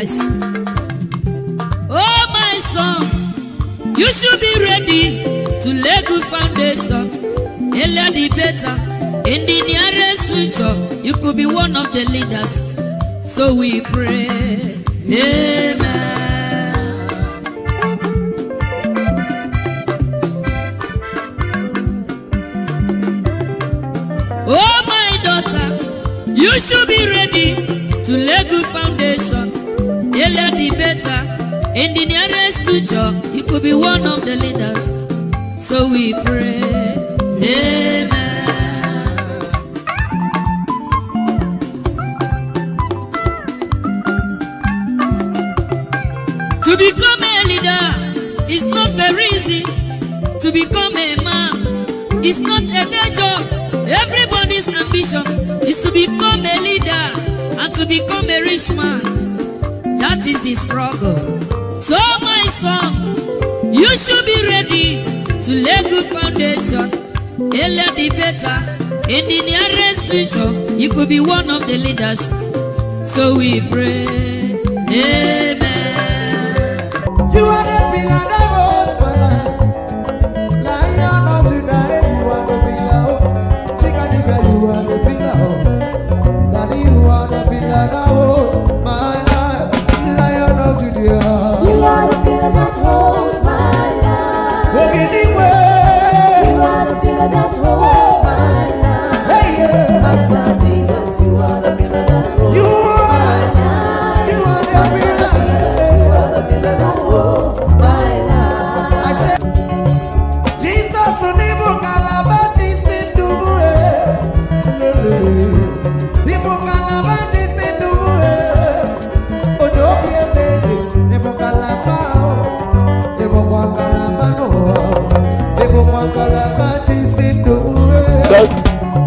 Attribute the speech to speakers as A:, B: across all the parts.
A: Oh, my son, you should be ready to lay good foundation. Earlier the better. In the nearest future, you could be one of the leaders. So we pray. Amen. Oh, my daughter, you should be ready to lay good foundation. Earlier the better. In the nearest future, you could be one of the leaders. So we pray. Amen. To become a leader is not very easy. To become a man is not a day job. Everybody's ambition is to become a leader and to become a rich man. That is the struggle. So my son, you should be ready to lay good foundation. Earlier the better. In the nearest future, you could be one of the leaders. So we pray. Amen.
B: You are the pillar that holds my life. Lion of Judah, you are the pillar. Chickadee, you are the pillar. Daddy, you are the pillar that holds my life. Lion of Judah,
C: you are the pillar that holds my life.
B: Walk anywhere.
C: You are the pillar that holds my life.
B: Hey, yeah.
C: Master Jesus, you are the pillar that holds
B: You
C: my
B: are,
C: life.
B: you are the
C: Master
B: pillar.
C: Jesus, you are the pillar that holds my life.
B: I said, Jesus, unibu kalabati sinduwe. Nibu kalabati sinduwe. Ojo biemede, nibu kalabao. Nibu kwa kalabano. Nibu kwa kalabati sinduwe.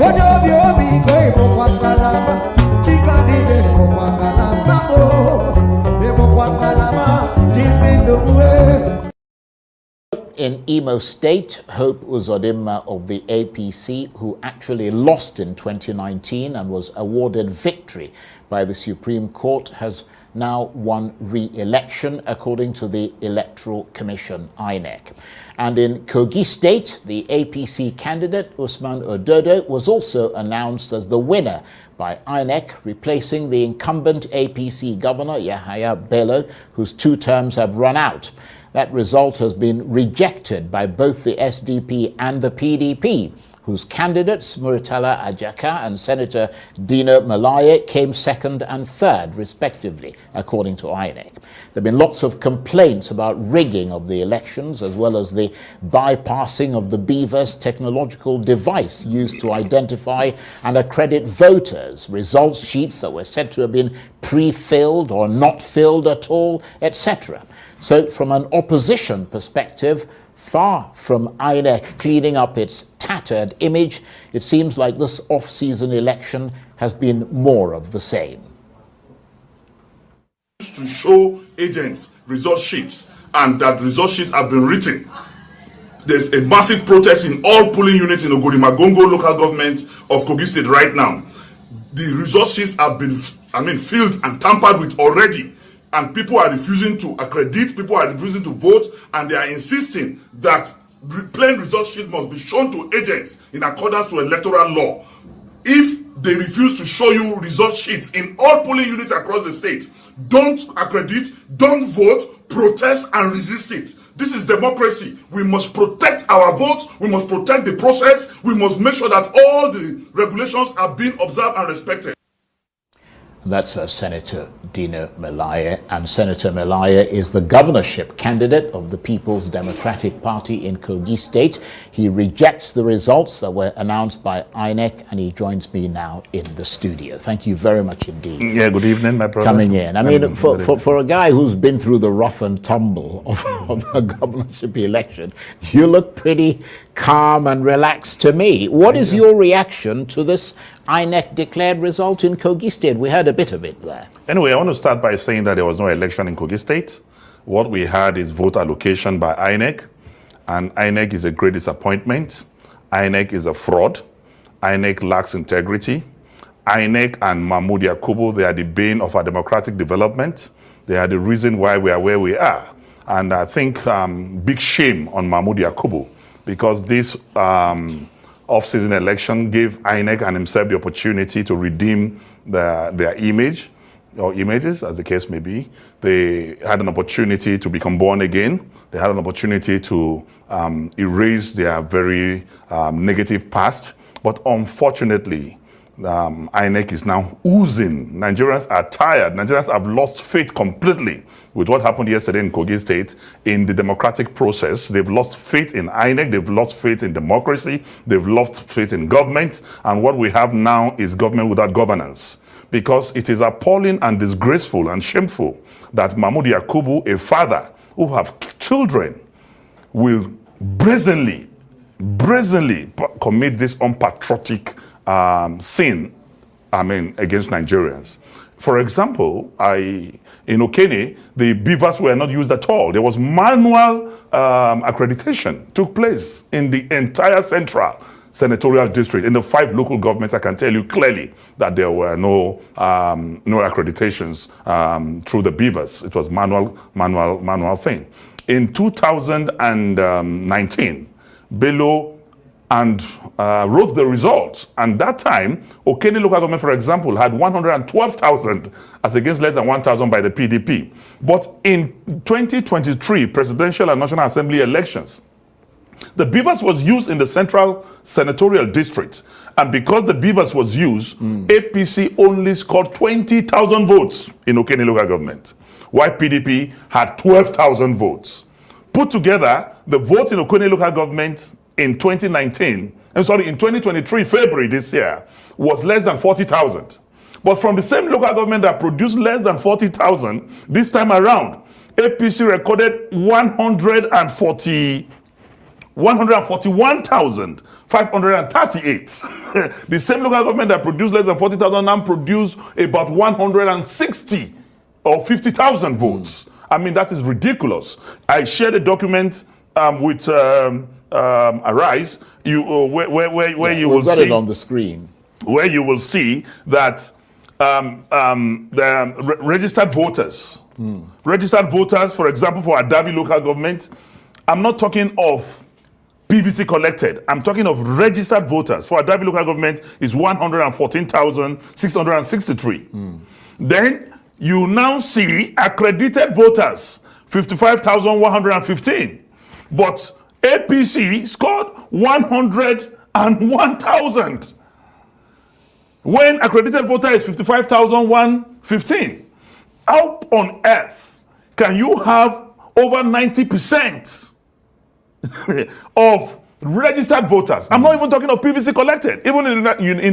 B: Ojo biobi ko nibu kwa kalaba. Chikadi nibu kwa kalabao. Nibu kwa kalabati sinduwe.
D: In Imo State, Hope Uzodimma of the APC, who actually lost in 2019 and was awarded victory by the Supreme Court, has now won re-election according to the Electoral Commission, INEC. And in Kogi State, the APC candidate Usman Ododo was also announced as the winner by INEC, replacing the incumbent APC governor Yahaya Bello, whose 2 terms have run out. That result has been rejected by both the SDP and the PDP, whose candidates, Muritala Ajaka and Senator Dino Melaye, came second and third, respectively, according to INEC. There have been lots of complaints about rigging of the elections, as well as the bypassing of the BVAS technological device used to identify and accredit voters, results sheets that were said to have been pre-filled or not filled at all, etc. So from an opposition perspective, far from INEC cleaning up its tattered image, it seems like this off-season election has been more of the same.
E: To show agents result sheets, and that result sheets have been written. There's a massive protest in all polling units in Ogorimagongo local government of Kogi State right now. The result sheets have been, filled and tampered with already. And people are refusing to accredit, people are refusing to vote, and they are insisting that plain result sheet must be shown to agents in accordance to electoral law. If they refuse to show you result sheets in all polling units across the state, don't accredit, don't vote, protest and resist it. This is democracy. We must protect our votes, we must protect the process, we must make sure that all the regulations are being observed and respected.
D: That's Senator Dino Melaye, and Senator Melaye is the governorship candidate of the People's Democratic Party in Kogi State. He rejects the results that were announced by INEC, and he joins me now in the studio. Thank you very much indeed.
F: Yeah, good evening, my brother.
D: Coming in. I mean, for a guy who's been through the rough and tumble of a governorship election, you look pretty calm and relaxed to me. What is your reaction to this INEC declared result in Kogi State? We heard a bit of it there.
F: Anyway, I want to start by saying that there was no election in Kogi State. What we had is vote allocation by INEC, and INEC is a great disappointment. INEC is a fraud. INEC lacks integrity. INEC and Mahmoud Yakubu, they are the bane of our democratic development. They are the reason why we are where we are. And I think big shame on Mahmoud Yakubu, because this off-season election gave INEC and himself the opportunity to redeem their image, or images, as the case may be. They had an opportunity to become born again. They had an opportunity to erase their very negative past. But unfortunately, INEC is now oozing. Nigerians are tired. Nigerians have lost faith completely with what happened yesterday in Kogi State in the democratic process. They've lost faith in INEC. They've lost faith in democracy. They've lost faith in government. And what we have now is government without governance. Because it is appalling and disgraceful and shameful that Mahmoud Yakubu, a father who have children, will brazenly commit this unpatriotic sin, against Nigerians. For example, in Okene, the beavers were not used at all. There was manual accreditation took place in the entire central senatorial district. In the 5 local governments, I can tell you clearly that there were no accreditations through the beavers. It was manual thing. In 2019, Bello wrote the results. And that time, Okene local government, for example, had 112,000 as against less than 1,000 by the PDP. But in 2023 presidential and National Assembly elections, the beavers was used in the central senatorial district. And because the beavers was used, APC only scored 20,000 votes in Okene local government, while PDP had 12,000 votes. Put together, the votes in Okene local government in 2023, February this year, was less than 40,000. But from the same local government that produced less than 40,000, this time around, APC recorded 141,538. The same local government that produced less than 40,000 now produced about 160 or 50,000 votes. I mean, that is ridiculous. I shared a document with Arise, where you will see
D: it on the screen,
F: where you will see that the registered voters, for example, for Adabi local government, I'm not talking of PVC collected. I'm talking of registered voters. For Adabi local government is 114,663. Then you now see accredited voters, 55,115. But APC scored 101,000. When accredited voter is 55,115. How on earth can you have over 90% of registered voters? I'm not even talking of PVC collected. Even in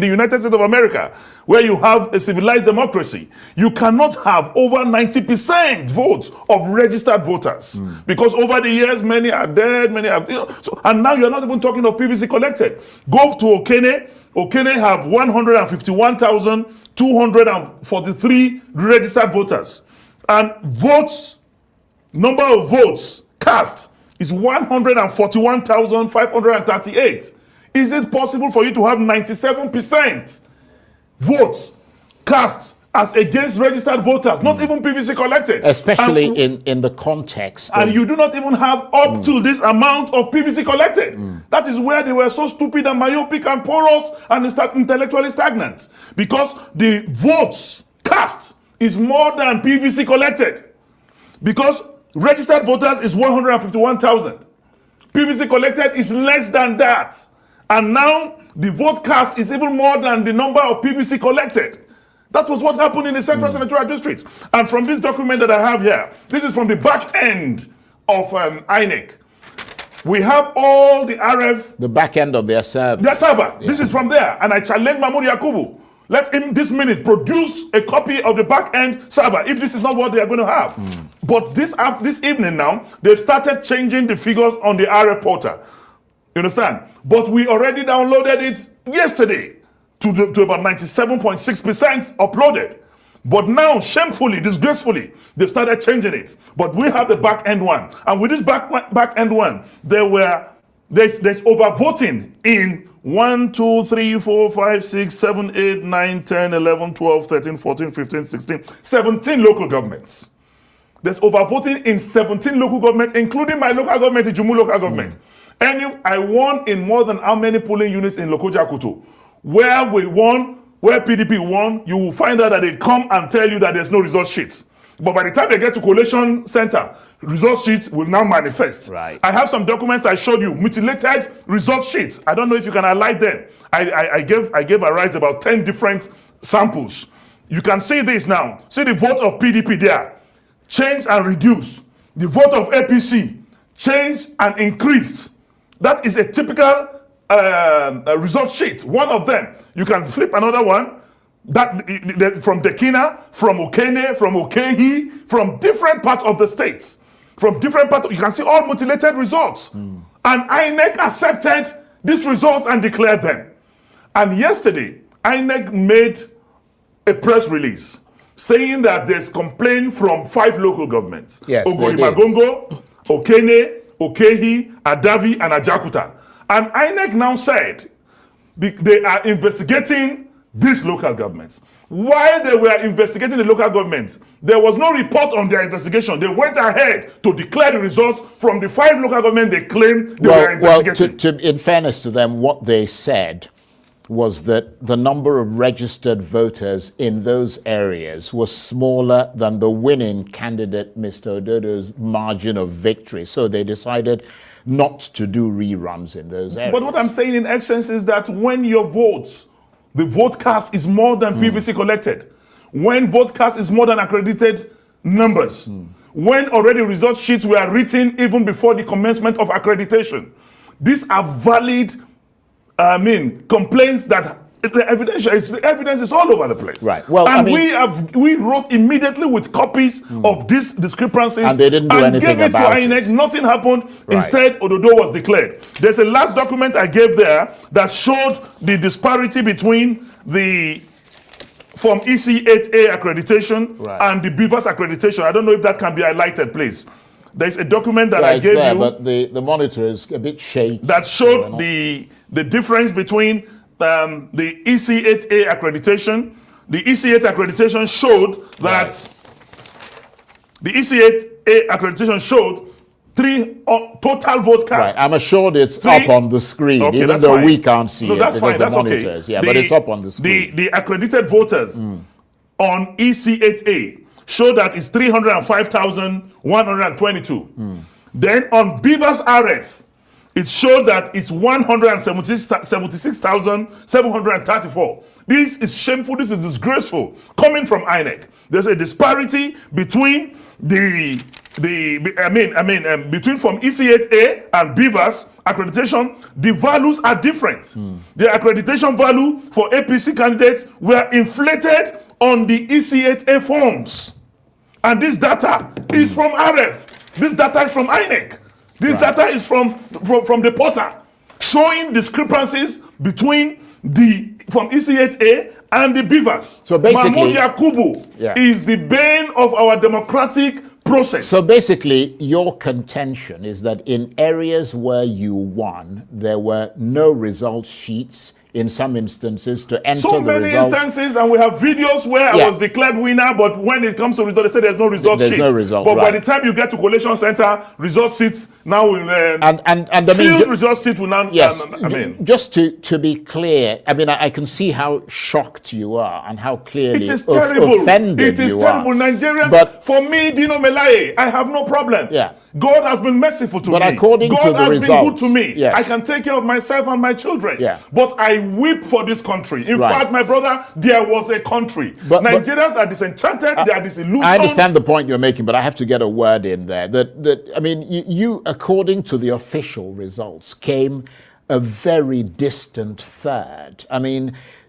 F: the United States of America, where you have a civilized democracy, you cannot have over 90% votes of registered voters. Because over the years, many are dead, many have, and now you're not even talking of PVC collected. Go to Okene. Okene have 151,243 registered voters. And number of votes cast is 141,538. Is it possible for you to have 97% votes cast as against registered voters, not even PVC collected?
D: Especially in the context.
F: And you do not even have up to this amount of PVC collected. That is where they were so stupid and myopic and porous and intellectually stagnant. Because the votes cast is more than PVC collected. Because registered voters is 151,000. PVC collected is less than that. And now the vote cast is even more than the number of PVC collected. That was what happened in the Central Senatorial District. And from this document that I have here, this is from the back end of INEC. We have all the RF.
D: The back end of their server.
F: Their server. Yeah. This is from there. And I challenge Mahmoud Yakubu. Let him this minute produce a copy of the back end server if this is not what they are going to have. But this evening now, they've started changing the figures on the RF portal. You understand? But we already downloaded it yesterday to about 97.6% uploaded. But now, shamefully, disgracefully, they've started changing it. But we have the back end one. And with this back end one, there's overvoting in 1, 2, 3, 4, 5, 6, 7, 8, 9, 10, 11, 12, 13, 14, 15, 16, 17 local governments.
E: There's overvoting in 17 local governments, including my local government, the Jumu local government. I won in more than how many polling units in Lokoja Kutu? Where we won, where PDP won, you will find out that they come and tell you that there's no result sheet. But by the time they get to collation center, result sheets will now manifest.
D: Right.
E: I have some documents I showed you, mutilated result sheets. I don't know if you can highlight them. I gave a rise about 10 different samples. You can see this now. See the vote of PDP there. Change and reduce. The vote of APC. Changed and increased. That is a typical result sheet. One of them. You can flip another one. That from Dekina, from Okene, from Okehi, from different parts of the states. From different parts, you can see all mutilated results. And INEC accepted these results and declared them. And yesterday, INEC made a press release saying that there's complaint from 5 local governments.
D: Yes,
E: Ogorimagongo, Okene, Okehi, Adavi, and Ajakuta. And INEC now said they are investigating these local governments. While they were investigating the local governments, there was no report on their investigation. They went ahead to declare the results from the 5 local governments they claimed they were investigating.
D: Well, in fairness to them, what they said was that the number of registered voters in those areas was smaller than the winning candidate, Mr. Ododo's margin of victory. So they decided not to do reruns in those areas.
E: But what I'm saying in essence is that when your votes, the vote cast is more than previously collected, when vote cast is more than accredited numbers, when already result sheets were written even before the commencement of accreditation, these are valid complaints that the evidence is all over the place.
D: Right. Well,
E: and we wrote immediately with copies of these discrepancies
D: and they didn't do anything
E: gave it
D: about
E: to INEC. Nothing happened.
D: Right.
E: Instead, Ododo was declared. There's a last document I gave there that showed the disparity between the from EC8A accreditation and the Beavers accreditation. I don't know if that can be highlighted, please. There's a document that I gave you,
D: but the monitor is a bit shaky.
E: That showed the difference between the EC8A accreditation. The EC8 accreditation showed that the EC8A accreditation showed 3 total vote cast.
D: Right. I'm assured it's up on the screen,
E: okay,
D: even though we can't see it.
E: That's fine. That's
D: monitors.
E: okay.
D: Yeah, but it's up on the screen.
E: The accredited voters on EC8A show that it's 305,122. Then on Beavers RF, it showed that it's 176,734. This is shameful. This is disgraceful. Coming from INEC, there's a disparity between between from EC8A and Beavers accreditation. The values are different. The accreditation value for APC candidates were inflated on the EC8A forms, and this data is from RF. This data is from INEC. This data is from the portal, showing discrepancies between from EC8A and the Beavers.
D: So basically,
E: Mahmoud Yakubu is the bane of our democratic process.
D: So basically, your contention is that in areas where you won, there were no result sheets in some instances to enter
E: so
D: the
E: many
D: results.
E: instances, and we have videos where I was declared winner, but when it comes to result, they say there's no result sheet.
D: No result,
E: but by the time you get to collation center, result sheets now will field result sheet will now.
D: Just to be clear, I can see how shocked you are and how clearly
E: it is terrible.
D: Offended
E: it is
D: you
E: terrible.
D: are.
E: Nigerians,
D: but
E: for me, Dino Melaye, I have no problem.
D: Yeah.
E: God has been merciful to me.
D: But according
E: God
D: to the
E: has
D: results,
E: been good to me.
D: Yes.
E: I can take care of myself and my children.
D: Yeah.
E: But I weep for this country. In fact, my brother, there was a country. Nigerians are disenchanted. They are disillusioned.
D: I understand the point you're making, but I have to get a word in there. You, according to the official results, came a very distant third.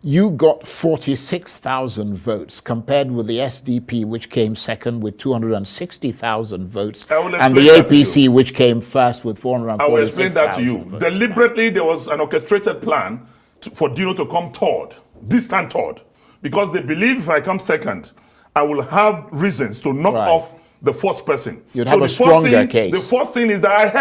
D: You got 46,000 votes compared with the SDP, which came second with 260,000 votes, and the APC, which came first with 446,000
E: I will explain that to you.
D: Votes.
E: Deliberately, there was an orchestrated plan for Dino to come third, distant third, because they believe if I come second, I will have reasons to knock off
F: the first person.
D: You'd have a stronger case.
F: The first thing is that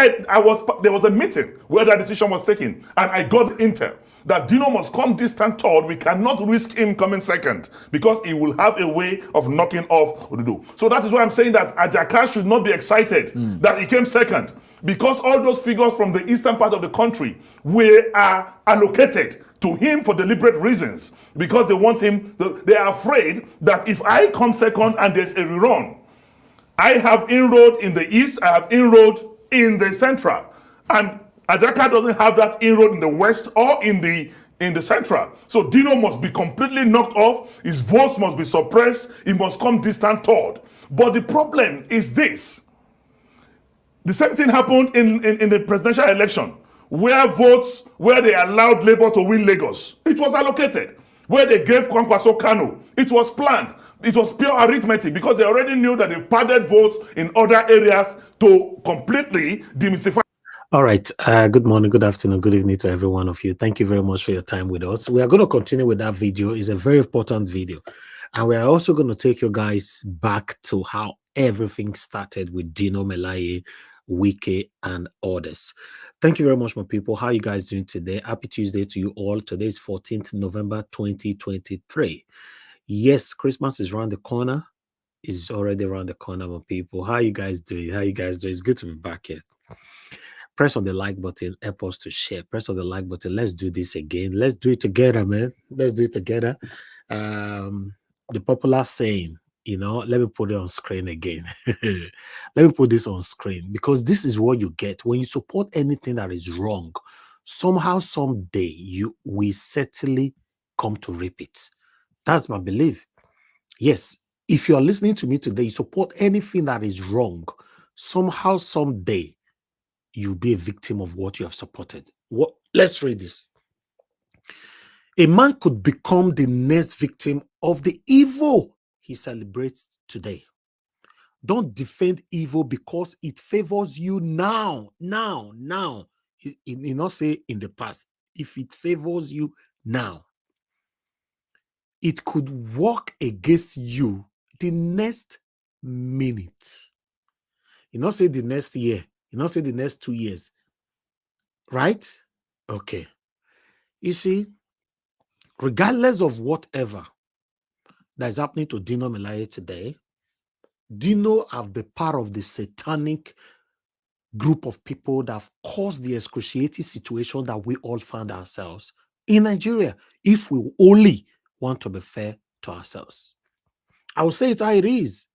F: there was a meeting where that decision was taken, and I got intel that Dino must come distant third. We cannot risk him coming second because he will have a way of knocking off Odudu. So that is why I'm saying that Ajaka should not be excited that he came second, because all those figures from the eastern part of the country are allocated to him for deliberate reasons, because they want him. They are afraid that if I come second and there's a rerun, I have inroad in the east, I have inroad in the central, and Ajaka doesn't have that inroad in the west or in the central. So Dino must be completely knocked off. His votes must be suppressed. He must come distant third. But the problem is this: the same thing happened in the presidential election, where they allowed Labour to win Lagos. It was allocated. Where they gave Kwankwaso Kano, it was planned. It was pure arithmetic, because they already knew that they padded votes in other areas to completely demystify.
G: All right. Good morning, good afternoon, good evening to every one of you. Thank you very much for your time with us. We are going to continue with that video. It's a very important video. And we are also going to take you guys back to how everything started with Dino Melaye, Wike, and others. Thank you very much, my people. How are you guys doing today? Happy Tuesday to you all. Today is 14th November 2023. Yes, Christmas is around the corner. It's already around the corner, my people. How are you guys doing? How are you guys doing? It's good to be back here. Press on the like button. Help us to share. Press on the like button. Let's do this again. Let's do it together, man. Let's do it together. The popular saying, let me put it on screen again. Let me put this on screen, because this is what you get when you support anything that is wrong. Somehow, someday, we certainly come to reap it. That's my belief. Yes, if you are listening to me today, you support anything that is wrong. Somehow, someday, you'll be a victim of what you have supported. Let's read this. A man could become the next victim of the evil he celebrates today. Don't defend evil because it favors you now. He not say in the past. If it favors you now, it could work against you the next minute. You not say the next year. You not say the next 2 years. Right? Okay. You see, regardless of whatever that is happening to Dino Melaye today, Dino have the power of the satanic group of people that have caused the excruciating situation that we all found ourselves in Nigeria, if we only want to be fair to ourselves. I will say it how it is.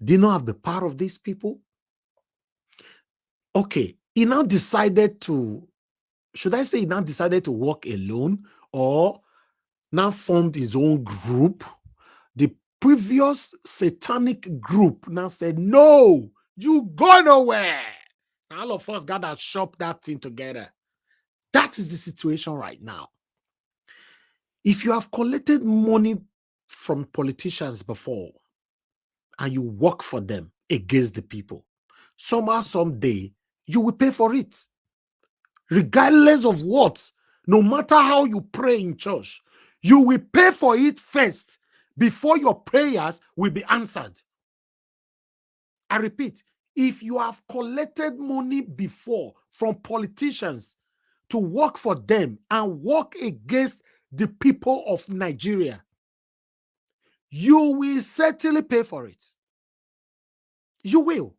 G: Dino have the power of these people. Okay, he now decided to, should I say he now decided to walk alone, or now formed his own group? The previous satanic group now said, no, you go nowhere. And all of us got to shop that thing together. That is the situation right now. If you have collected money from politicians before and you work for them against the people, somehow, someday, you will pay for it. Regardless of what, no matter how you pray in church, you will pay for it first before your prayers will be answered. I repeat, if you have collected money before from politicians to work for them and work against the people of Nigeria, you will certainly pay for it. You will.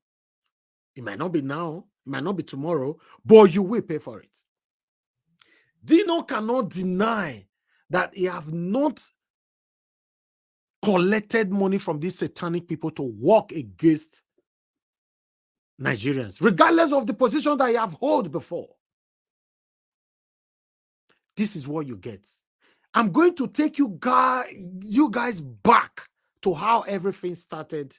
G: It might not be now, it might not be tomorrow, but you will pay for it. Dino cannot deny that he have not collected money from these satanic people to work against Nigerians, regardless of the position that he have held before. This is what you get. I'm going to take you guys back to how everything started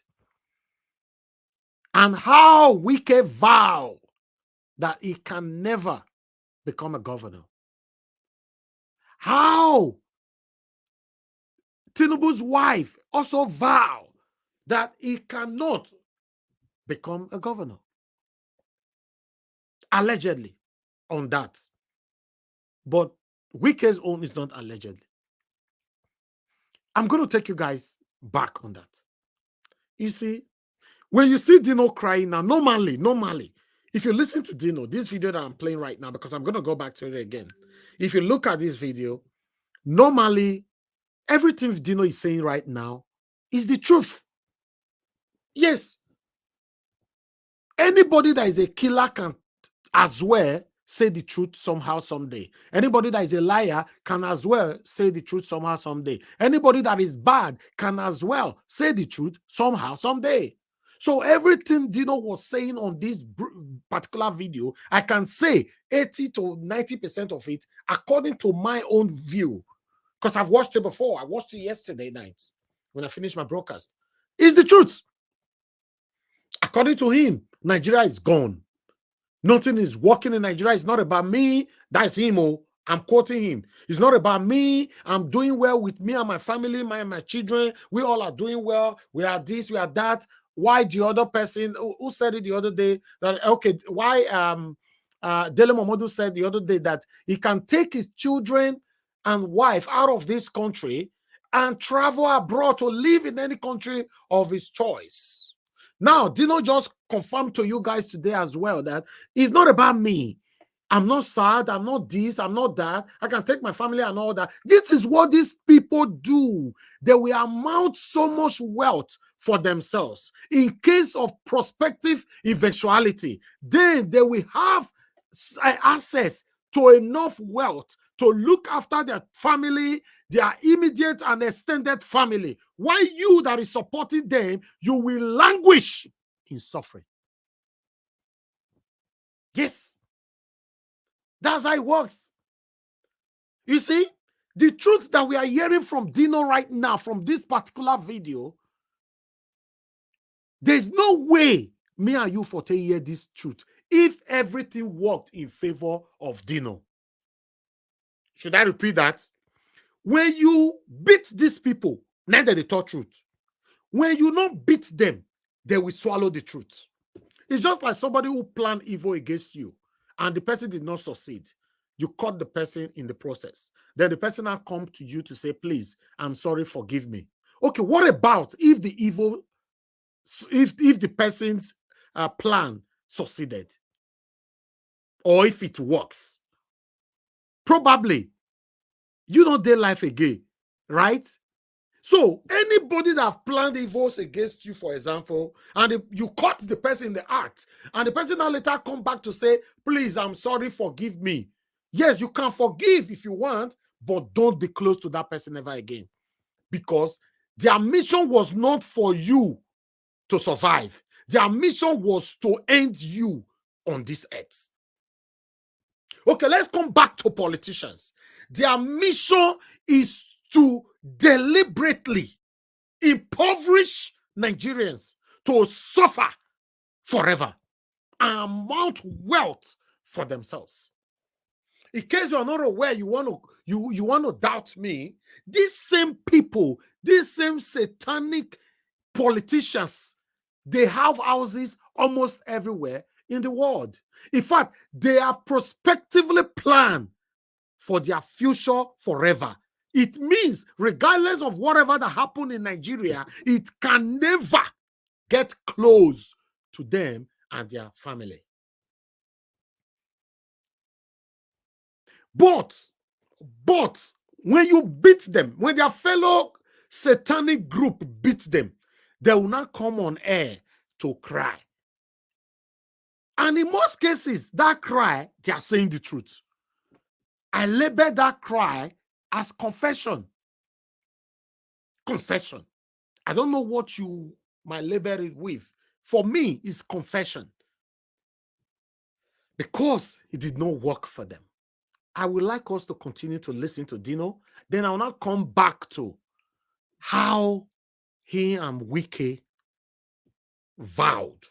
G: and how Wike vowed that he can never become a governor. How Tinubu's wife also vowed that he cannot become a governor. Allegedly on that. But Wike's own is not allegedly. I'm going to take you guys back on that. You see, when you see Dino crying now, normally, if you listen to Dino, this video that I'm playing right now, because I'm going to go back to it again. If you look at this video, normally, everything Dino is saying right now is the truth. Yes. Anybody that is a killer can as well say the truth somehow someday. Anybody that is a liar can as well say the truth somehow someday. Anybody that is bad can as well say the truth somehow someday. So everything Dino was saying on this particular video, I can say 80 to 90% of it according to my own view, because I've watched it before. I watched it yesterday night when I finished my broadcast. It's the truth. According to him, Nigeria is gone. Nothing is working in Nigeria. It's not about me. That's him. Oh, I'm quoting him. It's not about me. I'm doing well with me and my family, my children. We all are doing well. We are this, we are that. Why the other person who said it the other day that, okay, why Dele Momodu said the other day that he can take his children and wife out of this country and travel abroad to live in any country of his choice. Now, Dino just confirmed to you guys today as well that it's not about me. I'm not sad. I'm not this. I'm not that. I can take my family and all that. This is what these people do. They will amount so much wealth for themselves. In case of prospective eventuality, then they will have access to enough wealth to look after their family, their immediate and extended family. While you that is supporting them, you will languish in suffering. Yes. That's how it works. You see, the truth that we are hearing from Dino right now, from this particular video, there's no way me and you for to hear this truth if everything worked in favor of Dino. Should I repeat that? When you beat these people, neither they talk truth. When you don't beat them, they will swallow the truth. It's just like somebody who planned evil against you and the person did not succeed. You caught the person in the process. Then the person will come to you to say, please, I'm sorry, forgive me. Okay, what about if the evil, if the person's plan succeeded? Or if it works? Probably you don't dare life again, right? So anybody that have planned evils against you, for example, and you caught the person in the act, and the person now later come back to say, please, I'm sorry, forgive me. Yes, you can forgive if you want, but don't be close to that person ever again. Because their mission was not for you to survive. Their mission was to end you on this earth. Okay, let's come back to politicians. Their mission is to deliberately impoverish Nigerians to suffer forever and mount wealth for themselves. In case you are not aware, you want to doubt me, these same people, these same satanic politicians, they have houses almost everywhere in the world. In fact, they have prospectively planned for their future forever. It means, regardless of whatever that happened in Nigeria, it can never get close to them and their family. But when you beat them, when their fellow satanic group beat them, they will not come on air to cry. And in most cases, that cry, they are saying the truth. I label that cry as confession. Confession. I don't know what you might label it with. For me, it's confession. Because it did not work for them. I would like us to continue to listen to Dino. Then I will now come back to how he and Wike vowed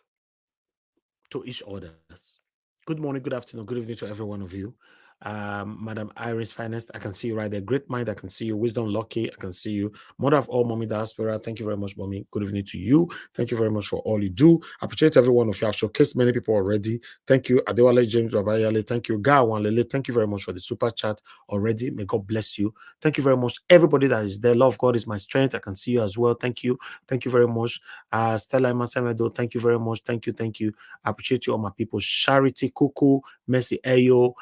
G: to each other. Good morning, good afternoon, good evening to every one of you. Madam Iris Finest, I can see you right there. Great Mind, I can see you. Wisdom Lucky, I can see you. Mother of all, Mommy Diaspora, thank you very much, Mommy. Good evening to you. Thank you very much for all you do. I appreciate every one of you. I've showcased many people already. Thank you, Adewale James Babayale. Thank you, Gawan Lele. Thank you very much for the super chat already. May God bless you. Thank you very much, everybody that is there. Love God is my strength. I can see you as well. Thank you. Thank you very much. Stella Masamedo, thank you very much. Thank you. Thank you. I appreciate you all, my people. Charity Kuku, Mercy Ayo,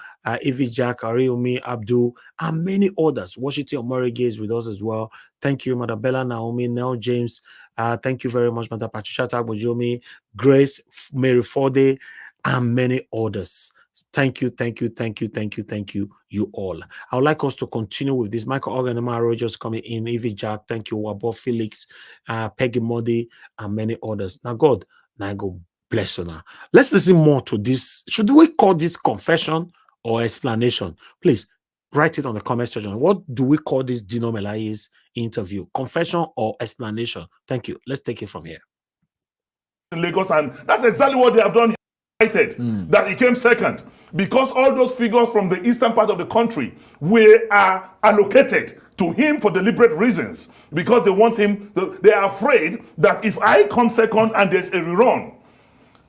G: Evie Jack, Ariomi, Abdul, and many others. Washington Omorige is with us as well. Thank you, Mother Bella Naomi, Nell James. Thank you very much, Mother Patricia Tagbojomi, Grace, Mary Forde, and many others. Thank you, thank you, thank you, thank you, thank you, you all. I would like us to continue with this. Michael Organema just coming in, Evie Jack, thank you, Wabo Felix, Peggy Modi, and many others. Now, God, now go bless you now. Let's listen more to this. Should we call this confession or explanation? Please write it on the comment section. What do we call this Dino Melaye's interview? Confession or explanation? Thank you. Let's take it from here.
E: In Lagos, and that's exactly what they have done. That he came second because all those figures from the eastern part of the country were allocated to him for deliberate reasons, because they want him. They are afraid that if I come second and there's a rerun,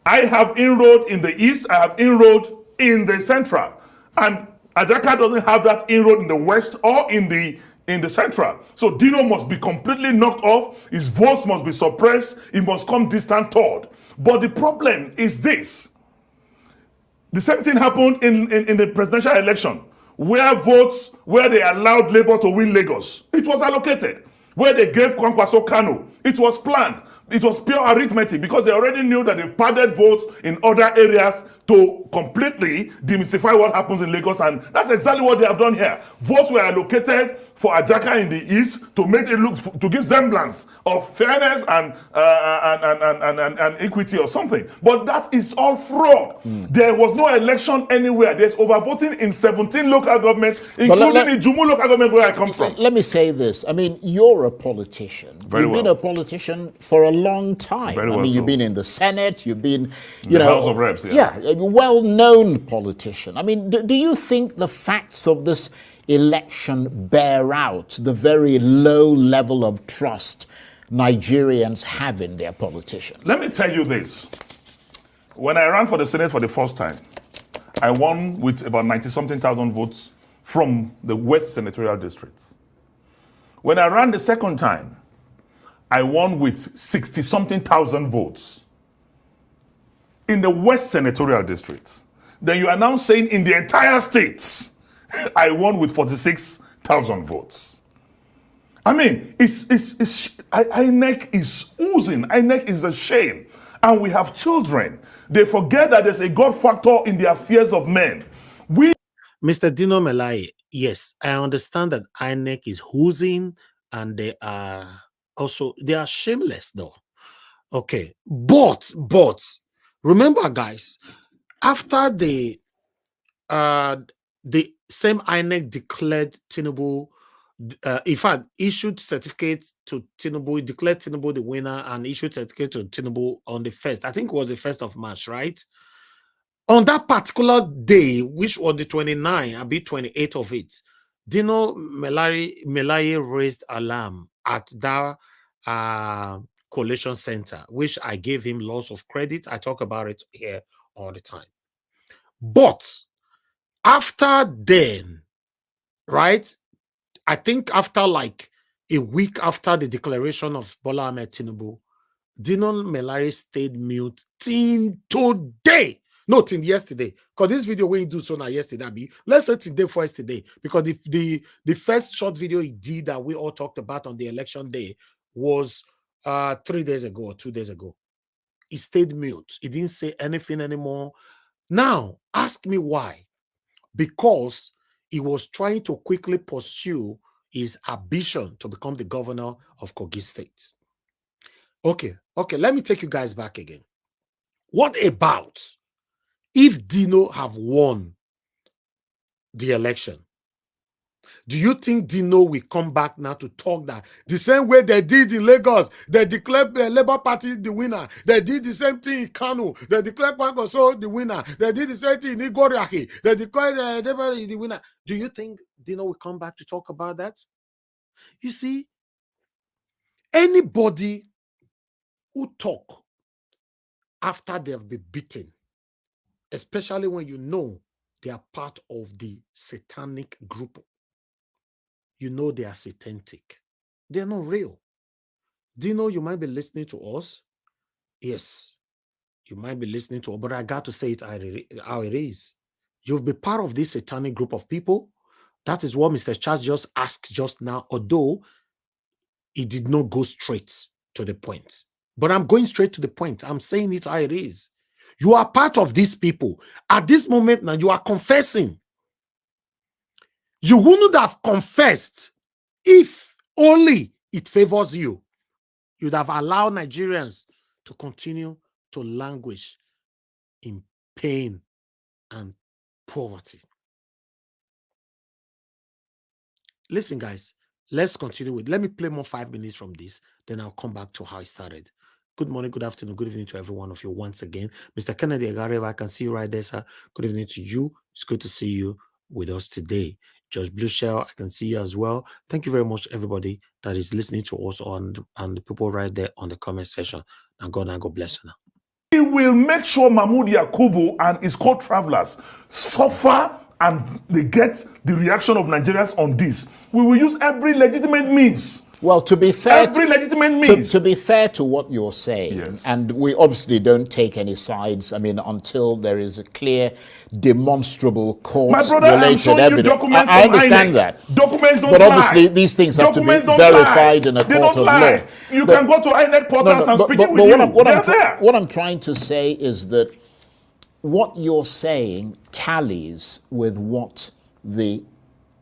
E: I have inroad in the east, I have inroad in the central, and Ajaka doesn't have that inroad in the west or in the central. So Dino must be completely knocked off, his votes must be suppressed, he must come distant third. But the problem is this. The same thing happened in the presidential election, where they allowed Labour to win Lagos. It was allocated. Where they gave Kwankwaso Kano, it was planned. It was pure arithmetic, because they already knew that they padded votes in other areas to completely demystify what happens in Lagos, and that's exactly what they have done here. Votes were allocated for Ajaka in the east to make it look, to give semblance of fairness and equity or something. But that is all fraud. There was no election anywhere. There's overvoting in 17 local governments, including the Jumu local government where I come from.
D: Let me say this. I mean, you're a politician. You've been a politician for a long time. I mean, you've been in the Senate, you've been, you know,
E: House of Reps,
D: yeah, a well-known politician. I mean, do you think the facts of this election bear out the very low level of trust Nigerians have in their politicians?
E: Let me tell you this. When I ran for the Senate for the first time, I won with about 90-something thousand votes from the West Senatorial districts. When I ran the second time, I won with 60-something thousand votes in the West Senatorial districts. Then you are now saying in the entire states, I won with 46,000 votes. I mean, INEC is oozing. INEC is a shame. And we have children. They forget that there's a God factor in the affairs of men.
G: Mr. Dino Melaye, yes, I understand that INEC is oozing, and they are shameless though. Okay, but remember, guys, after the same INEC declared Tinubu, in fact, issued certificates to Tinubu, declared Tinubu the winner, and issued certificate to Tinubu on the 1st. I think it was the 1st of March, right? On that particular day, which was the 29th, I'll be 28th of it, Dino Melaye raised alarm at that collation center, which I gave him lots of credit. I talk about it here all the time. But after then, right, I think after like a week after the declaration of Bola Ahmed Tinubu, Dino Melaye stayed mute till today. No, till yesterday. Because this video when you do so now yesterday, let's say today for yesterday. Because the first short video he did that we all talked about on the election day was 3 days ago or 2 days ago. He stayed mute. He didn't say anything anymore. Now, ask me why. Because he was trying to quickly pursue his ambition to become the governor of Kogi State. Okay, let me take you guys back again. What about if Dino have won the election? Do you think Dino will come back now to talk that the same way they did in Lagos? They declared the Labour Party the winner. They did the same thing in Kano. They declared Kwankwaso the winner. They did the same thing in Igoriaki. They declared the winner. Do you think Dino will come back to talk about that? You see, anybody who talk after they have been beaten, especially when you know they are part of the satanic group, you know they are satanic. They are not real. Dino, you might be listening to us. Yes, you might be listening to us, but I got to say it how it is. You'll be part of this satanic group of people. That is what Mr. Charles just asked just now, although he did not go straight to the point. But I'm going straight to the point. I'm saying it how it is. You are part of these people. At this moment now, you are confessing. You wouldn't have confessed if only it favors you. You'd have allowed Nigerians to continue to languish in pain and poverty. Listen, guys, let's continue with. Let me play more 5 minutes from this, then I'll come back to how I started. Good morning, good afternoon, good evening to every one of you once again. Mr. Kennedy Agareva, I can see you right there, sir. Good evening to you. It's good to see you with us today. George Blueshell, I can see you as well. Thank you very much, everybody that is listening to us and the people right there on the comment section. And God bless you now.
E: He will make sure Mahmoud Yakubu and his co-travelers suffer and they get the reaction of Nigerians on this. We will use every legitimate means.
D: Well, to be fair,
E: every legitimate means.
D: To be fair to what you're saying,
E: yes.
D: And we obviously don't take any sides. I mean, until there is a clear, demonstrable court-related evidence.
E: Documents
D: I understand that.
E: Documents don't
D: but
E: lie.
D: Obviously, these things have to be verified in a court of law.
E: You can go to INEC portals and speak it with you.
D: What I'm trying to say is that what you're saying tallies with what the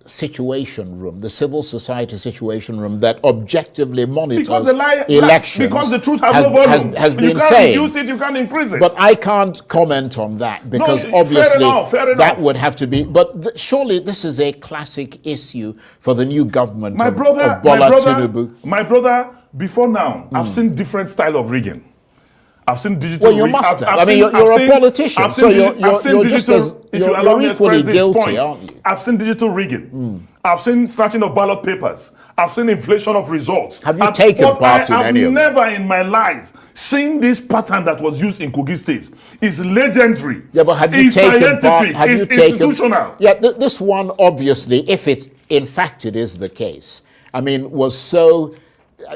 D: situation room, the civil society situation room that objectively monitors elections,
E: because the truth has no volume.
D: Has been
E: you can't
D: saying,
E: reduce it, you can't increase it.
D: But I can't comment on that because obviously that would have to be. But surely this is a classic issue for the new government of Bola Tinubu.
E: My brother, before now, I've seen different style of rigging. I've seen digital.
D: Well, you must have. I mean, you're a politician, so you're just as,
E: if you allow me to
D: equally
E: express
D: guilty,
E: this point,
D: aren't you?
E: I've seen digital rigging. I've seen snatching of ballot papers. I've seen inflation of results.
D: Have you taken part in any of
E: that? I've never in my life seen this pattern that was used in Kogi State. It's legendary.
D: Yeah, but have you taken part?
E: It's institutional.
D: Yeah, this one obviously, if it in fact it is the case, I mean, was so.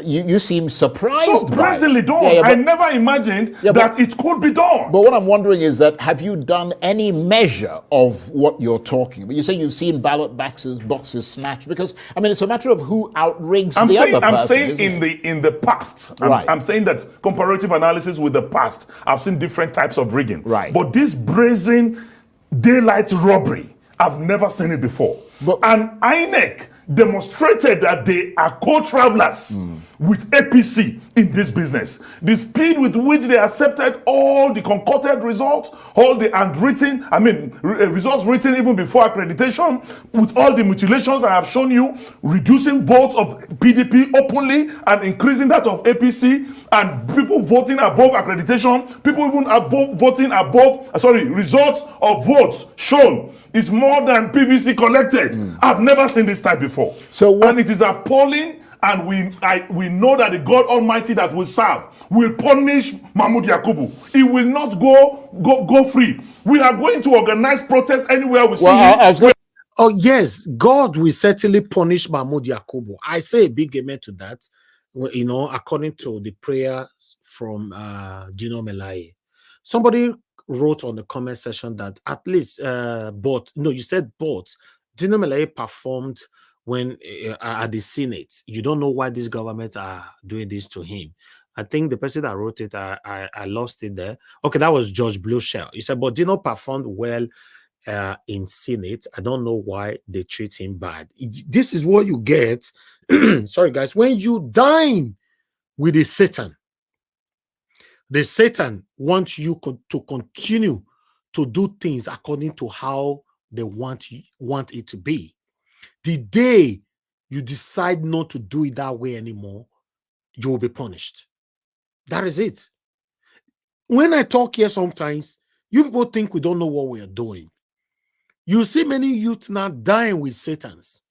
D: You seem surprised.
E: Surprisingly done. I never imagined that it could be done.
D: But what I'm wondering is that have you done any measure of what you're talking about? You say you've seen ballot boxes snatched because I mean it's a matter of who outrigs the other person.
E: I'm saying in the past. I'm saying that comparative analysis with the past. I've seen different types of rigging.
D: Right.
E: But this brazen daylight robbery, I've never seen it before. And INEC demonstrated that they are co-travelers with APC in this business. The speed with which they accepted all the concocted results, all the handwritten, results written even before accreditation, with all the mutilations I have shown you, reducing votes of PDP openly and increasing that of APC, and people voting above accreditation, people even voting above, results of votes shown is more than PVC collected. I've never seen this type before. And it is appalling, and we know that the God Almighty that we serve will punish Mahmoud Yakubu. He will not go free. We are going to organize protests anywhere we see him.
G: Oh yes, God will certainly punish Mahmoud Yakubu. I say a big amen to that. You know, according to the prayer from Dino Melaye. Somebody wrote on the comment section that at least you said Dino Melaye performed when at the Senate. You don't know why this government are doing this to him. I think the person that wrote it, I lost it there. Okay, that was George Blueshell. He said, but Dino performed well in Senate. I don't know why they treat him bad. This is what you get. Sorry, guys. When you dine with a Satan, the Satan wants you to continue to do things according to how they want it to be. The day you decide not to do it that way anymore, you will be punished. That is it. When I talk here sometimes, you people think we don't know what we are doing. You see many youth now dying with Satans.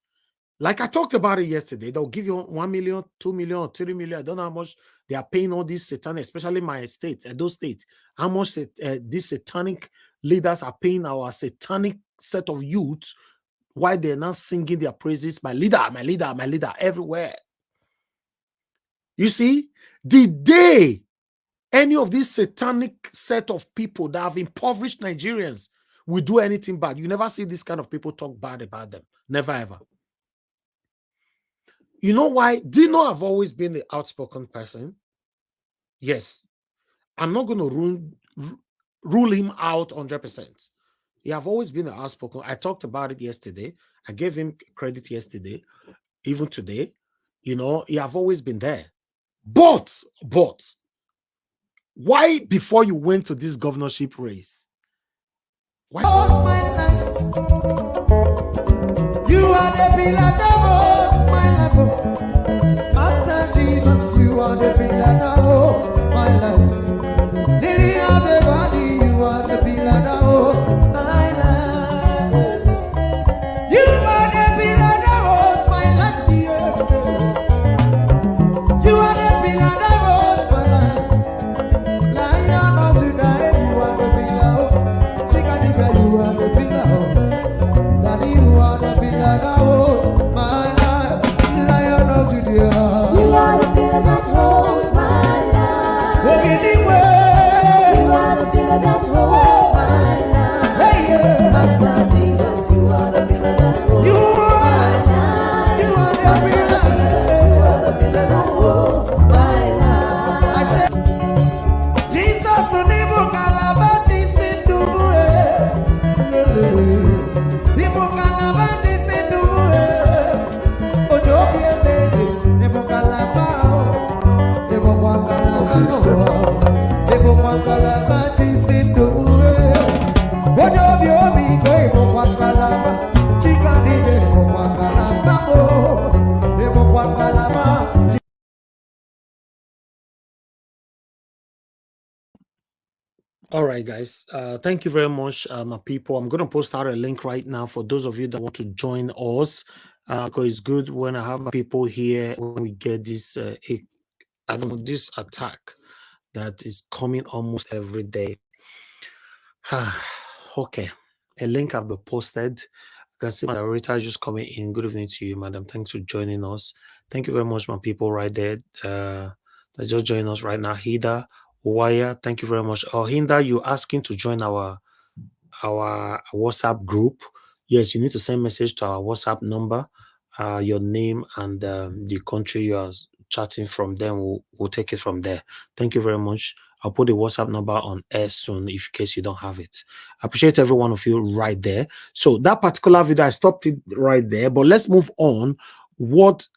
G: Like I talked about it yesterday, they'll give you 1 million, 2 million, or 3 million. I don't know how much they are paying all these satanic, especially my states, those states. How much these satanic leaders are paying our satanic set of youths while they're not singing their praises, my leader, my leader, my leader, everywhere. You see, the day any of these satanic set of people that have impoverished Nigerians will do anything bad, you never see this kind of people talk bad about them. Never, ever. You know why? Dino have always been the outspoken person. Yes. I'm not going to rule him out 100%. He have always been the outspoken. I talked about it yesterday. I gave him credit yesterday. Even today, you know, he have always been there. But, why before you went to this governorship race? Why?
B: You are the pillar of my life. Master Jesus, you are the pillar of my life. Lily of the body, you are the pillar of my life. You are the pillar of my life. You are the pillar of my life. Lion of the night, you are the pillar of Chicago, you are the pillar of Daddy, you are the pillar of my life. Lion of Judea,
C: You are the pillar that holds my life.
B: walking the way.
C: You are the pillar that holds my life.
B: Hey, yeah.
C: Master Jesus, you are the pillar that holds
B: You
C: my
B: are,
C: life.
B: you are the
C: Master
B: pillar.
C: Jesus, you are the pillar that holds my life.
B: I said, Jesus, unibu kalabati sinduwe. Nibu kalabati sinduwe. Ojo biende, nibu kalabao. Nibu kwa kalabao. Nibu kwa kalabati sinduwe. Ojo biobi ko nibu kwa kalabao. Chika nibu kwa kalabao. Nibu kwa kalabao.
G: All right, guys. Thank you very much, my people. I'm going to post out a link right now for those of you that want to join us. Because it's good when I have people here when we get this, I don't know, this attack that is coming almost every day. Okay, a link have been posted. You can see my moderator just coming in. Good evening to you, madam. Thanks for joining us. Thank you very much, my people, right there. That just join us right now. Hida, Wire, thank you very much. Oh, Hinda, you asking to join our WhatsApp group? Yes, you need to send message to our WhatsApp number, your name and the country you are chatting from. Then we'll take it from there. Thank you very much. I'll put the WhatsApp number on air soon in case you don't have it. I appreciate every one of you right there. So that particular video, I stopped it right there. But let's move on. What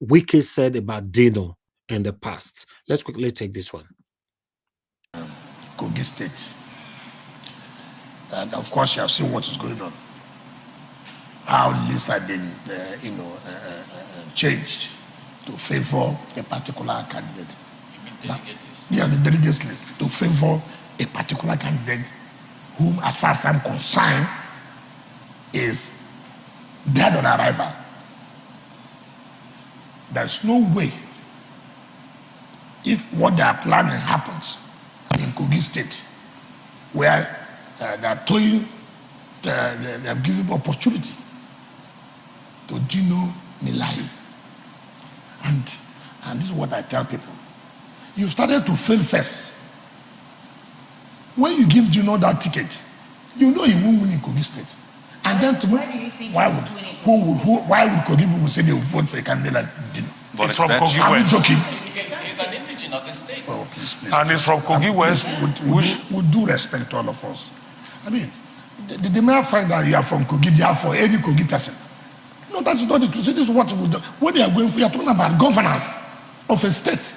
G: Wike said about Dino in the past. Let's quickly take this one.
H: Kogi State. And of course, you have seen what is going on. How lists have been, changed to favor a particular candidate.
I: Delegate list.
H: Yeah, the delegate list to favor a particular candidate whom, as far as I'm concerned, is dead on arrival. There's no way, if what they are planning happens in Kogi State, where they are toying, they are giving opportunity to Dino Melaye. And this is what I tell people. You started to fail first. When you give Dino that ticket, you know he won't win in Kogi State. And then tomorrow, why would Kogi people say they will vote for a candidate like Dino?
I: But
J: It's from Kogi West.
H: Joking.
I: He's an indigenous of the state.
H: Oh, please.
J: And it's from Kogi West.
H: With due respect to all of us. I mean, the mere fact that you are from Kogi, they are for any Kogi person. No, that's not the truth. This is what we do. What they are going for, you are talking about governance of a state.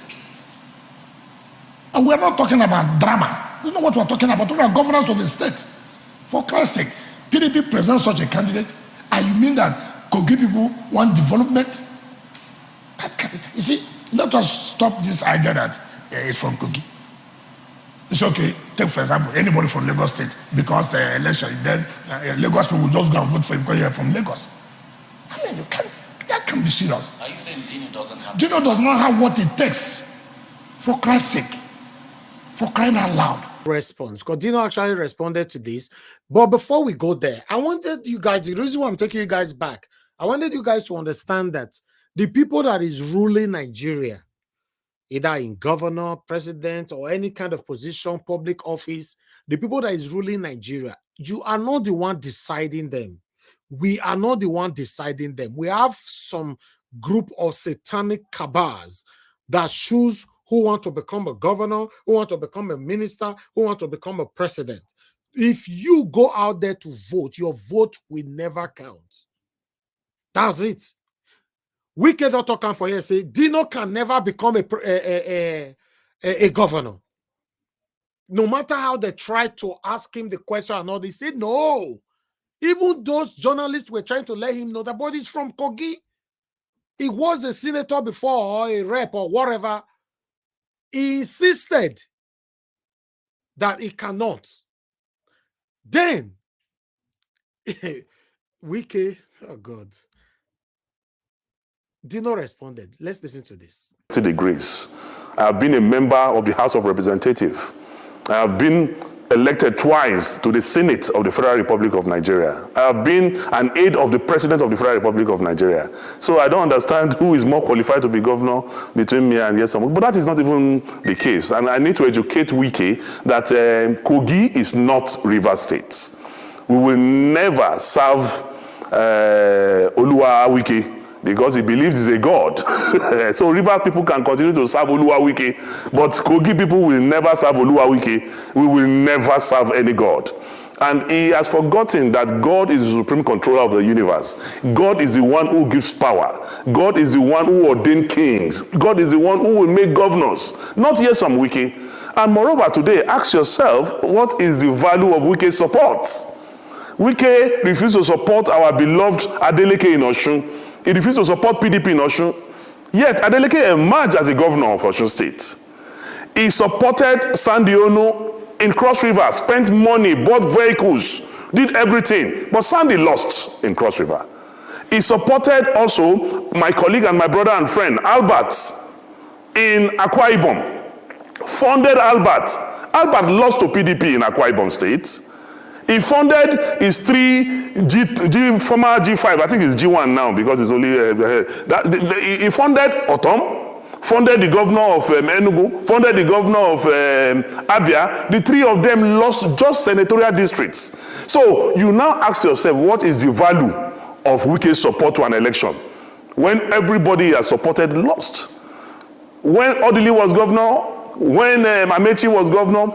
H: And we are not talking about drama. This is not what we are talking about. We're talking about governance of a state. For Christ's sake, PDP presents such a candidate, and you mean that Kogi people want development. You see, let us stop this idea that it's from Kogi. It's okay. Take for example anybody from Lagos State, because election, then Lagos people will just go and vote for him because you're from Lagos. I mean, that can be serious.
I: Are you saying Dino doesn't have?
H: Dino does not have what it takes. For Christ's sake, for crying out loud.
G: Response, because Dino actually responded to this. But before we go there, I wanted you guys, the reason why I'm taking you guys back, I wanted you guys to understand that the people that is ruling Nigeria, either in governor, president, or any kind of position, public office, the people that is ruling Nigeria, you are not the one deciding them. We are not the one deciding them. We have some group of satanic cabals that choose who want to become a governor, who want to become a minister, who want to become a president. If you go out there to vote, your vote will never count. That's it. Wike Doctor come for here say Dino can never become a governor. No matter how they try to ask him the question and all, they say no. Even those journalists were trying to let him know that, but he's from Kogi. He was a senator before, or a rep, or whatever. He insisted that he cannot. Then, Wike, oh God. Dino responded. Let's listen to this.
F: Degrees. I have been a member of the House of Representatives. I have been elected twice to the Senate of the Federal Republic of Nigeria. I have been an aide of the President of the Federal Republic of Nigeria. So I don't understand who is more qualified to be governor between me and Yesom. But that is not even the case. And I need to educate Wike that Kogi is not Rivers State. We will never serve Oluwa Wike, because he believes he's a god. So River people can continue to serve Oluwa Wike, but Kogi people will never serve Oluwa Wike. We will never serve any god. And he has forgotten that God is the supreme controller of the universe. God is the one who gives power. God is the one who ordained kings. God is the one who will make governors, not Yesom Wike. And moreover, today, ask yourself, what is the value of Wike's support? Wike refused to support our beloved Adeleke in Osun. He refused to support PDP in Osun. Yet, Adeleke emerged as the governor of Osun State. He supported Sunday Onu in Cross River, spent money, bought vehicles, did everything. But Sunday lost in Cross River. He supported also my colleague and my brother and friend, Albert, in Akwa Ibom. Funded Albert. Albert lost to PDP in Akwa Ibom State. He funded his former G5, I think it's G1 now because it's only, he funded Otom, funded the governor of Enugu, funded the governor of Abia. The three of them lost just senatorial districts. So you now ask yourself, what is the value of Wike's support to an election when everybody has supported lost? When Odili was governor, when Amechi was governor,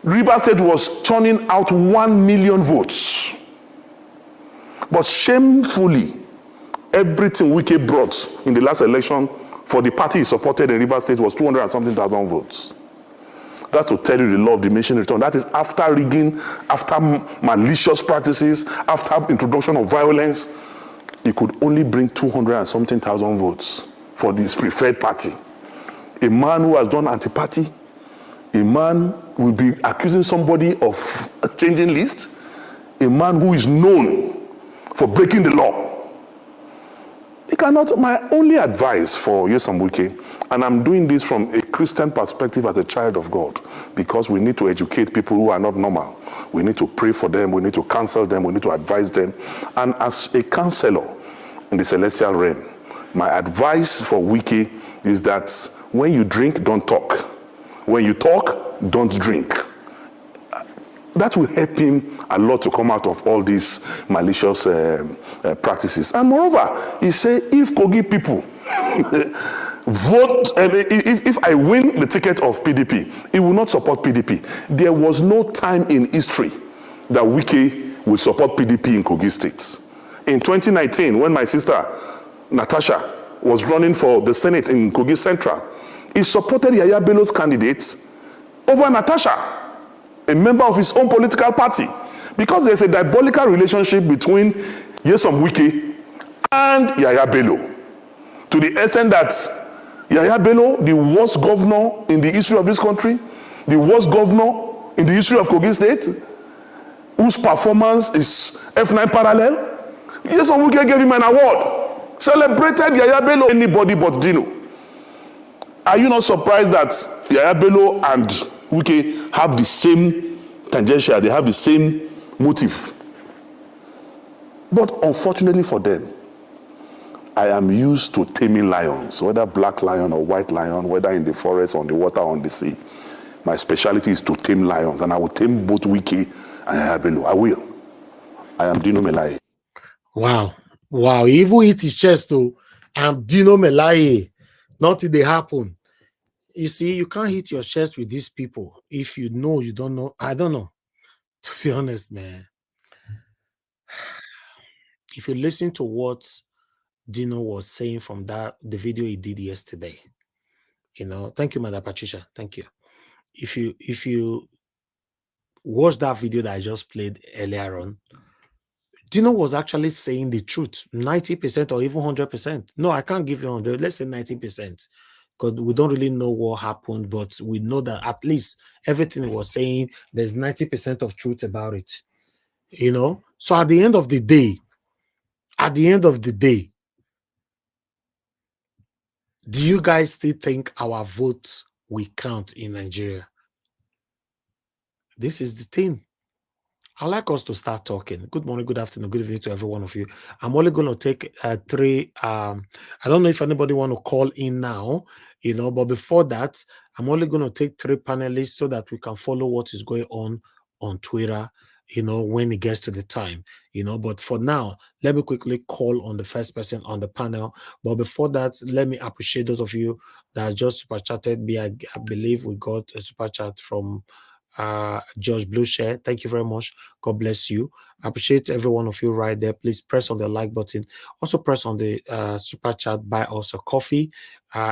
F: Rivers State was churning out 1 million votes. But shamefully, everything Wike brought in the last election for the party he supported in Rivers State was 200 and something thousand votes. That's to tell you the law of diminishing return. That is after rigging, after malicious practices, after introduction of violence. He could only bring 200 and something thousand votes for this preferred party. A man who has done anti-party, a man will be accusing somebody of changing list, a man who is known for breaking the law. He cannot. My only advice for Yesom Wike, and I'm doing this from a Christian perspective as a child of God, because we need to educate people who are not normal. We need to pray for them, we need to counsel them, we need to advise them. And as a counselor in the celestial realm, my advice for Wike is that when you drink, don't talk. When you talk, don't drink. That will help him a lot to come out of all these malicious practices. And moreover, he said, if Kogi people vote, if I win the ticket of PDP, he will not support PDP. There was no time in history that Wike would support PDP in Kogi State. In 2019, when my sister Natasha was running for the Senate in Kogi Central, he supported Yaya Bello's candidates over Natasha, a member of his own political party, because there's a diabolical relationship between Yesom Wike
E: and Yaya Bello. To the extent that Yaya Bello, the worst governor in the history of this country, the worst governor in the history of Kogi State, whose performance is F9 parallel, yes, Wike gave him an award, celebrated Yaya Bello, anybody but Dino. Are you not surprised that Yaya Bello and Wike have the same tangential, they have the same motive? But unfortunately for them, I am used to taming lions, whether black lion or white lion, whether in the forest, on the water, on the sea. My specialty is to tame lions, and I will tame both Wike and Yaya Bello. I will. I am Dino Melaye.
G: Wow. Wow. He even hit his chest too. I'm Dino Melaye. Nothing they happen. You see, you can't hit your chest with these people if you know you don't know. I don't know. To be honest, man. If you listen to what Dino was saying from the video he did yesterday, thank you, Madam Patricia. Thank you. If you watch that video that I just played earlier on, Dino was actually saying the truth, 90% or even 100%. No, I can't give you 100. Let's say 90%, because we don't really know what happened, but we know that at least everything he was saying, there's 90% of truth about it. So at the end of the day, do you guys still think our vote will count in Nigeria? This is the thing. I'd like us to start talking. Good morning, good afternoon, good evening to every one of you. I'm only going to take three. I don't know if anybody want to call in now, but before that, I'm only going to take three panelists so that we can follow what is going on Twitter, when it gets to the time, but for now, let me quickly call on the first person on the panel. But before that, let me appreciate those of you that just super chatted me. I believe we got a super chat from George Blueshare. Thank you very much. God bless you. I appreciate every one of you right there. Please press on the like button. Also press on the super chat, buy us a coffee.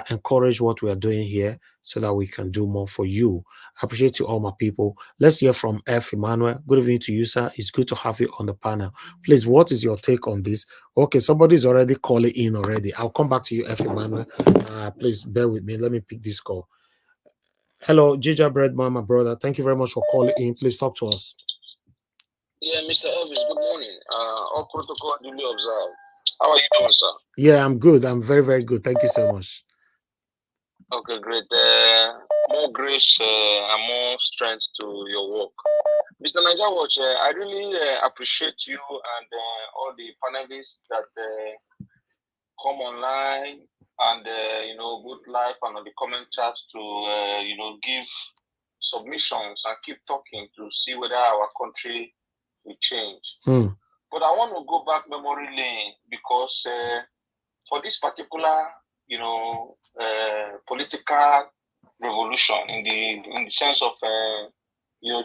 G: Encourage what we are doing here so that we can do more for you. I appreciate you all, my people. Let's hear from F. Emmanuel. Good evening to you, sir. It's good to have you on the panel. Please, what is your take on this? Okay, somebody's already calling in already. I'll come back to you, F. Emmanuel. Please bear with me. Let me pick this call. Hello, Gingerbread Mama, brother. Thank you very much for calling in. Please talk to us.
K: Yeah, Mr. Elvis, good morning. All protocol duly observed. How are you doing, sir?
G: Yeah, I'm good. I'm very, very good. Thank you so much.
K: Okay, great. More grace and more strength to your work. Mr. Niger Watch, I really appreciate you and all the panelists that come online and, good life and on the comment chat to, give submissions and keep talking to see whether our country will change. But I want to go back memory lane because for this particular, political revolution in the sense of,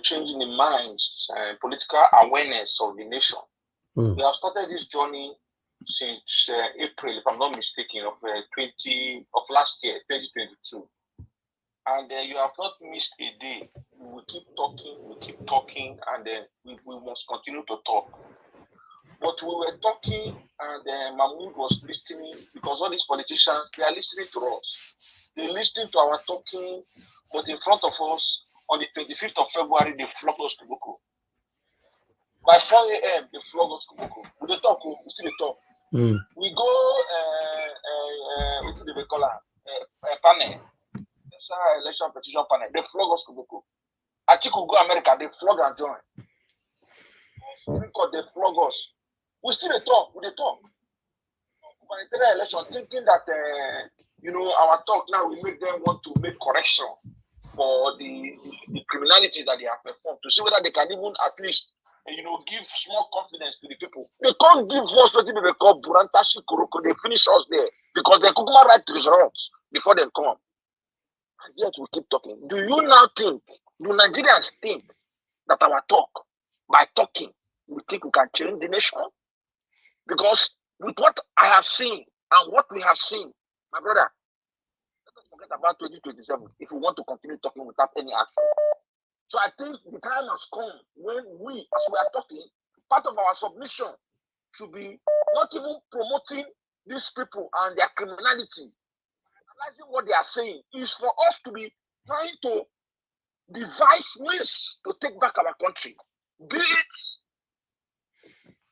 K: changing the minds and political awareness of the nation. We have started this journey since April, if I'm not mistaken, of last year, 2022. And you have not missed a day. We keep talking, and we must continue to talk. But we were talking, and Mahmoud was listening, because all these politicians, they are listening to us. They're listening to our talking, but in front of us, on the 25th of February, they flogged us to Boko. By 4 a.m., they flogged us to Boko. We talk, we still talk. We go into the panel. Election petition panel, they flog us to Boko. Atiku go America, they flog and join. Because they flog us. We still talk, we talk. Humanitarian election, thinking that our talk now will make them want to make correction for the criminality that they have performed, to see whether they can even at least give small confidence to the people. They can't give us what they call Burantashi Kuroko. They finish us there because they could not write results before they come. And yet we keep talking. Do you now think, do Nigerians think that our talk, by talking, we think we can change the nation? Because with what I have seen and what we have seen, my brother, let us forget about 2027 if we want to continue talking without any action. So I think the time has come when we, as we are talking, part of our submission should be not even promoting these people and their criminality. Analyzing what they are saying is for us to be trying to devise means to take back our country. Be it.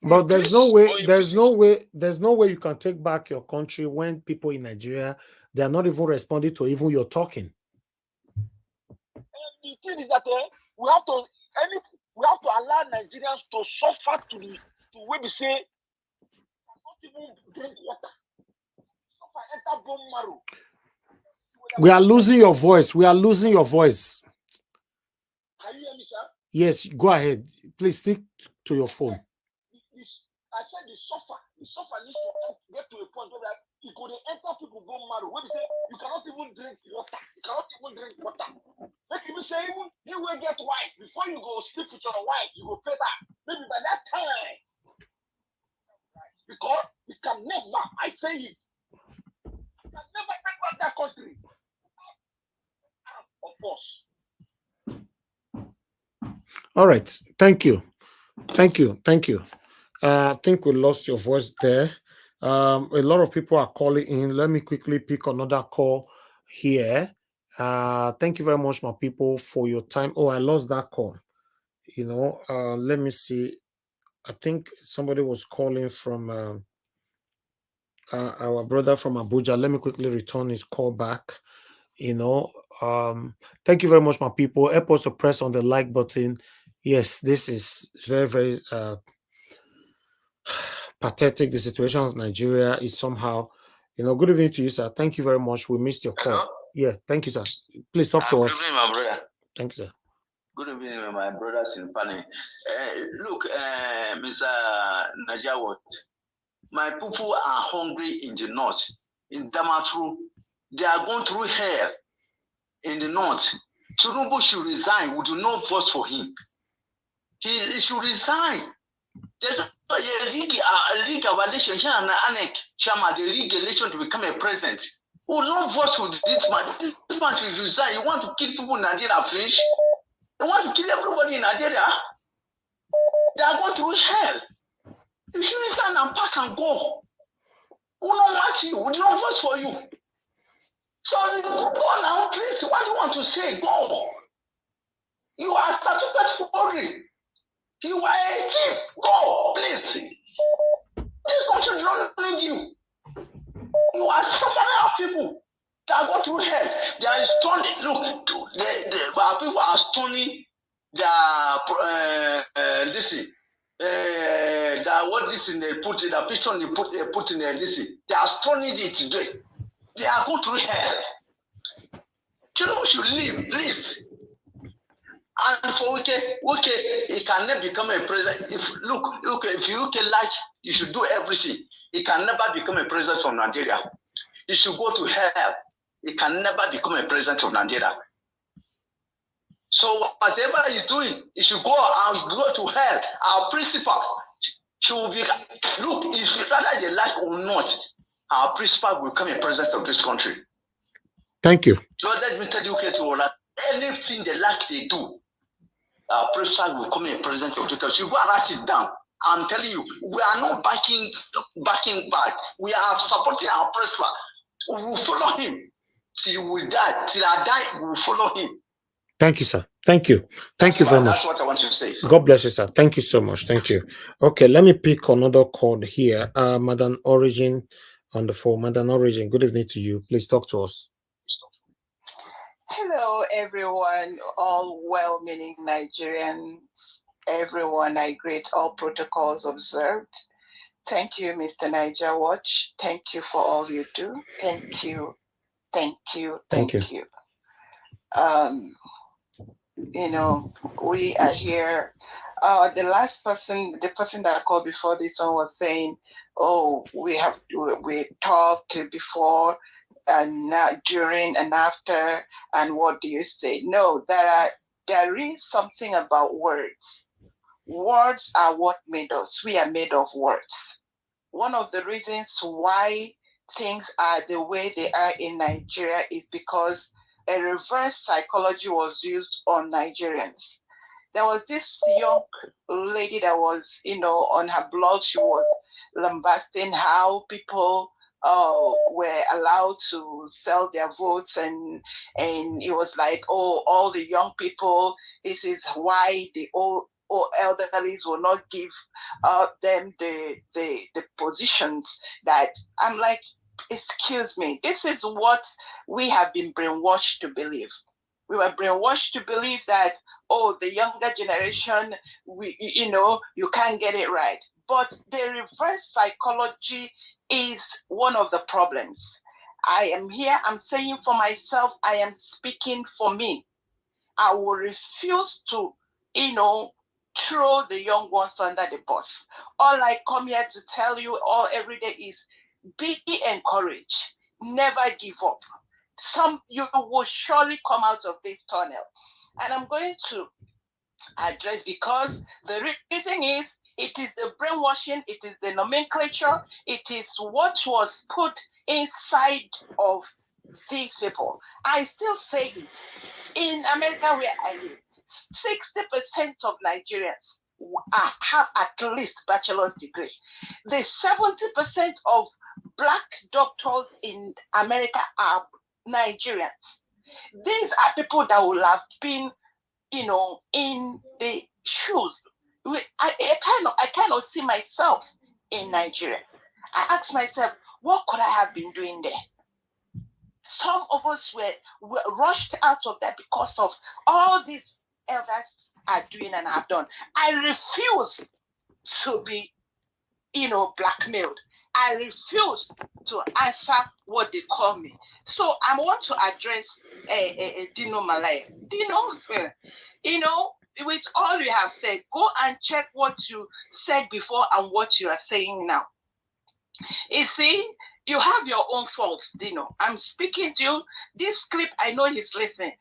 G: But there's no way you can take back your country when people in Nigeria, they are not even responding to even your talking.
K: And the thing is that we have to allow Nigerians to suffer to where we say not even drink water. Enter bone marrow.
G: We are losing your voice. We are losing your voice.
K: Can you hear me, sir?
G: Yes, go ahead. Please stick to your phone.
K: I said the suffer needs to get to a point where it could enter people bone marrow. When they say you cannot even drink water, Make people say even you will get wife before you go sleep with your wife, you go pay that. Maybe by that time, because we can never, I say it, we can never take back that country. Of course.
G: All right. Thank you. I think we lost your voice there. A lot of people are calling in. Let me quickly pick another call here. Thank you very much, my people, for your time. Oh, I lost that call. Let me see. I think somebody was calling from our brother from Abuja. Let me quickly return his call back. Thank you very much, my people. Help us to press on the like button. Yes, this is very, very pathetic. The situation of Nigeria is somehow, good evening to you, sir. Thank you very much. We missed your call.
L: Hello?
G: Yeah, thank you, sir. Please talk to us.
L: Good evening, my brother.
G: Thank you, sir.
L: Good evening, my brothers in Fani. Look, Mr. Najawat, my people are hungry in the north. In Damaturu, they are going through hell in the north. Tinubu should resign. We do not vote for him. He should resign. There's a rig election here and ANEC chairman, the rig election to become a president. We will not vote for this man. This man should resign. You want to kill people in Nigeria, finish? You want to kill everybody in Nigeria? They are going through hell. You should resign and pack and go. We don't want you. We don't vote for you. So go now, please. What do you want to say? Go. You are statuted for it. You are a thief. Go, please. This country does not need you. You are suffering our people. They are going through hell. They are stoning. Look, our people are stoning what this in they put in the picture they put in this. They are stoning it today. They are going through hell. You know, we should leave, please. And for Wike, he can never become a president. If you like, you should do everything. He can never become a president of Nigeria. He should go to hell. He can never become a president of Nigeria. So whatever he's doing, he should go to hell. Our principal should be, look, if rather they like or not, our principal will become a president of this country.
G: Thank you.
L: So let me tell you, anything they like, they do. Our principal will become a president of this country. You go and write it down. I'm telling you, we are not backing back. We are supporting our principal. We will follow him till we die. Till I die, we will follow him.
G: Thank you, sir. Thank you. Thank you very much.
L: That's what I want to say.
G: God bless you, sir. Thank you so much. Thank you. Okay, let me pick another call here. Madam Origin on the phone. Madam Origin, good evening to you. Please talk to us.
M: Hello, everyone. All well-meaning Nigerians. Everyone, I greet all protocols observed. Thank you, Mr. Niger Watch. Thank you for all you do. Thank you. Thank you. Thank you. We are here. The person that called before this one was saying, oh, we talked before and now, during and after, and what do you say? No, there is something about words. Words are what made us. We are made of words. One of the reasons why things are the way they are in Nigeria is because a reverse psychology was used on Nigerians. there was this young lady that was, on her blog, she was lambasting how people were allowed to sell their votes, and it was like, oh, all the young people, this is why the old elderlies will not give them the positions. That I'm like, excuse me, this is what we have been brainwashed to believe. We were brainwashed to believe that, oh, the younger generation, you can't get it right. But the reverse psychology is one of the problems. I am here, I'm saying for myself, I am speaking for me. I will refuse to, throw the young ones under the bus. All I come here to tell you all every day is be encouraged. Never give up. You will surely come out of this tunnel. And I'm going to address, because the reason is, it is the brainwashing, it is the nomenclature, it is what was put inside of these people. I still say it. In America, where I live, 60% of Nigerians have at least bachelor's degree. The 70% of Black doctors in America are Nigerians. These are people that will have been, in the shoes. I cannot see myself in Nigeria. I ask myself, what could I have been doing there? Some of us were rushed out of that because of all these elders are doing and have done. I refuse to be, blackmailed. I refuse to answer what they call me. So I want to address Dino Melaye. Dino, with all you have said, go and check what you said before and what you are saying now. You see, you have your own faults, Dino. I'm speaking to you. This clip, I know he's listening.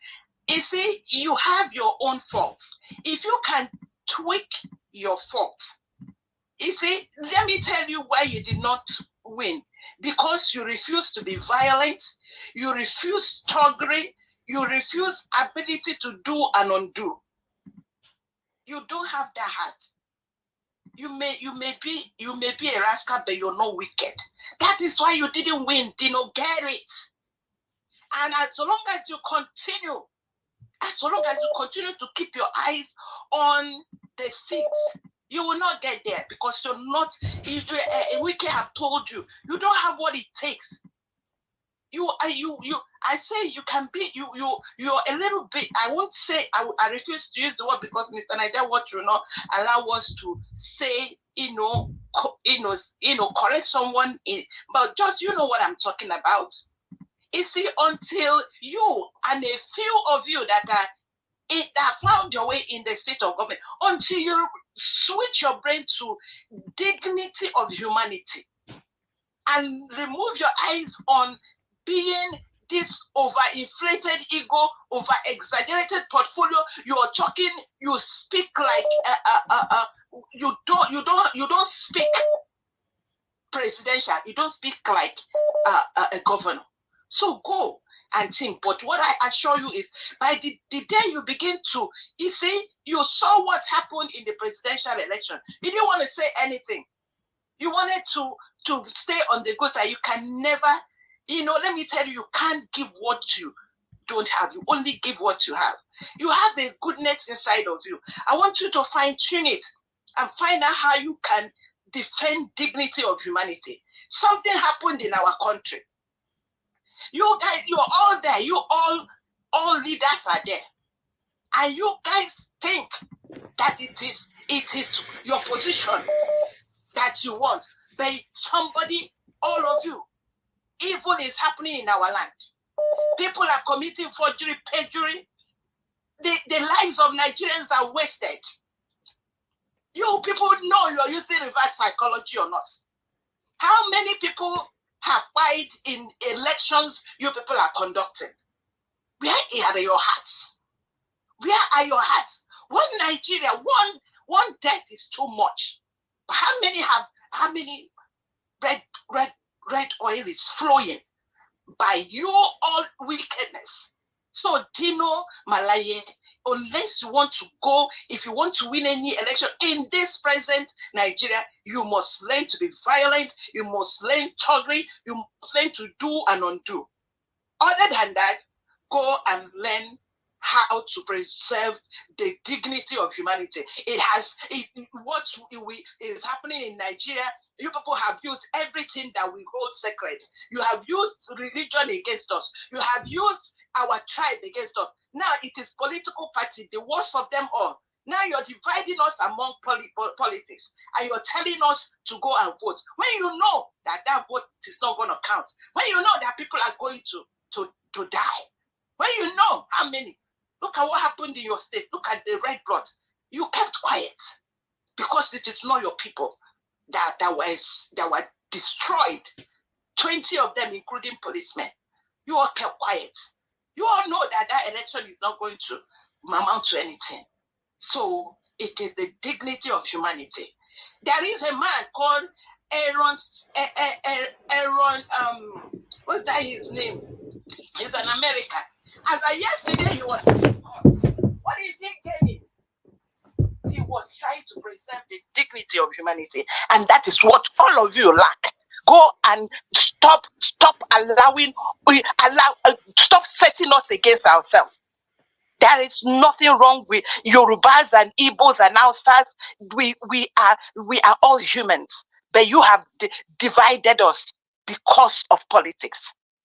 M: You see, you have your own faults. If you can tweak your faults, you see, let me tell you why you did not win. Because you refuse to be violent, you refuse thuggery, you refuse ability to do and undo. You don't have that heart. You may be a rascal, but you're not wicked. That is why you didn't win, Dino. Get it. And as long as you continue to keep your eyes on the seats, you will not get there, because you're not. Wike have told you, you don't have what it takes. I say you can be. You're a little bit. I won't say. I refuse to use the word, because Mr. Niger Watch will not allow us to say, correct someone. But just what I'm talking about. You see, until you and a few of you that found your way in the state of government, until you switch your brain to dignity of humanity and remove your eyes on being this overinflated ego, over-exaggerated portfolio. You're talking, you speak like you don't speak presidential. You don't speak like a governor. So go and think. But what I assure you is, by the day you begin to, you see, you saw what happened in the presidential election. You didn't want to say anything. You wanted to stay on the good side. You can never, let me tell you, you can't give what you don't have. You only give what you have. You have a goodness inside of you. I want you to fine-tune it and find out how you can defend dignity of humanity. Something happened in our country. You guys, you're all there. You all leaders are there. And you guys think that it is your position that you want. But somebody, all of you, evil is happening in our land. People are committing forgery, perjury. The lives of Nigerians are wasted. You people know you're using reverse psychology or not. How many people have died in elections you people are conducting? Where are your hearts? Where are your hearts? One Nigeria, one death is too much. How many red oil is flowing by your all wickedness? So Dino Melaye, unless you want to go, if you want to win any election in this present Nigeria, you must learn to be violent, you must learn thuggery, you must learn to do and undo. Other than that, go and learn how to preserve the dignity of humanity. What is happening in Nigeria, you people have used everything that we hold sacred. You have used religion against us. You have used our tribe against us. Now it is political party, the worst of them all. Now you're dividing us among politics, and you're telling us to go and vote when you know that vote is not going to count. When you know that people are going to die. When you know how many. Look at what happened in your state. Look at the red blood. You kept quiet because it is not your people that were destroyed. 20 of them, including policemen. You all kept quiet. You all know that election is not going to amount to anything. So it is the dignity of humanity. There is a man called Aaron. What's that his name? He's an American. As of yesterday, he was in court. What is he getting? He was trying to preserve the dignity of humanity, and that is what all of you lack. Go and stop setting us against ourselves. There is nothing wrong with Yorubas and Igbos and Hausas. We are all humans, but you have divided us because of politics.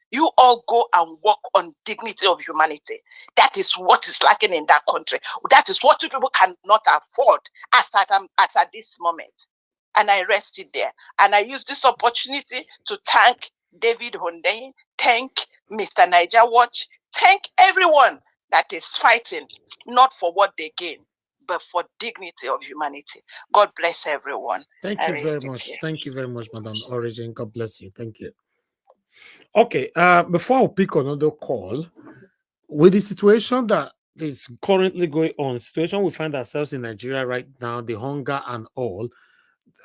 M: You all go and work on dignity of humanity. That is what is lacking in that country. That is what people cannot afford as at this moment. And I rested there. And I use this opportunity to thank David Hundeyin, thank Mr. Niger Watch, thank everyone that is fighting, not for what they gain, but for dignity of humanity. God bless everyone.
G: Thank you very much. Thank you very much, Madam Origin. God bless you. Thank you. Okay, before I pick another call, with the situation that is currently going on, situation we find ourselves in Nigeria right now, the hunger and all,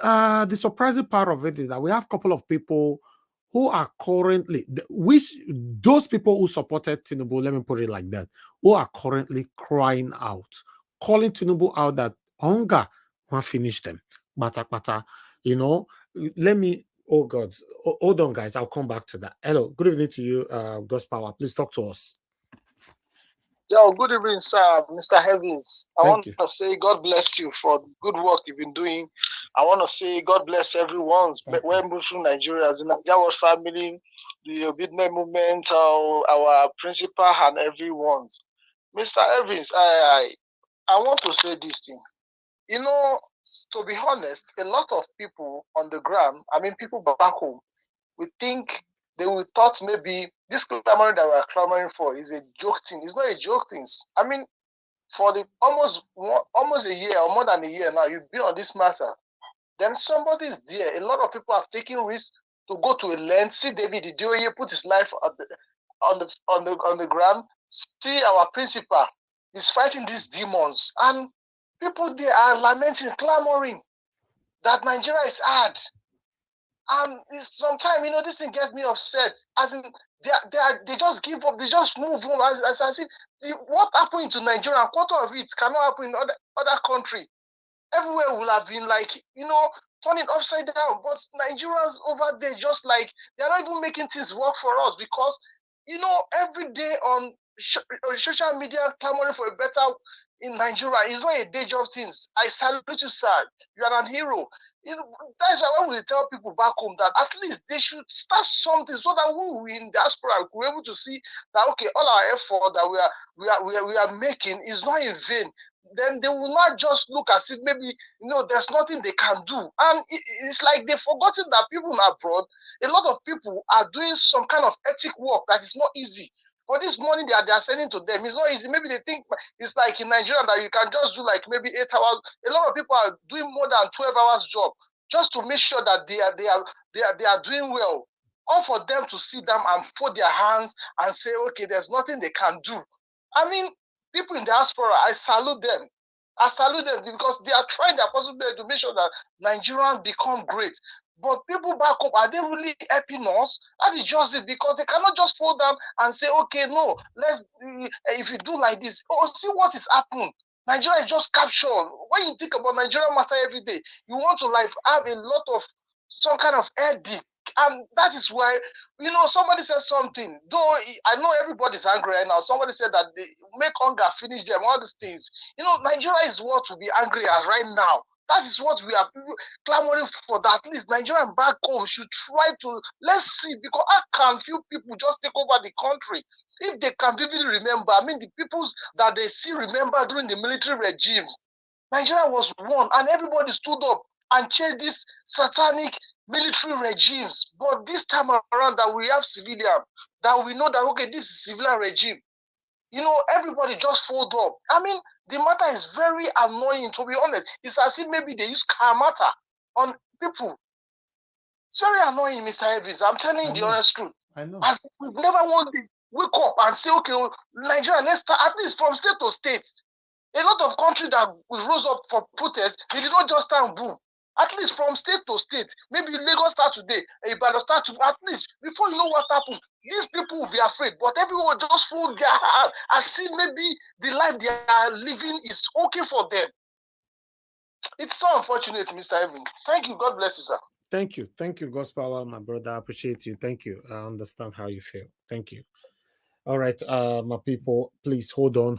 G: the surprising part of it is that we have a couple of people who are currently, those people who supported Tinubu, let me put it like that, who are currently crying out, calling Tinubu out that hunger won't finish them. Bata, you know, let me, oh God, hold on, guys, I'll come back to that. Hello, good evening to you, God's Power. Please talk to us.
N: Yo, good evening, sir, Mr. Heavens. I want to say God bless you for the good work you've been doing. I want to say God bless everyone, where Muslim Nigerians, the Nigeria family, the obedient movement, our principal, and everyone. Mr. Evans, I want to say this thing. You know, to be honest, a lot of people on the ground, I mean, people back home, we think they will thought maybe this clamoring that we're clamoring for is a joke thing. It's not a joke thing. I mean, for the almost a year or more than a year now, you've been on this matter. Then somebody is there. A lot of people have taken risks to go to a land, see David Idioye put his life on the ground, see our principal is fighting these demons, and people there are lamenting, clamoring that Nigeria is hard. And sometimes, you know, this thing gets me upset. As in, they just give up, they just move on as if what happened to Nigeria, a quarter of it cannot happen in other country. Everywhere will have been like, you know, turning upside down. But Nigerians over there, just like, they're not even making things work for us because, you know, every day on social media clamoring for a better in Nigeria is not a day job things. I salute you, sir. You are an hero. You know, that's why when we tell people back home that at least they should start something so that we in diaspora will be able to see that okay, all our effort that we are making is not in vain. Then they will not just look as if maybe, you know, there's nothing they can do. And it's like they've forgotten that people abroad, a lot of people are doing some kind of ethic work that is not easy. For this money they are sending to them, it's not easy. Maybe they think it's like in Nigeria that you can just do like maybe 8 hours. A lot of people are doing more than 12 hours job just to make sure that they are doing well. All for them to sit down and fold their hands and say, okay, there's nothing they can do. I mean, people in diaspora, I salute them. I salute them because they are trying their possible to make sure that Nigerians become great. But people back home, are they really helping us? That is just it, because they cannot just fall down and say, okay, no, let's, if you do like this, oh, see what is happening. Nigeria is just captured. When you think about Nigeria matter every day, you want to like have a lot of some kind of headache. And that is why, somebody said something, though I know everybody's angry right now. Somebody said that they make hunger finish them, all these things. Nigeria is what to be angry at right now. That is what we are clamoring for, that at least Nigerian back home should try to, let's see, because how can few people just take over the country? If they can vividly remember, the peoples that they still remember during the military regimes, Nigeria was one, and everybody stood up and changed these satanic military regimes. But this time around that we have civilian, that we know that, okay, this is civilian regime, everybody just fold up. The matter is very annoying, to be honest. It's as if maybe they use karmata on people. It's very annoying, Mr. Evans. I'm telling you the honest truth.
G: I know.
N: As we've never wanted to wake up and say, okay, Nigeria, let's start at least from state to state. A lot of countries that rose up for protest, they did not just stand boom. At least from state to state, maybe Lagos start today, Ibadan start to, at least before you know what happened, these people will be afraid. But everyone just fold their heart and see maybe the life they are living is okay for them. It's so unfortunate, Mr. Evan. Thank you. God bless you, sir.
G: Thank you. Thank you, God's power, my brother. I appreciate you. Thank you. I understand how you feel. Thank you. All right, my people, please hold on.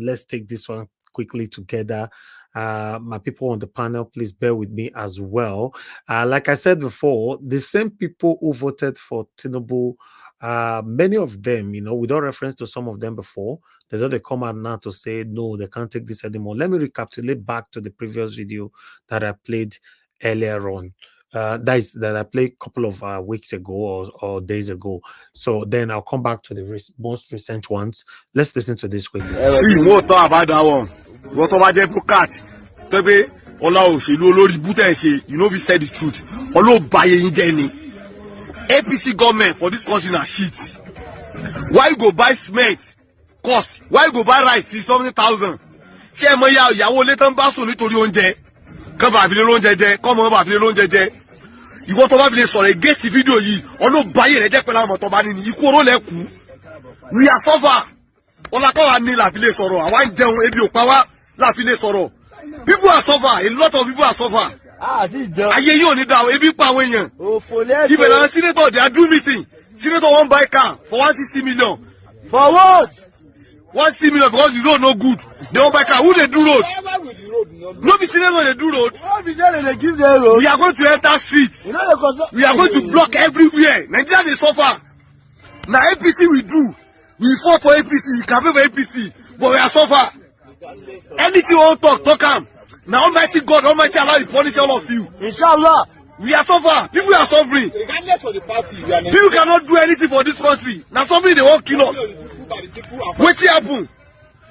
G: Let's take this one quickly together. My people on the panel, please bear with me as well. Like I said before, the same people who voted for Tinubu, many of them, without reference to some of them before, they come out now to say, no, they can't take this anymore. Let me recapitulate back to the previous video that I played earlier on. That I played a couple of weeks ago or days ago. So then I'll come back to the most recent ones. Let's listen to this quickly.
O: See, what talk about that one? What about the cat? Tebe, Ola Oshelu Olori Buta say, we said the truth. Olo baye ingeni. APC government for this country na shit. Why you go buy cement? Cost. Why you go buy rice? 70,000. Ṣé mo ya ìyàwó le tan ba so nítorí oúnjẹ. Kan ba fi le oúnjẹ jẹ, ko mo ba fi le oúnjẹ jẹ. Ìwọ tó bá fi le sọ̀rọ̀ against video yìí, olo baye rẹ̀ jẹ́ pé la mo tó bá ni ikú oró le kú. We are suffer. Ola ko wa ni la fi le sọ̀rọ̀, àwa ń jẹun ebi ò pa wá la fi le sọ̀rọ̀. People are suffer, a lot of people are suffer. Ayé yóò ní da ebi pa àwọn èèyàn. If a senator they are doing meeting, senator won't buy car for 160 million. For what? 160 million because the road no good. They won't buy car. Who they do road? No be senator they do road. We are going to enter streets. We are going to block everywhere. Nigeria they suffer. Now APC we do. We fought for APC. We campaign for APC, but we are suffer. Anything we want talk am. Now Almighty God, Almighty Allah will punish all of you. Inshallah. We are suffering. People are suffering. Regardless of the party, people cannot do anything for this country. Now somebody they won't kill us. What happen?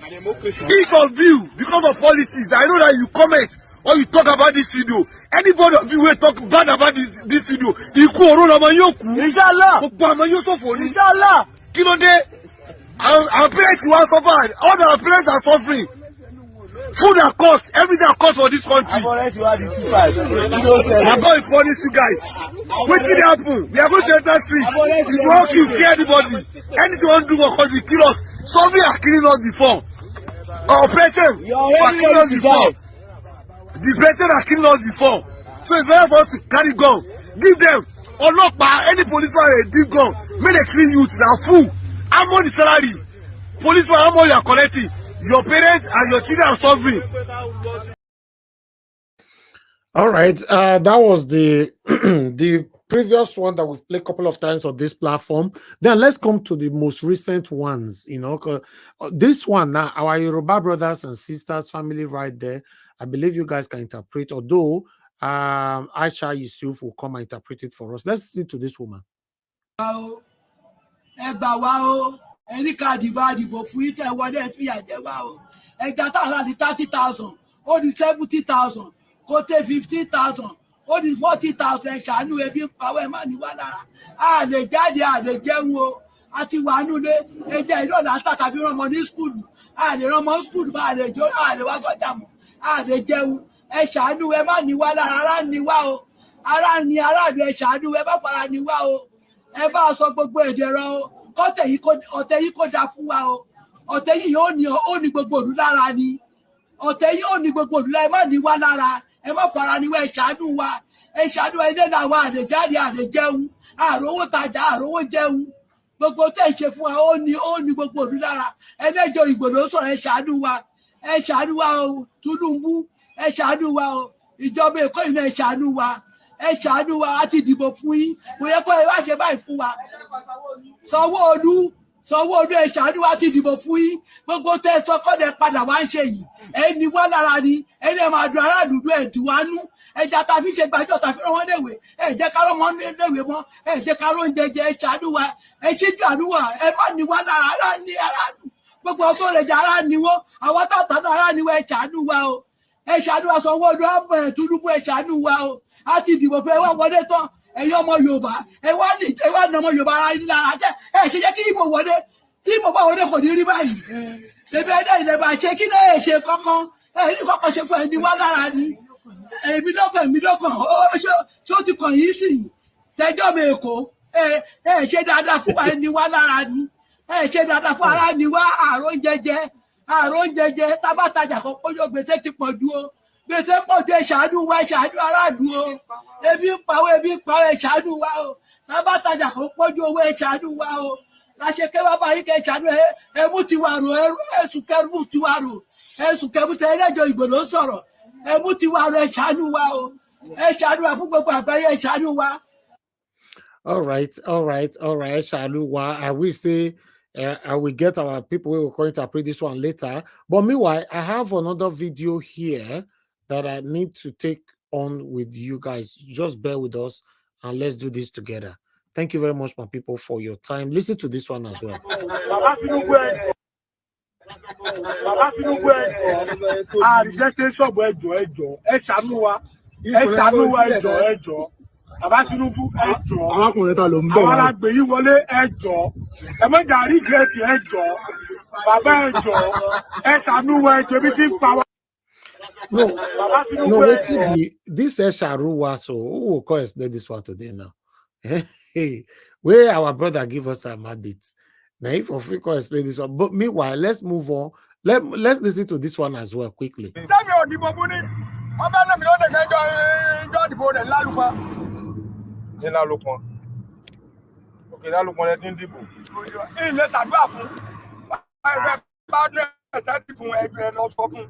O: Each of you, because of policies, I know that you comment or you talk about this video. Anybody of you will talk bad about this video. Inshallah. Inshallah. Our parents who are suffering. All our parents are suffering. Food and cost, everything are cost for this country. I'm going to punish you guys. What did happen? We are going to enter street. We won't kill anybody. Anything we want to do for country, kill us. Somebody are killing us before. Our president are killing us before. The president are killing us before. So it's very important to carry gun. Give them, or not by any policeman give gun. Make a clean youth now full. How much the salary? Policeman, how much you are collecting? Your parents and your children are suffering.
G: All right, that was the the previous one that we've played a couple of times on this platform. Then let's come to the most recent ones. This one now, our Yoruba brothers and sisters, family right there. I believe you guys can interpret. Although Aisha Yusuf will come and interpret it for us. Let's listen to this woman.
P: Any card divided for it and whatever fee I gave out. And that are the 30,000, or the 70,000, go take 15,000, or the 40,000. Shall know a big power money. The daddy, the general, I think one day, and they don't attack a few money school. The Roman school by the Joe, the Wakadam, the Jew, and shall know a money while I run the wow. Ara ni aráàlú ẹ ṣàánú ẹ bá fara ni wá o. Ẹ bá sọ gbogbo èdè rọ o. Ọ̀tẹ̀ yìí kò dá fún wa o. Ọ̀tẹ̀ yìí ó ní gbogbo òlú lára ni. Ọ̀tẹ̀ yìí ó ní gbogbo òlú lára, ẹ má ní wá lára. Ẹ má fara ni wá, ẹ ṣàánú wa. Ẹ ṣàánú wa, ilé làwọn àlèjáde àlèjẹun. Àròwó tajà, àròwó jẹun. Gbogbo tẹ́ ṣe fún wa ó ní gbogbo òlú lára. Ẹlẹ́jọ́ Ìgbòho sọ̀rọ̀ ẹ ṣàánú wa. Ẹ ṣàánú wa o. Tinubu ẹ ṣàánú wa o. Ìjọba Èkó yìí ẹ ṣàánú wa. Ẹ ṣàánú wa, a ti dìbò fún yín. Kò yẹ kó ẹ wá ṣe báyìí fún wa. Sanwó-Olú ẹ ṣàánú wa, ti dìbò fún yín. Gbogbo tẹ́ sọkọ́dẹ̀ padà wá ń ṣe yìí. Ẹni wá lára ni. Ẹni ẹ máa dùn aráàlú dùn ẹ̀dùn wá nú. Ẹja ta fi ṣe gbàjọ́ ta fi rán wọn léwe. Ẹ jẹ́ ká rán wọn léwe mọ́. Ẹ jẹ́ ká rán jẹjẹ, ẹ ṣàánú wa. Ẹ ṣíjú àánú wa. Ẹ má ní wá lára aráàlú. Gbogbo ọtọ́ rẹ̀ jẹ́ ará ni wọ́n. Àwọn tàtàdá ará ni wọ́n, ẹ ṣàánú wa o. Ẹ ṣàánú wa, Sanwó-Olú Tinubu ẹ ṣàánú wa o. A ti dìbò fún ẹ wá wọlé tán. Ẹ̀yin ọmọ Yorùbá ẹ wá ní ọmọ Yorùbá ara yín lára jẹ́. Ẹ ṣe jẹ́ kí ìbò wọlé. Tí ìbò bá wọlé kò ní rí báyìí. Ṣèbí ẹ̀dá ilẹ̀ bá ṣe kí lè ṣe kankan. Ẹ ní kankan ṣe fún ẹni wá lára ni. Èmi lọ́kàn. Ṣé ó ti kàn yín sí tẹjọ́ mi Èkó? Ẹ ṣe dáadáa fún wa ẹni wá lára ni. Ẹ ṣe dáadáa fún ara ni wá àrùn jẹjẹ tábàtàjà kan pọ́jọ́ gbèsè ti pọ̀ ju o. Gbèsè pọ̀ ju ẹ ṣàánú wa, ẹ ṣàánú aráàlú o. Ebi ń pa ẹ ṣàánú wa o. Tábàtàjà kan pọ́jọ́ owó ẹ ṣàánú wa o. Láṣẹ kẹ́ bàbá yín kẹ́ ṣàánú ẹ mú tiwa rò ẹ̀sùn kẹ́rù tiwa rò. Ẹ̀sùn kẹ́rù tẹ ẹlẹ́jọ́ Ìgbòho sọ̀rọ̀. Ẹ mú tiwa rò ẹ ṣàánú wa o. Ẹ ṣàánú wa fún gbogbo àgbáyé, ẹ ṣàánú wa.
G: All right. Shaluwa, I will say I will get our people who will go interpret this one later. But meanwhile, I have another video here that I need to take on with you guys. Just bear with us and let's do this together. Thank you very much, my people, for your time. Listen to this one as well.
Q: Bàbá Tinubu ẹjọ́ àwọn alágbè yìí wọlé ẹjọ́ ẹ má jà regret ẹjọ́ bàbá ẹjọ́ ẹ ṣàánú ẹjọ́ bí ti ń pa wá.
G: No, wait, this Esharuwa, so who will come explain this one today now? Hey, where our brother give us a mandate. Now, if we can explain this one, but meanwhile, let's move on. Let's listen to this one as well quickly.
Q: Ní lálùpọ̀ òkè lálùpọ̀ rẹ ti ń dìbò. Ilé ṣàdúrà fún ẹgbẹ́ bá dé ẹsẹ̀ tí fún ẹgbẹ́ lọ sọ fún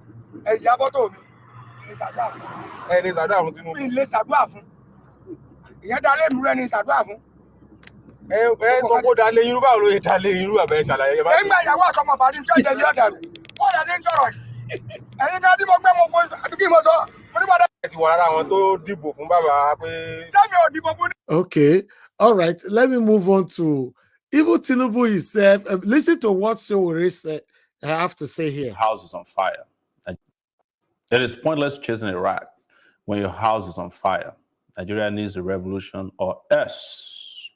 Q: ẹ̀yà fọ́tò mi. Ilé ṣàdúrà fún. Ilé ṣàdúrà fún Tinubu. Ilé ṣàdúrà fún. Ìyẹn dalé ìlú rẹ ní ṣàdúrà fún. Ẹ sọ pé dalé irú báwo ló yẹ dalé irú àbẹ̀ ṣàlàyé. Ṣé ń gba ìyàwó àtọmọ bá ní ṣọ́ọ̀jẹ̀ ní ọ̀dà rẹ̀? Wọ́n yà ní sọ̀rọ̀ yìí. Ẹ̀yin kan tí mo gbé mo fo àdúgbò mo sọ.
G: Okay, all right. Let me move on to even Tinubu himself. Listen to what Sowore said. I have to say here.
R: House is on fire. It is pointless chasing a rat when your house is on fire. Nigeria needs a revolution or else.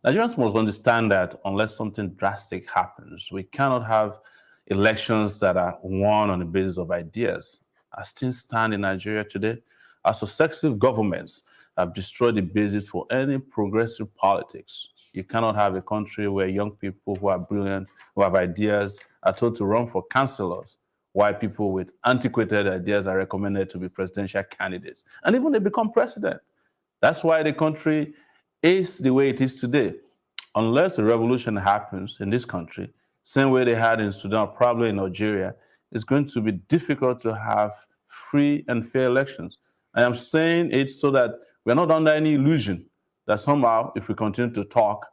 R: Nigerians must understand that unless something drastic happens, we cannot have elections that are won on the basis of ideas. As things stand in Nigeria today, our successive governments have destroyed the basis for any progressive politics. You cannot have a country where young people who are brilliant, who have ideas, are told to run for councillors, while people with antiquated ideas are recommended to be presidential candidates. And even they become president. That's why the country is the way it is today. Unless a revolution happens in this country, same way they had in Sudan, probably in Algeria, it's going to be difficult to have free and fair elections. I am saying it so that we're not under any illusion that somehow, if we continue to talk,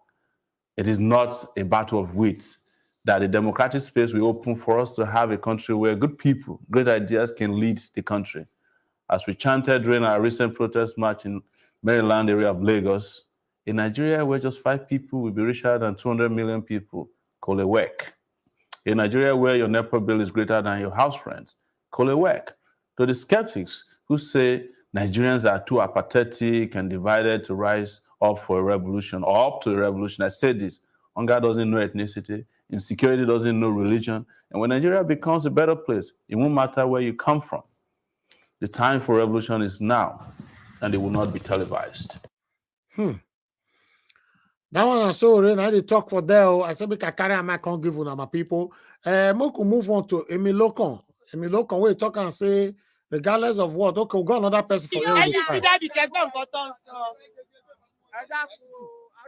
R: it is not a battle of wits, that the democratic space will open for us to have a country where good people, great ideas can lead the country. As we chanted during our recent protest march in Maryland area of Lagos, in Nigeria, where just 5 people will be richer than 200 million people, call a Wike. In Nigeria, where your NEPA bill is greater than your house rent, call a Wike. To the skeptics who say Nigerians are too apathetic and divided to rise up for a revolution or up to a revolution, I say this: hunger doesn't know ethnicity, insecurity doesn't know religion, and when Nigeria becomes a better place, it won't matter where you come from. The time for revolution is now. and they will not be televised.
G: That one I saw already. I did talk for there. I said, "Because I carry my can't give on my people." Moko move on to Emilokon. Emilokon, we talk and say, regardless of what, okay, we got another person for you.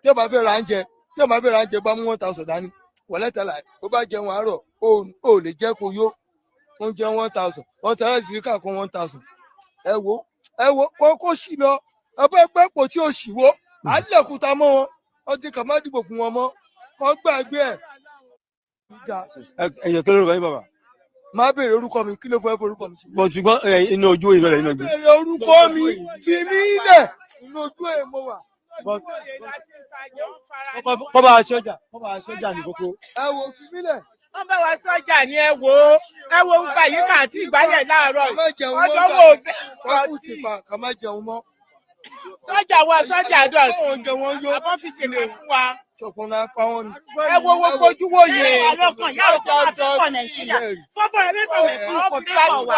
Q: Tí o bá fẹ́ ra oúnjẹ, tí o bá fẹ́ ra oúnjẹ bá mú 1,000 dání. Wọlé tẹ́lá, ó bá jẹun àárọ̀, ó lè jẹ́ kó yó. Oúnjẹ 1,000, wọ́n tẹ́lá ìdílé káàkó 1,000. Ẹ wo, kó sì lọ. Ẹ bá pẹ́ pò tí o sì wo, á lẹ̀kúta mọ́ wọn. Wọ́n ti kà má dìbò fún wọn mọ́. Wọ́n gbàgbé ẹ̀.
O: Ẹ̀yẹ̀ tó lórúkọ yín bàbá.
Q: Má béèrè orúkọ mi, kí ló fẹ́ forúkọ mi sí?
O: Bọ̀ ṣùgbọ́n inú ojú ìrọ̀ lẹ́yìn náà gbé.
Q: Béèrè orúkọ mi, fi mí lẹ̀. Inú ojú ẹ̀ mo wà.
O: Kọ́ba sọ́jà ní kókó.
Q: Ẹ wo fi mí lẹ̀.
S: Wọ́n bá wa sọ́jà ní ẹ wo gbà yìí kà àti ìgbálẹ̀ láàárọ̀. Ọjọ́ wo dé.
Q: Wọ́n kù sí pa, kà má jẹun mọ́.
S: Sọ́jà dọ̀tí. Àbọ̀ fi ṣèkà fún wa.
Q: Ṣọ̀kan náà pa wọ́n ni.
S: Ẹ wo ojú wo yẹ.
T: Ọlọ́kàn yà ó kọ́ àbẹ̀kọ̀ Nàìjíríà. Fọ́bọ̀ rẹ̀ mẹ́fọ̀ mẹ́fọ̀ kò bí pọ̀ wá.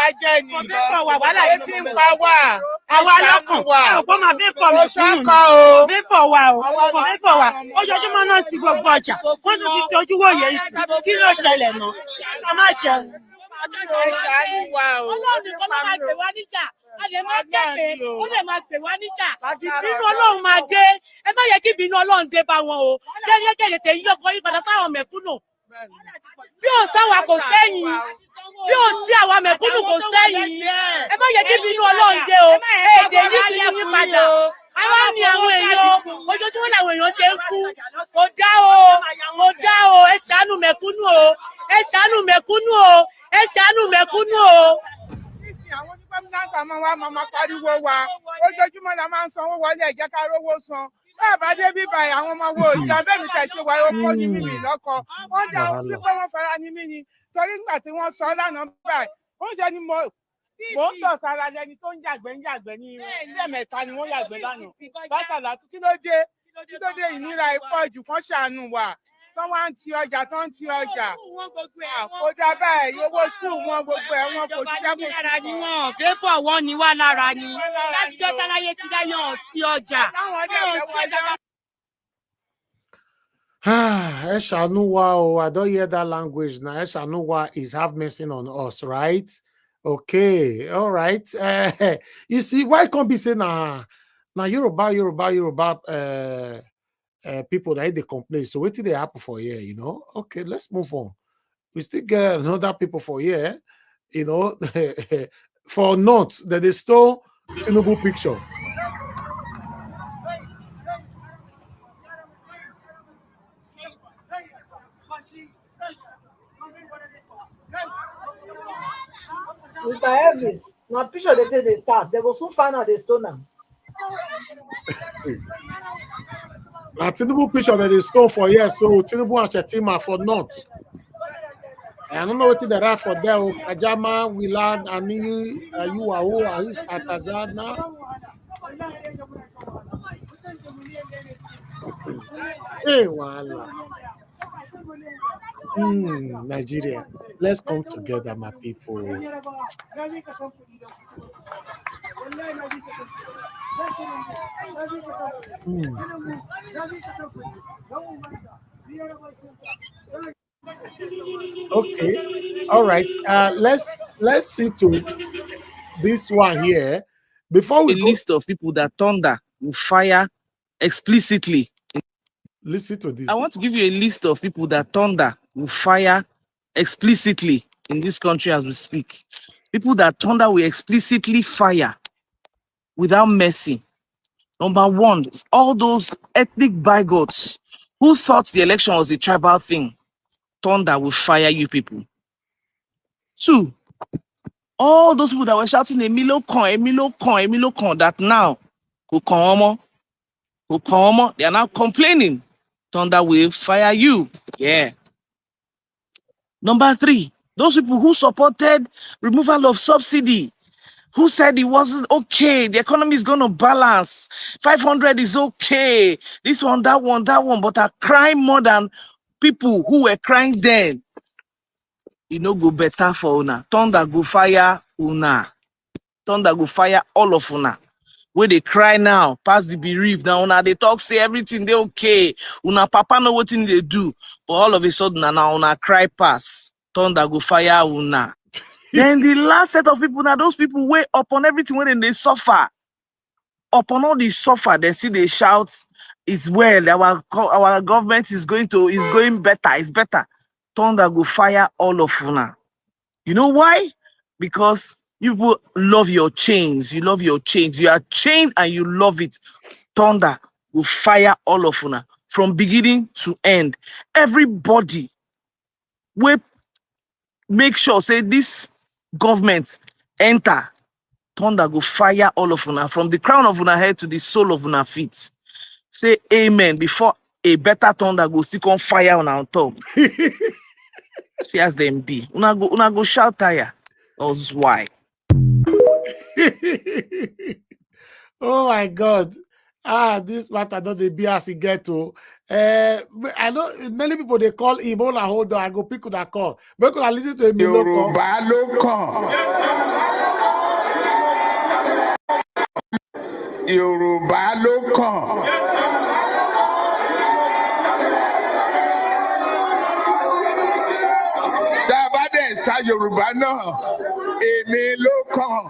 T: Kò bí pọ̀ wá wàhálà yìí fi ń pa wá. Àwọn alọ́kàn ọ̀pọ̀ máa bí pọ̀ mẹ́fọ̀ nù. Kò bí pọ̀ wá o. Kò bí pọ̀ wá. Ojoojúmọ́ náà ti gbogbo ọjà. Wọ́n tún fi ojú wo yẹ sí. Kí ló ṣẹlẹ̀ náà? Ká má jẹun. Ọlọ́run nìkan ló máa gbé wá níjà. A lè máa kẹ́pẹ́, ó lè máa gbé wá níjà. Bínú Ọlọ́run máa dé. Ẹ má yẹ kí bínú Ọlọ́run dé bá wọn o. Jẹ́jẹ́ tètè yí ọkọ̀ yí padà sáwọn mẹ̀kúnnù. Bí ò sáwà kò sẹ́yìn. Bí ò sí àwa mẹ̀kúnnù kò sẹ́yìn. Ẹ má yẹ kí bínú Ọlọ́run dé o. Èdè yìí kì í yí padà. Àwa ni àwọn èèyàn, ojoojúmọ́ làwọn èèyàn ṣe ń kú. Kò dá o, ẹ ṣàánú mẹ̀kúnnù o. Ẹ ṣàánú mẹ̀kúnnù o. Ẹ ṣàánú mẹ̀kúnnù o.
S: Àwọn onígbàmíláńtà máa pariwo wa. Ojoojúmọ́ la máa ń sanwó wọlé ẹ jẹ́ ká rówó san. Bẹ́ẹ̀ bá dé bíbá àwọn ọmọ wo ìjà bẹ́ẹ̀ mi tẹ̀sí wa oko ní mímì lọ́kọ. Wọ́n jẹ́ àwọn pípẹ́ wọn fara ní mí ni. Torí nígbà tí wọ́n sọ lánàá báyìí, ó jẹ́ ni mo ń tọ̀ sára lẹni tó ń yàgbẹ́ ní ilé mẹ́ta ni wọ́n yàgbẹ́ lánàá. Bátàlá kí ló dé ìnira ìpọ̀jù kan ṣàánú wa. Tó wá ń ti ọjà tó ń ti ọjà. Àkójá báyìí owó sùn wọn gbogbo ẹ̀ wọn kò ṣiṣẹ́ kò sí.
T: Ni wọn fẹ́fọ̀ wọn ni wá lára ni. Látijọ́ táláyé ti dá yàn ti ọjà.
G: Ẹ ṣàánú wa o. I don't hear that language now. Ẹ ṣàánú wa is have mercy on us, right? Okay, all right. You see, why can't be say na Yoruba people that they complain. So what did they happen for here? You know? Okay, let's move on. We still get another people for here. You know, for not that they stole Tinubu picture.
U: Mr. Elvis, now picture they take the start. They go soon find out they stole them.
G: Now Tinubu picture that they stole for years, so Tinubu and Shetima for not. I don't know what they are for there. Ajama, Willard, Ani, Ayuahu, Ahis, Atazana. Hey, voila. Nigeria, let's come together, my people. Okay, all right. Let's see to this one here before we
V: list of people that thunder will fire explicitly.
G: Listen to this.
V: I want to give you a list of people that thunder will fire explicitly in this country as we speak. People that thunder will explicitly fire without mercy. Number one, all those ethnic bigots who thought the election was a tribal thing. Thunder will fire you people. Two, all those people that were shouting Emilio Con, that now they are now complaining. Thunder will fire you. Yeah. Number three, those people who supported removal of subsidy, who said it wasn't okay, the economy is going to balance, 500 is okay, this one, that one, but are crying more than people who were crying then. You know, go better for una. Thunder go fire una. Thunder go fire all of una. where they cry now, past the bereaved. Now, una they talk, say everything they okay. Una papa know what thing they do. But all of a sudden, now una cry pass. Thunder go fire una. Then the last set of people, now those people wait upon everything when they suffer. Upon all the suffer, they see they shout, it's well, our government is going better, it's better. Thunder go fire all of una. You know why? Because you people love your chains. You love your chains. You are chained and you love it. Thunder will fire all of una from beginning to end. Everybody will make sure, say this government enter. Thunder go fire all of una from the crown of una head to the sole of una feet. Say amen before a better thunder go still on fire on top. See as them be. Una go shout tire. That's why.
G: Oh my God. This matter don't they be as he get to. I know many people they call him. Hold on, hold on. I go pick up that call. But could I listen to him?
A: Yoruba lokan. Yoruba lokan. Dabade sa Yoruba náà. Èmi lokan.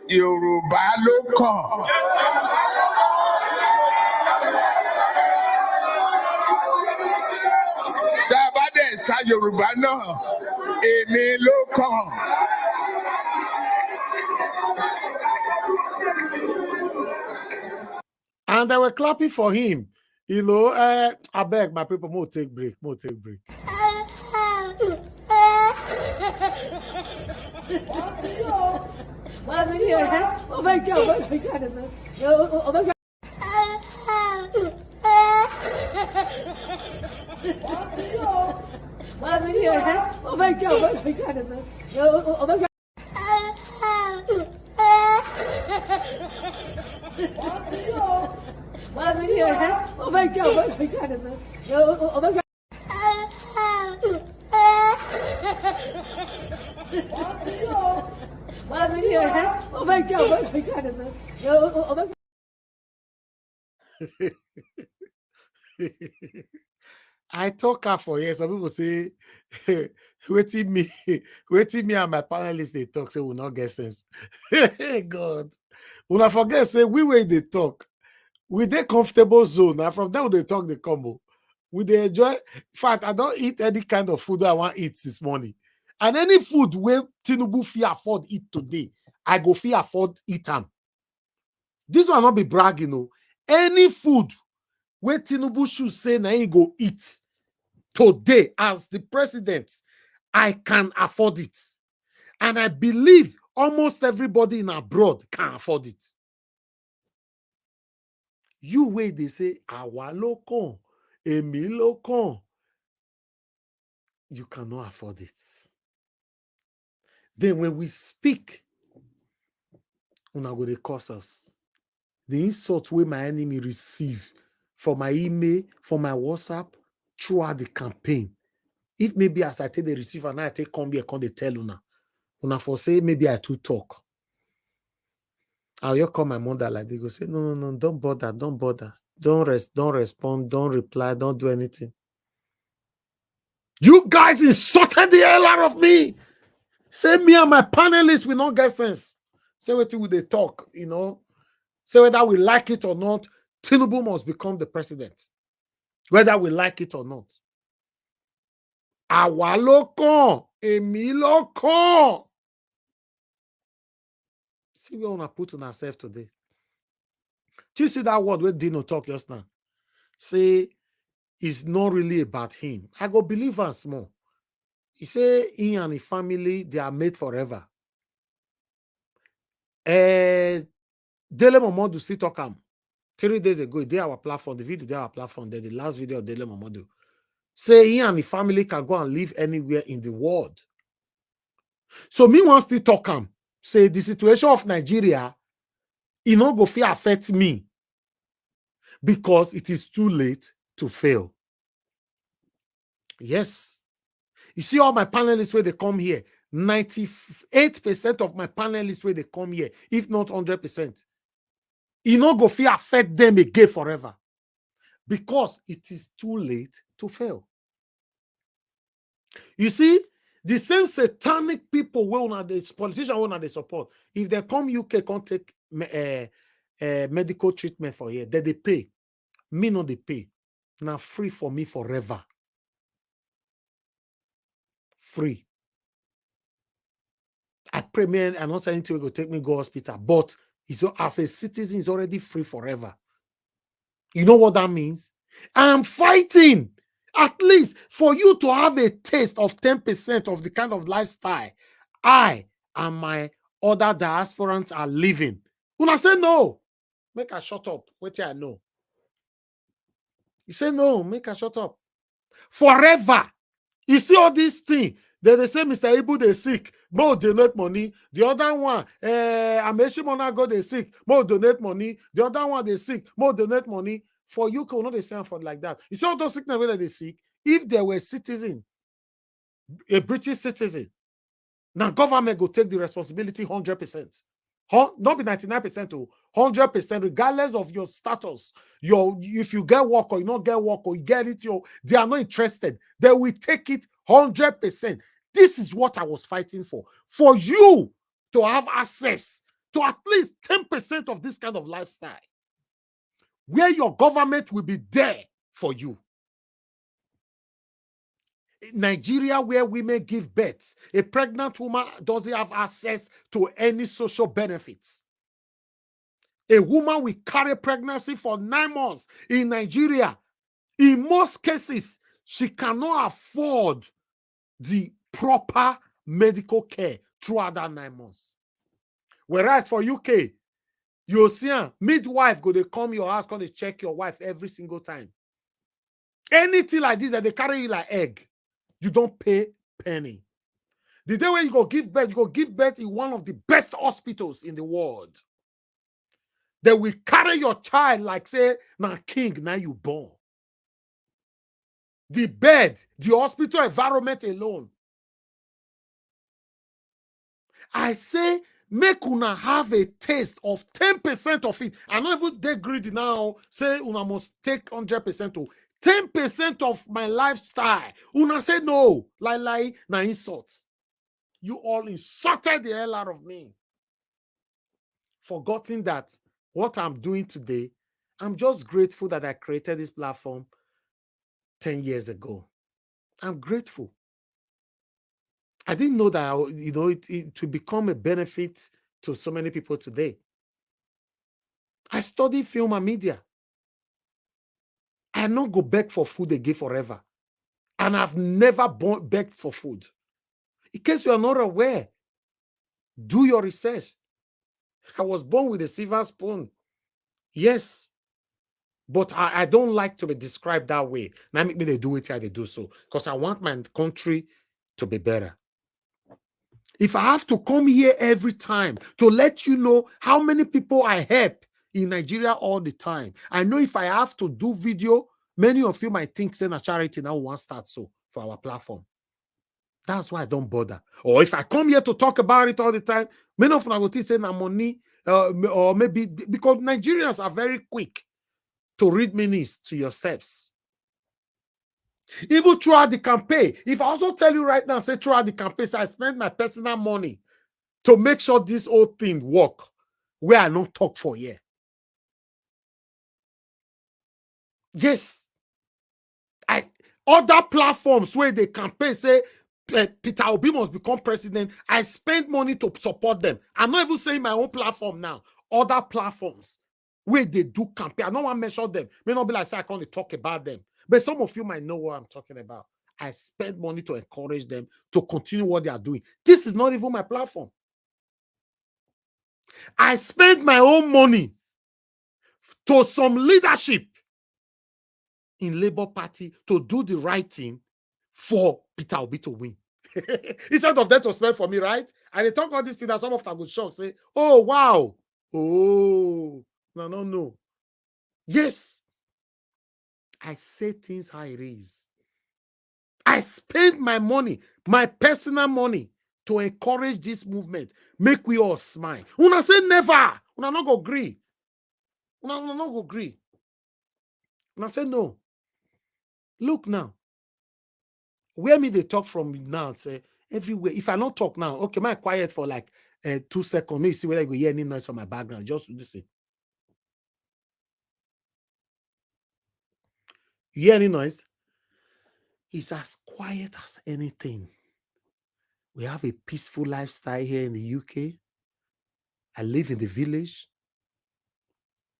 A: Yoruba lokan. Dabade sa Yoruba náà. Èmi lokan.
G: And they were clapping for him. You know, I beg my people, more take break.
C: Oh my God, oh my God. Oh my God. Oh my God, oh my God. Oh my God. Oh my God, oh my God. Oh my God. Oh my God, oh my God. Oh my God.
G: I talk her for years. Some people say, waiting me and my panelists they talk, say we'll not get sense. God. When I forget, say we wait they talk. With their comfortable zone. And from there they talk the combo. We they enjoy. In fact, I don't eat any kind of food I want to eat this morning. And any food where Tinubu fee afford eat today, I go fee afford eat them. This will not be bragging, no. Any food where Tinubu should say na he go eat today as the president, I can afford it. And I believe almost everybody in abroad can afford it. You wait, they say, awa lokan, emi lokan. You cannot afford it. Then when we speak, una go dey curse us. The insult wey my enemy receive for my email, for my WhatsApp, throughout the campaign. If maybe as I take the receiver and I take come here, come they tell una for say maybe I too talk. I'll just call my mother like they go say, no, don't bother. Don't respond, don't reply, don't do anything. You guys insulted the hell out of me. Say me and my panelists will not get sense. Say what will they talk, you know? Say whether we like it or not, Tinubu must become the president. Whether we like it or not. Awa lokan, emi lokan. See where we want to put on ourselves today. Do you see that word where Dino talk just now? Say it's not really about him. I go believe us more. He say he and his family, they are made forever. Dele Momodu still talk 3 days ago, they our platform, the video, they our platform, the last video of Dele Momodu. Say he and his family can go and live anywhere in the world. So me wants to talk say the situation of Nigeria, it not go fit affect me. because it is too late to fail. Yes. You see all my panelists where they come here, 98% of my panelists where they come here, if not 100%, you know go fear affect them again forever because it is too late to fail. You see, the same satanic people will this politician will not they support. If they come UK can't take medical treatment for here, then they pay. Me not they pay. Now free for me forever. Free. I pray, man, I'm not saying anything will go take me go hospital, but it's, as a citizen, it's already free forever. You know what that means? I'm fighting at least for you to have a taste of 10% of the kind of lifestyle I and my other diasporans are living. When I say no, make her shut up. Wait till I know. You say no, make her shut up. Forever. You see all these things. They say Mr. Ibu they sick, more donate money. The other one, Ameshimona go they sick, more donate money. The other one they sick, more donate money. For you, can not they say for like that? You see all those sickness whether they sick. If they were citizen, a British citizen, now government go take the responsibility 100%. Not be 99% to 100%, regardless of your status. If you get work or you not get work or you get it, they are not interested. They will take it 100%. This is what I was fighting for. For you to have access to at least 10% of this kind of lifestyle, where your government will be there for you. In Nigeria, where women give birth, a pregnant woman doesn't have access to any social benefits. A woman will carry pregnancy for 9 months in Nigeria. In most cases, she cannot afford the proper medical care throughout that 9 months. Whereas for UK, you'll see a midwife go to come your house, come to check your wife every single time. Anything like this that they carry you like egg, you don't pay penny. The day when you go give birth in one of the best hospitals in the world. They will carry your child like say, now king, now you born. The bed, the hospital environment alone. I say, make una have a taste of 10% of it. I not even they greedy now, say una must take 100% to 10% of my lifestyle. Una say no, lie, na insults. You all insulted the hell out of me. Forgetting that what I'm doing today, I'm just grateful that I created this platform 10 years ago. I'm grateful. I didn't know that, it will become a benefit to so many people today. I studied film and media. I not go beg for food again forever. And I've never begged for food. In case you are not aware, do your research. I was born with a silver spoon. Yes. But I don't like to be described that way. Now make me they do it how they do so. Because I want my country to be better. If I have to come here every time to let you know how many people I help in Nigeria all the time, I know if I have to do video, many of you might think saying a charity now won't start so for our platform. That's why I don't bother. Or if I come here to talk about it all the time, many of them will think saying money, or maybe because Nigerians are very quick to read meanings to your steps. Even throughout the campaign, if I also tell you right now, say throughout the campaign, so I spend my personal money to make sure this whole thing work, where I don't talk for here. Yes. Other platforms where they campaign say Peter Obi must become president, I spend money to support them. I'm not even saying my own platform now. Other platforms where they do campaign. I don't want to mention them. May not be like say I can't talk about them. But some of you might know what I'm talking about. I spend money to encourage them to continue what they are doing. This is not even my platform. I spend my own money to some leadership in Labour Party to do the right thing for Peter Obi to win. Instead of them to spend for me, right? And they talk all this thing that some of them would shock, say, oh, wow. Oh, no. Yes. I say things how it is. I spend my money, my personal money, to encourage this movement. Make we all smile. Una say never. Una not go agree. Una not go agree. Una say no. Look now. Where me they talk from now, say everywhere. If I not talk now, okay, my quiet for like 2 seconds. Me see whether I go hear any noise from my background. Just listen. You hear any noise? It's as quiet as anything. We have a peaceful lifestyle here in the UK. I live in the village.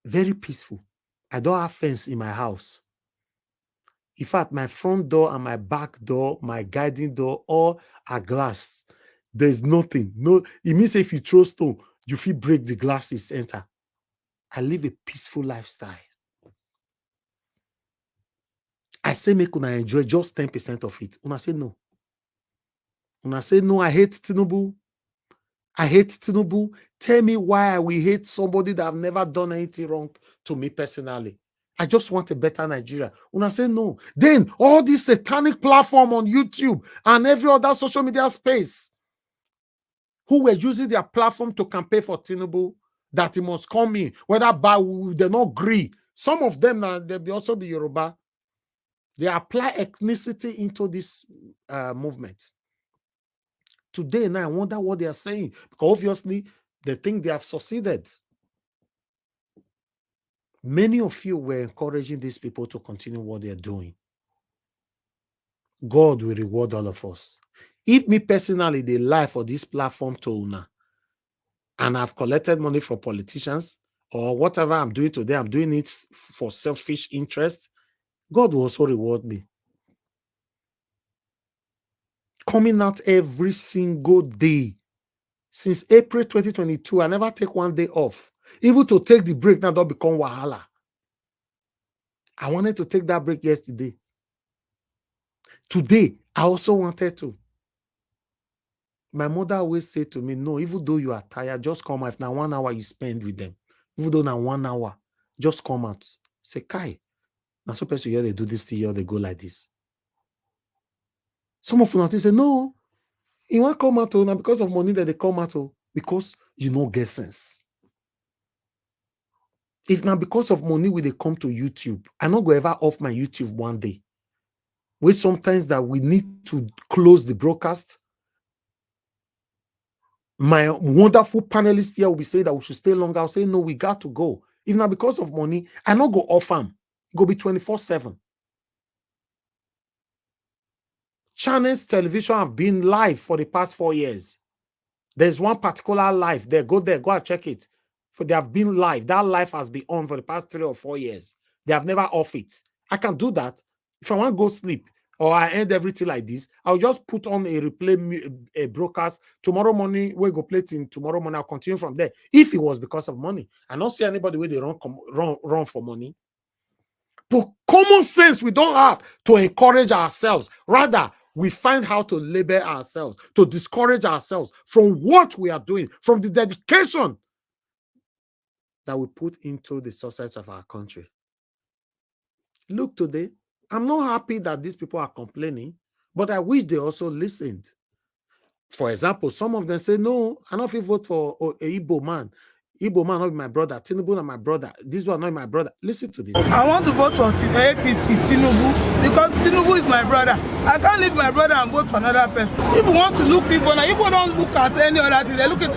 G: Very peaceful. I don't have fence in my house. In fact, my front door and my back door, my guiding door, all are glass. There's nothing. No, it means if you throw stone, you feel break the glasses, enter. I live a peaceful lifestyle. I say make una enjoy just 10% of it. Una say no. Una say no, I hate Tinubu. I hate Tinubu. Tell me why we hate somebody that have never done anything wrong to me personally. I just want a better Nigeria. Una say no. Then all this satanic platform on YouTube and every other social media space who were using their platform to campaign for Tinubu, that he must come in, whether by they not agree. Some of them, they also be Yoruba. They apply ethnicity into this movement. Today, now I wonder what they are saying, because obviously they think they have succeeded. Many of you were encouraging these people to continue what they're doing. God will reward all of us. If me personally, they lie for this platform to Una, and I've collected money from politicians, or whatever I'm doing today, I'm doing it for selfish interest, God will also reward me. Coming out every single day. Since April 2022, I never take one day off. Even to take the break now don't become wahala. I wanted to take that break yesterday. Today, I also wanted to. My mother always said to me, no, even though you are tired, just come out. If now 1 hour you spend with them. Even though now 1 hour, just come out. Say, Kai, now supposed to hear they do this to you, they go like this. Some of you say, no, you want to come out now because of money that they come out because you know get sense. If now because of money will they come to YouTube, I not go ever off my YouTube one day. Where sometimes that we need to close the broadcast. My wonderful panelists here will be saying that we should stay longer. I'll say, no, we got to go. If not because of money, I not go off them. Go be 24/7. Channels television have been live for the past 4 years. There's one particular live there. Go there, go and check it. For they have been live. That live has been on for the past 3 or 4 years. They have never off it. I can do that. If I want to go sleep or I end everything like this, I'll just put on a replay a broadcast tomorrow morning. We go play it in tomorrow morning. I'll continue from there. If it was because of money, I don't see anybody where they run for money. But common sense we don't have to encourage ourselves. Rather, we find how to label ourselves, to discourage ourselves from what we are doing, from the dedication that we put into the success of our country. Look, today, I'm not happy that these people are complaining, but I wish they also listened. For example, some of them say, no, I don't vote for a Igbo man. Igbo man not my brother. Tinubu not my brother. This one not my brother. Listen to this.
S: I want to vote for APC, Tinubu, because Tinubu is my brother. I can't leave my brother and vote for another person. If you want to look people, now people don't look at any other thing. They look at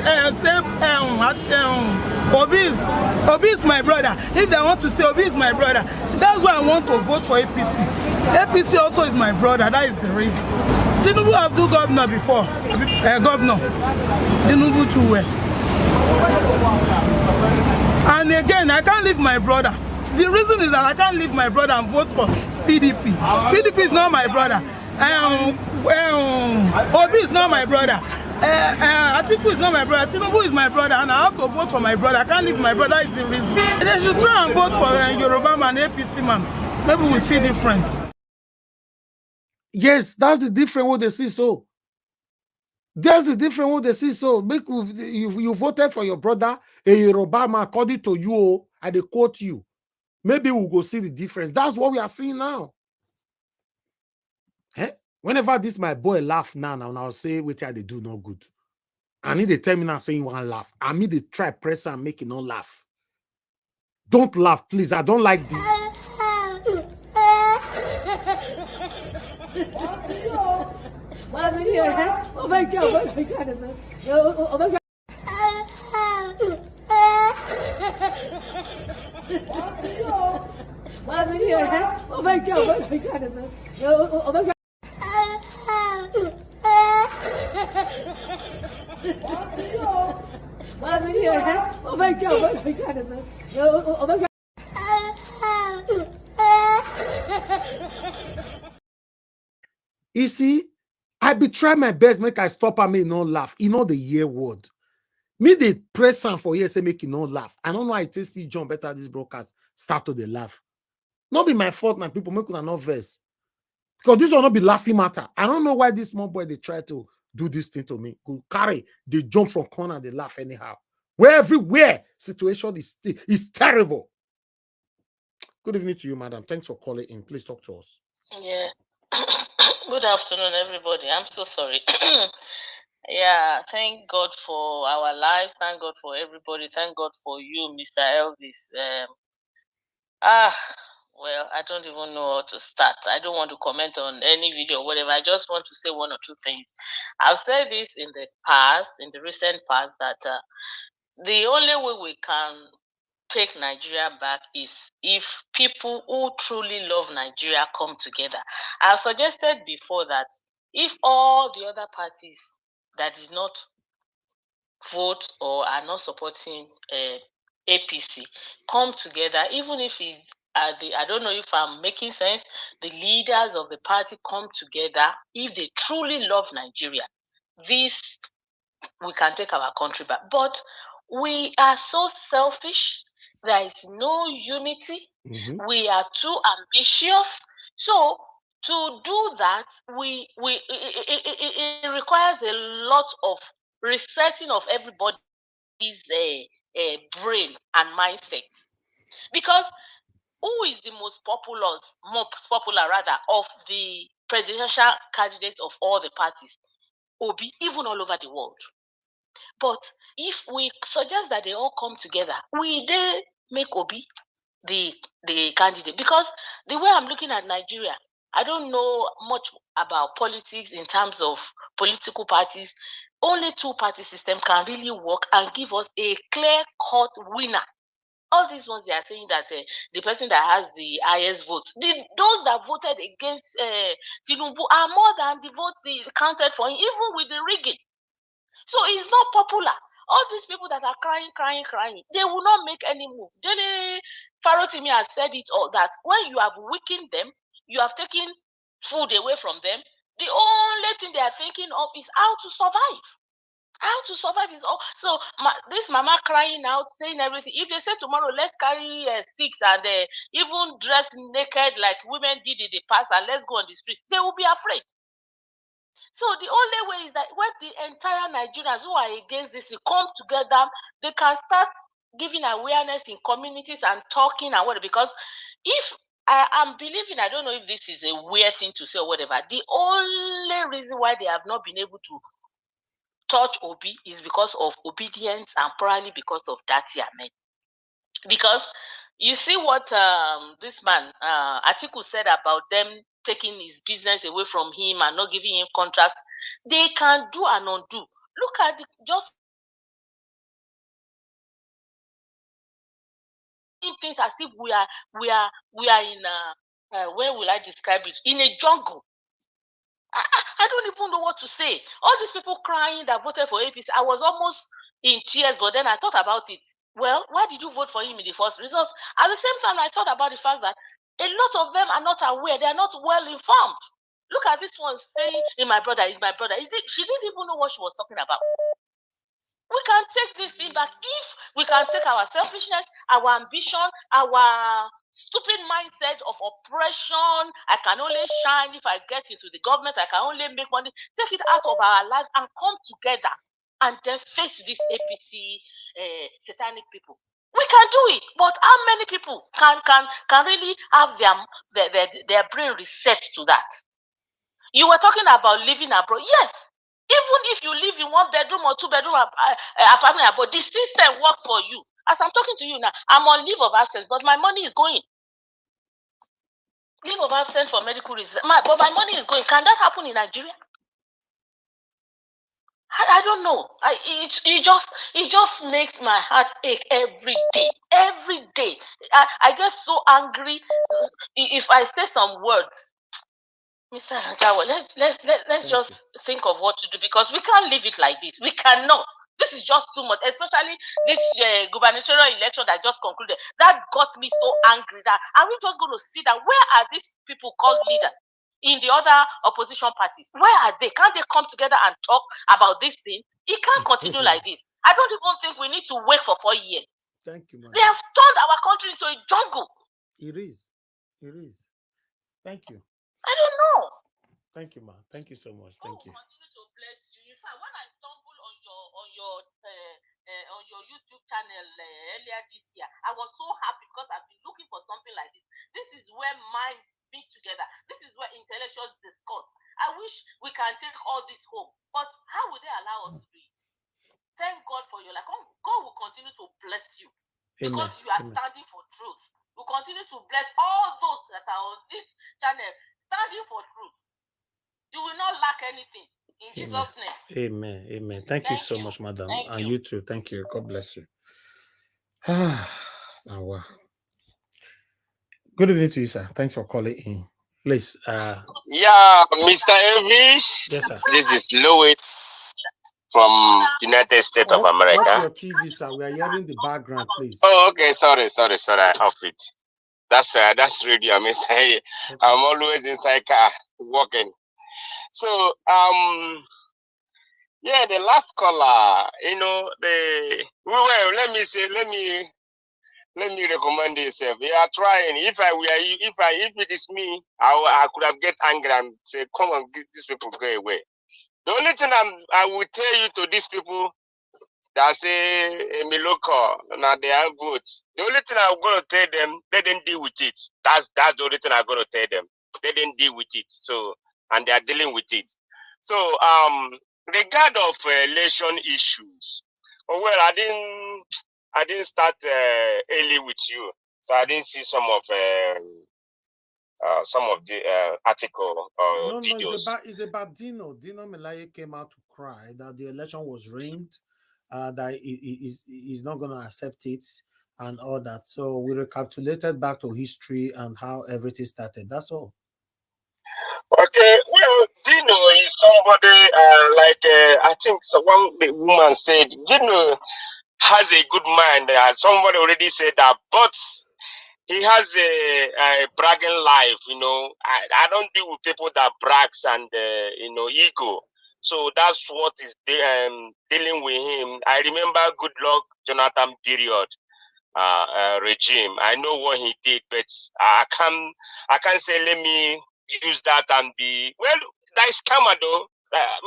S: Obi is my brother. If they want to say Obi is my brother, that's why I want to vote for APC. APC also is my brother. That is the reason. Tinubu have do governor before. Governor. Tinubu too well. And again, I can't leave my brother. The reason is that I can't leave my brother and vote for PDP. PDP is not my brother. Obi is not my brother. Atiku is not my brother. Tinubu is my brother, and I have to vote for my brother. I can't leave my brother. Is the reason. They should try and vote for Yoruba man, APC man. Maybe we'll see difference.
G: Yes, that's the different way they see so. That's the different way they see so. Make you voted for your brother, a Yoruba man, according to you, and they quote you. maybe we'll go see the difference. That's what we are seeing now. Eh? Whenever this my boy laugh now, and I'll say, wait till they do no good. I need to tell me now saying one laugh. I mean they try press and make it no laugh. Don't laugh, please. I don't like the
C: Oh my God, oh my God. Oh my God. Oh my God, oh my God. Oh my God. Oh my God, oh my God. Oh my God.
G: You see, I be try my best, make I stop and make no laugh. You know the year word. Me they press on for here say make you no laugh. I don't know how it tastes John better this broadcast start to the laugh. Not be my fault, my people make una no verse. Because this will not be laughing matter. I don't know why this small boy they try to do this thing to me. Go carry, they jump from corner, they laugh anyhow. Where everywhere situation is terrible. Good evening to you, madam. Thanks for calling in. Please talk to us.
B: Yeah. Good afternoon, everybody. I'm so sorry. Yeah, thank God for our lives. Thank God for everybody. Thank God for you, Mr. Elvis. Well, I don't even know how to start. I don't want to comment on any video or whatever. I just want to say one or two things. I've said this in the past, in the recent past, that the only way we can take Nigeria back is if people who truly love Nigeria come together. I've suggested before that if all the other parties that did not vote or are not supporting APC come together, even if it's I don't know if I'm making sense, the leaders of the party come together, if they truly love Nigeria, we can take our country back. But we are so selfish. There is no unity. We are too ambitious. So to do that, it requires a lot of resetting of everybody's brain and mindset. Because who is the most popular of the presidential candidates of all the parties? Obi, even all over the world. But if we suggest that they all come together, we they make Obi the candidate. Because the way I'm looking at Nigeria, I don't know much about politics in terms of political parties. Only two-party system can really work and give us a clear-cut winner. All these ones, they are saying that the person that has the highest votes, those that voted against Tinubu are more than the votes counted for him, even with the rigging. So it's not popular. All these people that are crying, they will not make any move. Farotimi has said it all, that when you have weakened them, you have taken food away from them, the only thing they are thinking of is how to survive. How to survive is all. So this mama crying out, saying everything. If they say tomorrow, let's carry sticks and even dress naked like women did in the past, and let's go on the streets, they will be afraid. So the only way is that when the entire Nigerians who are against this come together, they can start giving awareness in communities and talking and whatever. Because if I'm believing, I don't know if this is a weird thing to say or whatever, the only reason why they have not been able to touch Obi is because of obedience and probably because of Dati Ahmed. Because you see what this man, Atiku, said about them taking his business away from him and not giving him contracts. They can do and undo. Look at just things as if we are in where will I describe it? In a jungle. I don't even know what to say. All these people crying that voted for APC, I was almost in tears, but then I thought about it. Well, why did you vote for him in the first results? At the same time, I thought about the fact that a lot of them are not aware. They are not well informed. Look at this one saying, hey, my brother is my brother. She didn't even know what she was talking about. We can take this thing back if we can take our selfishness, our ambition, our stupid mindset of oppression. I can only shine if I get into the government. I can only make money. Take it out of our lives and come together and then face this APC satanic people. We can do it, but how many people can really have their brain reset to that? You were talking about living abroad. Yes, even if you live in 1 bedroom or 2 bedroom apartment abroad, the system works for you. As I'm talking to you now, I'm on leave of absence, but my money is going. Leave of absence for medical reasons, but my money is going. Can that happen in Nigeria? I don't know. It just makes my heart ache every day. Every day, I get so angry if I say some words. Mr. Hadawa, let's just think of what to do, because we can't leave it like this. We cannot. This is just too much, especially this gubernatorial election that just concluded. That got me so angry. That are we just going to sit down? Where are these people called leaders in the other opposition parties? Where are they? Can't they come together and talk about this thing? It can't continue like this. I don't even think we need to wait for 4 years.
G: Thank you, madam.
B: They have turned our country into a jungle.
G: It is. It is. Thank you.
B: I don't know.
G: Thank you, ma. Thank you so much. Thank you.
B: Continue to bless you. In fact, when I stumbled on your YouTube channel earlier this year, I was so happy because I've been looking for something like this. This is where minds meet together. This is where intellectuals discuss. I wish we can take all this home, but how will they allow us to do it? Thank God for your life. God will continue to bless you. Because you are standing for truth. We'll continue to bless all those that are on this channel standing for truth. You will not lack anything in Jesus' name.
G: Amen. Amen. Thank you so much, madam. And you too. Thank you. God bless you. Wow. Good evening to you, sir. Thanks for calling in. Please.
D: Yeah, Mr. Elvis.
G: Yes, sir.
D: This is Louis from United States of America.
G: Off your TV, sir. We are hearing the background, please.
D: Oh, okay. Sorry. I off it. That's radio. I mean, I'm always inside car walking. So yeah, the last caller, let me recommend yourself. You are trying. If it is me, I could have get angry and say, come on, these people go away. The only thing I will tell you to these people that say Miloko, now they have votes. The only thing I'm gonna tell them, they didn't deal with it. That's the only thing I'm gonna tell them. They didn't deal with it. So, and they are dealing with it. So regard of election issues. Oh well, I didn't start early with you, so I didn't see some of the article or videos.
G: No, it's about Dino. Dino Melaye came out to cry that the election was rigged, that he's not going to accept it and all that. So we recapitulated back to history and how everything started. That's all.
D: Okay, well, Dino is somebody I think the woman said, Dino has a good mind. Somebody already said that, but he has a bragging life. I don't deal with people that brags and ego. So that's what is dealing with him. I remember Good Luck Jonathan period regime. I know what he did, but I can't say let me use that and be that is karma though.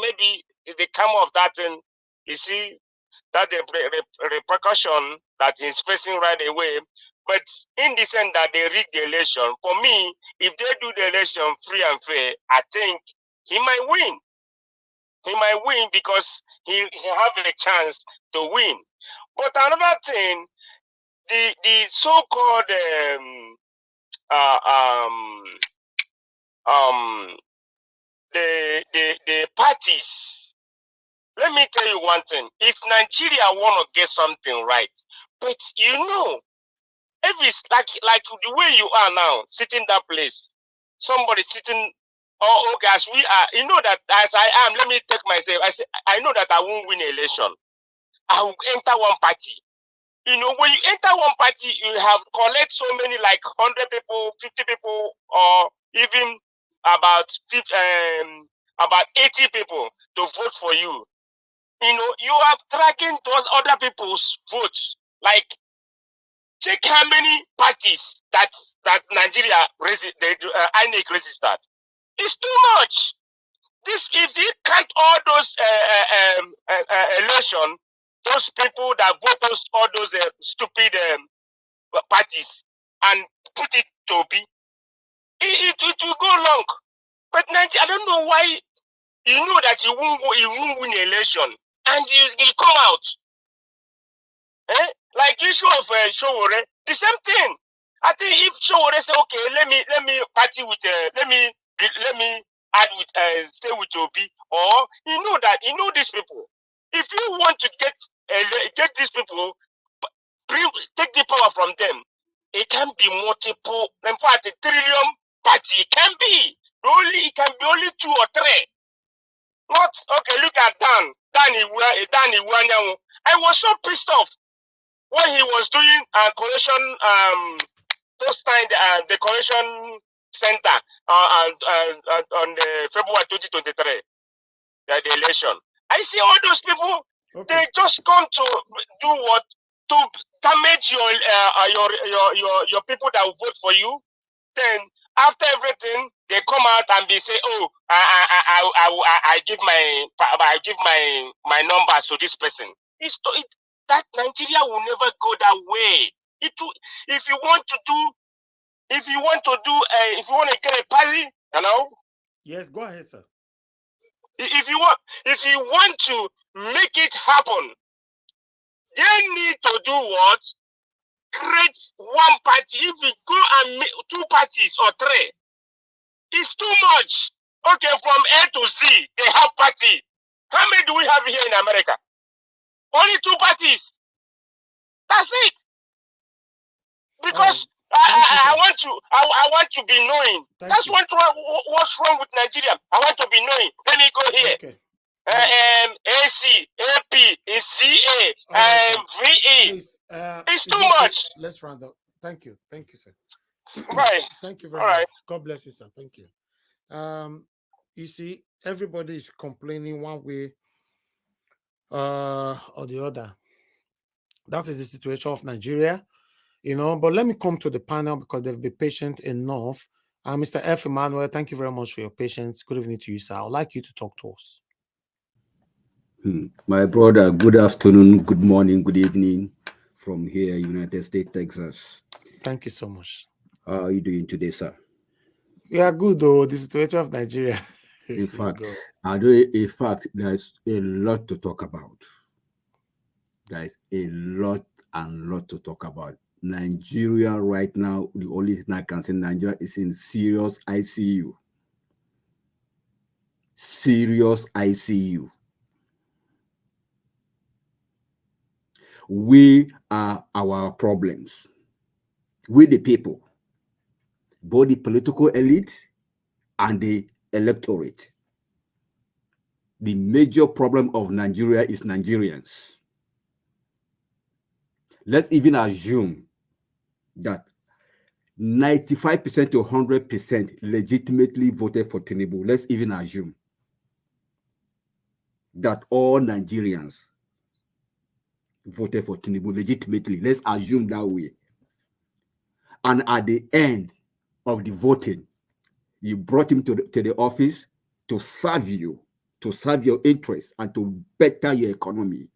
D: Maybe the karma of that thing, you see, that the repercussion that he's facing right away. But in the sense that they rig the election, for me, if they do the election free and fair, I think he might win. He might win because he have a chance to win. But another thing, the so-called the parties. Let me tell you one thing. If Nigeria want to get something right, but if it's like the way you are now, sitting that place, somebody sitting, oh gosh, we are, that as I am, let me take myself, I know that I won't win an election. I will enter one party. When you enter one party, you have collect so many, like 100 people, 50 people, or even about 80 people to vote for you. You are tracking those other people's votes. Like, check how many parties that Nigeria INEC registered. It's too much. If you count all those election, those people that vote all those stupid parties and put it to be, it will go long. But Nigeria, I don't know why. You know that you won't win the election, and you come out. Like issue of Showore, the same thing. I think if Showore say, okay, let me party with let me add with stay with Obi, or you know these people. If you want to get these people, take the power from them. It can be multiple. In fact, a trillion party can be. It can be only 2 or 3. Not okay. Look at Dan Iwanyanwu. I was so pissed off when he was doing correction post time the correction center on the February 2023 the election. I see all those people. Okay. They just come to do what? To damage your people that will vote for you. Then after everything, they come out and they say, "Oh, I give my numbers to this person." That Nigeria will never go that way. If you want to get a party, hello.
G: Yes, go ahead, sir.
D: If you want to make it happen, they need to do what? Create one party. If we go and make 2 parties or 3, it's too much. Okay, from A to Z, they have party. How many do we have here in America? Only 2 parties. That's it. Because I want to be knowing. That's what's wrong with Nigeria. I want to be knowing. Let me go here. Okay. AC, AP, CA, VE.
G: Please,
D: it's too much.
G: Let's round up. Thank you, sir.
D: Right.
G: Thank you very much. God bless you, sir. Thank you. You see, everybody is complaining one way or the other. That is the situation of Nigeria, But let me come to the panel because they've been patient enough. Mr. F. Emmanuel, thank you very much for your patience. Good evening to you, sir. I'd like you to talk to us.
I: My brother, good afternoon, good morning, good evening from here, United States, Texas.
G: Thank you so much.
I: How are you doing today, sir?
G: We are good, though. The situation of Nigeria.
I: In fact, there's a lot to talk about. There's a lot to talk about. Nigeria right now, the only thing I can say, Nigeria is in serious ICU. Serious ICU. We are our problems. We the people, both the political elite and the electorate. The major problem of Nigeria is Nigerians. Let's even assume that 95% to 100% legitimately voted for Tinubu. Let's even assume that all Nigerians voted for Tinubu legitimately. Let's assume that way. And at the end of the voting, you brought him to the office to serve you, to serve your interests, and to better your economy.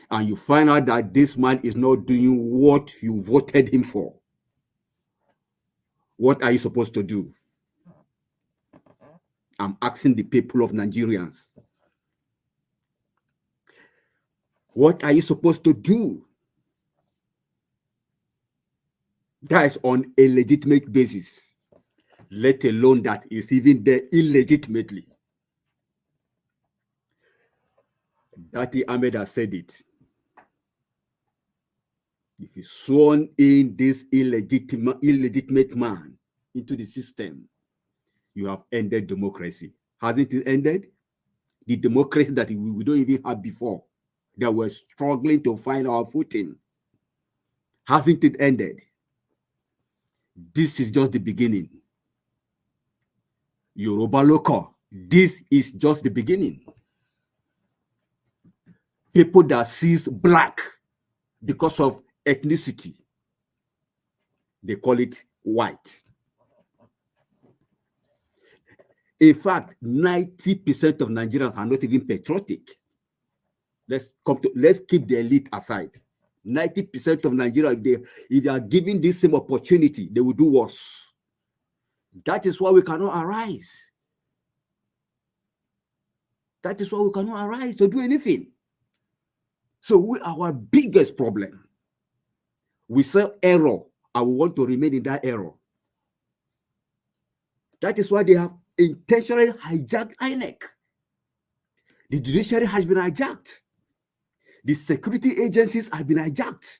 I: And you find out that this man is not doing what you voted him for. What are you supposed to do? I'm asking the people of Nigerians. What are you supposed to do? That is on a legitimate basis, let alone that is even there illegitimately. Dati Ahmed has said it. If you sworn in this illegitimate man into the system, you have ended democracy. Hasn't it ended? The democracy that we don't even have before, that we're struggling to find our footing. Hasn't it ended? This is just the beginning. Yoruba Local, this is just the beginning. People that sees black because of ethnicity, they call it white. In fact, 90% of Nigerians are not even patriotic. Let's keep the elite aside. 90% of Nigeria, if they are given this same opportunity, they will do worse. That is why we cannot arise. That is why we cannot arise to do anything. So our biggest problem, we say error, and we want to remain in that error. That is why they have intentionally hijacked INEC. The judiciary has been hijacked. The security agencies have been hijacked.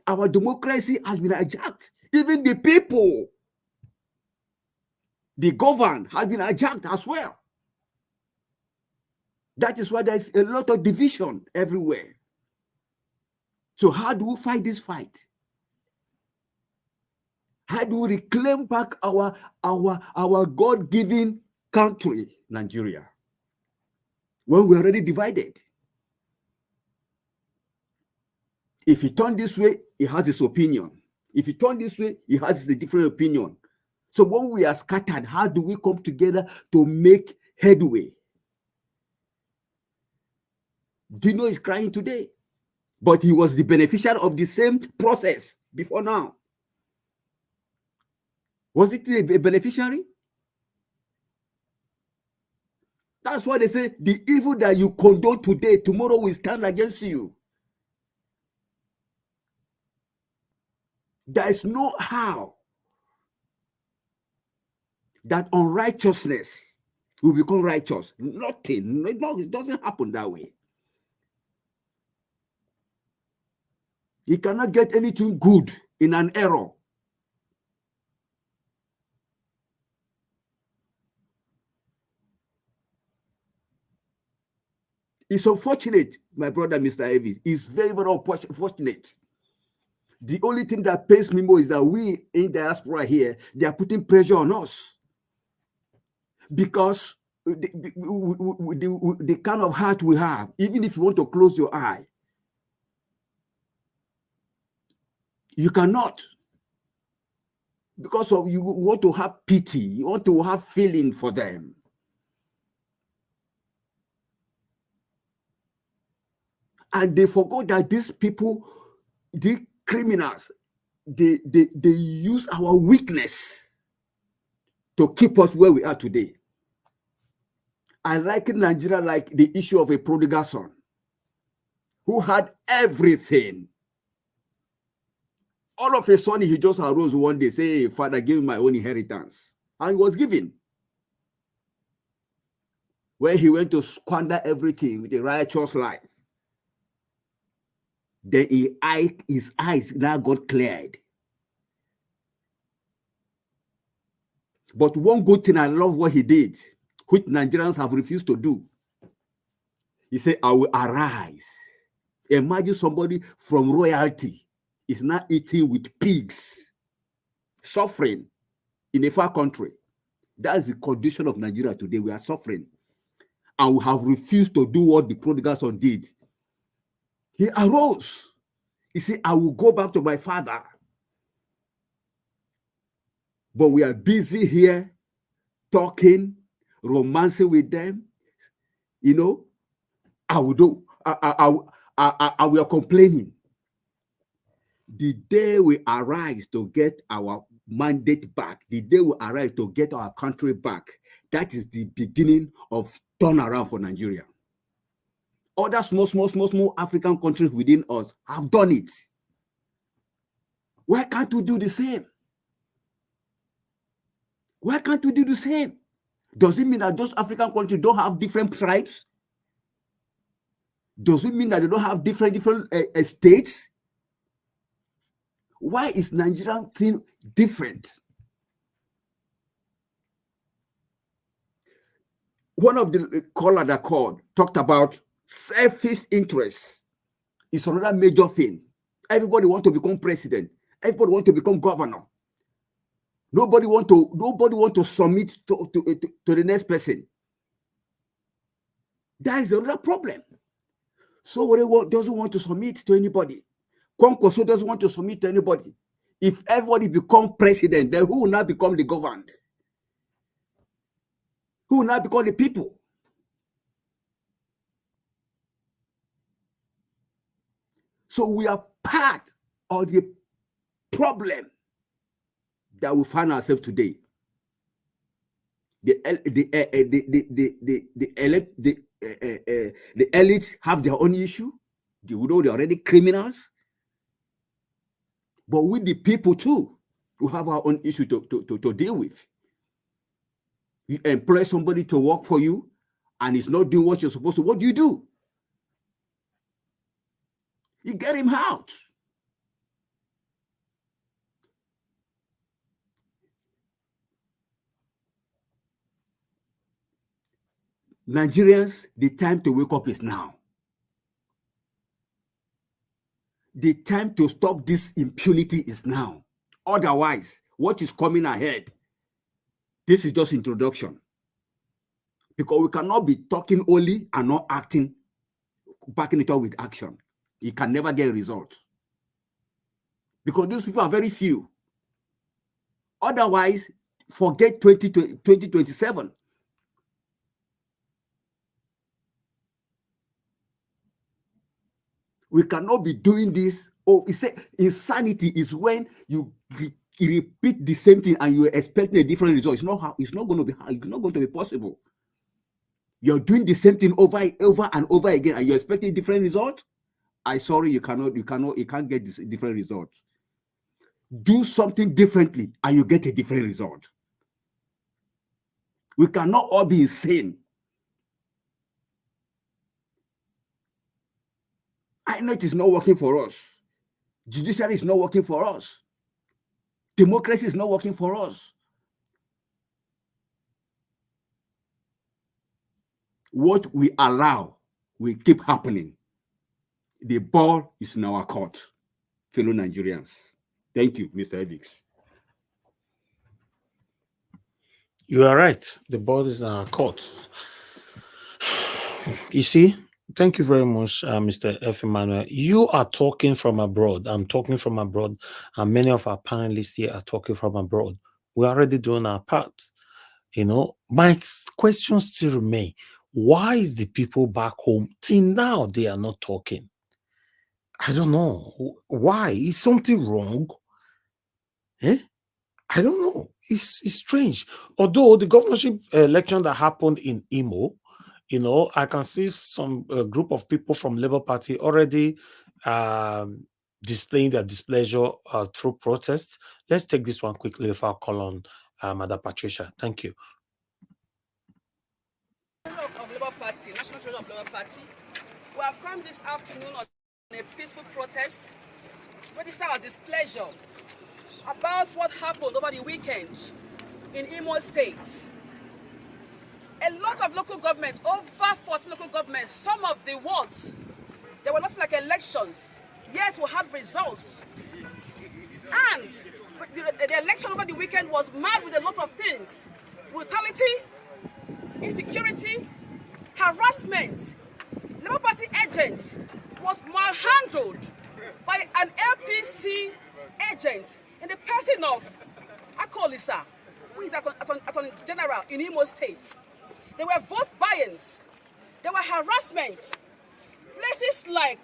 I: Our democracy has been hijacked. Even the people, the governed, has been hijacked as well. That is why there is a lot of division everywhere. So how do we fight this fight? How do we reclaim back our God-given country, Nigeria, when we're already divided? If he turn this way, he has his opinion. If he turn this way, he has a different opinion. So when we are scattered, how do we come together to make headway? Dino is crying today, but he was the beneficiary of the same process before now. Was it a beneficiary? That's why they say the evil that you condone today, tomorrow will stand against you. There is no how that unrighteousness will become righteous. Nothing. No, it doesn't happen that way. You cannot get anything good in an error. It's unfortunate, my brother, Mr. Evans. It's very, very unfortunate. The only thing that pains me more is that we in diaspora here, they are putting pressure on us. Because the kind of heart we have, even if you want to close your eye, you cannot. Because of you want to have pity, you want to have feeling for them. And they forgot that these people, the criminals, they use our weakness to keep us where we are today. I like in Nigeria, like the issue of a prodigal son who had everything. All of a sudden, he just arose one day, say, hey, Father, give me my own inheritance. And he was given. When he went to squander everything with a righteous life, then his eyes now got cleared. But one good thing, I love what he did, which Nigerians have refused to do. He said, I will arise. Imagine somebody from royalty is now eating with pigs, suffering in a far country. That's the condition of Nigeria today. We are suffering. And we have refused to do what the prodigal son did. He arose. He said, I will go back to my father. But we are busy here talking, romancing with them. You know, we are complaining. The day we arise to get our mandate back, the day we arise to get our country back, that is the beginning of turnaround for Nigeria. Other small African countries within us have done it. Why can't we do the same? Why can't we do the same? Does it mean that those African countries don't have different tribes? Does it mean that they don't have different states? Why is Nigerian thing different? One of the caller that called talked about selfish interests. It's another major thing. Everybody wants to become president. Everybody wants to become governor. Nobody want to submit to the next person. That is another problem. Somebody doesn't want to submit to anybody. Konkoso doesn't want to submit to anybody. If everybody become president, then who will now become the governed? Who will now become the people? So we are part of the problem that we find ourselves today. The elites have their own issue. They know they're already criminals. But with the people too, we have our own issue to deal with. You employ somebody to work for you and he's not doing what you're supposed to. What do? You get him out. Nigerians, the time to wake up is now. The time to stop this impunity is now. Otherwise, what is coming ahead? This is just introduction. Because we cannot be talking only and not acting, backing it up with action. You can never get a result. Because these people are very few. Otherwise, forget 2027. We cannot be doing this. Oh, it's insanity is when you repeat the same thing and you're expecting a different result. It's not going to be possible. You're doing the same thing over and over again, and you're expecting a different result. I'm sorry, you can't get this different result. Do something differently, and you get a different result. We cannot all be insane. I know it is not working for us. Judiciary is not working for us. Democracy is not working for us. What we allow will keep happening. The ball is in our court, fellow Nigerians. Thank you, Mr. Edix.
G: You are right. The ball is in our court. You see, thank you very much, Mr. F. Emmanuel. You are talking from abroad. I'm talking from abroad, and many of our panelists here are talking from abroad. We're already doing our part. You know, my questions still remain. Why is the people back home till now they are not talking? I don't know. Why? Is something wrong? I don't know. It's strange. Although the governorship election that happened in Imo, you know, I can see some group of people from Labour Party already displaying their displeasure through protests. Let's take this one quickly before I call on Madam Patricia. Thank you.
H: Of Labour Party, National Treasurer of Labour Party, we have come this afternoon on a peaceful protest, register our displeasure about what happened over the weekend in Imo State. A lot of local governments, over 40 local governments, some of the wards, they were not like elections, yet we had results. And the election over the weekend was marred with a lot of things: brutality, insecurity, harassment. Labour Party agent was malhandled by an LPC agent in the person of Akolisa, who is Attorney General in Imo State. There were vote buy-ins. There were harassments. Places like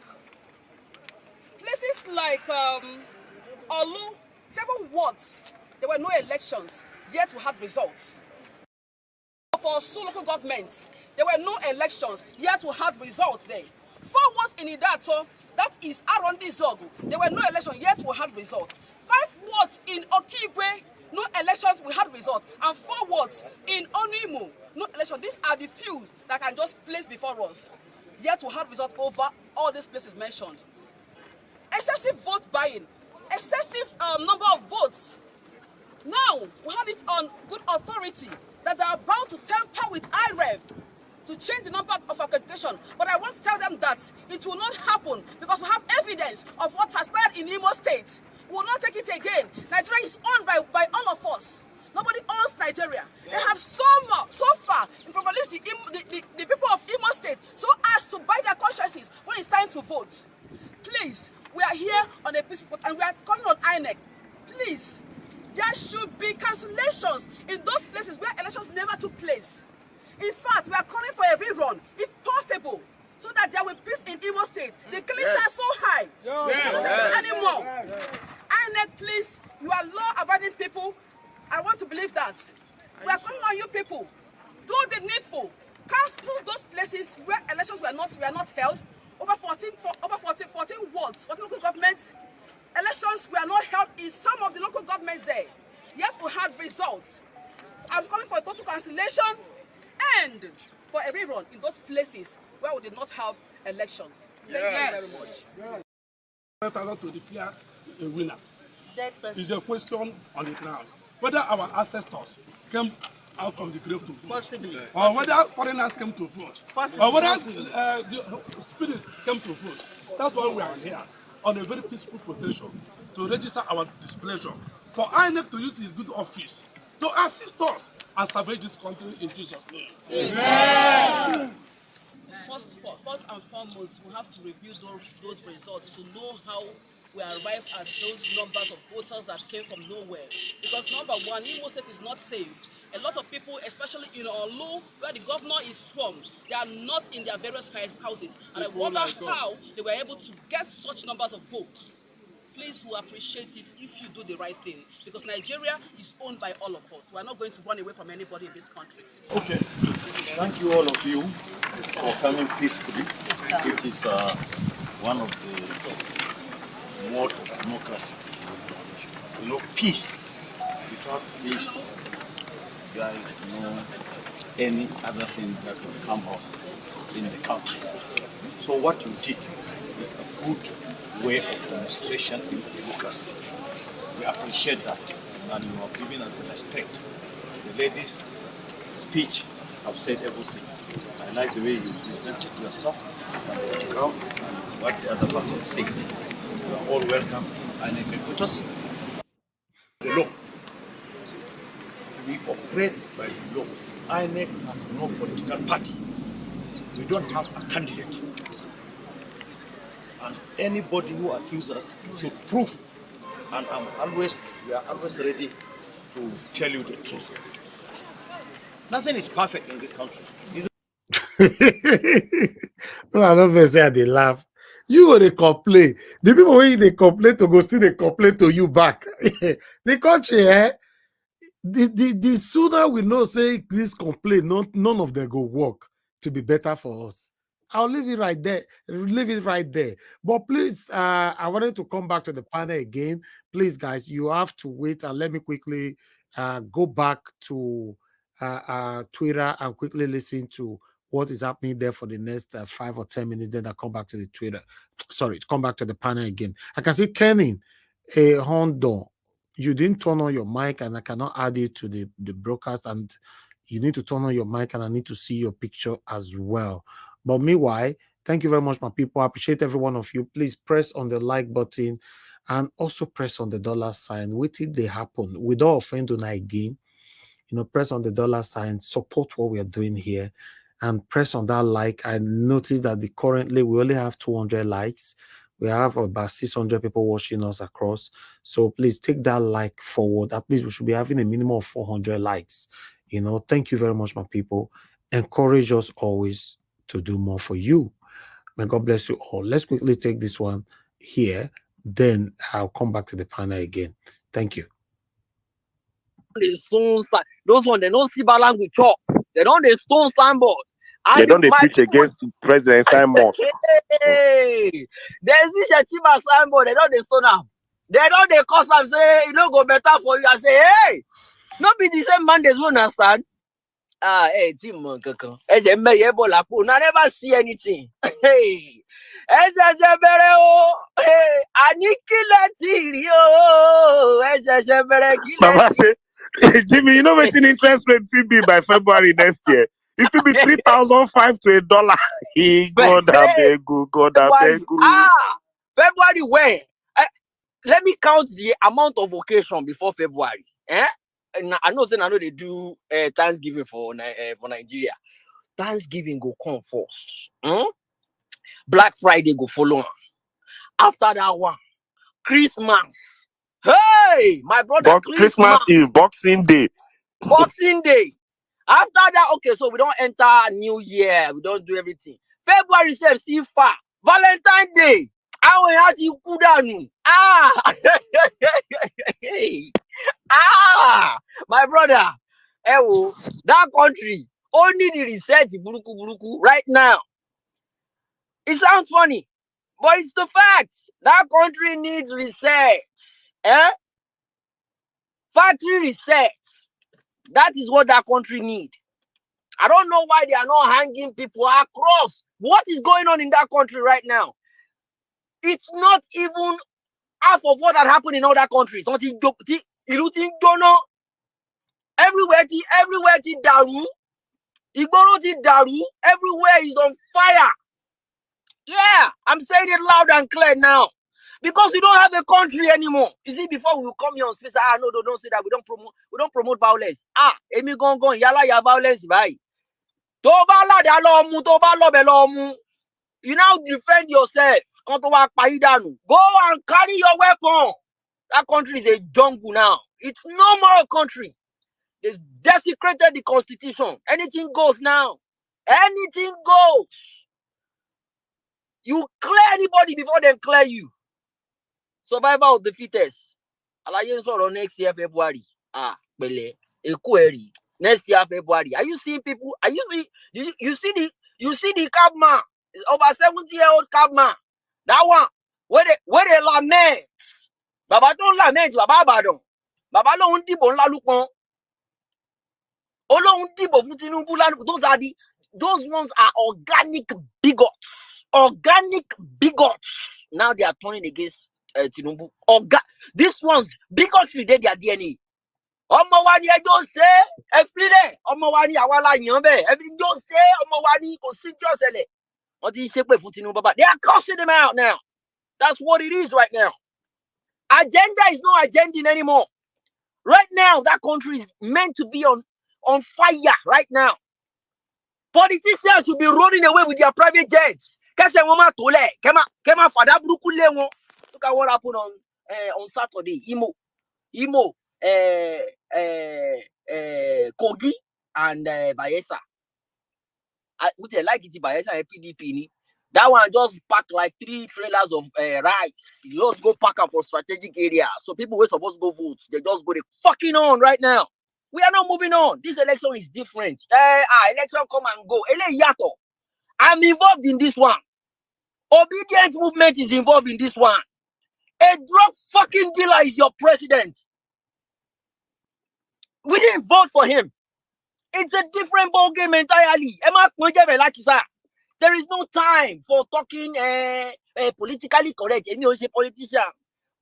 H: Olu, 7 wards, there were no elections, yet we had results. For some local governments, there were no elections, yet we had results there. 4 wards in Idato, that is Arondi Zogu, there were no elections, yet we had results. 5 wards in Okigwe, no elections, we had results. And 4 wards in Onimu, no election. These are the few that can just place before us, yet we had results over all these places mentioned. Excessive vote buying, excessive number of votes. Now, we had it on good authority that they are about to tamper with IREV to change the number of accreditation. But I want to tell them that it will not happen because we have evidence of what transpired in Imo State. We will not take it again. Nigeria is owned by all of us. Nobody owns Nigeria. They have so far impoverished the people of Imo State so as to buy their consciences when it's time to vote. Please, we are here on a peaceful and we are calling on INEC. Please, there should be cancellations in those places where elections never took place. In fact, we are calling for a rerun, if possible, so that there will be peace in Imo State. The killings are so high. elections were not held. Over 14 wards, 14 local governments, elections were not held in some of the local governments there. Yet we had results. I'm calling for a total cancellation and for a rerun in those places where we did not have elections. Thank you very much.
F: To declare a winner. It's a question on the ground. Whether our ancestors came out from the grave to vote, possibly, or whether foreigners came to vote, possibly, or whether the spirits came to vote. That's why we are here on a very peaceful protest to register our displeasure for INEC to use his good office to assist us and salvage this country in Jesus' name. Amen.
H: First and foremost, we have to review those results to know how we arrived at those numbers of voters that came from nowhere. Because number one, Imo State is not safe. A lot of people, especially in Olu, where the governor is from, they are not in their various houses. And I wonder how they were able to get such numbers of votes. Please, we appreciate it if you do the right thing. Because Nigeria is owned by all of us. We are not going to run away from anybody in this country.
J: Okay. Thank you all of you for coming peacefully. It is one of the mode of democracy. You know, peace. Without peace, there is no any other thing that will come out in the country. So what you did is a good way of demonstration in democracy. We appreciate that, and you are giving us the respect. The lady's speech have said everything. I like the way you presented yourself and the crowd and what the other person said. You are all welcome and executors. The law. We operate by the law. INEC has no political party. We don't have a candidate. And anybody who accuses us should prove. And we are always ready to tell you the truth. Nothing is perfect in this country.
G: No, I don't say they laugh. You go they complain. The people when they complain to go still they complain to you back. The country, the sooner we know say this complaint, none of them go work to be better for us. I'll leave it right there. Leave it right there. But please, I wanted to come back to the panel again. Please, guys, you have to wait and let me quickly go back to Twitter and quickly listen to what is happening there for the next 5 or 10 minutes. Then I'll come back to the Twitter. Sorry, come back to the panel again. I can see Kenny, Hondo, you didn't turn on your mic and I cannot add you to the broadcast, and you need to turn on your mic and I need to see your picture as well. But meanwhile, thank you very much, my people. I appreciate every one of you. Please press on the like button and also press on the $sign. Wait till they happen. Without offending again, press on the $sign, support what we are doing here, and press on that like. I noticed that currently we only have 200 likes. We have about 600 people watching us across. So please take that like forward. At least we should be having a minimum of 400 likes. Thank you very much, my people. Encourage us always to do more for you. May God bless you all. Let's quickly take this one here. Then I'll come back to the panel again. Thank you.
W: Those ones, they don't see balance with chalk. They don't stone signboard.
D: They don't preach against President Simon.
W: Hey, there's this Yatima signboard. They don't stone them. They don't cause them say go better for you. I say, hey, not be the same man. They won't understand. Hey, team, hey, they may able I never see anything. Hey, hey,
D: Jimmy, you know what's in interest rate will be by February next year? It will be 3,500 to $1. God beg you, God beg you.
W: February when? Let me count the amount of occasion before February. And I know they do Thanksgiving for Nigeria. Thanksgiving go come first. Black Friday go follow on. After that one, Christmas. Hey, my brother,
D: Christmas Eve, Boxing Day.
W: Boxing Day. After that, okay, so we don't enter New Year. We don't do everything. February, see far. Valentine's Day. I will have you cool down. My brother. That country only the research buruku right now. It sounds funny, but it's the fact. That country needs reset. Factory reset. That is what that country needs. I don't know why they are not hanging people across. What is going on in that country right now? It's not even half of what had happened in other countries. Everywhere ti daru. Igboro ti daru. Everywhere is on fire. Yeah, I'm saying it loud and clear now. Because we don't have a country anymore. You see, before we will come here on space, no, don't say that. We don't promote violence. Emi gongon, yala ya violence, bye. You now defend yourself. Go and carry your weapon. That country is a jungle now. It's no more a country. They've desecrated the constitution. Anything goes now. Anything goes. You clear anybody before they clear you. Survival of the fittest. Alliance or next year February. Next year February. Are you seeing people? Are you see? You see the cabman? Over 70-year-old cabman. That one. Where they lament. Baba don't lament. Baba badon. Baba lo undi bon la lupon. Those ones are organic bigots. Organic bigots. Now they are turning against Tinubu. These ones, bigotry, they their DNA. Omowani, I don't say, every day. Omowani, awala nyombe. Every don't say, Omowani, constitution. What is shape for Tinubu? They are cursing them out now. That's what it is right now. Agenda is no agenda anymore. Right now, that country is meant to be on fire right now. Politicians should be running away with their private jets. Look at what happened on Saturday. Imo, Kogi, and Bayelsa. Would you like it Bayelsa and PDP? That one just packed like 3 trailers of rice. You just go pack up for strategic area. So people were supposed to go vote. They just go fucking on right now. We are not moving on. This election is different. Election come and go. I'm involved in this one. Obedient movement is involved in this one. A drug fucking dealer is your president. We didn't vote for him. It's a different ballgame entirely. There is no time for talking politically correct. Any politician.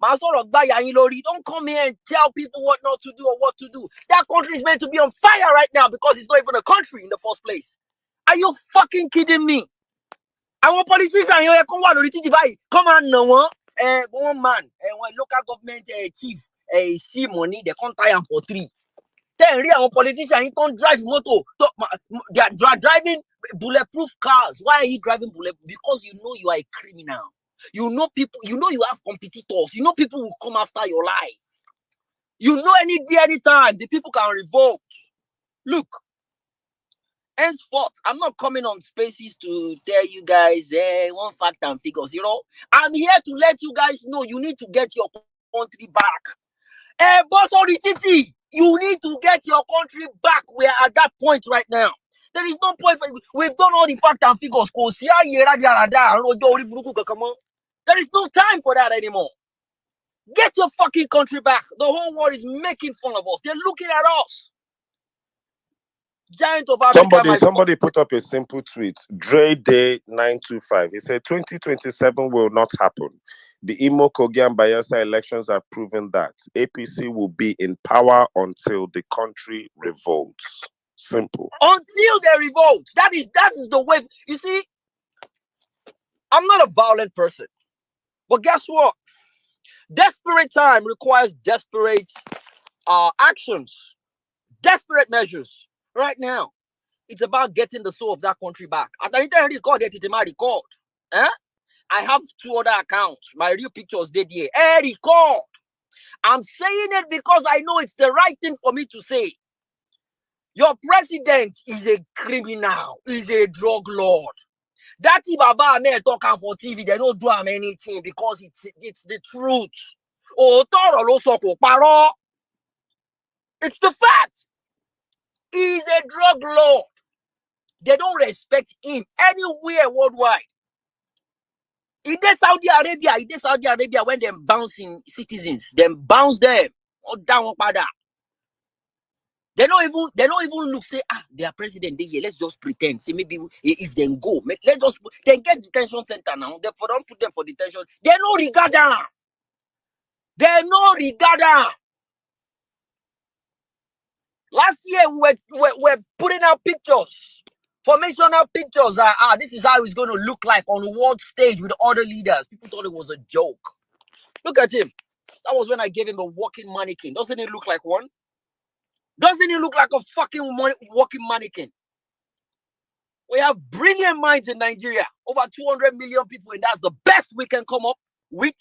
W: Don't come here and tell people what not to do or what to do. That country is meant to be on fire right now because it's not even a country in the first place. Are you fucking kidding me? I want politicians here come on no one man one local government chief see money they can't tie him for 3. Then real politician he can't drive motor. They are driving bulletproof cars. Why are you driving bulletproof? Because you know you are a criminal. You know people, you know you have competitors. You know people will come after your life. You know any day, anytime, the people can revolt. Look, henceforth, I'm not coming on spaces to tell you guys one fact and figures. You know, I'm here to let you guys know you need to get your country back. But on the TT, you need to get your country back. We are at that point right now. There is no point. We've done all the fact and figures. There is no time for that anymore. Get your fucking country back. The whole world is making fun of us. They're looking at us. Giant of Africa.
E: Somebody put up a simple tweet. Dre Day 925. He said 2027 will not happen. The Imo, Kogi, and Bayelsa elections have proven that APC will be in power until the country revolts. Simple.
W: Until they revolt. That is the way. You see, I'm not a violent person. But guess what? Desperate time requires desperate actions. Desperate measures. Right now, it's about getting the soul of that country back. I have 2 other accounts. My real pictures did here. Record. I'm saying it because I know it's the right thing for me to say. Your president is a criminal. He's a drug lord. That Baba may talk for TV. They don't do him anything because it's the truth. It's the fact. He's a drug lord. They don't respect him anywhere worldwide. It did Saudi Arabia when them bouncing citizens, them bounce them or down pada. They don't even look say their president they here. Let's just pretend. Say maybe if they go, let's just they get detention center now. Therefore, don't put them for detention. They no regard them. They no regard them. Last year we were putting out pictures, formational pictures. This is how it's going to look like on the world stage with other leaders. People thought it was a joke. Look at him. That was when I gave him a walking mannequin. Doesn't it look like one? Doesn't it look like a fucking walking mannequin? We have brilliant minds in Nigeria. Over 200 million people, and that's the best we can come up with.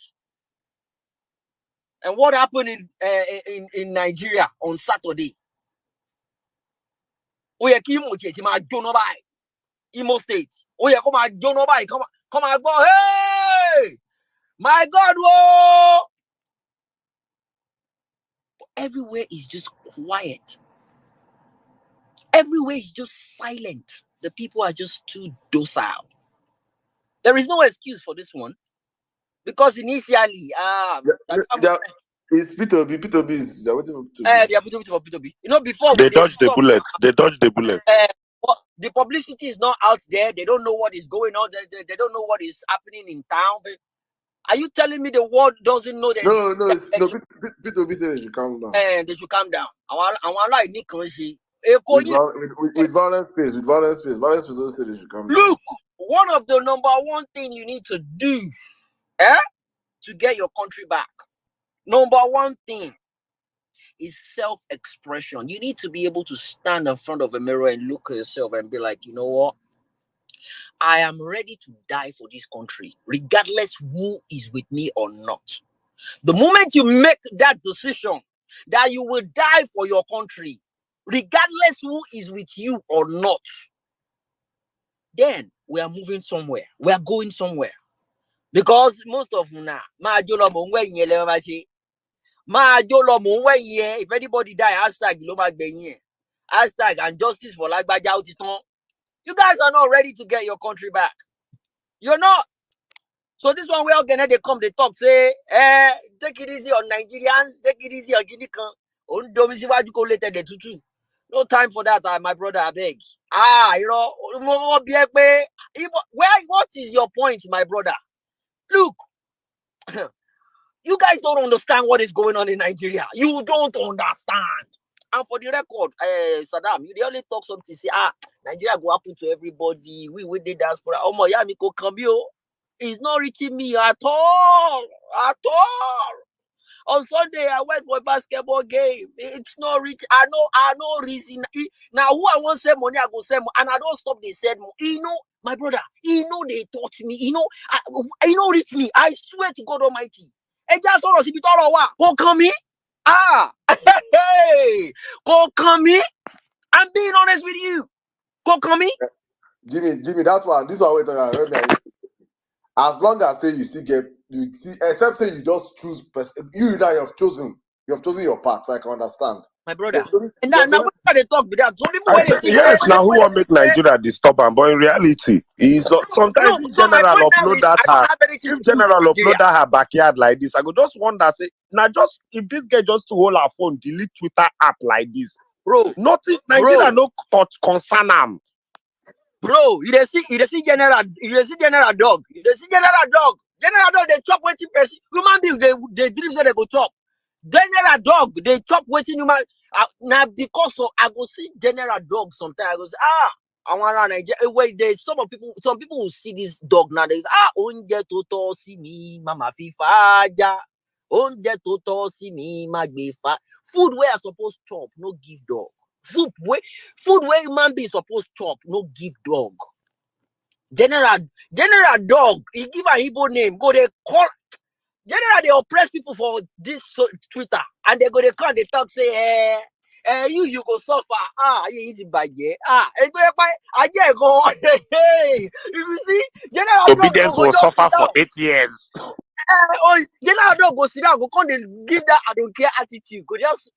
W: And what happened in Nigeria on Saturday? Imo State. Come on, go. Hey! My God, whoa! Everywhere is just quiet. Everywhere is just silent. The people are just too docile. There is no excuse for this one. Because initially,
K: it's P2B is they're waiting for P2B.
W: They are waiting for P2B. You know, before
E: they dodge the bullet. They dodge the bullet.
W: The publicity is not out there. They don't know what is going on. They don't know what is happening in town. But are you telling me the world doesn't know that?
K: No. P2B said they should calm down.
W: They should calm down. I want like Nick
K: with violence space. Violence space also said they should calm down.
W: Look, one of the number one thing you need to do, to get your country back. Number one thing is self-expression. You need to be able to stand in front of a mirror and look at yourself and be like, you know what? I am ready to die for this country, regardless who is with me or not. The moment you make that decision that you will die for your country, regardless who is with you or not, then we are moving somewhere. We are going somewhere. Because most of them now, if anybody die, hashtag and justice for like you guys are not ready to get your country back. You're not. So this one we all gonna they come, they talk, say, take it easy on Nigerians, take it easy on Guinean. No time for that, my brother, I beg. You know, what is your point, my brother? Look, you guys don't understand what is going on in Nigeria. You don't understand. And for the record, Saddam, you only talk something, say, Nigeria go happen to everybody. We with the diaspora. Oh my Yamiko Kambio. It's not reaching me at all. At all. On Sunday, I went for a basketball game. It's not rich. I know reason. Now, who I want to send money, I go send money. And I don't stop they send money. You know, my brother, you know they touch me. You know, I know reach me. I swear to God Almighty. And just sort of see go come me. Hey, go come me. I'm being honest with you. Go come me.
K: Jimmy, that's one. This one we're talking about. As long as say you see, except say you just choose, you that you have chosen your path. So I can understand,
W: my brother. And now when they talk with that, some people
E: yes, now who will make Nigeria disturbance? But in reality, he's not. Sometimes if general upload that her backyard like this, I go just wonder, say, now just if this guy just to hold her phone, delete Twitter app like this,
W: bro.
E: Nothing. Nigeria no concern him.
W: Bro, you see general dog. You see general dog. General dog, they chop waiting person. Human beings, they dream say they go chop. General dog, they chop waiting human. Now because of I go see general dog sometimes. I go say, I want to Nigeria. Wait, there's some people will see this dog nowadays. Onje toto see me, mama fifa. Onje toto see me, magbefa. Food where I supposed to chop, no give dog. Food where human being supposed to chop, no give dog. General dog, he give a Igbo name, go they call. General, they oppress people for this Twitter, and they go they call, they talk, say, you go suffer. You easy by yeah. I get go. Hey, if you see, General
E: obedience will suffer for 8 years.
W: General dog go sit down, go come they give that I don't care attitude. Go just.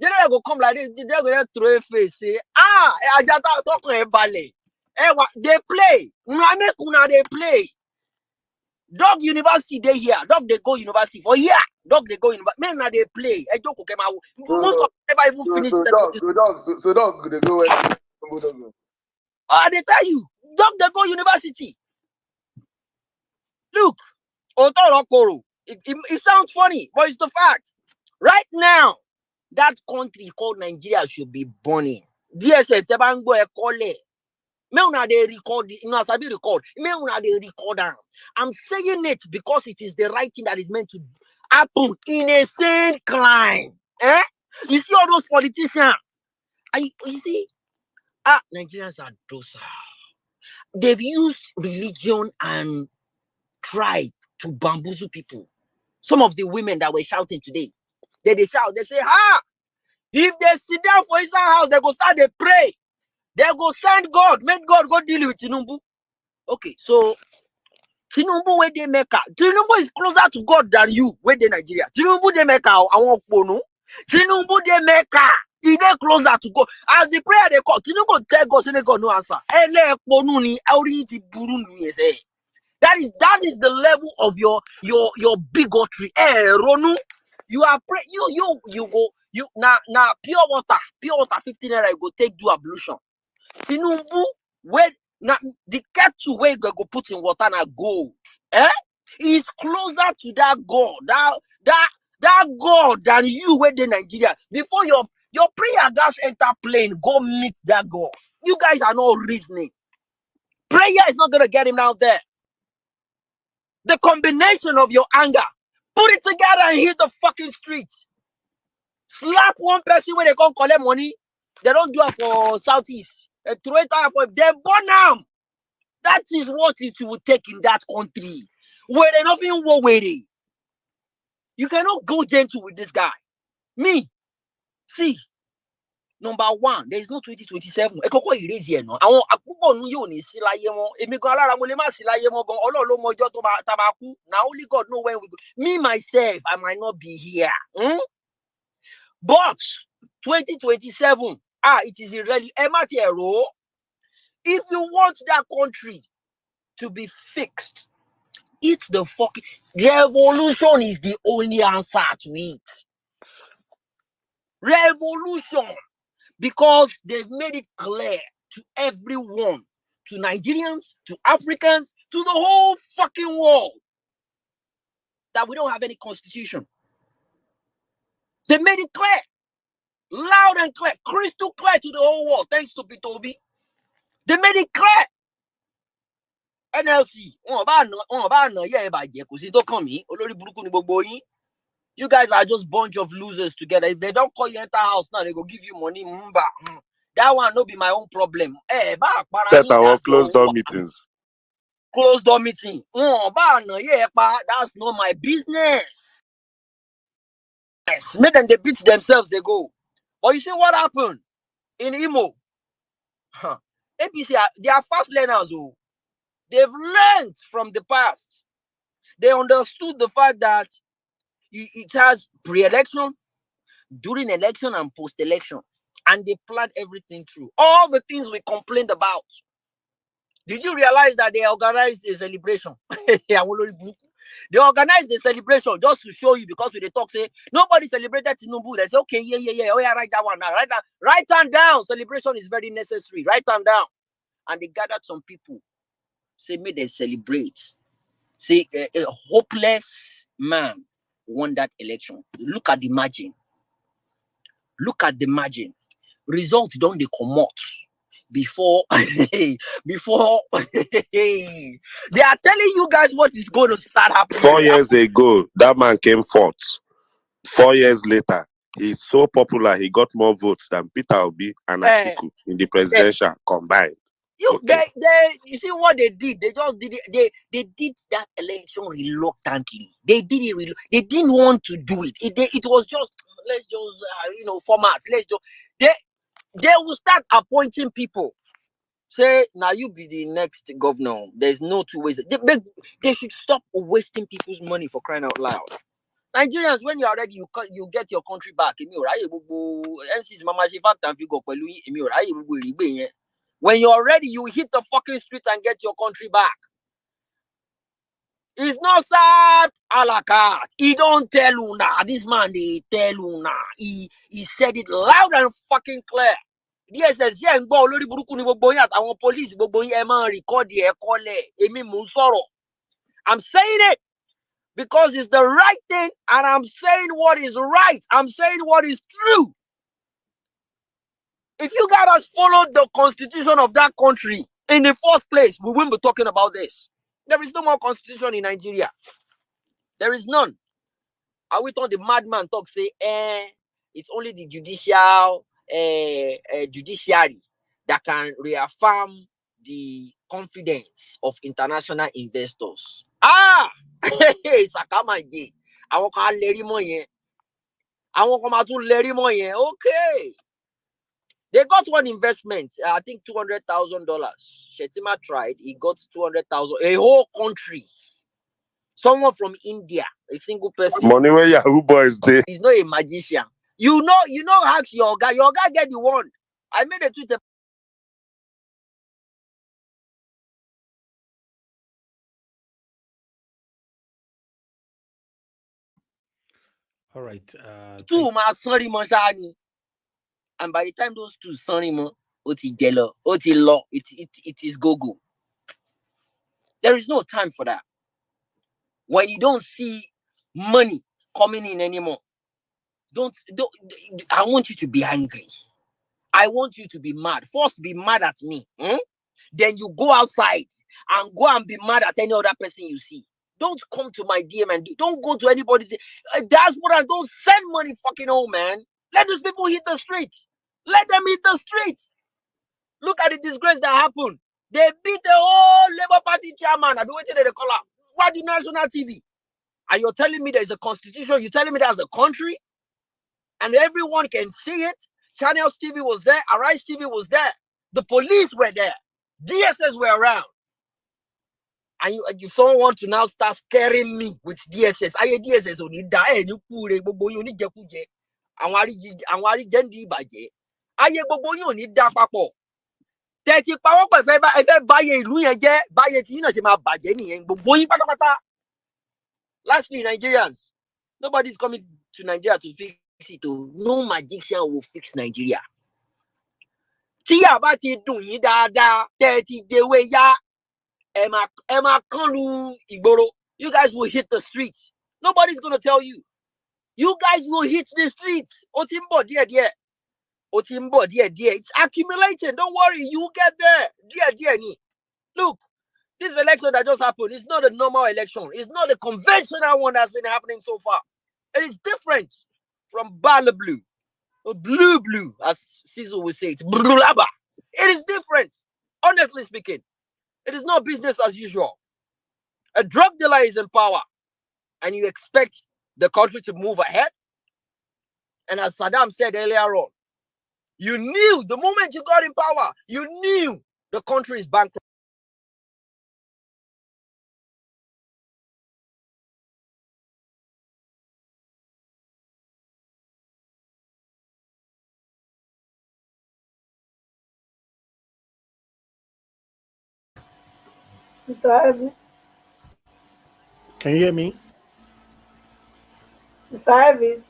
W: General go come like this, they're going to throw a face, say, I just talk to a ballet. They play. They Dog university they here. Dog they go university for year. Dog they go university. Men now they play. I don't okay, most of them never even finish.
K: So dog, they go where?
W: They tell you, dog they go university. Look, it sounds funny, but it's the fact. Right now, that country called Nigeria should be burning. DSS Tebango Ekole. Meuna they record it. No, Sabi record. Meuna they record them. I'm saying it because it is the right thing that is meant to happen in a sane climb. You see all those politicians. You see, Nigerians are docile. They've used religion and tribe to bamboozle people. Some of the women that were shouting today, they shout, they say, if they sit down for inside house, they go start to pray. They go send God, make God go deal with Tinubu. Okay, so Tinubu where they make out. Tinubu is closer to God than you where they Nigeria. Tinubu they make out. I want Pono. Tinubu they make out. He they closer to God. As the prayer they call, Tinubu tell God, say God no answer. That is the level of your bigotry. Ronu, you are you go now pure water 15 naira you go take do ablution. Tinubu where now the kettle where you go put in water na gold. Is closer to that God, that God than you where the Nigeria. Before your prayer gas enter plane, go meet that God. You guys are not reasoning. Prayer is not gonna get him out there. The combination of your anger, put it together and hit the fucking streets. Slap one person when they come collect money. They don't do it for Southeast. They throw it out for them. Burn them. That is what it will take in that country. Where they nothing war with it. You cannot go gentle with this guy. Me, see, number one, there is no 2027. Ekoko erase here no. Àwọn akúbọ̀ nu yóò ní sí láyé wọn. Èmi gan alára mo lè má sí láyé wọn gan. Ọlọ́run ló mọ ọjọ́ tó tá bá kú. Now only God know when we go. Me myself, I might not be here. But 2027, it is irrelevant. If you want that country to be fixed, it's the fucking revolution is the only answer to it. Revolution. Because they've made it clear to everyone, to Nigerians, to Africans, to the whole fucking world, that we don't have any constitution. They made it clear, loud and clear, crystal clear to the whole world, thanks to Bitobi. They made it clear. NLC, you guys are just bunch of losers together. If they don't call you enter house now, they go give you money. That one no be my own problem.
E: Set our closed door meetings.
W: Closed door meeting. That's not my business. Yes, make them they beat themselves, they go. But you see what happened in Imo? APC, they are fast learners. They've learned from the past. They understood the fact that it has pre-election, during election, and post-election. And they planned everything through. All the things we complained about. Did you realize that they organized a celebration? They organized the celebration just to show you, because when they talk, say, nobody celebrated Tinubu. They say, okay, yeah. Oh, yeah, write that one now. Write them down. Celebration is very necessary. Write them down. And they gathered some people. Say, may they celebrate. Say, a hopeless man won that election. Look at the margin. Look at the margin. Results don't they come out before they are telling you guys what is going to start happening.
E: 4 years ago, that man came fourth. 4 years later, he's so popular, he got more votes than Peter Obi and Atiku in the presidential combined.
W: You see what they did? They just did it. They did that election reluctantly. They did it. They didn't want to do it. It was just, let's just formats. Let's just they will start appointing people. Say now you be the next governor. There's no two ways. They should stop wasting people's money, for crying out loud. Nigerians, when you are ready, you get your country back. When you're ready, you hit the fucking street and get your country back. It's not served a la carte. He don't tell una. This man, they tell una. He said it loud and fucking clear. DSS, yeah, and go, Lori Buruku ni gbogbo yin àtàwọn police gbogbo yin ẹ máa record ẹ kọ́lẹ̀. Èmi mò ń sọ̀rọ̀. I'm saying it because it's the right thing, and I'm saying what is right. I'm saying what is true. If you guys followed the constitution of that country in the first place, we wouldn't be talking about this. There is no more constitution in Nigeria. There is none. Are we talking the madman talk say, it's only the judiciary that can reaffirm the confidence of international investors. Ah, Sakama again. I won't call Larry Moyen. I won't come out to Larry Moyen. Okay. They got one investment, I think $200,000. Shetima tried, he got 200,000. A whole country. Someone from India, a single person.
E: Money where Yahoo boys there.
W: He's not a magician. You know, ask your guy. Your guy get the one. I made a tweet.
G: All right.
W: Two sorry, and by the time those two sorry, it is go. There is no time for that. When you don't see money coming in anymore, don't. I want you to be angry. I want you to be mad. First, be mad at me. Then you go outside and go and be mad at any other person you see. Don't come to my DM and don't go to anybody. Diaspora, don't send money fucking home, man. Let those people hit the streets. Let them hit the streets. Look at the disgrace that happened. They beat the whole Labour Party chairman. I've been waiting at the call up. Why do national TV? And you're telling me there's a constitution? You're telling me there's a country? And everyone can see it? Channels TV was there. Arise TV was there. The police were there. DSS were around. And you don't want to now start scaring me with DSS. I DSS only die and you cool gbogbo yin oni jekuje. Àwọn àríjẹ́ndì ìbàjẹ́. Ayé gbogbo yin oni dá papọ̀. Tẹ́tí pawọ́pọ̀ ẹ̀fẹ́ báyé ìlú yẹn jẹ́, báyé tí yín náà ṣe máa bàjẹ́ nìyẹn. Gbogbo yin pátápátá. Lastly, Nigerians, nobody's coming to Nigeria to fix it. No magician will fix Nigeria. Tí a bá ti dùn yín dáadáa, tẹ́tí jẹ́wé yá. Emma Kanu Igboro, you guys will hit the streets. Nobody's gonna tell you. You guys will hit the streets. Otimbo, dear. Otimbo, dear. It's accumulating. Don't worry, you get there. Dear. Look, this election that just happened is not a normal election. It's not a conventional one that's been happening so far. It is different from Bala Blue. Or Blue, as Cecil would say. It's Blulaba. It is different. Honestly speaking. It is not business as usual. A drug dealer is in power, and you expect the country to move ahead. And as Saddam said earlier on, you knew the moment you got in power, you knew the country is bankrupt.
U: Mr. Elvis?
G: Can you hear me?
U: Mr. Elvis?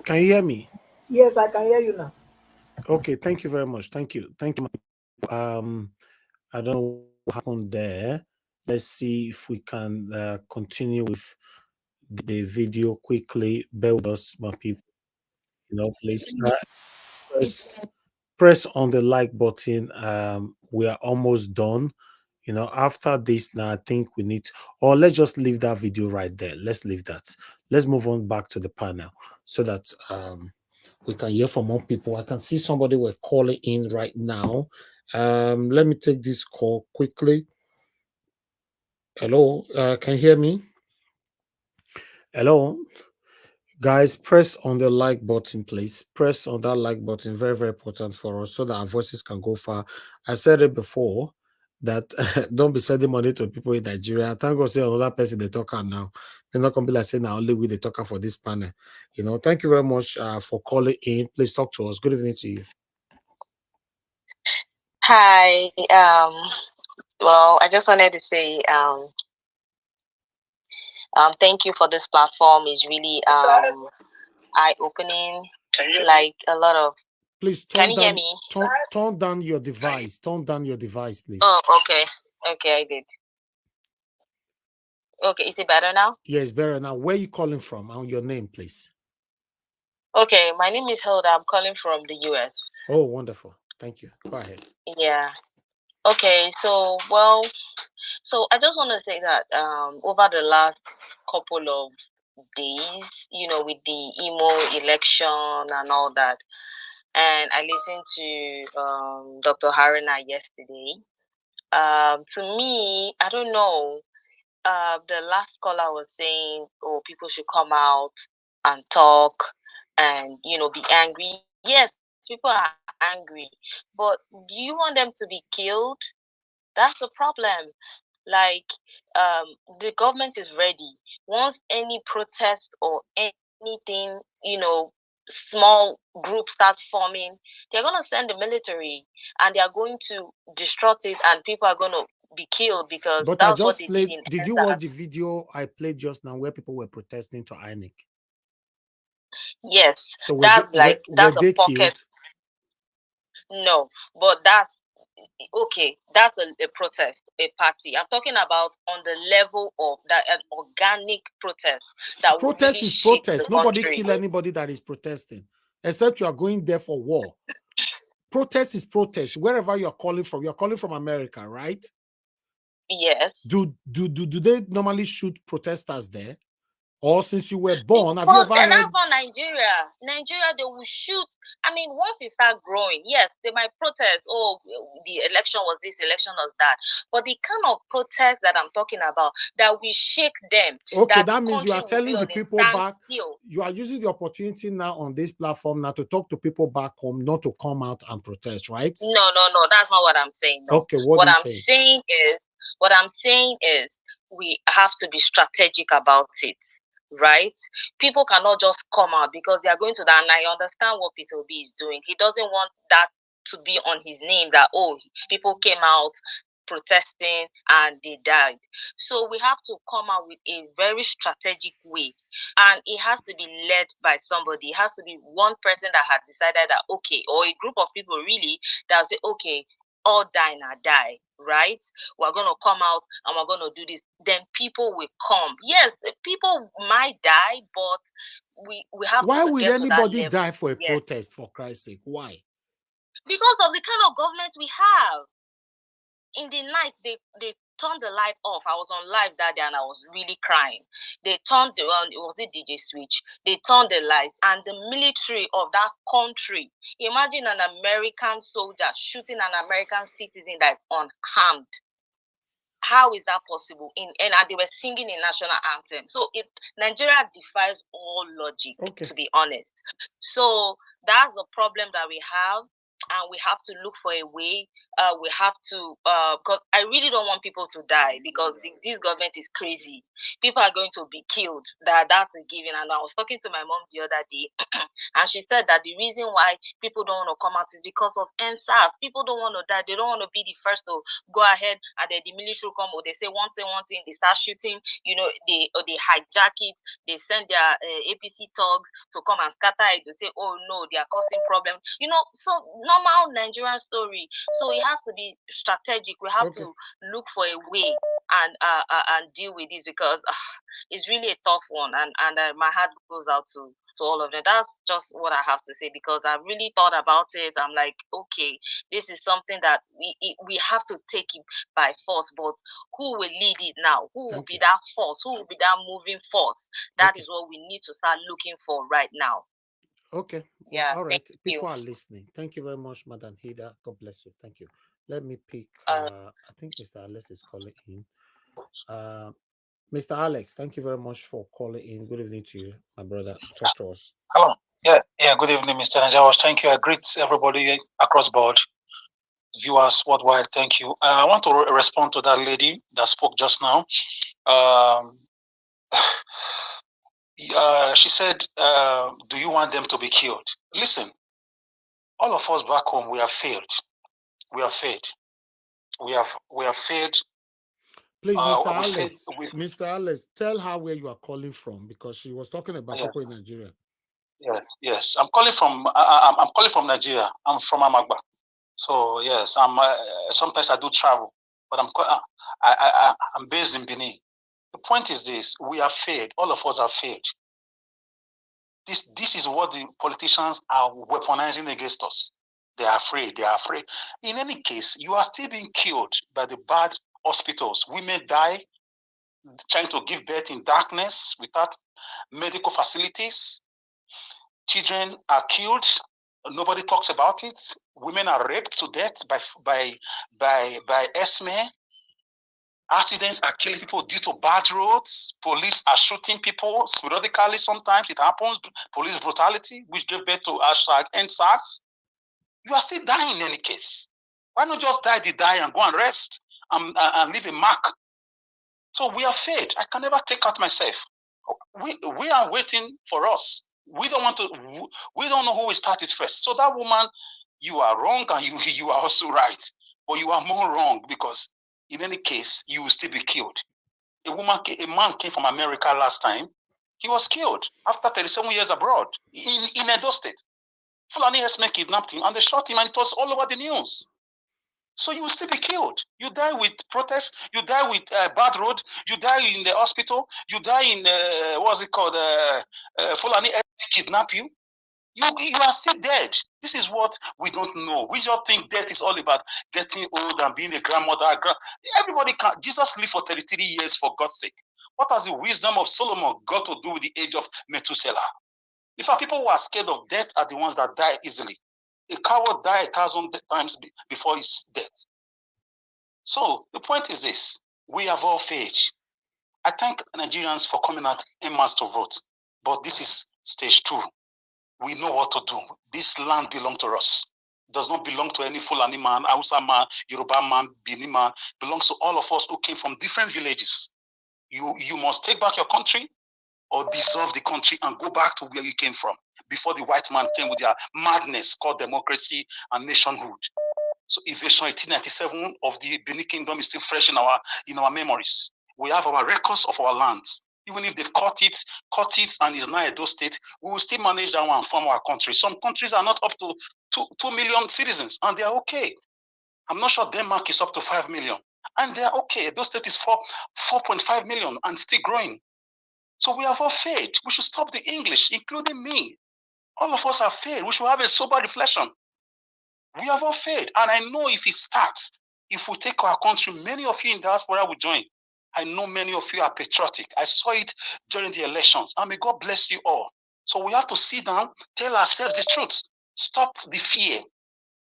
G: Can you hear me?
U: Yes, I can hear you now.
G: Okay, thank you very much. Thank you. I don't know what happened there. Let's see if we can continue with the video quickly. Bear with us, my people. Please press on the like button. We are almost done. After this now, I think we need or let's just leave that video right there. Let's leave that. Let's move on back to the panel so that we can hear from more people. I can see somebody we're calling in right now. Let me take this call quickly. Hello, can you hear me? Hello, guys, press on the like button, please. Press on that like button. Very, very important for us so that our voices can go far. I said it before that don't be sending money to people in Nigeria. Thank God, say another person they talk on now. They're not gonna be like saying now only we the talker for this panel. Thank you very much for calling in. Please talk to us. Good evening to you.
L: Hi. Well, I just wanted to say
B: Thank you for this platform. It's really eye-opening. Like a lot of.
G: Please
B: Can you hear me?
G: Turn down your device. Turn down your device, please.
B: Oh, okay. Okay, I did. Okay, is it better now?
G: Yeah, it's better now. Where are you calling from? And your name, please.
B: Okay, my name is Hilda. I'm calling from the US.
G: Oh, wonderful. Thank you. Go ahead.
B: Yeah. Okay, so I just want to say that over the last couple of days, with the emo election and all that, and I listened to Dr. Haruna yesterday. To me, I don't know. The last caller was saying, "Oh, people should come out and talk, and be angry." Yes, people are angry, but do you want them to be killed? That's the problem. Like, the government is ready. Once any protest or anything, small groups start forming, they're going to send the military and they're going to disrupt it, and people are going to be killed because
G: But
B: that's
G: I
B: what
G: just
B: they
G: played.
B: did in
G: Did you watch the video I played just now where people were protesting to INEC?
B: Yes.
G: So
B: that's
G: were
B: a
G: they
B: pocket.
G: killed?
B: No, but that's okay. That's a protest, a party. I'm talking about on the level of that, an organic protest that will
G: Protest
B: really
G: is
B: shake
G: protest.
B: the
G: Nobody
B: country.
G: kill anybody that is protesting, except you are going there for war. Protest is protest. Wherever you're calling from America, right?
B: Yes.
G: Do they normally shoot protesters there? Or since you were born, have you ever heard?
B: That's not Nigeria. Nigeria, they will shoot. I mean, once it start growing, yes, they might protest. Oh, the election was this, election was that. But the kind of protest that I'm talking about, that will shake them.
G: Okay, that means you are telling the people back.
B: Still.
G: You are using the opportunity now on this platform now to talk to people back home, not to come out and protest, right?
B: No, that's not what I'm saying. No.
G: Okay, what I'm saying
B: is we have to be strategic about it. Right? People cannot just come out because they are going to that. And I understand what Peter Obi is doing. He doesn't want that to be on his name, that, oh, people came out protesting and they died. So we have to come out with a very strategic way, and it has to be led by somebody. It has to be one person that has decided that, okay, or a group of people really that say, okay, all die now die, right? We're going to come out and we're going to do this. Then people will come. Yes, people might die, but we have
G: Why
B: to
G: would
B: get to that
G: anybody
B: level.
G: die for a protest, for Christ's sake? Why?
B: Because of the kind of government we have. In the night, they turned the light off. I was on live that day and I was really crying. They turned it was the DJ switch. They turned the lights, and the military of that country. Imagine an American soldier shooting an American citizen that is unharmed. How is that possible? And they were singing a national anthem. So Nigeria defies all logic, to be honest. So that's the problem that we have. And we have to look for a way. We have to, because I really don't want people to die, because this government is crazy. People are going to be killed. That's a given. And I was talking to my mom the other day, and she said that the reason why people don't want to come out is because of NSAS. People don't want to die. They don't want to be the first to go ahead, and then the military will come, or they say one thing, they start shooting. They hijack it. They send their APC thugs to come and scatter it. They say, oh no, they are causing problems. So normal Nigerian story. So it has to be strategic. We have to look for a way and deal with this, because it's really a tough one, and my heart goes out to all of them. That's just what I have to say, because I really thought about it. I'm like, okay, this is something that we have to take it by force, but who will lead it now? Who will be that force? Who will be that moving force? That is what we need to start looking for right now.
G: Okay. Well, all right. People are listening. Thank you very much, Madam Hida. God bless you. Thank you. Let me pick. I think Mr. Alex is calling in. Mr. Alex, thank you very much for calling in. Good evening to you, my brother. Talk to us.
L: Hello. Yeah. Good evening, Mr. Najawas. Thank you. I greet everybody across board, viewers worldwide. Thank you. I want to respond to that lady that spoke just now. She said, do you want them to be killed? Listen, all of us back home, we have failed. We have failed. We have failed.
G: Please, Mr.
L: I would say
G: Alex, Mr. Alex, tell her where you are calling from, because she was talking about
L: Yes.
G: people in Nigeria.
L: Yes. I'm calling from Nigeria. I'm from Amagba. So yes, I'm. Sometimes I do travel, but I'm based in Benin. The point is this: we are failed. All of us are failed. This is what the politicians are weaponizing against us. They are afraid. They are afraid. In any case, you are still being killed by the bad hospitals. Women die trying to give birth in darkness without medical facilities. Children are killed. Nobody talks about it. Women are raped to death by Esme. Accidents are killing people due to bad roads. Police are shooting people sporadically. Sometimes it happens. Police brutality, which gave birth to #EndSARS. You are still dying in any case. Why not just die and go and rest and leave a mark? So we are failed. I can never take out myself. We are waiting for us. We don't know who will start it first. So that woman, you are wrong and you are also right. But you are more wrong because in any case, you will still be killed. A man came from America last time. He was killed after 37 years abroad in Edo State. Fulani Esme kidnapped him and they shot him and it was all over the news. So you will still be killed. You die with protests. You die with bad road. You die in the hospital. You die in Fulani kidnap you. You are still dead. This is what we don't know. We just think death is all about getting old and being a grandmother. Everybody can. Jesus lived for 33 years for God's sake. What has the wisdom of Solomon got to do with the age of Methuselah? In fact, people who are scared of death are the ones that die easily. A coward dies 1,000 times before his death. So the point is this: we have all failed. I thank Nigerians for coming out en masse to vote, but this is stage 2. We know what to do. This land belongs to us. It does not belong to any Fulani man, Hausa man, Yoruba man, Bini man. It belongs to all of us who came from different villages. You must take back your country or dissolve the country and go back to where you came from before the white man came with their madness called democracy and nationhood. So evasion 1897 of the Benin Kingdom is still fresh in our memories. We have our records of our lands. Even if they've cut it and is now Edo State, we will still manage that one and form our country. Some countries are not up to 2 million citizens and they are okay. I'm not sure Denmark is up to 5 million and they are okay. Edo State is 4.5 million and still growing. So we have all failed. We should stop the English, including me. All of us have failed. We should have a sober reflection. We have all failed. And I know if it starts, if we take our country, many of you in diaspora will join. I know many of you are patriotic. I saw it during the elections. And may God bless you all. So we have to sit down, tell ourselves the truth. Stop the fear.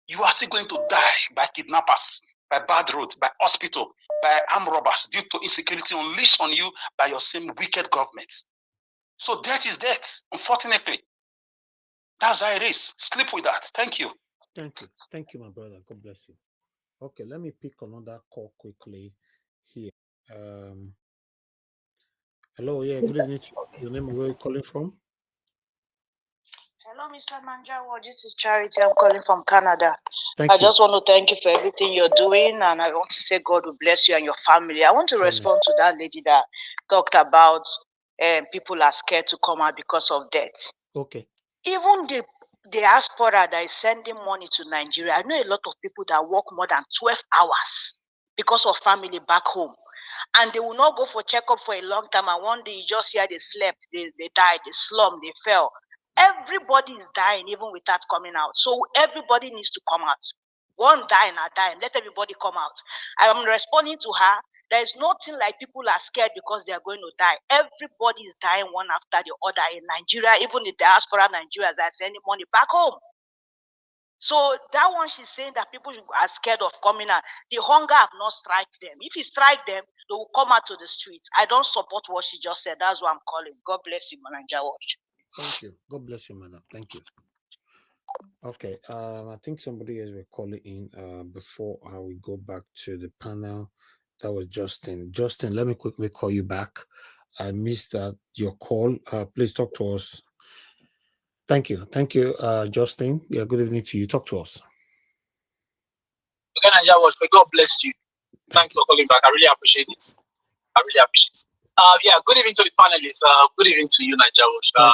L: You are still going to die by kidnappers, by bad road, by hospital, by armed robbers due to insecurity unleashed on you by your same wicked government. So death is death, unfortunately. That's how it is. Sleep with that. Thank you.
G: Thank you. Thank you, my brother. God bless you. Okay, let me pick another call quickly here. Hello, yeah, good evening. Your name and where you're calling from?
B: Hello, Mr. Manjawo. This is Charity. I'm calling from Canada.
G: Thank
B: I
G: you.
B: just want to thank you for everything you're doing, and I want to say God will bless you and your family. I want to respond to that lady that talked about people are scared to come out because of death.
G: Okay.
B: Even the diaspora that is sending money to Nigeria, I know a lot of people that work more than 12 hours because of family back home. And they will not go for checkup for a long time. And one day you just hear they slept, they died, they slumped, they fell. Everybody is dying even without coming out. So everybody needs to come out. One dying are dying. Let everybody come out. I am responding to her. There is nothing like people are scared because they are going to die. Everybody is dying one after the other in Nigeria, even the diaspora Nigerians are sending money back home. So that one, she's saying that people are scared of coming out. The hunger have not struck them. If it strike them, they will come out to the streets. I don't support what she just said. That's why I'm calling. God bless you, Manager Watch.
G: Thank you. God bless you, madam. Thank you. Okay. I think somebody else will call it in before we go back to the panel. That was Justin. Justin, let me quickly call you back. I missed your call. Please talk to us. Thank you. Thank you, Justin. Yeah, good evening to you. Talk to us.
M: May God bless you. Thanks for calling back. I really appreciate it. I really appreciate it. Yeah, good evening to the panelists. Good evening to you, Nigeria.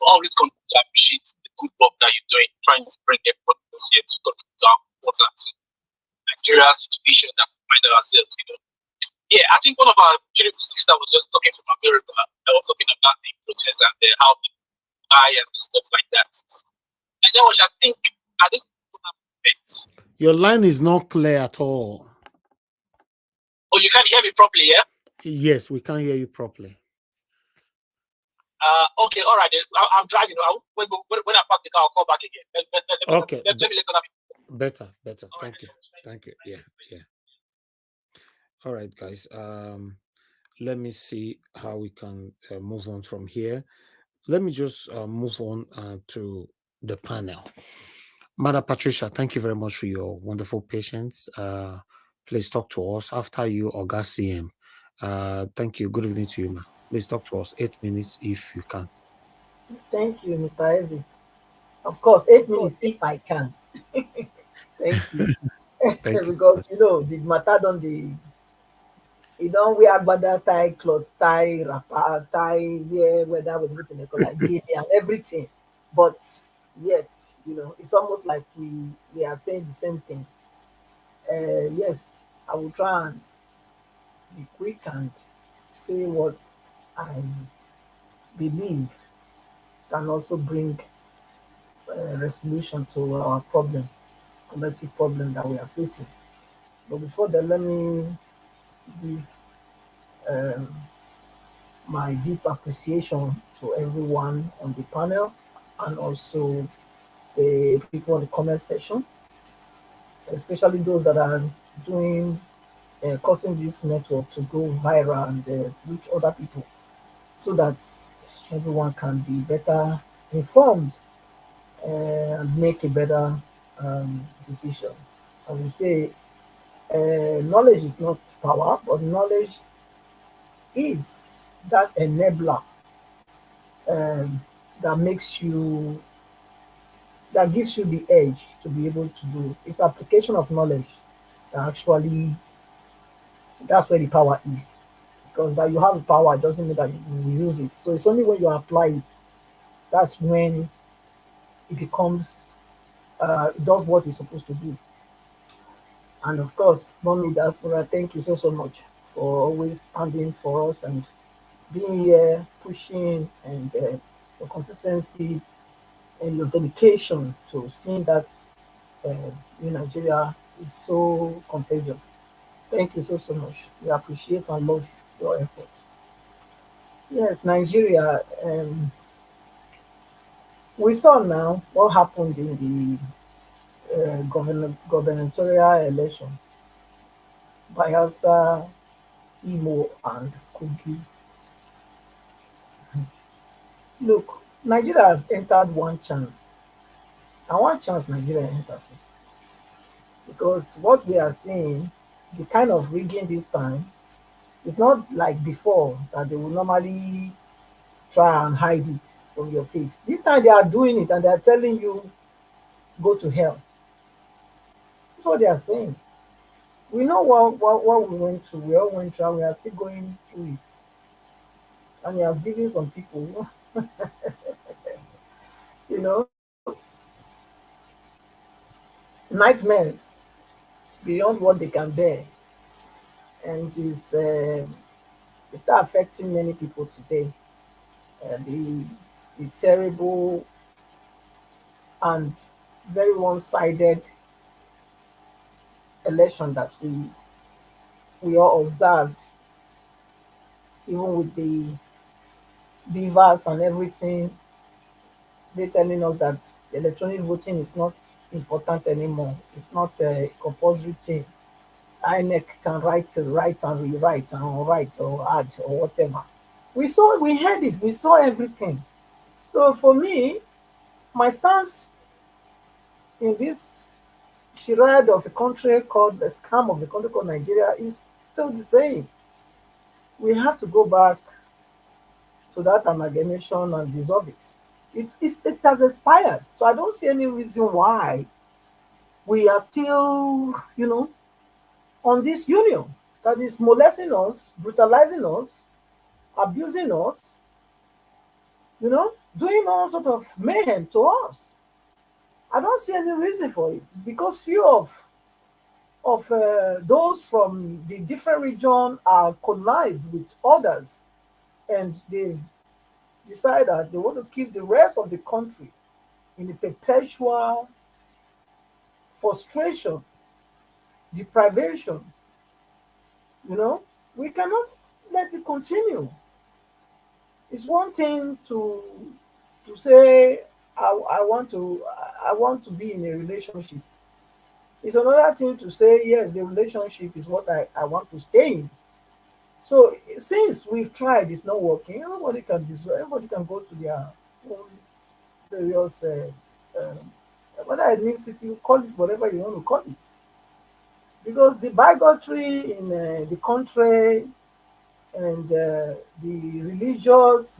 M: Always continue to appreciate the good work that you're doing, trying to bring everybody here to contribute down water to Nigeria's situation that we find ourselves, Yeah, I think one of our beautiful sisters was just talking from America. I was talking about the protests and how people die and stuff like that. Nigeria, I think at this moment.
G: Your line is not clear at all.
M: Oh, you can't hear me properly, yeah?
G: Yes, we can't hear you properly.
M: Okay, all right. I'm driving. When I park the car, I'll call back again.
G: Okay.
M: Let me
G: Better. Thank you. Yeah. All right, guys. Let me see how we can move on from here. Let me just move on to the panel. Mother Patricia, thank you very much for your wonderful patience. Please talk to us after you, Oga CM. Thank you. Good evening to you, ma. Please talk to us 8 minutes if you can.
U: Thank you, Mr. Elvis. Of course, 8 minutes if I can. Thank you. Because the matter on the wear agbada, tie clothes, tie wrapper, tie whether we put in the color and everything. But yet, it's almost like we are saying the same thing. Yes, I will try and be quick and say what I believe can also bring resolution to our problem, collective problem that we are facing. But before that, let me give my deep appreciation to everyone on the panel and also the people on the comment section, especially those that are doing causing this network to go viral and reach other people so that everyone can be better informed and make a better decision. As we say, knowledge is not power, but knowledge is that enabler that gives you the edge to be able to do. It's application of knowledge that actually, that's where the power is. Because that you have the power doesn't mean that you will use it. So it's only when you apply it, that's when it becomes, it does what it's supposed to do. And of course, Mommy Diaspora, thank you so much for always standing for us and being here, pushing, and your consistency and your dedication to seeing that in Nigeria is so contagious. Thank you so much. We appreciate and love your effort. Yes, Nigeria, we saw now what happened in the gubernatorial election. Bayelsa, Imo, and Kogi. Look, Nigeria has entered one chance. And one chance Nigeria enters it. Because what we are seeing, the kind of rigging this time, is not like before that they will normally try and hide it from your face. This time they are doing it and they are telling you, go to hell. That's what they are saying. We know what we went through. We all went through and we are still going through it. And he has given some people, nightmares beyond what they can bear. And it's start affecting many people today. The terrible and very one-sided election that we all observed, even with the beavers and everything, they telling us that electronic voting is not important anymore. It's not a compulsory thing. INEC can write and rewrite and write or add or whatever. We heard it, we saw everything. So for me, my stance in this charade of a country called the scam of the country called Nigeria is still the same. We have to go back to that amalgamation and dissolve it. It has expired. So I don't see any reason why we are still, on this union. that is molesting us, brutalizing us, abusing us, you know, doing all sort of mayhem to us. I don't see any reason for it because few of those from the different region are collide with others, and they decide that they want to keep the rest of the country in a perpetual frustration, deprivation. You know, we cannot let it continue. It's one thing to say I want to be in a relationship. It's another thing to say yes, the relationship is what I want to stay in. So since we've tried, it's not working. Everybody can go to their own various whether ethnicity, call it whatever you want to call it. Because the bigotry in the country and the religious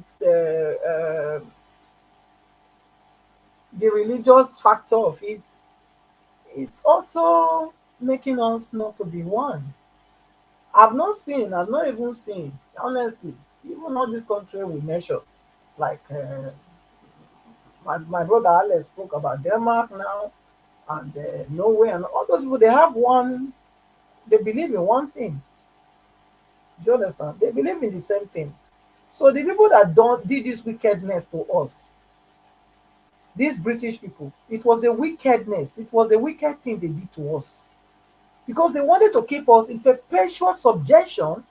U: factor of it, it's also making us not to be one. I've not even seen, honestly, even all this country we measure, like my brother Alex spoke about Denmark now, and Norway, and all those people, they believe in one thing. Do you understand? They believe in the same thing. So the people that did this wickedness to us, these British people, it was a wickedness. It was a wicked thing they did to us. Because they wanted to keep us in perpetual subjection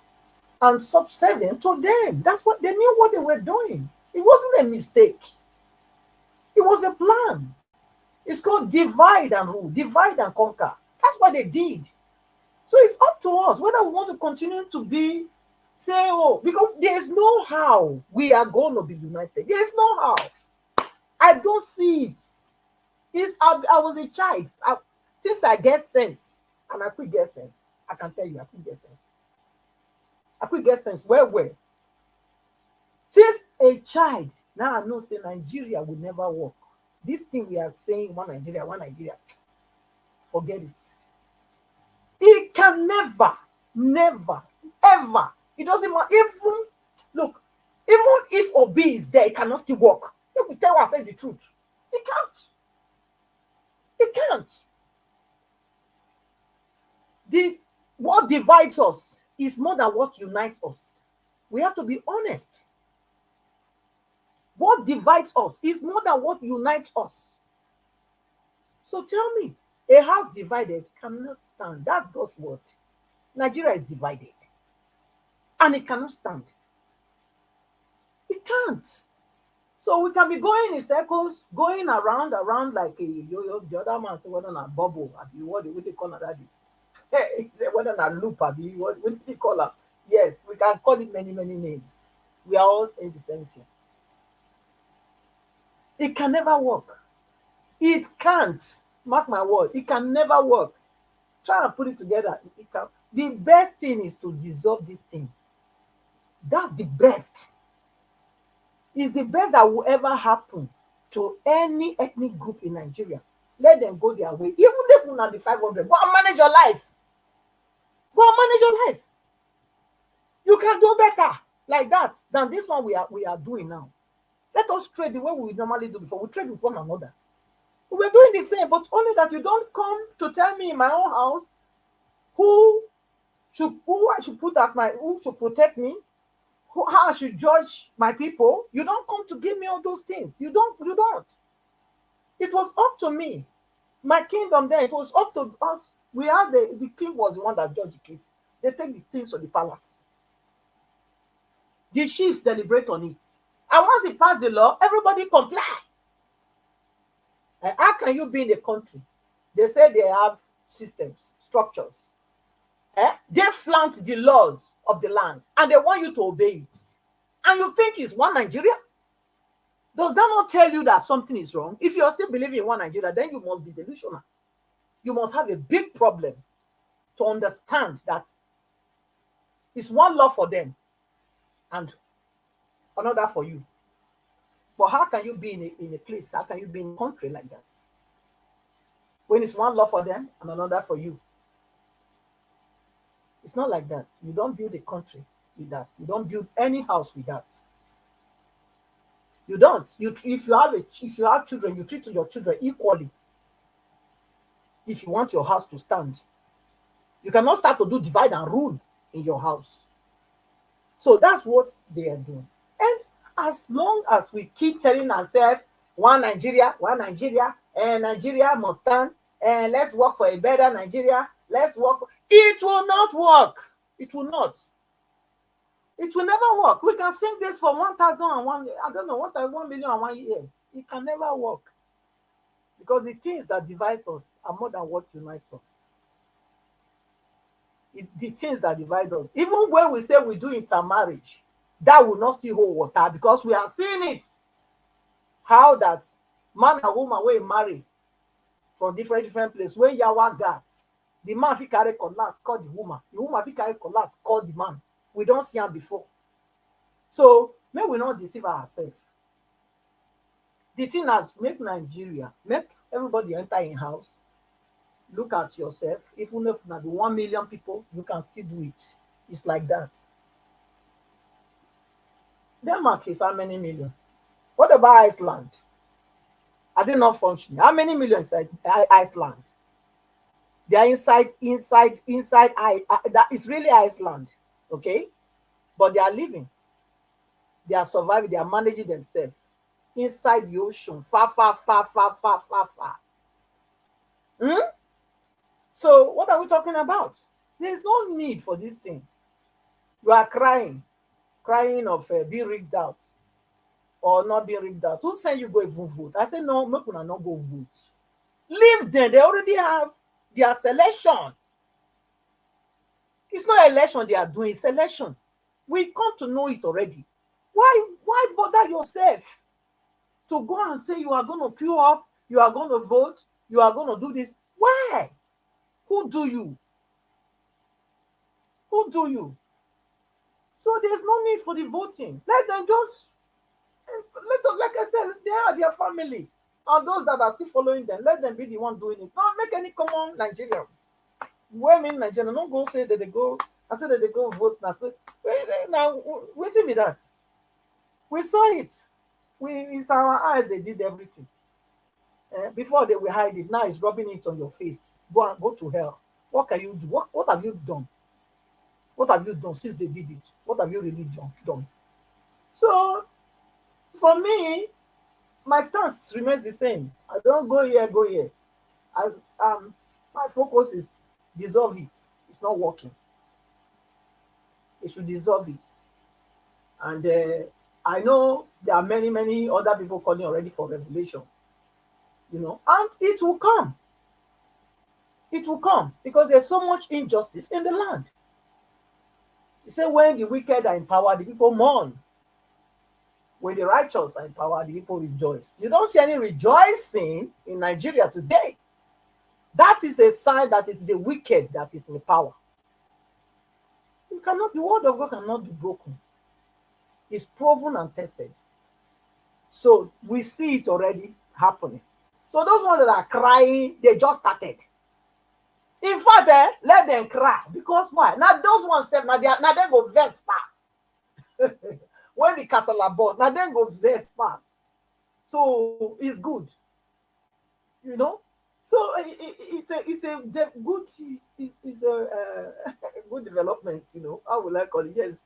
U: and subservient to them. That's what they knew what they were doing. It wasn't a mistake. It was a plan. It's called divide and rule, divide and conquer. That's what they did. So it's up to us whether we want to continue to because there's no how we are going to be united. There's no how. I don't see it. I was a child. Since I get sense, and I could get sense, I can tell you I could get sense. I could get sense. Where? Since a child, now I know say Nigeria will never work. This thing we are saying, one Nigeria, forget it. It can never, ever. It doesn't matter. Even if Obi is there, it cannot still work. If we tell ourselves the truth, it can't. It can't. What divides us is more than what unites us. We have to be honest. What divides us is more than what unites us. So tell me, a house divided cannot stand. That's God's word. Nigeria is divided. And it cannot stand. It can't. So we can be going in circles, going around like a yo-yo. The other man said, whether not bubble, what they call it that? Whether not loop, what do they call it? Yes, we can call it many names. We are all saying the same thing. It can never work. It can't. Mark my word. It can never work. Try and put it together. It can. The best thing is to dissolve this thing. That's the best. It's the best that will ever happen to any ethnic group in Nigeria. Let them go their way. Even if we not be 500, go and manage your life. Go and manage your life. You can do better like that than this one we are doing now. Let us trade the way we normally do before. We trade with one another. We're doing the same, but only that you don't come to tell me in my own house who I should put as who should protect me, how I should judge my people. You don't come to give me all those things. You don't. It was up to me. My kingdom then, it was up to us. We had the king was the one that judged the case. They take the things to the palace. The chiefs deliberate on it. And once he passed the law, everybody comply. And how can you be in a country? They say they have systems, structures. They flaunt the laws of the land and they want you to obey it. And you think it's one Nigeria? Does that not tell you that something is wrong? If you're still believing in one Nigeria, then you must be delusional. You must have a big problem to understand that it's one law for them and another for you. But how can you be in a place? How can you be in a country like that? When it's one law for them and another for you. It's not like that. You don't build a country with that. You don't build any house with that. You don't. If you have children, you treat your children equally. If you want your house to stand, you cannot start to do divide and rule in your house. So that's what they are doing. And as long as we keep telling ourselves, one Nigeria, and Nigeria must stand, and let's work for a better Nigeria, let's work. It will not work. It will not. It will never work. We can sing this for 1,001, I don't know, 1,001,000,001 years. It can never work. Because the things that divide us are more than what unites us. The things that divide us. Even when we say we do intermarriage, that will not still hold water because we are seeing it. How that man and woman will marry from different places. When yawa gas, the man fit carry cutlass, call the woman fit carry cutlass, call the man. We don't see him before. So may we not deceive ourselves. The thing has make Nigeria, make everybody enter in house. Look at yourself. Even if not 1 million people, you can still do it. It's like that. Denmark is how many million? What about Iceland? Are they not functioning? How many million inside Iceland? They are inside. That is really Iceland, okay? But they are living. They are surviving. They are managing themselves inside the ocean, far. So what are we talking about? There is no need for this thing. You are crying of being rigged out or not being rigged out. Who said you go vote? I said no, make una not go vote. Leave them. They already have their selection. It's not election they are doing, it's selection. We come to know it already. Why bother yourself to go and say you are going to queue up, you are going to vote, you are going to do this? Why? Who do you? Who do you? So there's no need for the voting. Let them just, like I said, they are their family. And those that are still following them, let them be the one doing it. Don't make any common Nigerian. Women in Nigeria, don't go say that they go, I said that they go vote. Now, wait a minute. We saw it. It's our eyes, they did everything. Before they will hide it, now it's rubbing it on your face. Go to hell. What can you do? What have you done? What have you done since they did it? What have you really done? So, for me, my stance remains the same. I don't go here, go here. My focus is dissolve it. It's not working. It should dissolve it. And I know there are many other people calling already for revelation. And it will come. It will come because there's so much injustice in the land. He said, when the wicked are in power, the people mourn. When the righteous are in power, the people rejoice. You don't see any rejoicing in Nigeria today. That is a sign that it's the wicked that is in power. The word of God cannot be broken. It's proven and tested. So we see it already happening. So those ones that are crying, they just started. In fact, let them cry. Because why? Now those ones say, now they go vex pass. When the castle are boss, now they go vex pass. So it's good. So it's a good development, How would I call it? Yes.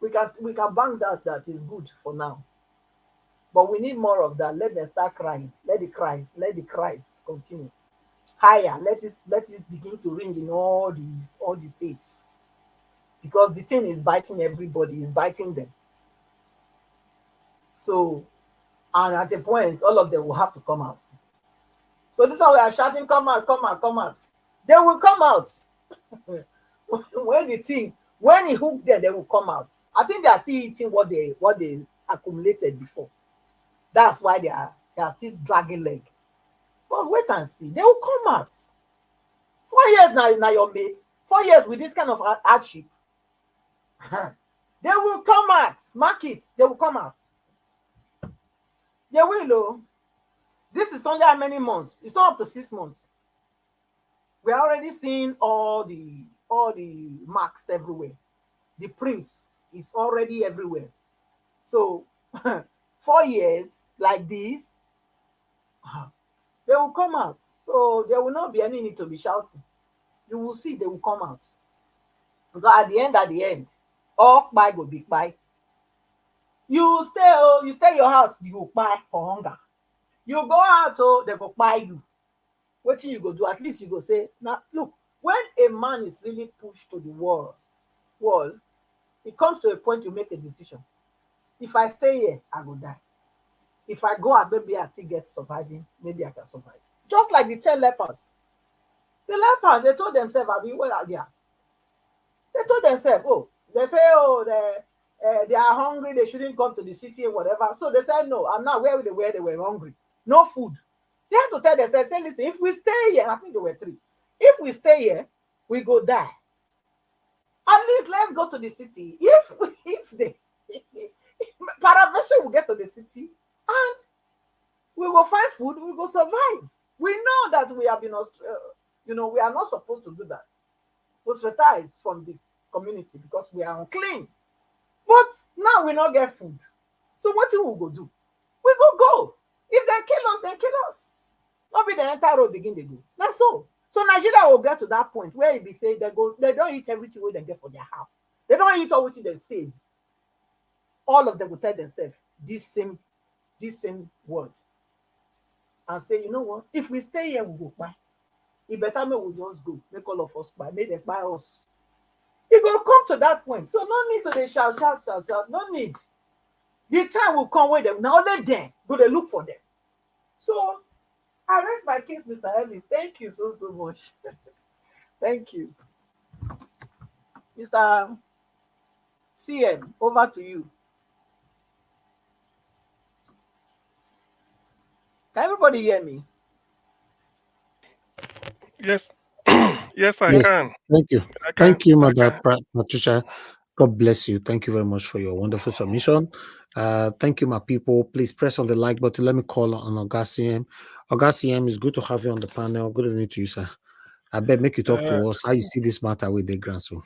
U: We can bank that is good for now. But we need more of that. Let them start crying. Let the cries continue. Higher. Let it begin to ring in all the states. Because the thing is biting everybody, is biting them. So, and at a point, all of them will have to come out. So this is why we are shouting, come out, come out, come out. They will come out. When it hooked them, they will come out. I think they are still eating what they accumulated before. That's why they are still dragging leg. But wait and see. They will come out. 4 years now your mates. 4 years with this kind of hardship. They will come out. Mark it. They will come out. They will, though. This is only how many months? It's not up to 6 months. We are already seeing all the all the marks everywhere. The prints is already everywhere. So 4 years like this, they will come out. So there will not be any need to be shouting. You will see they will come out. Because at the end, all buy go big buy. You stay your house, you go buy for hunger. You go out, they go buy you. What you go do? At least you go say, now look, when a man is really pushed to the wall, it comes to a point you make a decision. If I stay here, I go die. If I go out, maybe I still get surviving. Maybe I can survive. Just like the 10 lepers. The lepers, they told themselves, I mean, well, yeah. They told themselves, they say, they are hungry, they shouldn't come to the city or whatever. So they said no. And now where they were hungry. No food. They had to tell themselves, say, listen, if we stay here, I think there were 3. If we stay here, we go die. At least let's go to the city. If they Paraventure will get to the city and we will find food, we will survive. We know that we have been, we are not supposed to do that. Ostracize from this community because we are unclean. But now we not get food. So what we go do? We go. If they kill us, they kill us. Not be the entire road begin to go. That's all. So Nigeria will get to that point where it be say they don't eat everything they get for their house. They don't eat all what they save. All of them will tell themselves this same word. And say, you know what? If we stay here, we go buy. It better me we just go. Make all of us buy. Make them buy us. It will come to that point. So no need to they shout. No need. The time will come with them. Now let them go to look for them. So I rest my case, Mr. Ellis. Thank you so much. Thank you. Mr. CM, over to you. Can everybody hear me?
F: Yes. Yes, I can.
G: Thank you.
F: I can.
G: Thank you, Mother Patricia. God bless you. Thank you very much for your wonderful submission. Thank you, my people. Please press on the like button. Let me call on Ogaciem. Ogaciem, it's good to have you on the panel. Good evening to you, sir. I bet make you talk to us. How you see this matter with the grandson?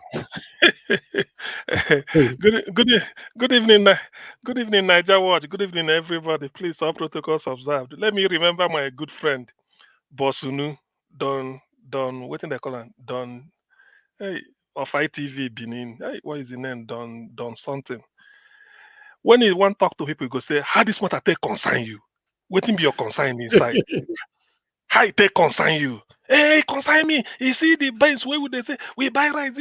F: Good evening, Niger Watch. Good evening, everybody. Please, all protocols observed. Let me remember my good friend, Bosunu, Don, what do they call him? Don, hey, of ITV Benin. Hey, what is the name? Don something. When he want to talk to people, he go say, how this matter take concern you? Waiting be your concern inside. How it take concern you? Hey, concern me. You see the banks where would they say we buy rights?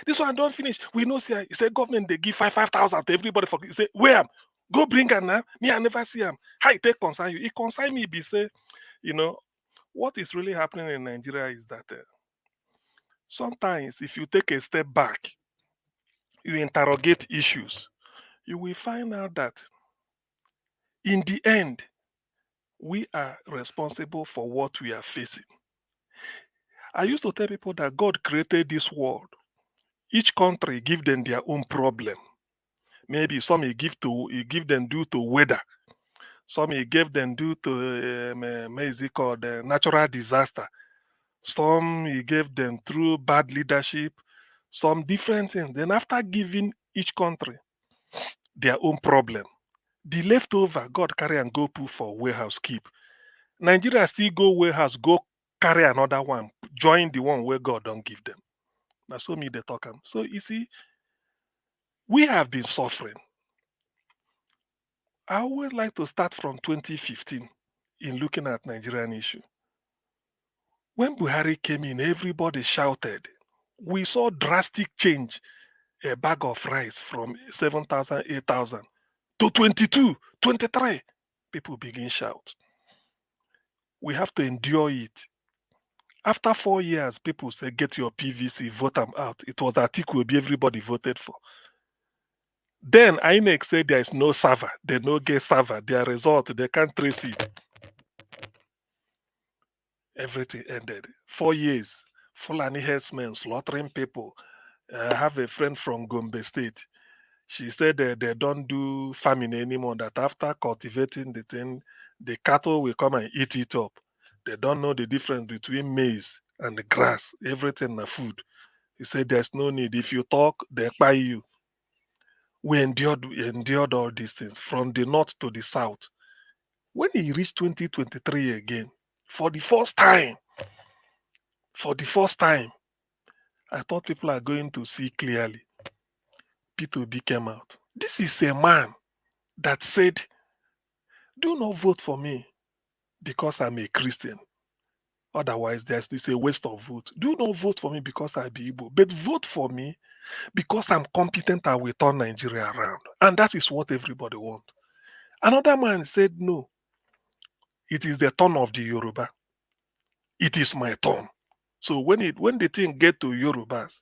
F: This one don't finish. We know see. He said government they give 5,000 to everybody for. He say where? Go bring her now. Me I never see him. How it take concern you? It concern me. Be say, what is really happening in Nigeria is that sometimes if you take a step back, you interrogate issues, you will find out that in the end, we are responsible for what we are facing. I used to tell people that God created this world. Each country give them their own problem. Maybe some he give them due to weather. Some he gave them due to natural disaster. Some he gave them through bad leadership. Some different things. Then after giving each country their own problem, the leftover God carry and go put for warehouse keep. Nigeria still go warehouse, go carry another one, join the one where God don't give them. Now so me they talk. So you see, we have been suffering. I always like to start from 2015 in looking at Nigerian issue. When Buhari came in, everybody shouted. We saw drastic change. A bag of rice from 7,000, 8,000 to 22, 23. People begin shout. We have to endure it. After 4 years, people say, get your PVC, vote them out. It was Atiku Obi everybody voted for. Then INEC said there is no server. They no get server. Their result, they can't trace it. Everything ended. 4 years. Fulani herdsmen slaughtering people. I have a friend from Gombe State. She said that they don't do farming anymore, that after cultivating the thing, the cattle will come and eat it up. They don't know the difference between maize and the grass. Everything is food. He said, there's no need. If you talk, they buy you. We endured all these things from the north to the south. When he reached 2023 again, for the first time, I thought people are going to see clearly. P2B came out. This is a man that said, do not vote for me because I'm a Christian. Otherwise, it's a waste of vote. Do not vote for me because I be Igbo, but vote for me because I'm competent and will turn Nigeria around. And that is what everybody wants. Another man said, no, it is the turn of the Yoruba. It is my turn. So when the thing get to Yorubas,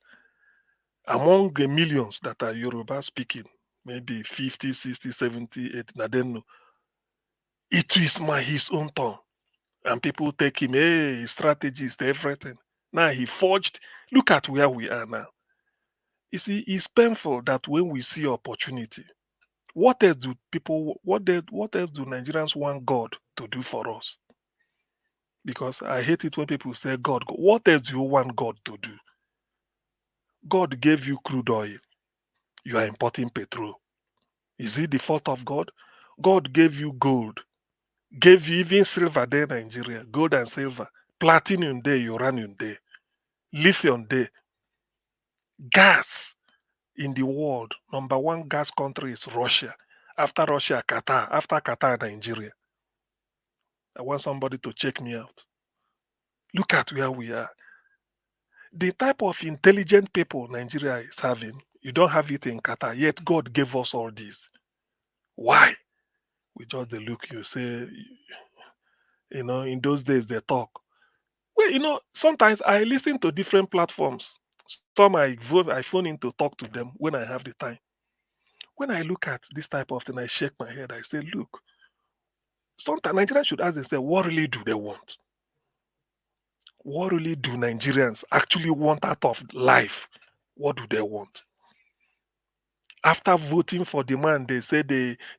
F: among the millions that are Yoruba speaking, maybe 50, 60, 70, 80, I don't know, it is his own turn. And people take him, hey, strategist, everything. Now he forged. Look at where we are now. You see, it's painful that when we see opportunity, what else do Nigerians want God to do for us? Because I hate it when people say, God, what else do you want God to do? God gave you crude oil. You are importing petrol. Is it the fault of God? God gave you gold. Gave you even silver there in Nigeria. Gold and silver. Platinum there, uranium there. Lithium there. Gas in the world. Number one gas country is Russia. After Russia, Qatar. After Qatar, Nigeria. I want somebody to check me out. Look at where we are. The type of intelligent people Nigeria is having, you don't have it in Qatar, yet God gave us all this. Why? We just look, you say, in those days they talk. Well, sometimes I listen to different platforms. Some I phone in to talk to them when I have the time. When I look at this type of thing, I shake my head. I say, look, sometimes Nigerians should ask themselves, what really do they want? What really do Nigerians actually want out of life? What do they want? After voting for the man, they say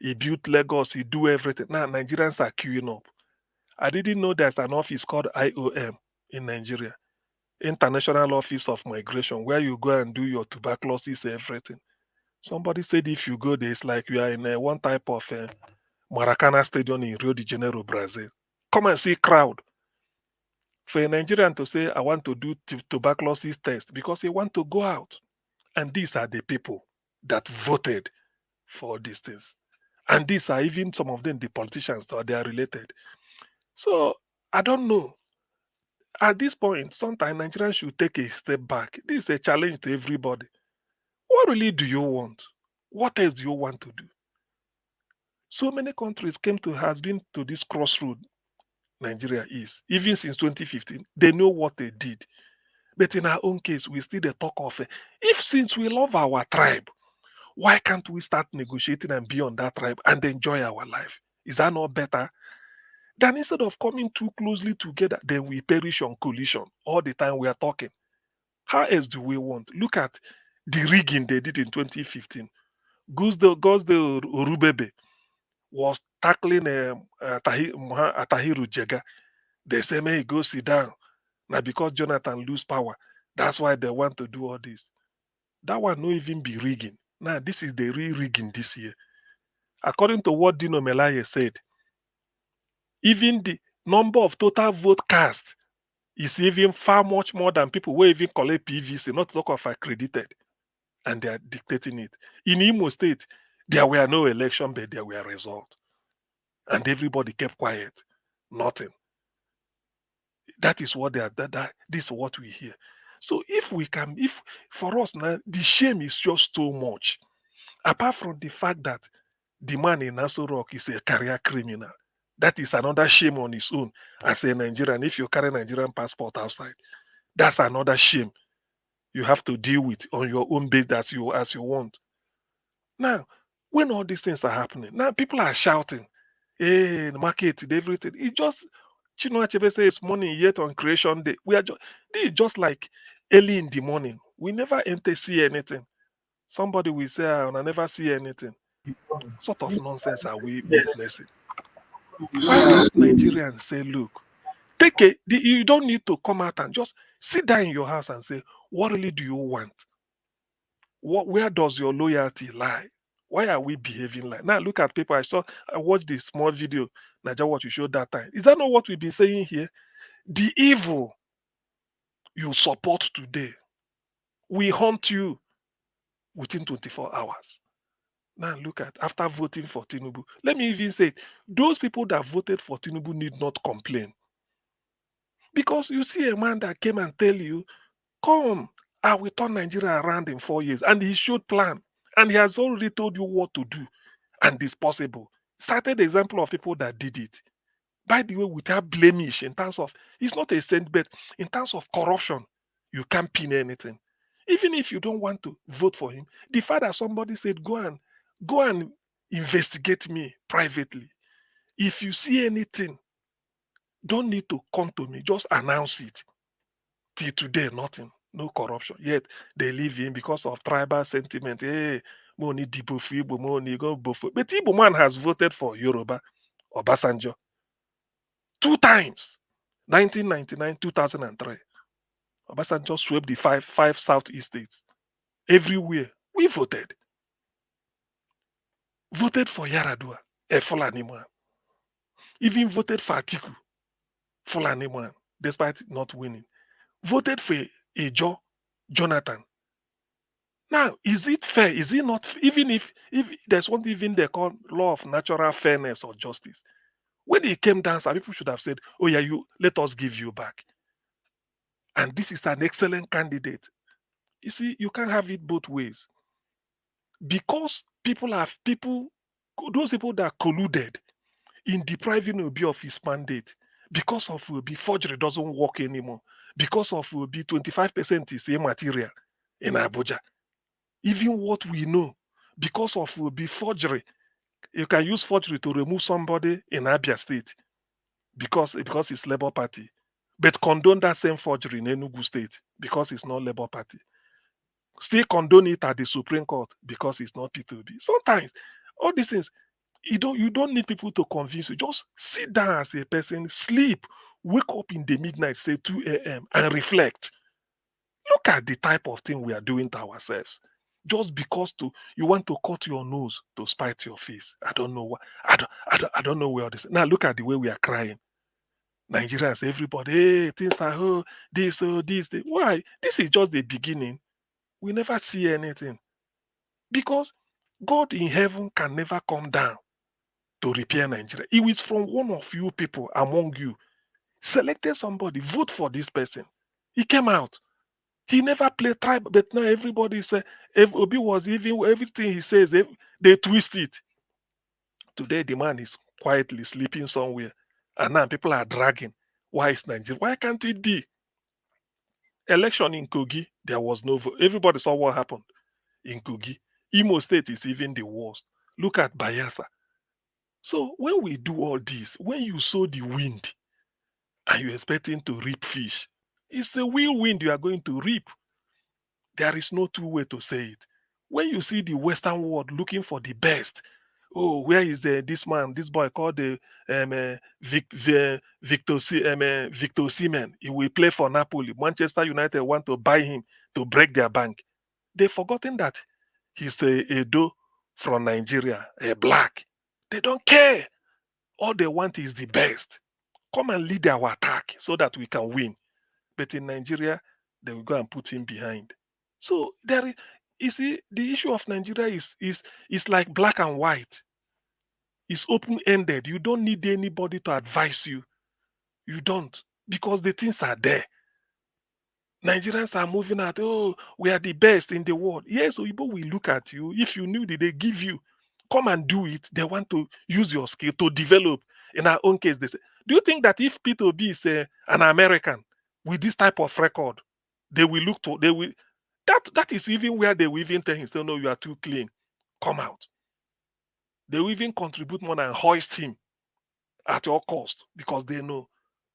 F: he built Lagos, he do everything. Now Nigerians are queuing up. I didn't know there's an office called IOM in Nigeria, International Office of Migration, where you go and do your tuberculosis, everything. Somebody said if you go there, it's like you are in one type of Maracana Stadium in Rio de Janeiro, Brazil. Come and see crowd. For a Nigerian to say, I want to do tuberculosis test because they want to go out. And these are the people that voted for these things. And these are even some of them, the politicians, that they are related. So I don't know. At this point, sometimes Nigerians should take a step back. This is a challenge to everybody. What really do you want? What else do you want to do? So many countries has been to this crossroad Nigeria is. Even since 2015, they know what they did. But in our own case, we still talk of if since we love our tribe, why can't we start negotiating and be on that tribe and enjoy our life? Is that not better? Then instead of coming too closely together, then we perish on collision all the time we are talking. How else do we want? Look at the rigging they did in 2015. Gosde Rubebe was tackling Atahiru Jega. They say, may he go sit down. Now because Jonathan lose power, that's why they want to do all this. That one no even be rigging. Now this is the real rigging this year. According to what Dino Melaye said, even the number of total vote cast is even far much more than people who even collect PVC, not to talk of accredited. And they are dictating it. In Imo State, there were no election, but there were results. And everybody kept quiet. Nothing. That is what this is what we hear. So if for us now, the shame is just too much. Apart from the fact that the man in Nassau Rock is a career criminal. That is another shame on its own as a Nigerian. If you carry a Nigerian passport outside, that's another shame you have to deal with on your own base as you want. Now, when all these things are happening, now people are shouting, hey, the market, everything. It just, Chinua Achebe says it's morning yet on creation day. This is just like early in the morning. We never see anything. Somebody will say, I never see anything. Sort of nonsense are we witnessing? Why can't Nigerians say, look, you don't need to come out and just sit down in your house and say, What really do you want? Where does your loyalty lie? Why are we behaving like now? Look at people. I watched this small video, Naja, what you showed that time. Is that not what we've been saying here? The evil you support today will haunt you within 24 hours. Now look at after voting for Tinubu. Let me even say those people that voted for Tinubu need not complain. Because you see a man that came and tell you, come, I will turn Nigeria around in 4 years. And he showed plan. And he has already told you what to do. And it's possible. Cited example of people that did it. By the way, without blemish in terms of, it's not a saint, but in terms of corruption, you can't pin anything. Even if you don't want to vote for him, the fact that somebody said, go and investigate me privately. If you see anything, don't need to come to me, just announce it. Till today, nothing, no corruption. Yet they live in because of tribal sentiment. Hey, money Dibo for Igbo, money go Bofo. But Igbo man has voted for Yoruba or Obasanjo 2 times, 1999, 2003. Obasanjo swept the five southeast states. Everywhere we voted. Voted for Yaradua, a Fulani man. Even voted for Atiku, Fulani man, despite not winning. Voted for Ejo, Jonathan. Now, is it fair? Is it not? Even if there's one even they call law of natural fairness or justice. When it came down, some people should have said, oh yeah, let us give you back. And this is an excellent candidate. You see, you can't have it both ways. Because those people that colluded in depriving Obi of his mandate, because of Obi, forgery doesn't work anymore. Because of Obi, 25% is immaterial in Abuja. Even what we know, because of Obi forgery, you can use forgery to remove somebody in Abia State because it's Labour Party, but condone that same forgery in Enugu State because it's not Labour Party. Still condone it at the Supreme Court because it's not P2B. Sometimes all these things, you don't need people to convince you. Just sit down as a person, sleep, wake up in the midnight, say 2 a.m. and reflect. Look at the type of thing we are doing to ourselves. Just because you want to cut your nose to spite your face. I don't know what I don't know where all this. Now look at the way we are crying. Nigerians, everybody, hey, things are this. Why? This is just the beginning. We never see anything. Because God in heaven can never come down to repair Nigeria. It was from one of you people among you. Selected somebody, vote for this person. He came out. He never played tribe, but now everybody say Obi was even everything he says, they twist it. Today the man is quietly sleeping somewhere, and now people are dragging. Why is Nigeria? Why can't it be? Election in Kogi, there was no vote. Everybody saw what happened in Kogi. Imo State is even the worst. Look at Bayelsa. So when we do all this, when you sow the wind and you're expecting to reap fish, it's a whirlwind you are going to reap. There is no two way to say it. When you see the Western world looking for the best, oh, where is this boy called the Victor Osimhen? He will play for Napoli. Manchester United want to buy him to break their bank. They've forgotten that he's a Edo from Nigeria, a black. They don't care. All they want is the best. Come and lead our attack so that we can win. But in Nigeria, they will go and put him behind. So you see, the issue of Nigeria is like black and white. It's open-ended. You don't need anybody to advise you. You don't, because the things are there. Nigerians are moving out. Oh, we are the best in the world. Yes, Oyibo will look at you. If you knew that they give you, come and do it. They want to use your skill to develop. In our own case, they say, do you think that if P2B is an American with this type of record, they will look to, they will, that is even where they will even tell him, say, no, you are too clean. Come out. They will even contribute more and hoist him at your cost because they know.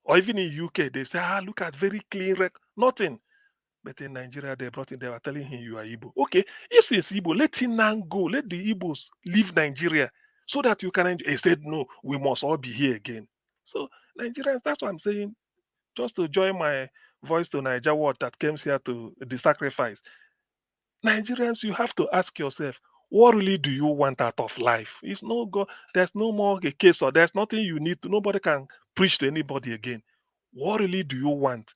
F: Or even in UK, they say, look at very clean record. Nothing. But in Nigeria, they were telling him you are Igbo. Okay, if it's Igbo, let him now go. Let the Igbos leave Nigeria so that you can enjoy. He said, no, we must all be here again. So Nigerians, that's what I'm saying. Just to join
N: Voice to Niger Word that came here to the sacrifice. Nigerians, you have to ask yourself, what really do you want out of life? It's no go. There's no more a case, or there's nothing you need to. Nobody can preach to anybody again. What really do you want?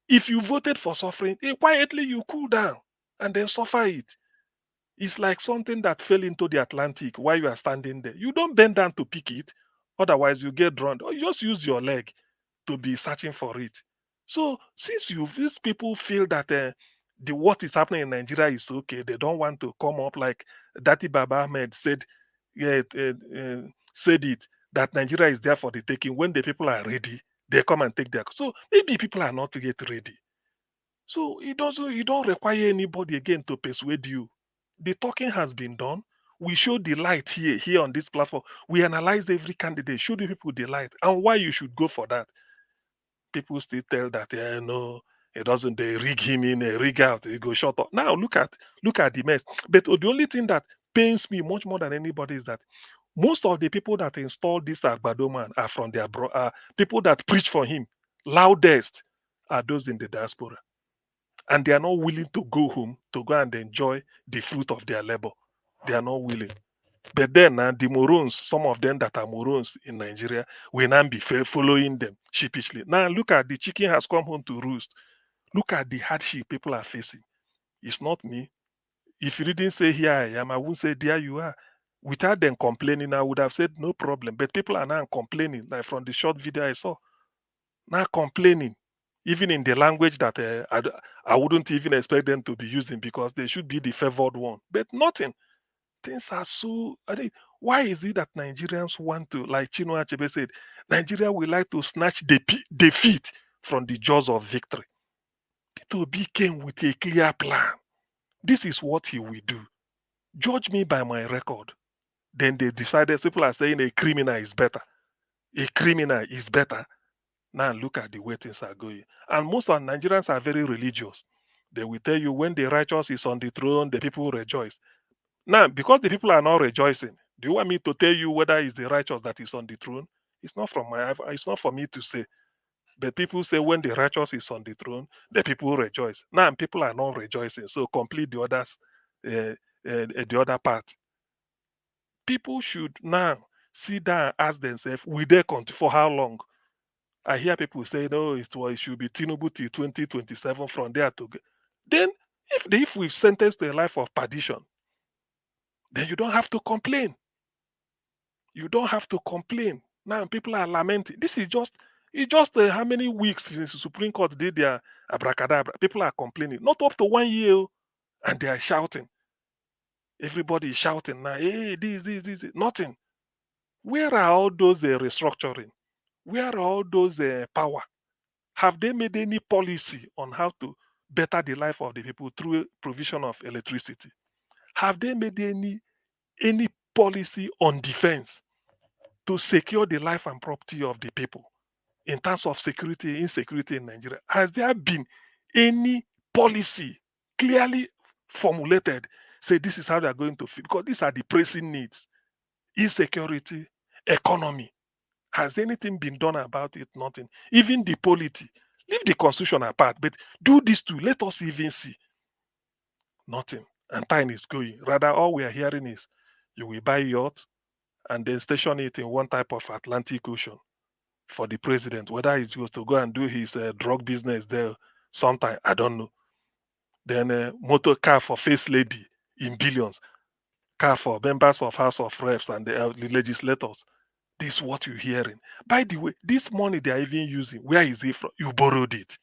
N: If you voted for suffering, quietly you cool down and then suffer it. It's like something that fell into the Atlantic while you are standing there. You don't bend down to pick it, otherwise you get drowned. Or you just use your leg to be searching for it. So since these people feel that the what is happening in Nigeria is okay, they don't want to come up like Dati Baba Ahmed said, said it that Nigeria is there for the taking. When the people are ready, they come and take their. So maybe people are not yet ready. So it doesn't. You don't require anybody again to persuade you. The talking has been done. We showed the light here on this platform. We analyzed every candidate, showed the people the light and why you should go for that. People still tell that no, it doesn't. They rig him in, rig out, he go shut up. Now look at the mess. But the only thing that pains me much more than anybody is that most of the people that installed this Agbado man are from their people that preach for him. Loudest are those in the diaspora, and they are not willing to go home to go and enjoy the fruit of their labor. They are not willing. But then the morons, some of them that are morons in Nigeria, will now be following them sheepishly. Now look at the chicken has come home to roost. Look at the hardship people are facing. It's not me. If you didn't say here I am, I wouldn't say there you are. Without them complaining, I would have said no problem. But people are now complaining, like from the short video I saw. Now complaining, even in the language that I wouldn't even expect them to be using because they should be the favored one. But nothing. Things are so. Why is it that Nigerians want to, like Chinua Achebe said, Nigeria will like to snatch defeat from the jaws of victory? P2B came with a clear plan. This is what he will do. Judge me by my record. Then they decided, people are saying a criminal is better. A criminal is better. Now look at the way things are going. And most of Nigerians are very religious. They will tell you when the righteous is on the throne, the people rejoice. Now, because the people are not rejoicing, do you want me to tell you whether it's the righteous that is on the throne? It's not it's not for me to say. But people say when the righteous is on the throne, the people rejoice. Now people are not rejoicing, so complete the others, the other part. People should now sit down and ask themselves, will they continue for how long? I hear people say, no, it should be Tinubu till 2027 from there to. Then, if we've sentenced to a life of perdition, then you don't have to complain. You don't have to complain. Now people are lamenting. This is just how many weeks since the Supreme Court did their abracadabra. People are complaining. Not up to 1 year, and they are shouting. Everybody is shouting now. Hey, this. Nothing. Where are all those restructuring? Where are all those power? Have they made any policy on how to better the life of the people through provision of electricity? Have they made any policy on defense to secure the life and property of the people in terms of security, insecurity in Nigeria? Has there been any policy clearly formulated? Say this is how they are going to feel, because these are the pressing needs: insecurity, economy. Has anything been done about it? Nothing. Even the polity. Leave the constitution apart, but do this too. Let us even see. Nothing. And time is going. Rather, all we are hearing is you will buy yacht and then station it in one type of Atlantic Ocean for the president. Whether he's supposed to go and do his drug business there sometime, I don't know. Then motor car for first lady in billions. Car for members of House of Reps and the legislators. This is what you're hearing. By the way, this money they are even using, where is it from? You borrowed it.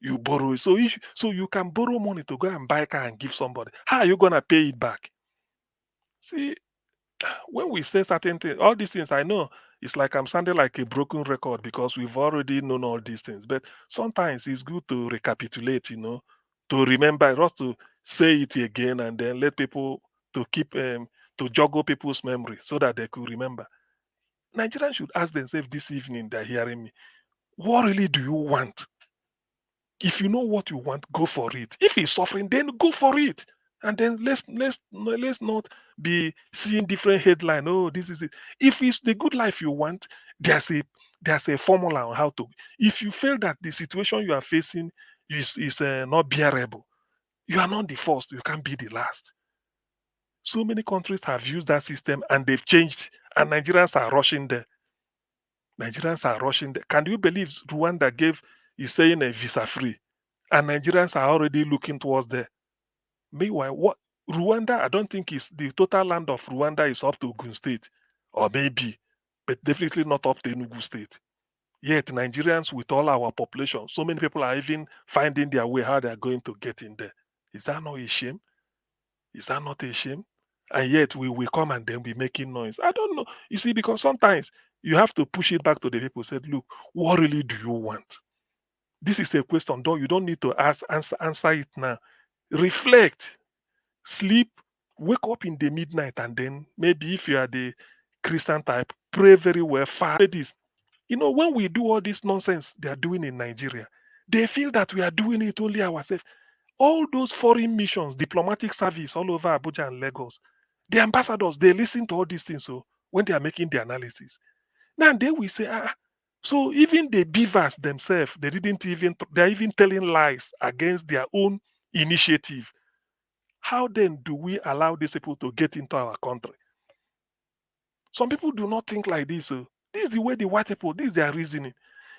N: You borrow it. So you can borrow money to go and buy a car and give somebody. How are you going to pay it back? See, when we say certain things, all these things, I know it's like I'm sounding like a broken record because we've already known all these things. But sometimes it's good to recapitulate, to remember, just to say it again and then let people to keep, to juggle people's memory so that they could remember. Nigerians should ask themselves this evening, they're hearing me, what really do you want? If you know what you want, go for it. If it's suffering, then go for it. And then let's not be seeing different headline. Oh, this is it. If it's the good life you want, there's There's a formula on how to. If you feel that the situation you are facing is not bearable, you are not the first. You can't be the last. So many countries have used that system and they've changed, and Nigerians are rushing there. Nigerians are rushing there. Can you believe Rwanda is saying a visa free, and Nigerians are already looking towards there? Meanwhile, what Rwanda, I don't think is the total land of Rwanda is up to Ogun State, or maybe, but definitely not up to Enugu State. Yet Nigerians, with all our population, so many people are even finding their way how they are going to get in there. Is that not a shame? Is that not a shame? And yet we will come and then be making noise. I don't know. You see, because sometimes you have to push it back to the people. Said, look, what really do you want? This is a question. You don't need to answer it now. Reflect, sleep, wake up in the midnight, and then maybe if you are the Christian type, pray very well. Fast this. You know, when we do all this nonsense they are doing in Nigeria, they feel that we are doing it only ourselves. All those foreign missions, diplomatic service all over Abuja and Lagos, the ambassadors, they listen to all these things. So when they are making the analysis, now they will say, so even the beavers themselves, they're even telling lies against their own initiative. How then do we allow these people to get into our country? Some people do not think like this. So this is the way the white people, this is their reasoning.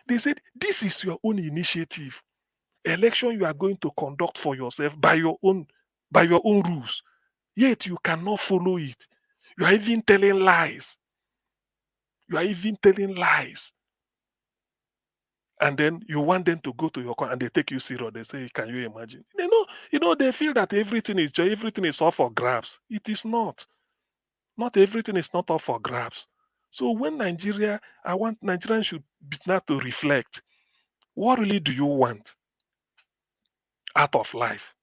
N: They said, this is your own initiative. Election you are going to conduct for yourself by your own rules. Yet you cannot follow it. You are even telling lies. You are even telling lies. And then you want them to go to your country and they take you serious. They say, can you imagine? They feel that everything is all for grabs. It is not. Not everything is not up for grabs. So when I want Nigerians should be now to reflect. What really do you want out of life?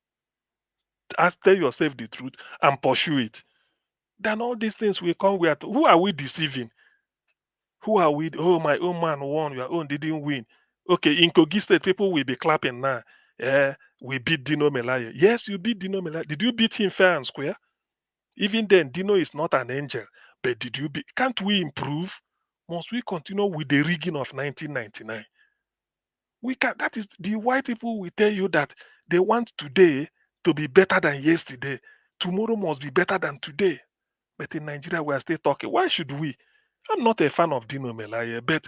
N: Tell yourself the truth and pursue it. Then all these things will come with. Who are we deceiving? Who are we? Oh, my own man won. Your own didn't win. Okay, in Kogi State, people will be clapping now. We beat Dino Melaye. Yes, you beat Dino Melaye. Did you beat him fair and square? Even then, Dino is not an angel. But can't we improve? Must we continue with the rigging of 1999? We can. That is the white people will tell you that they want today to be better than yesterday. Tomorrow must be better than today. But in Nigeria, we are still talking. Why should we? I'm not a fan of Dino Melaye, but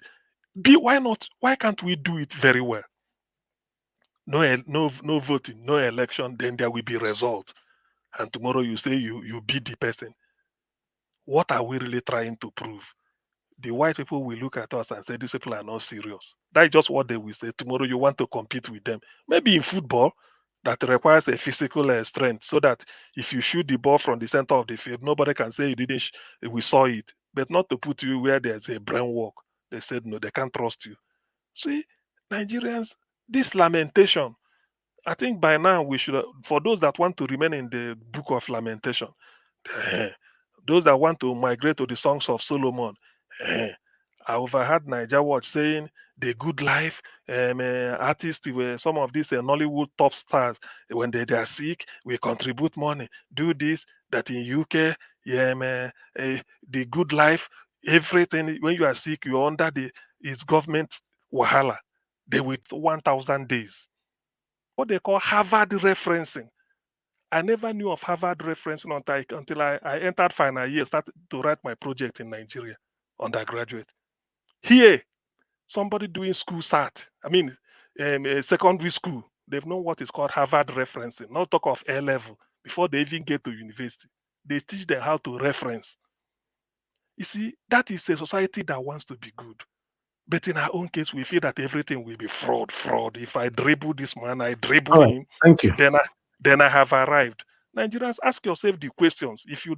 N: why not? Why can't we do it very well? No voting, no election, then there will be result. And tomorrow you say you beat the person. What are we really trying to prove? The white people will look at us and say, these people are not serious. That's just what they will say. Tomorrow you want to compete with them. Maybe in football, that requires a physical strength, so that if you shoot the ball from the center of the field, nobody can say you didn't. We saw it, but not to put you where there's a brain walk. They said no, they can't trust you. See, Nigerians, this lamentation. I think by now we should, for those that want to remain in the book of lamentation, those that want to migrate to the songs of Solomon. I overheard Niger Watch saying the good life artists were some of these Nollywood top stars. When they are sick, we contribute money. Do this, that in UK, the good life, everything. When you are sick, you're under it's government wahala. They with 1,000 days. What they call Harvard referencing. I never knew of Harvard referencing until I entered final year, started to write my project in Nigeria, undergraduate. Here, somebody doing school SAT, secondary school, they've known what is called Harvard referencing, not talk of A level, before they even get to university. They teach them how to reference. You see, that is a society that wants to be good. But in our own case, we feel that everything will be fraud. If I dribble this man, I dribble
G: All right.
N: him,
G: Thank you.
N: then I have arrived. Nigerians, ask yourself the questions. If you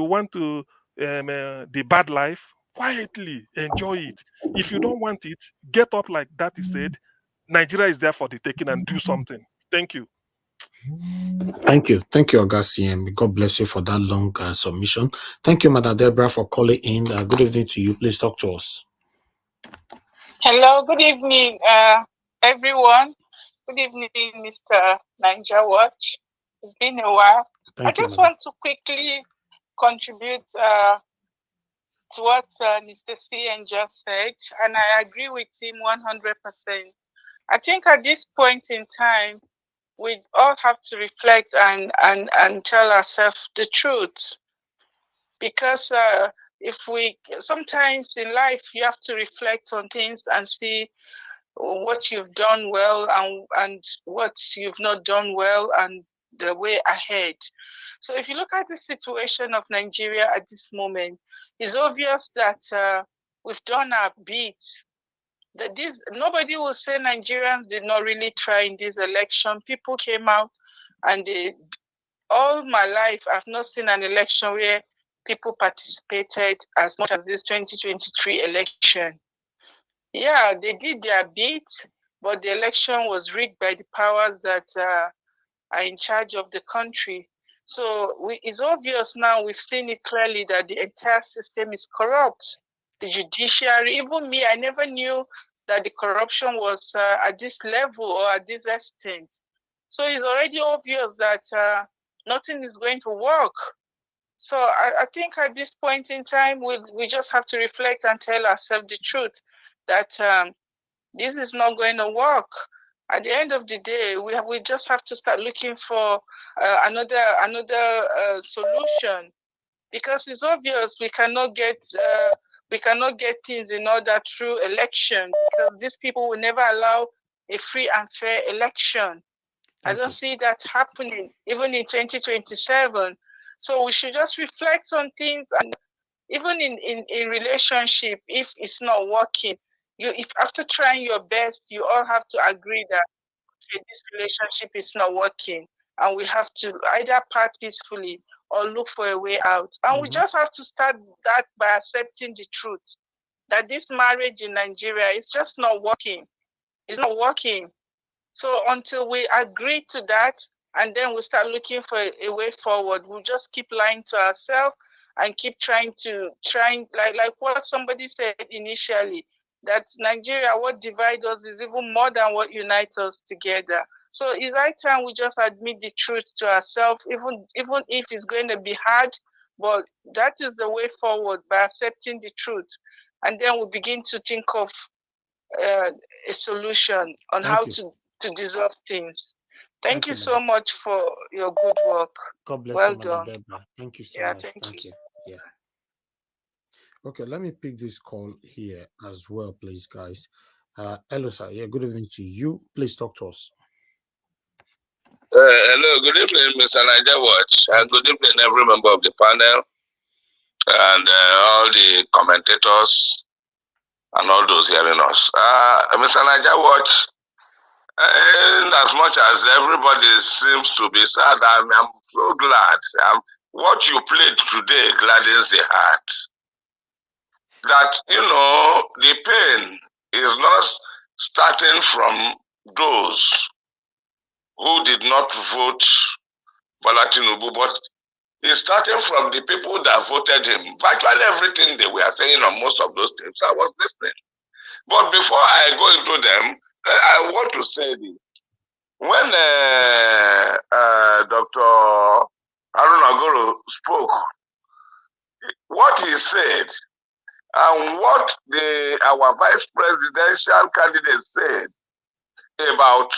N: want to the bad life, quietly enjoy it. If you don't want it, get up like that is said. Nigeria is there for the taking, and do something. Thank you.
G: Thank you, Augustine. God bless you for that long submission. Thank you, Madam Deborah, for calling in. Good evening to you. Please talk to us.
O: Hello, good evening, everyone. Good evening, Mr. Niger Watch. It's been a while. I just want to quickly contribute what Mr. CN just said, and I agree with him 100%. I think at this point in time, we all have to reflect and tell ourselves the truth. Because if we, sometimes in life, you have to reflect on things and see what you've done well and what you've not done well and the way ahead. So if you look at the situation of Nigeria at this moment, it's obvious that we've done our bit. That this, nobody will say Nigerians did not really try in this election. People came out and all my life, I've not seen an election where people participated as much as this 2023 election. Yeah, they did their bit, but the election was rigged by the powers that are in charge of the country. So it's obvious now, we've seen it clearly that the entire system is corrupt. The judiciary, even me, I never knew that the corruption was at this level or at this extent. So it's already obvious that nothing is going to work. So I think at this point in time, we just have to reflect and tell ourselves the truth that this is not going to work. At the end of the day, we just have to start looking for another solution, because it's obvious we cannot get things in order through election, because these people will never allow a free and fair election. I don't see that happening even in 2027. So we should just reflect on things, and even in relationship, if it's not working, if after trying your best, you all have to agree that okay, this relationship is not working, and we have to either part peacefully or look for a way out. And we just have to start that by accepting the truth that this marriage in Nigeria is just not working. It's not working. So until we agree to that, and then we start looking for a way forward, we'll just keep lying to ourselves and keep trying like what somebody said initially, that Nigeria, what divides us is even more than what unites us together. So it's high time we just admit the truth to ourselves, even if it's going to be hard, but that is the way forward, by accepting the truth. And then we begin to think of a solution on how to dissolve things. Thank you so much for your good work.
G: God bless
O: well
G: you,
O: done.
G: Deborah. Thank you so
O: Yeah,
G: much.
O: thank you.
G: Yeah. Okay, let me pick this call here as well, please, guys. Hello, sir. Yeah, good evening to you. Please talk to us.
P: Hello, good evening, Mr. Niger Watch, and good evening, every member of the panel, and all the commentators, and all those hearing us. Mr. Niger Watch, as much as everybody seems to be sad, I'm so glad. What you played today gladdens the heart. That, the pain is not starting from those who did not vote Bola Tinubu, but it's starting from the people that voted him. Virtually everything they were saying on most of those tapes, I was listening. But before I go into them, I want to say this. When Dr. Harun Agoro spoke, what he said and what our vice presidential candidate said about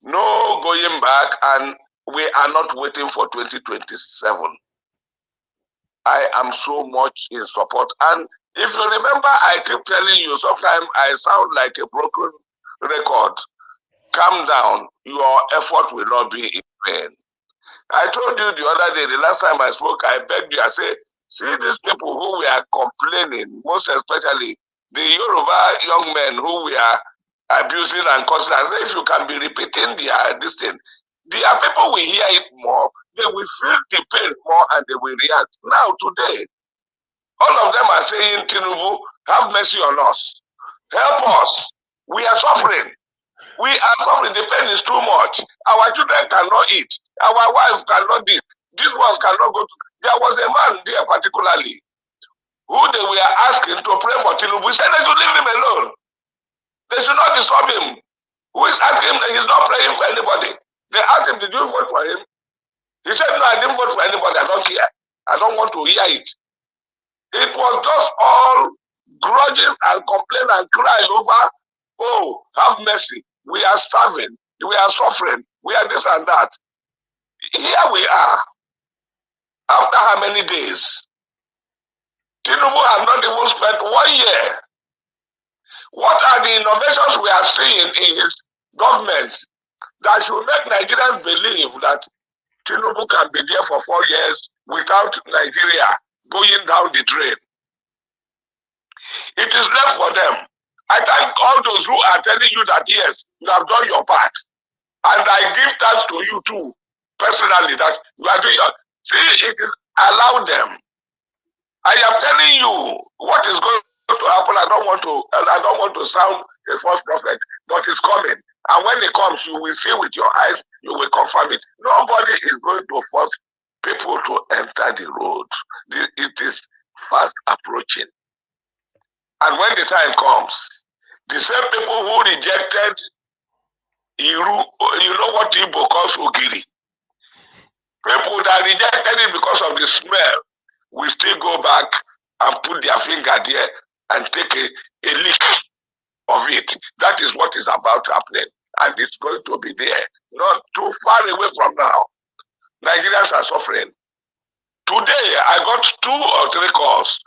P: no going back and we are not waiting for 2027. I am so much in support. And if you remember, I keep telling you, sometimes I sound like a broken record. Calm down. Your effort will not be in vain. I told you the other day, the last time I spoke, I begged you, I said, see these people who were complaining, most especially the Yoruba young men who were abusing and cursing. I said, if you can be repeating this thing, their people will hear it more, they will feel the pain more, and they will react. Now, today, all of them are saying, Tinubu, have mercy on us. Help us. We are suffering. We are suffering. The pain is too much. Our children cannot eat. Our wives cannot eat. These ones cannot go to. There was a man there particularly who they were asking to pray for Tinubu. He said they should leave him alone. They should not disturb him. Who is asking him? He's not praying for anybody. They asked him, did you vote for him? He said, no, I didn't vote for anybody. I don't care. I don't want to hear it. It was just all grudges and complaint and cry over, oh, have mercy. We are starving. We are suffering. We are this and that. Here we are. After how many days? Tinubu has not even spent 1 year. What are the innovations we are seeing in his government that should make Nigerians believe that Tinubu can be there for 4 years without Nigeria going down the drain? It is left for them. I thank all those who are telling you that yes, you have done your part. And I give thanks to you too, personally, that you are doing your... See, it is allow them. I am telling you what is going to happen. I don't want to sound a false prophet, but it's coming. And when it comes, you will see with your eyes, you will confirm it. Nobody is going to force people to enter the road. It is fast approaching. And when the time comes, the same people who rejected Iru, you know what Igbo calls Ogiri. People that rejected it because of the smell will still go back and put their finger there and take a lick of it. That is what is about happening. And it's going to be there, not too far away from now. Nigerians are suffering. Today, I got 2 or 3 calls.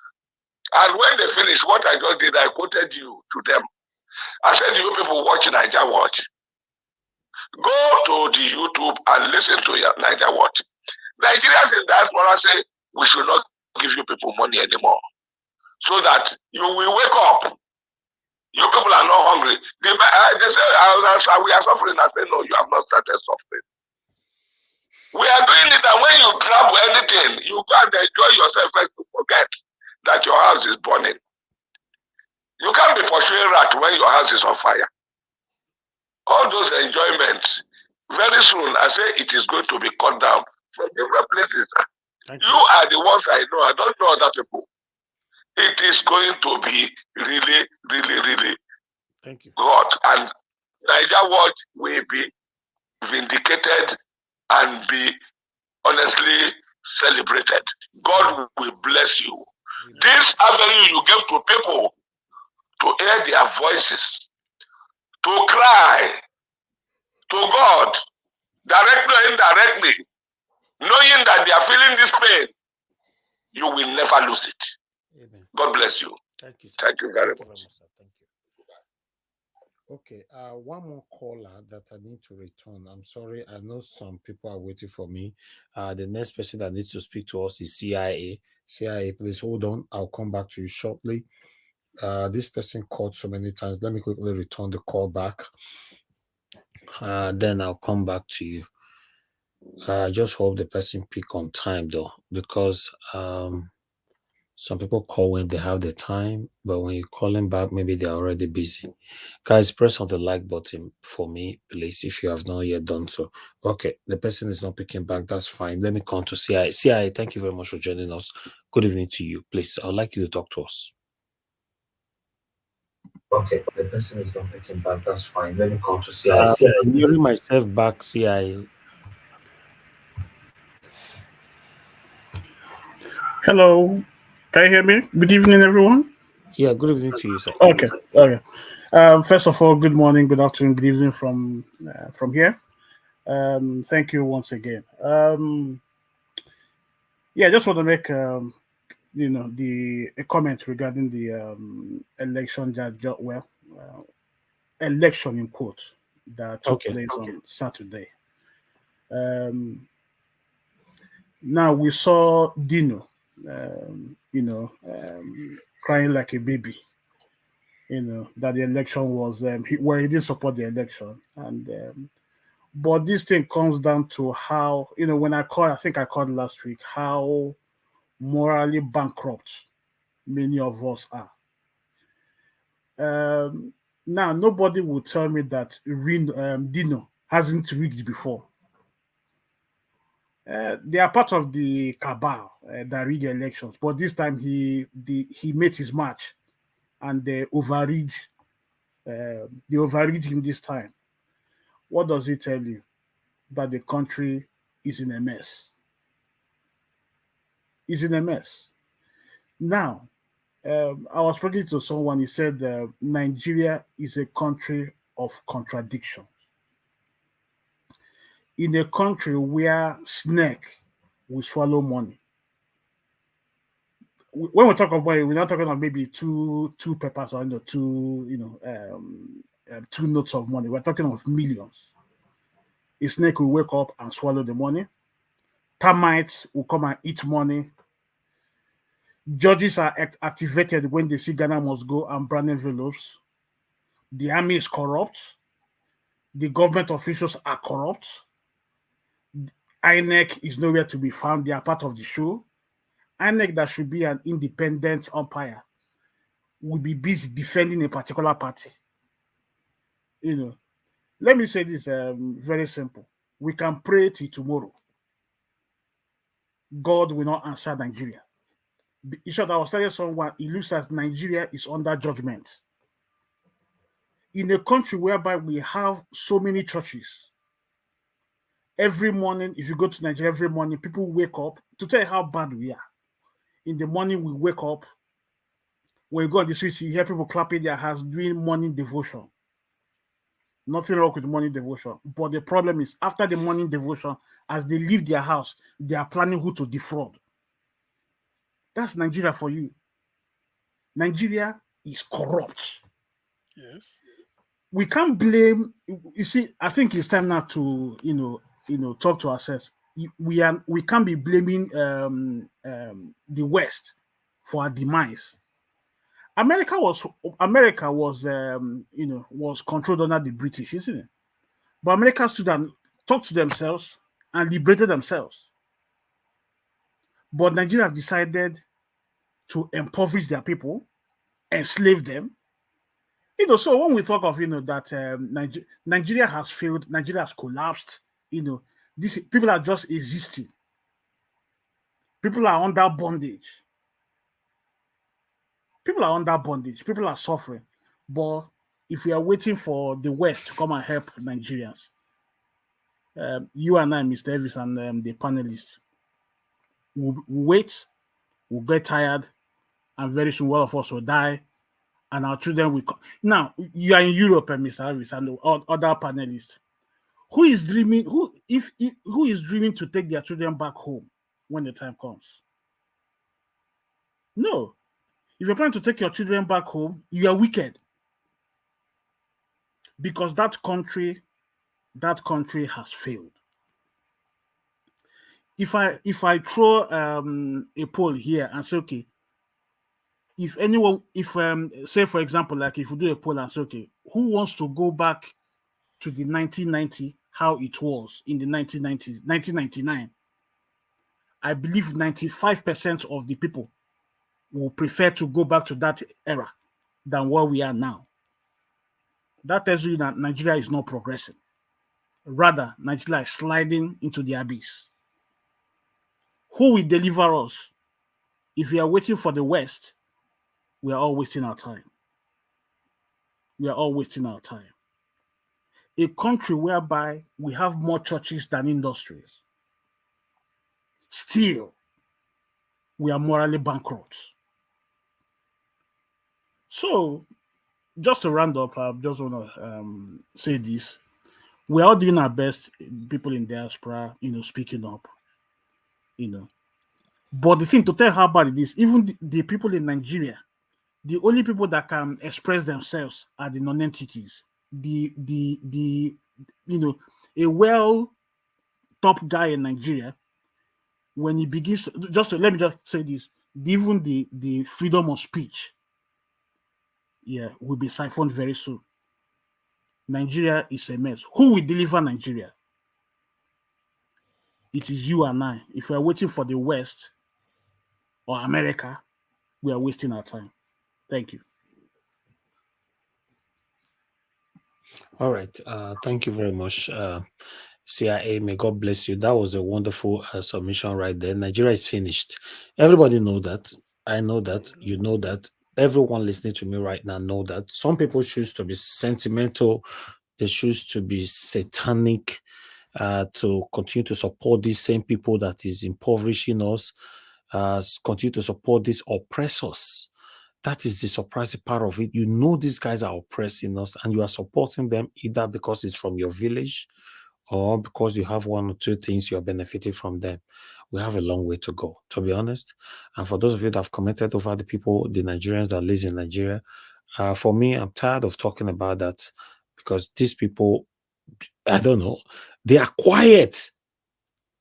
P: And when they finished, what I just did, I quoted you to them. I said, you people watch Niger Watch. Go to the YouTube and listen to your Niger Watch. Nigerians in diaspora say, we should not give you people money anymore. So that you will wake up. You people are not hungry. They say, we are suffering. I say, no, you have not started suffering. We are doing it, and when you grab anything, you go and enjoy yourself first to forget that your house is burning. You can't be pursuing rat when your house is on fire. All those enjoyments, very soon, I say it is going to be cut down from different places. You are the ones I know. I don't know other people. It is going to be really, really, really hot. And Niger Watch will be vindicated and be honestly celebrated. God will bless you. This avenue you give to people to hear their voices, to cry to God, directly or indirectly, knowing that they are feeling this pain, you will never lose it.
G: Amen.
P: God bless you.
G: Thank you, sir.
P: Thank you very much.
G: Sir. Thank you. Okay, one more caller that I need to return. I'm sorry, I know some people are waiting for me. The next person that needs to speak to us is CIA. CIA, please hold on. I'll come back to you shortly. This person called so many times. Let me quickly return the call back. Then I'll come back to you. I just hope the person pick on time though, because some people call when they have the time, but when you call them back, maybe they're already busy. Guys, press on the like button for me, please, if you have not yet done so. Okay, the person is not picking back. That's fine. Let me come to CIA. CIA, thank you very much for joining us. Good evening to you. Please, I'd like you to talk to us. Okay, the person is not picking back. That's fine. Let me come to CIA. I'm hearing myself back, CIA.
Q: Hello, can you hear me? Good evening, everyone.
G: Yeah, good evening to you, sir.
Q: Okay. First of all, good morning, good afternoon, good evening from here. Thank you once again. I just want to make a comment regarding the election election in quotes that took place on Saturday. Now we saw Dino, crying like a baby. That the election was he didn't support the election, and but this thing comes down to how when I think I called last week how morally bankrupt many of us are. Now nobody will tell me that Dino hasn't rigged before. They are part of the cabal that rig elections, but this time he made his match, and they overread him this time. What does it tell you? That the country is in a mess. Is in a mess. Now, I was speaking to someone. He said Nigeria is a country of contradiction. In a country where snake will swallow money. When we talk about money, we're not talking about maybe two peppers or two notes of money. We're talking of millions. A snake will wake up and swallow the money. Termites will come and eat money. Judges are activated when they see Ghana must go and brand envelopes. The army is corrupt. The government officials are corrupt. INEC is nowhere to be found. They are part of the show. INEC, that should be an independent umpire, will be busy defending a particular party. Let me say this very simple. We can pray till tomorrow. God will not answer Nigeria. I was telling someone, it looks as Nigeria is under judgment. In a country whereby we have so many churches, every morning, if you go to Nigeria every morning, people wake up to tell you how bad we are. In the morning, we wake up. When you go on the streets, you hear people clapping their hands, doing morning devotion. Nothing wrong with morning devotion. But the problem is, after the morning devotion, as they leave their house, they are planning who to defraud. That's Nigeria for you. Nigeria is corrupt.
N: Yes.
Q: We can't blame. You see, I think it's time now to talk to ourselves. We can't be blaming the West for our demise. America was controlled under the British, isn't it? But America stood and talked to themselves and liberated themselves. But Nigeria have decided to impoverish their people, enslave them. So when we talk of that Nigeria has failed, Nigeria has collapsed, these people are just existing. People are under bondage. People are under bondage. People are suffering. But if we are waiting for the West to come and help Nigerians, you and I, Mr. Elvis, and the panelists, we'll wait, we'll get tired, and very soon all of us will die, and our children will come. Now, you are in Europe, Mr. Elvis, and other panelists. Who is dreaming? Who is dreaming to take their children back home when the time comes? No. If you're planning to take your children back home, you are wicked. Because that country has failed. If I throw a poll here and say, okay, if say for example, like if you do a poll and say, okay, who wants to go back to the 1990 how it was in the 1990s, 1999, I believe 95% of the people will prefer to go back to that era than where we are now. That tells you that Nigeria is not progressing. Rather, Nigeria is sliding into the abyss. Who will deliver us? If we are waiting for the West, we are all wasting our time. We are all wasting our time. A country whereby we have more churches than industries, still, we are morally bankrupt. So, just to round up, I just want to say this. We're all doing our best, people in diaspora, speaking up, But the thing, to tell how bad it is, even the people in Nigeria, the only people that can express themselves are the non-entities. A well top guy in Nigeria, when he begins, let me just say this, even the freedom of speech, will be siphoned very soon. Nigeria is a mess. Who will deliver Nigeria? It is you and I. If we are waiting for the West or America, we are wasting our time. Thank you.
G: All right. Thank you very much, CIA. May God bless you. That was a wonderful submission right there. Nigeria is finished. Everybody know that. I know that. You know that. Everyone listening to me right now know that. Some people choose to be sentimental. They choose to be satanic, to continue to support these same people that is impoverishing us. continue to support these oppressors. That is the surprising part of it. You know these guys are oppressing us, and you are supporting them either because it's from your village or because you have one or two things you're benefiting from them. We have a long way to go, to be honest. And for those of you that have commented over the people, the Nigerians that live in Nigeria, for me, I'm tired of talking about that because these people, I don't know, they are quiet.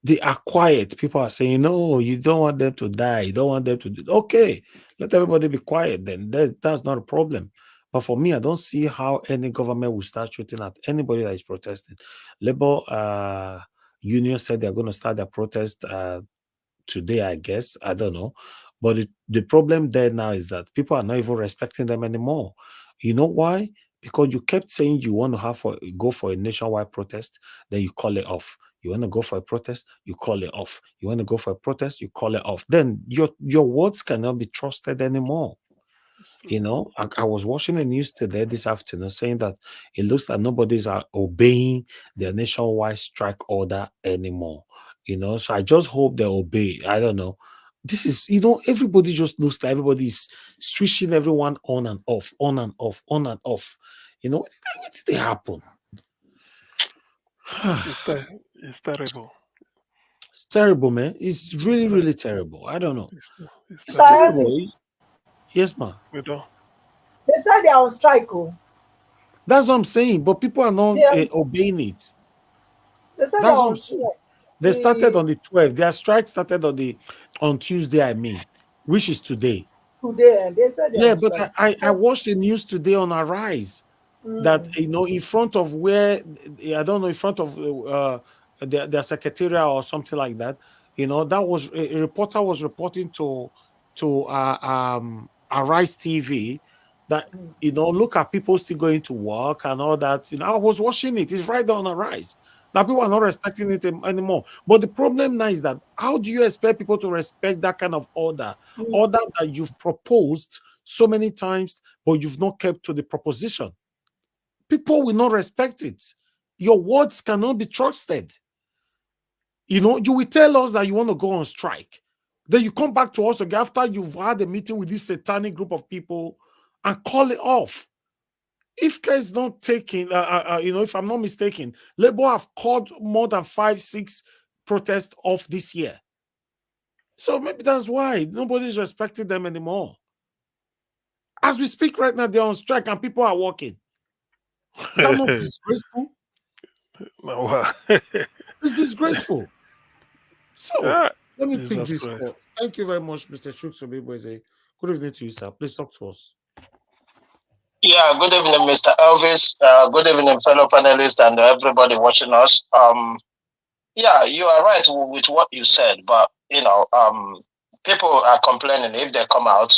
G: They are quiet. People are saying, no, you don't want them to die. You don't want them to do. Okay, let everybody be quiet then. That's not a problem. But for me, I don't see how any government will start shooting at anybody that is protesting. Labor union said they're going to start their protest today, I guess. I don't know. But the problem there now is that people are not even respecting them anymore. You know why? Because you kept saying you want to go for a nationwide protest, then you call it off. You want to go for a protest, you call it off. You want to go for a protest, you call it off. Then your words cannot be trusted anymore. You know, I was watching the news today, this afternoon, saying that it looks like nobody's obeying their nationwide strike order anymore. You know, so I just hope they obey. I don't know. This is, you know, everybody just looks like everybody's switching everyone on and off, on and off, on and off. You know, what did they happen?
N: It's terrible.
G: It's terrible, man. It's really, really terrible. I don't know.
N: It's
G: terrible. Yes, ma.
N: We don't.
U: They said they are on strike. Oh.
G: That's what I'm saying. But people are not obeying it.
U: They said
G: That's what I'm saying. They started on the 12th. Their strike started on Tuesday, I mean, which is today.
U: Today, they said
G: yeah, but I watched the news today on Arise that, you know, in front of where, I don't know, in front of their secretariat or something like that, you know, that was a reporter was reporting to Arise TV that, you know, look at people still going to work and all that. You know, I was watching it. It's right there on Arise. Now people are not respecting it anymore. But the problem now is that how do you expect people to respect that kind of order that you've proposed so many times, but you've not kept to the proposition? People will not respect it. Your words cannot be trusted. You know, you will tell us that you want to go on strike. Then you come back to us again after you've had a meeting with this satanic group of people and call it off. If care is not taken, you know, if I'm not mistaken, Labour have called more than 5-6 protests off this year. So maybe that's why nobody's respecting them anymore. As we speak right now, they're on strike and people are working. Is that not disgraceful? It's disgraceful. So let me pick this call. Thank you very much, Mr. Shuksobiboeze. Good evening to you, sir. Please talk to us.
R: Yeah, good evening, Mr. Elvis. Good evening, fellow panelists and everybody watching us. Yeah, you are right with what you said, but you know, people are complaining if they come out,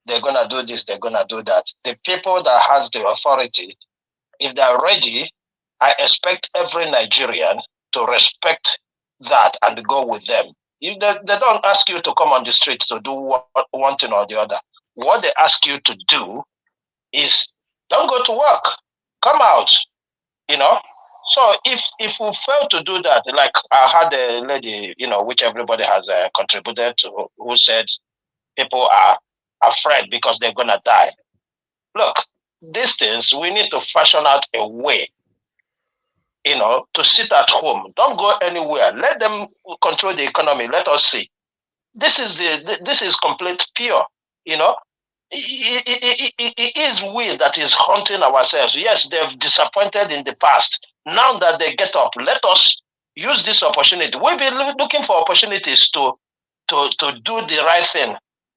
R: they're gonna do this, they're gonna do that. The people that has the authority, if they're ready, I expect every Nigerian to respect that and go with them. If they don't ask you to come on the street to do one thing or the other. What they ask you to do is don't go to work, come out, you know. So if we fail to do that, like I had a lady, you know, which everybody has contributed to, who said people are afraid because they're gonna die. Look, these things we need to fashion out a way, you know, to sit at home. Don't go anywhere. Let them control the economy. Let us see. This is complete pure, you know. It is we that is haunting ourselves. Yes, they've disappointed in the past. Now that they get up, let us use this opportunity. We'll be looking for opportunities to do the right thing.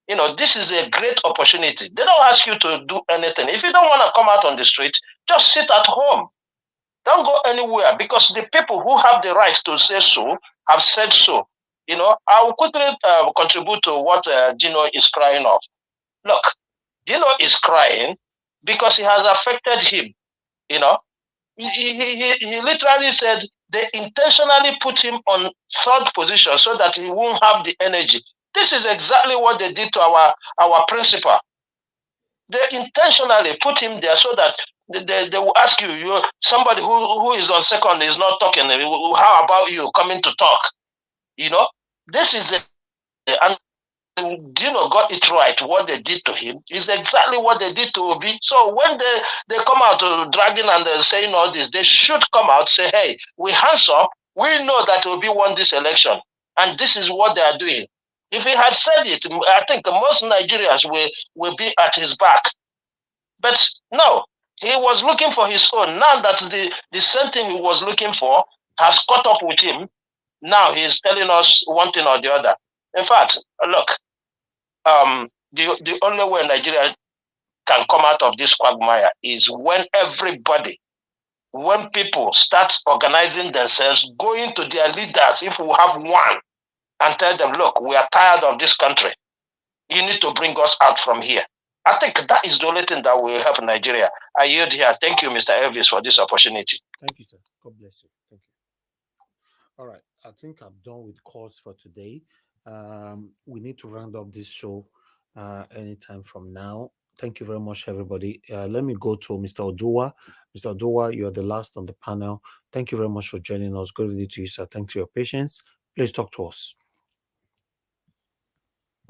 R: You know, this is a great opportunity. They don't ask you to do anything. If you don't want to come out on the street, just sit at home. Don't go anywhere, because the people who have the right to say so have said so. You know, I will quickly contribute to what Dino is crying of. Look, Dino is crying because it has affected him. You know, he literally said they intentionally put him on third position so that he won't have the energy. This is exactly what they did to our principal. They intentionally put him there so that they will ask you, somebody who is on second is not talking. How about you coming to talk? You know, this is and Dino got it right. What they did to him is exactly what they did to Obi. So when they come out dragging and they're saying all this, they should come out say, hey, we hands up. We know that Obi won this election, and this is what they are doing. If he had said it, I think most Nigerians will be at his back. But no, he was looking for his own. Now that the same thing he was looking for has caught up with him, now he's telling us one thing or the other. In fact, look, the only way Nigeria can come out of this quagmire is when when people start organizing themselves, going to their leaders, if we have one, and tell them, look, we are tired of this country. You need to bring us out from here. I think that is the only thing that will help Nigeria. I yield here. Thank you, Mr. Elvis, for this opportunity.
G: Thank you, sir. God bless you. Thank you. All right. I think I'm done with calls for today. We need to round up this show anytime from now. Thank you very much, everybody. Let me go to Mr. Oduwa. Mr. Oduwa, you're the last on the panel. Thank you very much for joining us. Good evening to you, sir. Thanks for your patience. Please talk to us.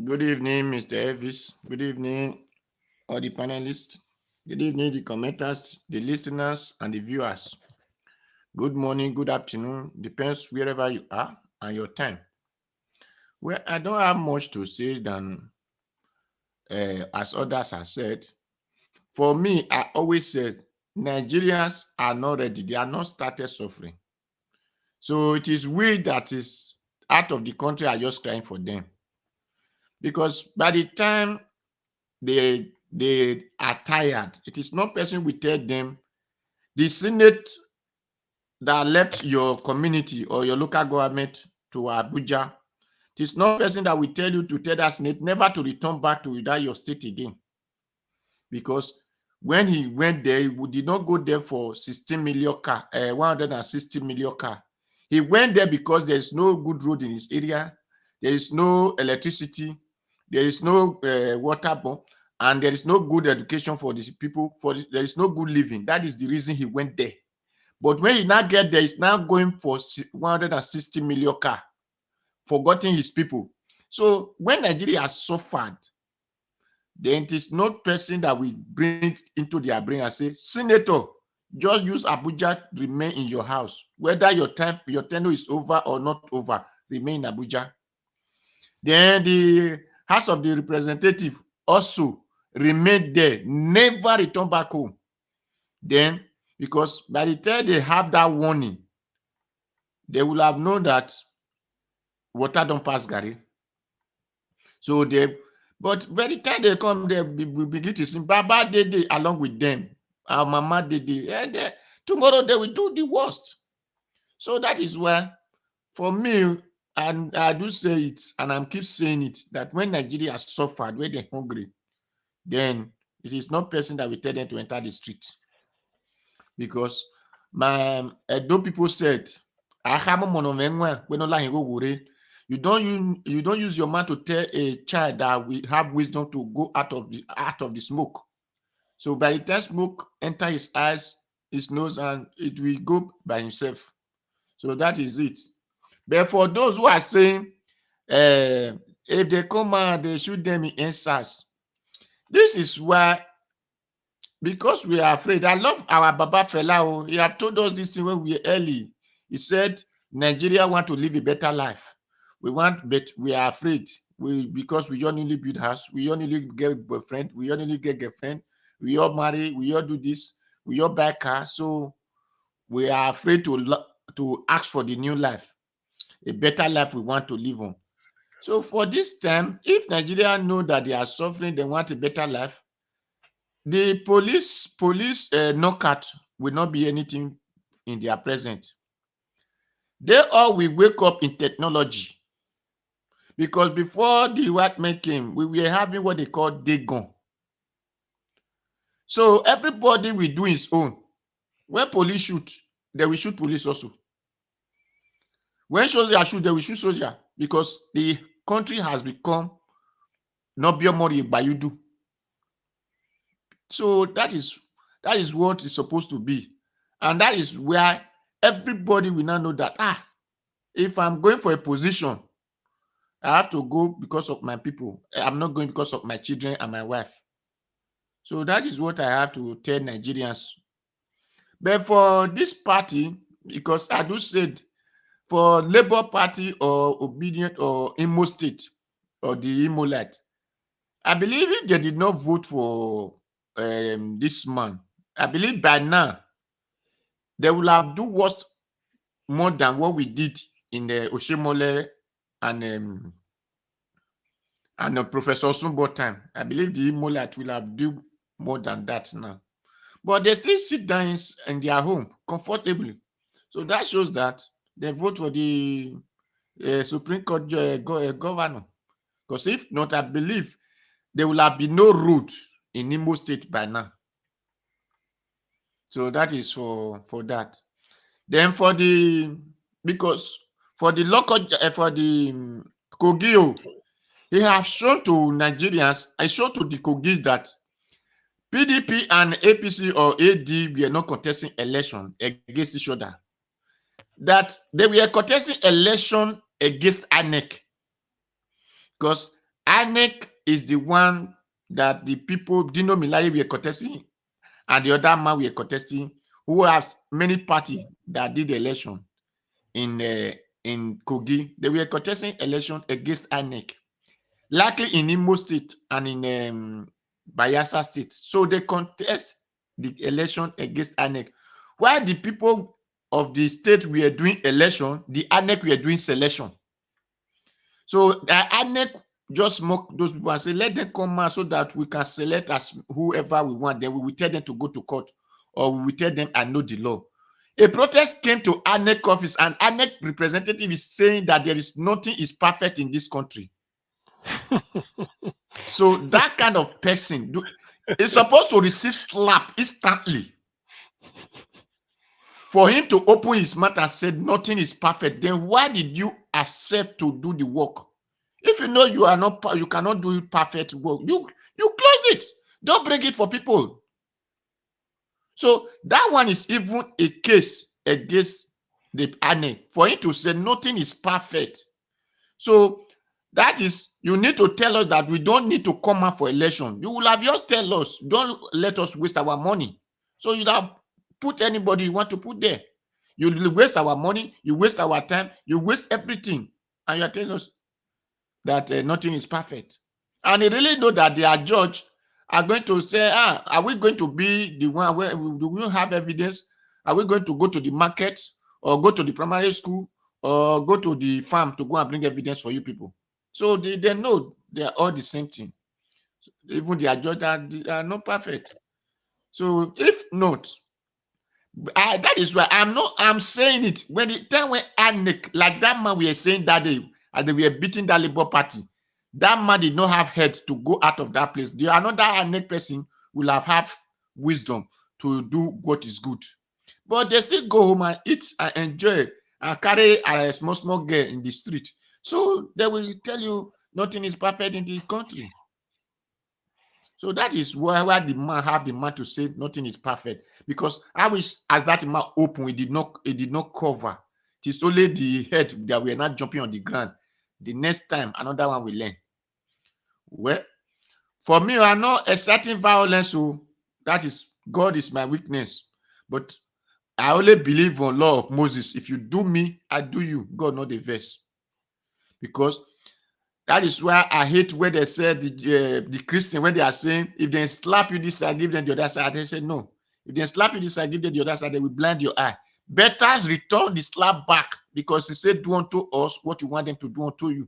A: Good evening, Mr. Elvis. Good evening, all the panelists. Good evening, the commenters, the listeners, and the viewers. Good morning, good afternoon. Depends wherever you are and your time. Well, I don't have much to say than as others have said. For me, I always said Nigerians are not ready. They are not started suffering. So it is we that is out of the country are just crying for them. Because by the time they are tired, it is not person will tell them. The Senate that left your community or your local government to Abuja, it is not person that will tell you to tell that Senate never to return back to that your state again. Because when he went there, he did not go there for 16 million car, 160 million car. He went there because there is no good road in his area, there is no electricity, there is no water pump, and there is no good education for these people. There is no good living. That is the reason he went there. But when he now get there, he's now going for 160 million car, forgetting his people. So when Nigeria has suffered, then it is not person that we bring into their brain and say, Senator, just use Abuja, remain in your house. Whether your tenure is over or not over, remain in Abuja. Then the House of the Representative also remain there, never return back home. Then, because by the time they have that warning, they will have known that water don't pass Gary. So but by the time they come, they will begin to sing Baba Dede along with them. Our Mama Dede. And tomorrow they will do the worst. So that is where, for me, and I do say it, and I keep saying it, that when Nigeria has suffered, when they're hungry, then it is not person that will tell them to enter the street. Because my Edo people said, you don't use your mouth to tell a child that we have wisdom to go out of the smoke. So by the time smoke enter his eyes, his nose, and it will go by himself. So that is it. But for those who are saying, if they come out, they shoot them in answers. This is why, because we are afraid. I love our Baba Fela. He have told us this thing when we were early. He said, Nigeria want to live a better life. But we are afraid. Because we only build house, we only get boyfriend, we only get girlfriend, we all marry, we all do this, we all buy car. So we are afraid to ask for the new life, a better life we want to live on. So for this time, if Nigeria know that they are suffering, they want a better life, the police knockout will not be anything in their presence. They all will wake up in technology. Because before the white men came, we were having what they call Dagon. So everybody will do his own. When police shoot, they will shoot police also. When soldiers shoot, they will shoot soldier. Because the country has become Nobiomori Bayudu. So that is what it's supposed to be. And that is where everybody will now know that, if I'm going for a position, I have to go because of my people. I'm not going because of my children and my wife. So that is what I have to tell Nigerians. But for this party, because I do said for Labour Party or Obedient or Imo State or the Imolite, I believe if they did not vote for this man, I believe by now they will have do worse more than what we did in the Oshemole and Professor Sumbo time. I believe the Imolite will have do more than that now. But they still sit down in their home comfortably. So that shows that they vote for the Supreme Court governor. Because if not, I believe there will have been no road in Imo State by now. So that is for that. Then because for the local, for the Kogio, he has shown to Nigerians, I showed to the Kogis that PDP and APC or AD were not contesting election against each other. That they were contesting election against INEC. Because INEC is the one that the people, Dino Melaye, were contesting, and the other man were contesting, who has many parties that did the election in Kogi. They were contesting election against INEC, likely in Imo State and in Bayelsa State. So they contest the election against INEC. While the people of the state were doing election, the INEC were doing selection. So the INEC just mock those people and say, let them come out so that we can select as whoever we want. Then we will tell them to go to court, or we will tell them I know the law. A protest came to INEC office, and INEC representative is saying that there is nothing is perfect in this country. So that kind of person is supposed to receive slap instantly. For him to open his mouth and said nothing is perfect, then why did you accept to do the work? If you know you are not, you cannot do perfect work, you close it. Don't bring it for people. So that one is even a case against the INEC for him to say nothing is perfect. So that is, you need to tell us that we don't need to come out for election. You will have just tell us, don't let us waste our money. So you have put anybody you want to put there. You waste our money, you waste our time, you waste everything, and you are telling us that nothing is perfect. And they really know that their judge are going to say, are we going to be the one where do we have evidence? Are we going to go to the market or go to the primary school or go to the farm to go and bring evidence for you people? So they know they are all the same thing. Even their judges are not perfect. So if not, that is why I'm saying it. When the time when INEC, like that man we are saying that day, and they were beating that Labour Party, that man did not have head to go out of that place. The another INEC person will have wisdom to do what is good. But they still go home and eat and enjoy and carry a small girl in the street. So they will tell you nothing is perfect in the country. So that is where the man have the man to say nothing is perfect. Because I wish as that man open, it did not cover. It is only the head that we are not jumping on the ground. The next time, another one will learn. Well, for me, I know exciting violence. So that is, God is my weakness. But I only believe on law of Moses. If you do me, I do you. God not the verse. Because that is why I hate where they said the Christian, when they are saying, if they slap you this side, give them the other side. They say, no. If they slap you this side, give them the other side, they will blind your eye. Better return the slap back, because he said, do unto us what you want them to do unto you.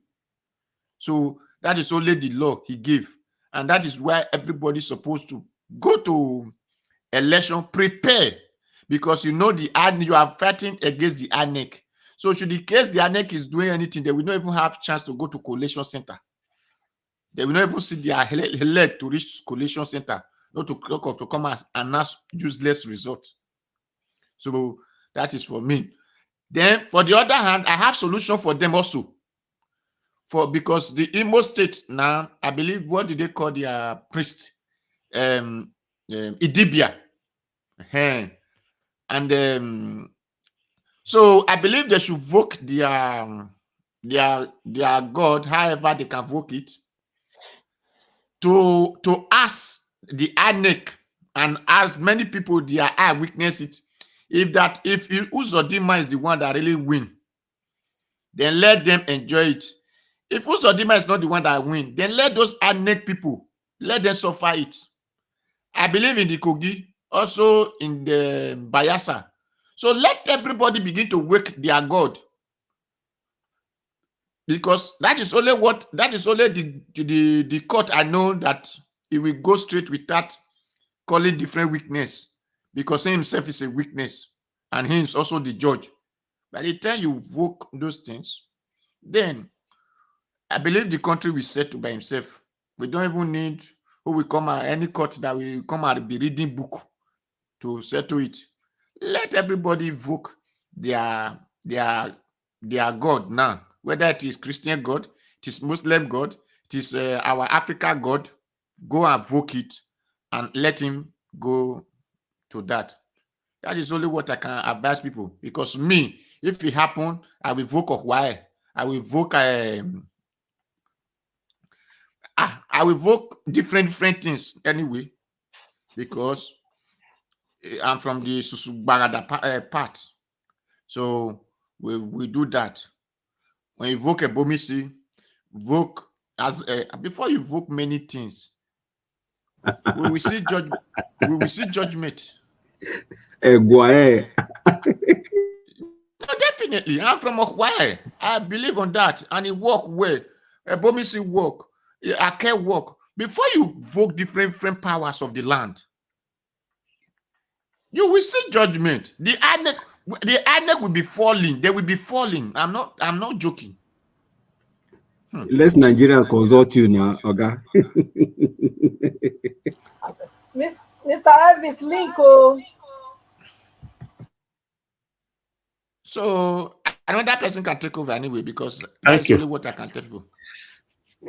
A: So that is only the law he gave. And that is why everybody's supposed to go to election, prepare, because you know you are fighting against the INEC. So should the case the INEC is doing anything, they will not even have chance to go to collation center. They will not even see their leg to reach collation center, not to come and announce useless results. So that is for me. Then for the other hand, I have solution for them also. Because the Imo State now, I believe, what did they call their priest? Idibia. And so I believe they should vote their their God, however they can invoke it, to ask the INEC and as many people their eye witness it. If Uzodinma is the one that really win, then let them enjoy it. If Uzodinma is not the one that win, then let those INEC people, let them suffer it. I believe in the Kogi, also in the Bayelsa. So let everybody begin to wake their God. Because that is only the court I know that it will go straight without calling different weakness. Because he himself is a weakness. And he is also the judge. By the time you invoke those things, then I believe the country will settle by himself. We don't even need who will come at any court that will come and be reading book to settle it. Let everybody invoke their God now, whether it is Christian God, it is Muslim God, it is our Africa God. Go and invoke it and let him go to that. That is only what I can advise people. Because me, if it happen, I will invoke Wike. I will invoke I will invoke different things anyway, because I'm from the Susubagada part. So we do that. When you invoke a bomisi, invoke as before you invoke many things, we will see judgment. We will see judgment. Definitely, I'm from Wike. I believe on that, and it work well. A bomisi work, a care work. Before you invoke different powers of the land, you will see judgment. The INEC will be falling. They will be falling. I'm not joking.
I: Let's Nigeria consult you now, Oga.
U: Mr. Elvis Lincoln.
A: So another person can take over anyway, because that's only what I can tell people.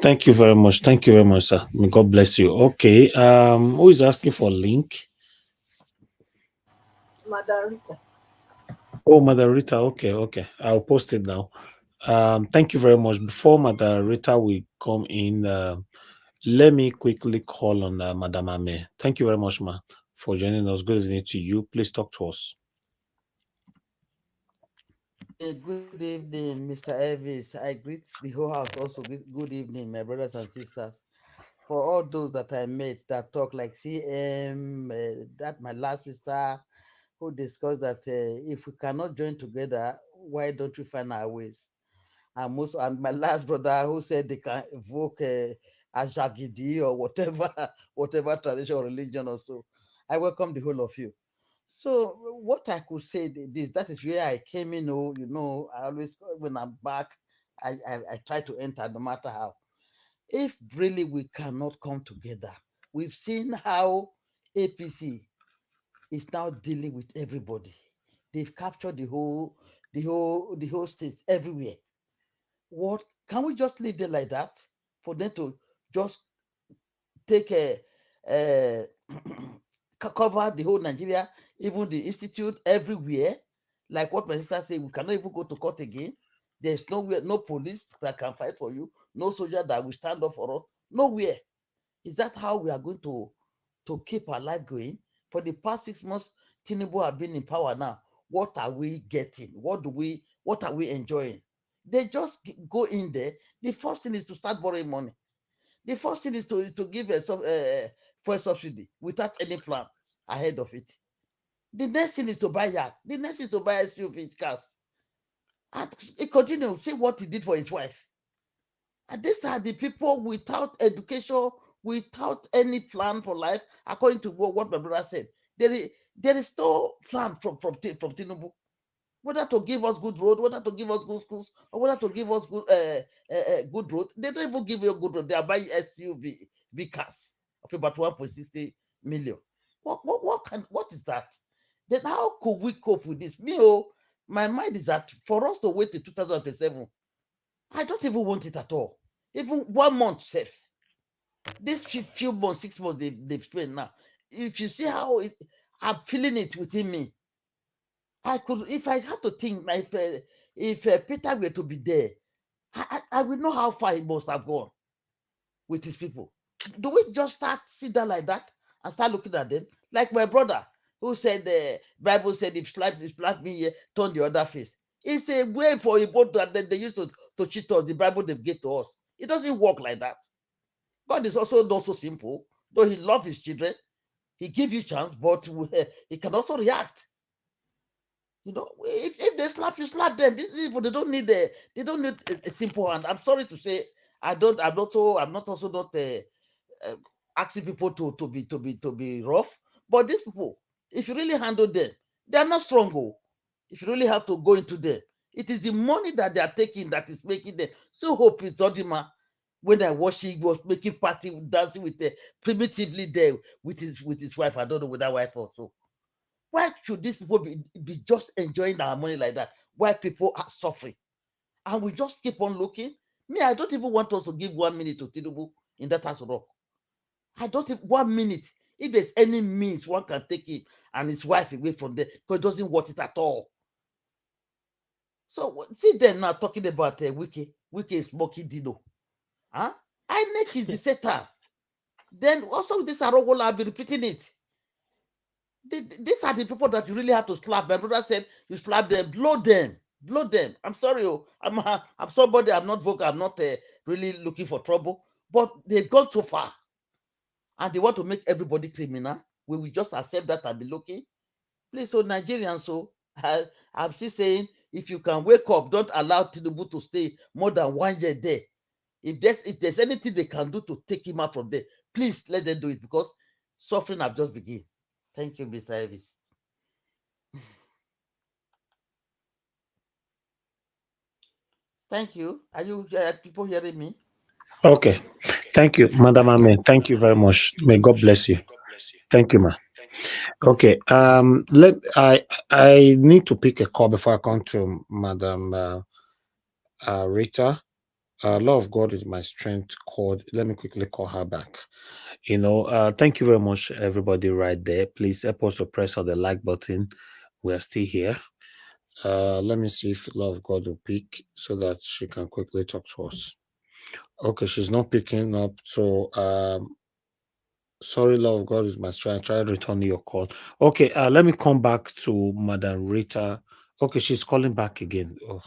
G: Thank you very much. Thank you very much, sir. May God bless you. Okay. Who is asking for link?
U: Madam Rita.
G: Oh, Madam Rita. Okay. I'll post it now. Thank you very much. Before Madam Rita will come in, let me quickly call on Madam Ame. Thank you very much, ma, for joining us. Good evening to you. Please talk to us.
S: Good evening, Mr. Elvis. I greet the whole house also. Good evening, my brothers and sisters. For all those that I met that talk like CM, that my last sister who discussed that if we cannot join together, why don't we find our ways? And my last brother who said they can evoke a Jagidi or whatever tradition or religion or so. I welcome the whole of you. So what I could say that is where I came in. I always, when I'm back, I try to enter no matter how. If really we cannot come together, we've seen how APC is now dealing with everybody. They've captured the whole state everywhere. What can we just leave them like that for them to just take cover the whole Nigeria, even the institute everywhere? Like what my sister said, we cannot even go to court again. There's nowhere, no police that can fight for you, no soldier that will stand up for us, nowhere. Is that how we are going to keep our life going? For the past 6 months, Tinubu have been in power now. What are we getting? What are we enjoying? They just go in there. The first thing is to start borrowing money. The first thing is to give fuel subsidy without any plan ahead of it. The next thing is to buy yacht. The next is to buy SUV cars. And he continues, see what he did for his wife. And these are the people without education, without any plan for life, according to what my brother said. There is no plan from Tinubu, whether to give us good road, whether to give us good schools, or whether to give us good road. They don't even give you a good road. They are buying SUV cars of about 1.60 million. What is that? Then how could we cope with this? My mind is that for us to wait till 2027, I don't even want it at all. Even 1 month safe. This few months, 6 months they've spent now. If you see how I'm feeling it within me, I could, if I had to think, if Peter were to be there, I will know how far he must have gone with his people. Do we just start sit down like that and start looking at them? Like my brother who said the Bible said, if slap me here, turn the other face. It's a way for a boat that they used to cheat us, the Bible they gave to us. It doesn't work like that. God is also not so simple. Though he loves his children, he gives you chance, but he can also react. You know, if they slap you, slap them. These people, they don't need a simple hand. I'm sorry to say, I'm not also asking people to be rough. But these people, if you really handle them, they are not strong. If you really have to go into them, it is the money that they are taking that is making them. So hope is Zodima when I watched he was making party dancing with primitively there with his wife. I don't know with that wife also. Why should these people be just enjoying our money like that? Why people are suffering? And we just keep on looking. Me, I don't even want us to give 1 minute to Tinubu in that house of rock. I don't think 1 minute. If there's any means one can take him and his wife away from there, because it doesn't want it at all. So see them now talking about Wike. Wike is smoking Dino. Huh? INEC is the Satan. Then also this Arogola, I'll be repeating it. These are the people that you really have to slap. My brother said you slap them, blow them. I'm sorry, I'm somebody. I'm not vocal. I'm not really looking for trouble. But they've gone too far, and they want to make everybody criminal. We will just accept that and be looking. Please, so Nigerians, so I'm still saying, if you can wake up, don't allow Tinubu to stay more than 1 year there. If there's anything they can do to take him out from there, please let them do it, because suffering have just begun. Thank you, Mr. Elvis. Thank you. Are you people hearing me?
G: Okay. Thank you, Madam Amen. Thank you very much. May God bless you. Thank you, ma. Okay. I need to pick a call before I come to Madam Rita. Law of God is my strength. Called. Let me quickly call her back. You know, thank you very much, everybody right there. Please help us to press on the like button. We are still here. Let me see if Law of God will pick so that she can quickly talk to us. Okay, she's not picking up. So, sorry, Law of God is my strength. Try returning your call. Okay, let me come back to Madam Rita. Okay, she's calling back again. Oh.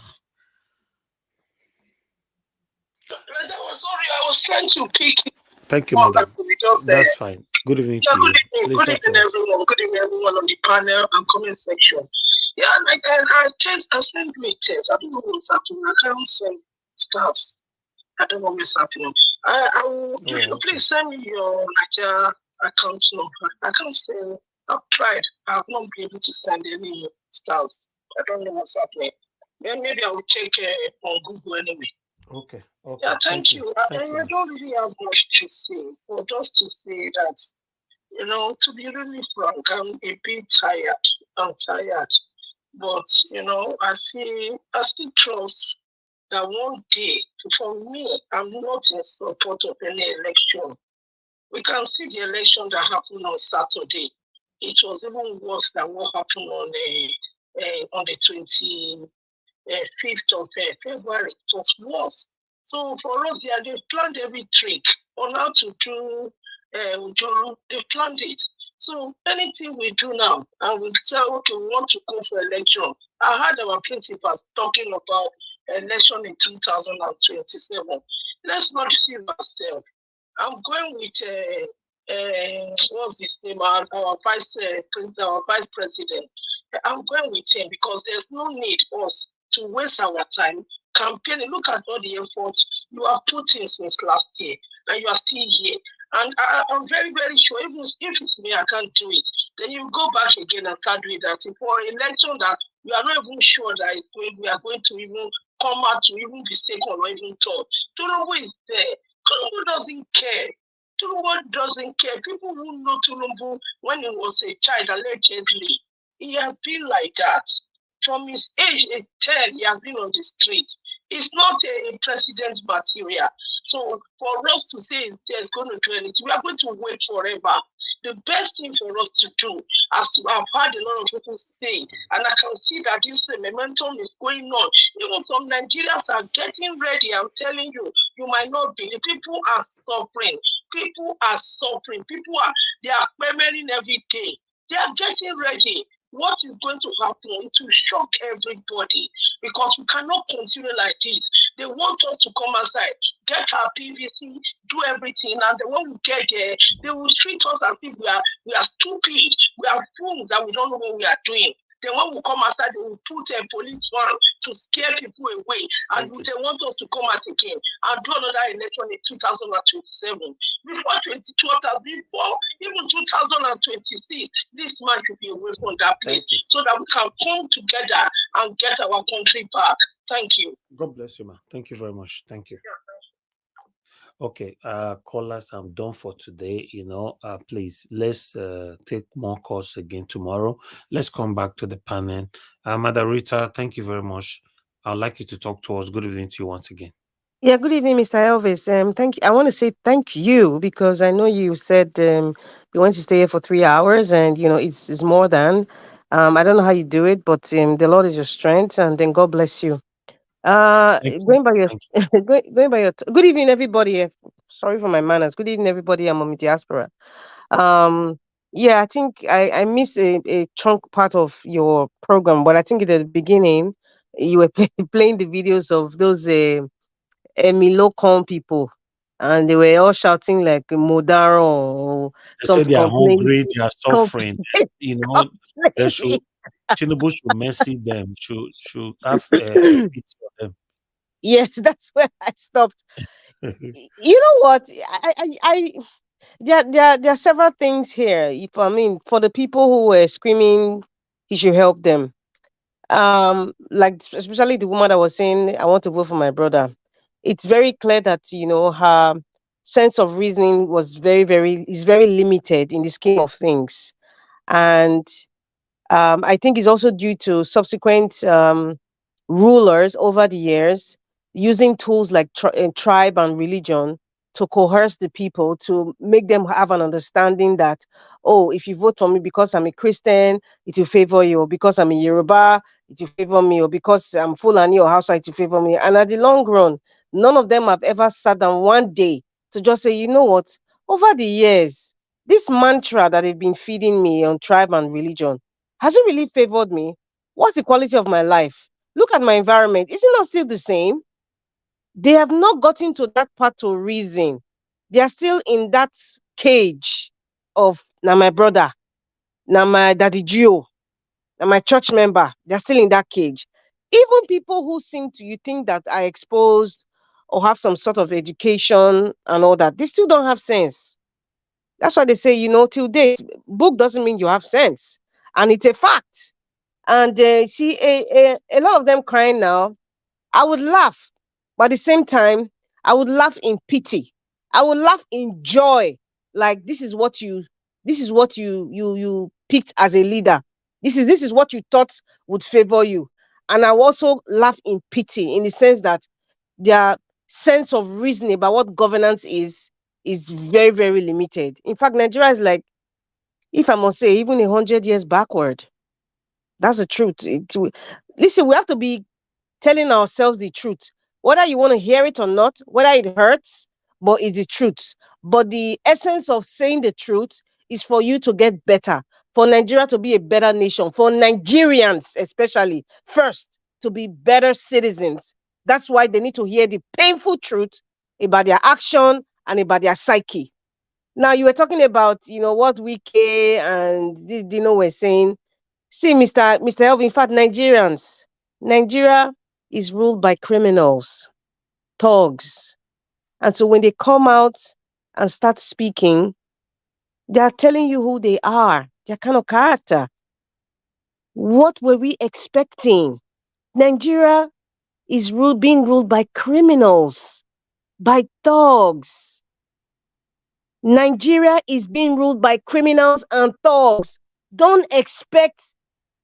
R: Sorry, I was trying to pick.
G: Thank you, madam. That's fine. Good evening to you.
R: Good evening, everyone. Good evening, everyone on the panel and comment section. Yeah, I sent me a text. I don't know what's happening. I can't send stars. I don't know what's happening. I will please send me your Nigeria account number. I can't send. I've tried. I've not been able to send any stars. I don't know what's happening. Then maybe I will check on Google anyway.
G: Okay.
R: Yeah, thank you. I don't really have much to say, but just to say that, you know, to be really frank, I'm a bit tired. I'm tired. But, you know, I still trust that one day, for me, I'm not in support of any election. We can see the election that happened on Saturday. It was even worse than what happened on the 25th of February. It was worse. So for us, they've planned every trick on how to do Ujoro. They've planned it. So anything we do now, and we say, okay, we want to go for election. I heard our principals talking about election in 2027. Let's not deceive ourselves. I'm going with what's his name? Our vice president. I'm going with him because there's no need us to waste our time campaigning. Look at all the efforts you have put in since last year, and you are still here. And I'm very, very sure, even if it's me, I can't do it. Then you go back again and start doing that. For an election that we are not even sure that we are going to even come out to even be second or even third. Tinubu is there. Tinubu doesn't care. Tinubu doesn't care. People who know Tinubu when he was a child, allegedly, he has been like that. From his age, a 10, he has been on the streets. It's not a president material. So for us to say he's going to do anything, we are going to wait forever.
C: The best thing for us to do, as I've heard a lot of people say, and I can see that this momentum is going on. Even some Nigerians are getting ready. I'm telling you, you might not believe. People are suffering. People are suffering. They are quivering every day. They are getting ready. What is going to happen? It will shock everybody because we cannot continue like this. They want us to come outside, get our PVC, do everything, and then when we get there, they will treat us as if we are stupid. We are fools that we don't know what we are doing. Then when we come outside, they will put a police van to scare people away, and they want us to come out again and do another election in 2027. Before 2012, before even 2026, this man should be away from that place so that we can come together and get our country back. Thank you.
G: God bless you, man. Thank you very much. Thank you. Okay, callers, I'm done for today. Please let's take more calls again tomorrow. Let's come back to the panel. Mother Rita, thank you very much. I'd like you to talk to us. Good evening to you once again.
T: Yeah, good evening, Mr. Elvis. Thank you. I want to say thank you because I know you said you want to stay here for 3 hours, and it's more than. I don't know how you do it, but the Lord is your strength, and then God bless you. Going by your going by your good evening, everybody. Sorry for my manners. Good evening, everybody. I'm on diaspora. Yeah, I think I missed a chunk part of your program, but I think at the beginning you were playing the videos of those Emilocon people, and they were all shouting like Modaro or
G: They say
T: something,
G: they are
T: complaining.
G: hungry, they are suffering. They should Tinubu should mercy them, should have pity on them.
T: Yes, that's where I stopped. You know what? There are several things here. If I mean, for the people who were screaming, he should help them. Like especially the woman that was saying, "I want to vote for my brother." It's very clear that her sense of reasoning was is very limited in the scheme of things, and I think it's also due to subsequent rulers over the years using tools like tribe and religion to coerce the people, to make them have an understanding that, oh, if you vote for me because I'm a Christian, it will favor you, or because I'm a Yoruba, it will favor me, or because I'm Fulani or Hausa, it will favor me. And at the long run, none of them have ever sat down one day to just say, you know what, over the years, this mantra that they've been feeding me on tribe and religion, has it really favored me? What's the quality of my life? Look at my environment. Isn't it still the same? They have not gotten to that part to reason. They are still in that cage of now my brother, now my daddy Gio, now my church member. They're still in that cage. Even people who seem to you think that are exposed or have some sort of education and all that, they still don't have sense. That's why they say, till date, book doesn't mean you have sense. And it's a fact. And see, a lot of them crying now. I would laugh, but at the same time, I would laugh in pity. I would laugh in joy. Like this is what you picked as a leader. This is what you thought would favor you. And I will also laugh in pity in the sense that their sense of reasoning about what governance is very, very limited. In fact, Nigeria is like, if I must say, even 100 years backward. That's the truth. Listen, we have to be telling ourselves the truth, whether you want to hear it or not, whether it hurts, but it's the truth. But the essence of saying the truth is for you to get better, for Nigeria to be a better nation, for Nigerians especially, first, to be better citizens. That's why they need to hear the painful truth about their action and about their psyche. Now, you were talking about, what Wike and this Dino were saying. See, Mr. Elvin, in fact, Nigeria is ruled by criminals, thugs. And so when they come out and start speaking, they are telling you who they are, their kind of character. What were we expecting? Nigeria is being ruled by criminals, by thugs. Nigeria is being ruled by criminals and thugs. Don't expect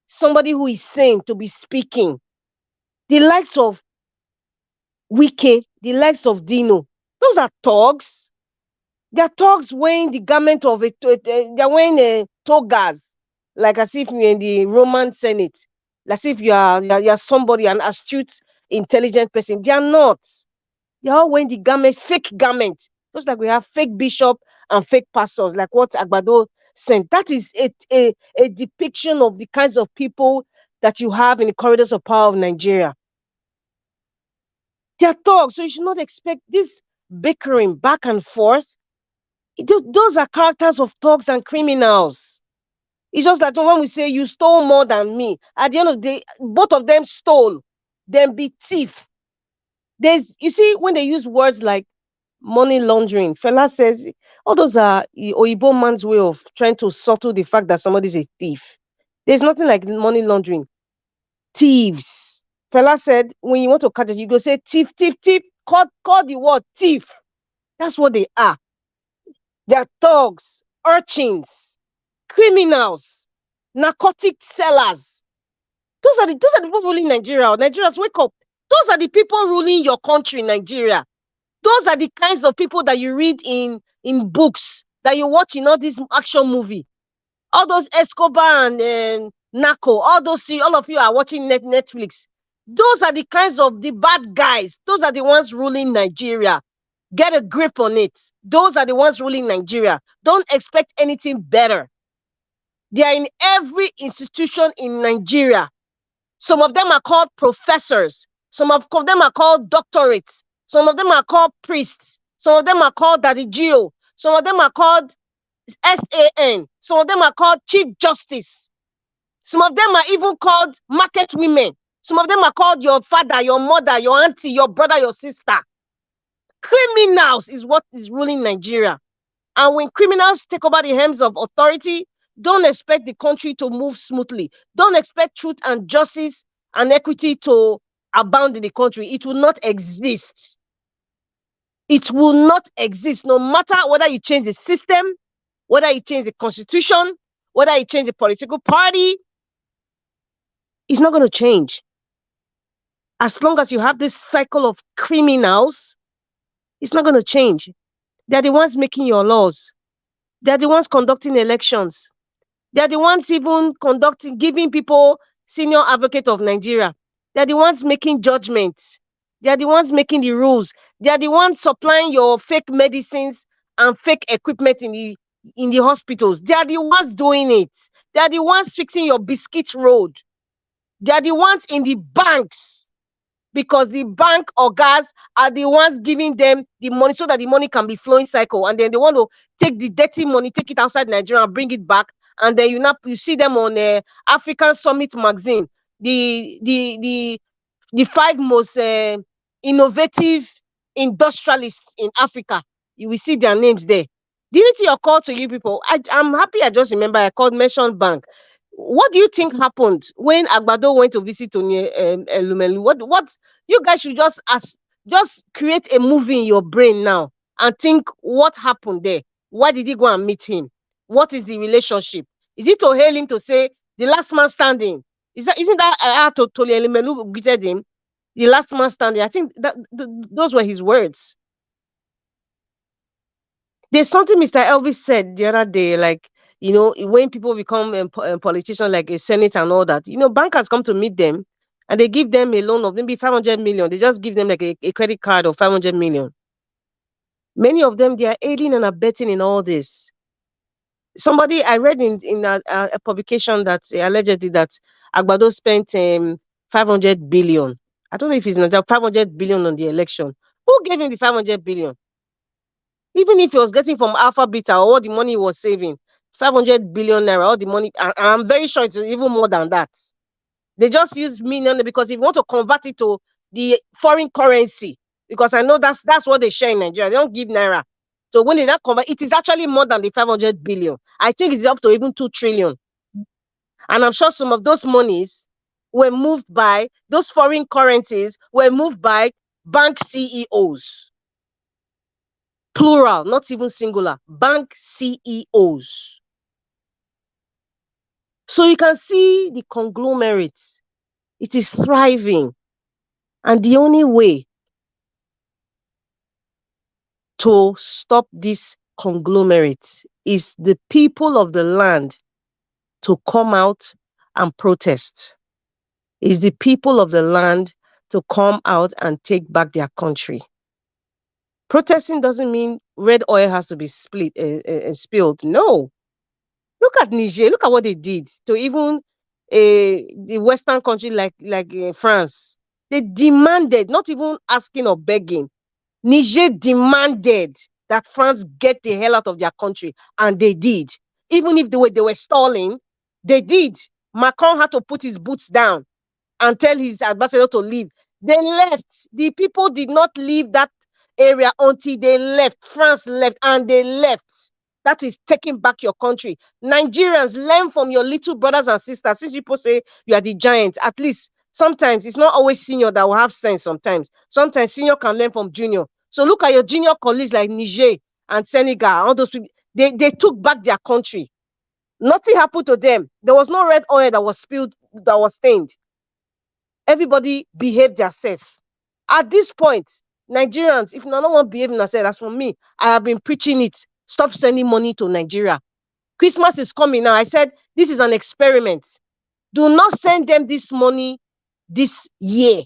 T: somebody who is sane to be speaking. The likes of Wike, the likes of Dino, those are thugs. Their thugs wearing the garment of they're wearing togas, like as if you're in the Roman Senate, as if you're somebody, an astute, intelligent person. They are not. They're all wearing the garment, fake garment. Just like we have fake bishop and fake pastors, like what Agbado sent. That is a depiction of the kinds of people that you have in the corridors of power of Nigeria. They're thugs, so you should not expect this bickering back and forth. Those are characters of thugs and criminals. It's just like when we say you stole more than me, at the end of the day, both of them stole, then be thief. You see, when they use words like money laundering, Fela says all those are Oyibo man's way of trying to subtle the fact that somebody's a thief. There's nothing like money laundering. Thieves. Fela said when you want to catch it, you go say thief, thief, thief. Call the word thief. That's what they are. They're thugs, urchins, criminals, narcotic sellers. Those are the people ruling Nigeria. Nigerians, wake up. Those are the people ruling your country, Nigeria. Those are the kinds of people that you read in books, that you watch in all these action movie. All those Escobar and Narco, all of you are watching Netflix. Those are the kinds of the bad guys. Those are the ones ruling Nigeria. Get a grip on it. Those are the ones ruling Nigeria. Don't expect anything better. They are in every institution in Nigeria. Some of them are called professors. Some of them are called doctorates. Some of them are called priests. Some of them are called Daddy Gio. Some of them are called SAN. Some of them are called Chief Justice. Some of them are even called market women. Some of them are called your father, your mother, your auntie, your brother, your sister. Criminals is what is ruling Nigeria. And when criminals take over the helms of authority, don't expect the country to move smoothly. Don't expect truth and justice and equity to abound in the country. It will not exist. It will not exist, no matter whether you change the system, whether you change the constitution, whether you change the political party. It's not going to change. As long as you have this cycle of criminals, it's not going to change. They're the ones making your laws. They're the ones conducting elections. They're the ones even giving people senior advocate of Nigeria. They're the ones making judgments. They're the ones making the rules. They're the ones supplying your fake medicines and fake equipment in the hospitals. They are the ones doing it. They are the ones fixing your biscuit road. They are the ones in the banks, because the bank orgas are the ones giving them the money so that the money can be flowing cycle. And then they want to take the dirty money, take it outside Nigeria and bring it back. And then you see them on African Summit magazine, the 5 most innovative industrialists in Africa. You will see their names there. Dignity or call to you people. I'm happy I just remember I called Mention Bank. What do you think happened when Agbado went to visit Elumelu? What you guys should just create a movie in your brain now and think what happened there. Why did he go and meet him? What is the relationship? Is it to hail him to say the last man standing? Isn't that how Toli Elumelu greeted him? The last man standing. I think that those were his words. There's something Mr. Elvis said the other day, like, when people become politicians, like a Senate and all that, bankers come to meet them and they give them a loan of maybe 500 million. They just give them like a credit card of 500 million. Many of them, they are aiding and abetting in all this. Somebody, I read in a publication that allegedly that Agbado spent 500 billion. I don't know if it's not 500 billion on the election. Who gave him the 500 billion? Even if he was getting from Alpha Beta or all the money he was saving, 500 billion naira, all the money, I'm very sure it's even more than that. They just use million because if you want to convert it to the foreign currency, because I know that's what they share in Nigeria. They don't give naira. So when they not convert, it is actually more than the 500 billion. I think it's up to even 2 trillion. And I'm sure some of those monies were moved by, those foreign currencies were moved by bank CEOs. Plural, not even singular. Bank CEOs. So you can see the conglomerate. It is thriving. And the only way to stop this conglomerate. It's the people of the land to come out and protest. It's the people of the land to come out and take back their country. Protesting doesn't mean red oil has to be spilled. No. Look at Niger. Look at what they did to even the Western country like France. They demanded, not even asking or begging. Niger demanded that France get the hell out of their country, and they did. Even if they were stalling, they did. Macron had to put his boots down and tell his ambassador to leave. They left. The people did not leave that area until they left. France left, and they left. That is taking back your country. Nigerians, learn from your little brothers and sisters. Since people say you are the giant, at least sometimes it's not always senior that will have sense. Sometimes senior can learn from junior. So look at your junior colleagues like Niger and Senegal. All those people, they took back their country. Nothing happened to them. There was no red oil that was spilled, that was stained. Everybody behaved themselves. At this point, Nigerians, if no one behaving themselves, as for me, I have been preaching it. Stop sending money to Nigeria. Christmas is coming now. I said, this is an experiment. Do not send them this money this year.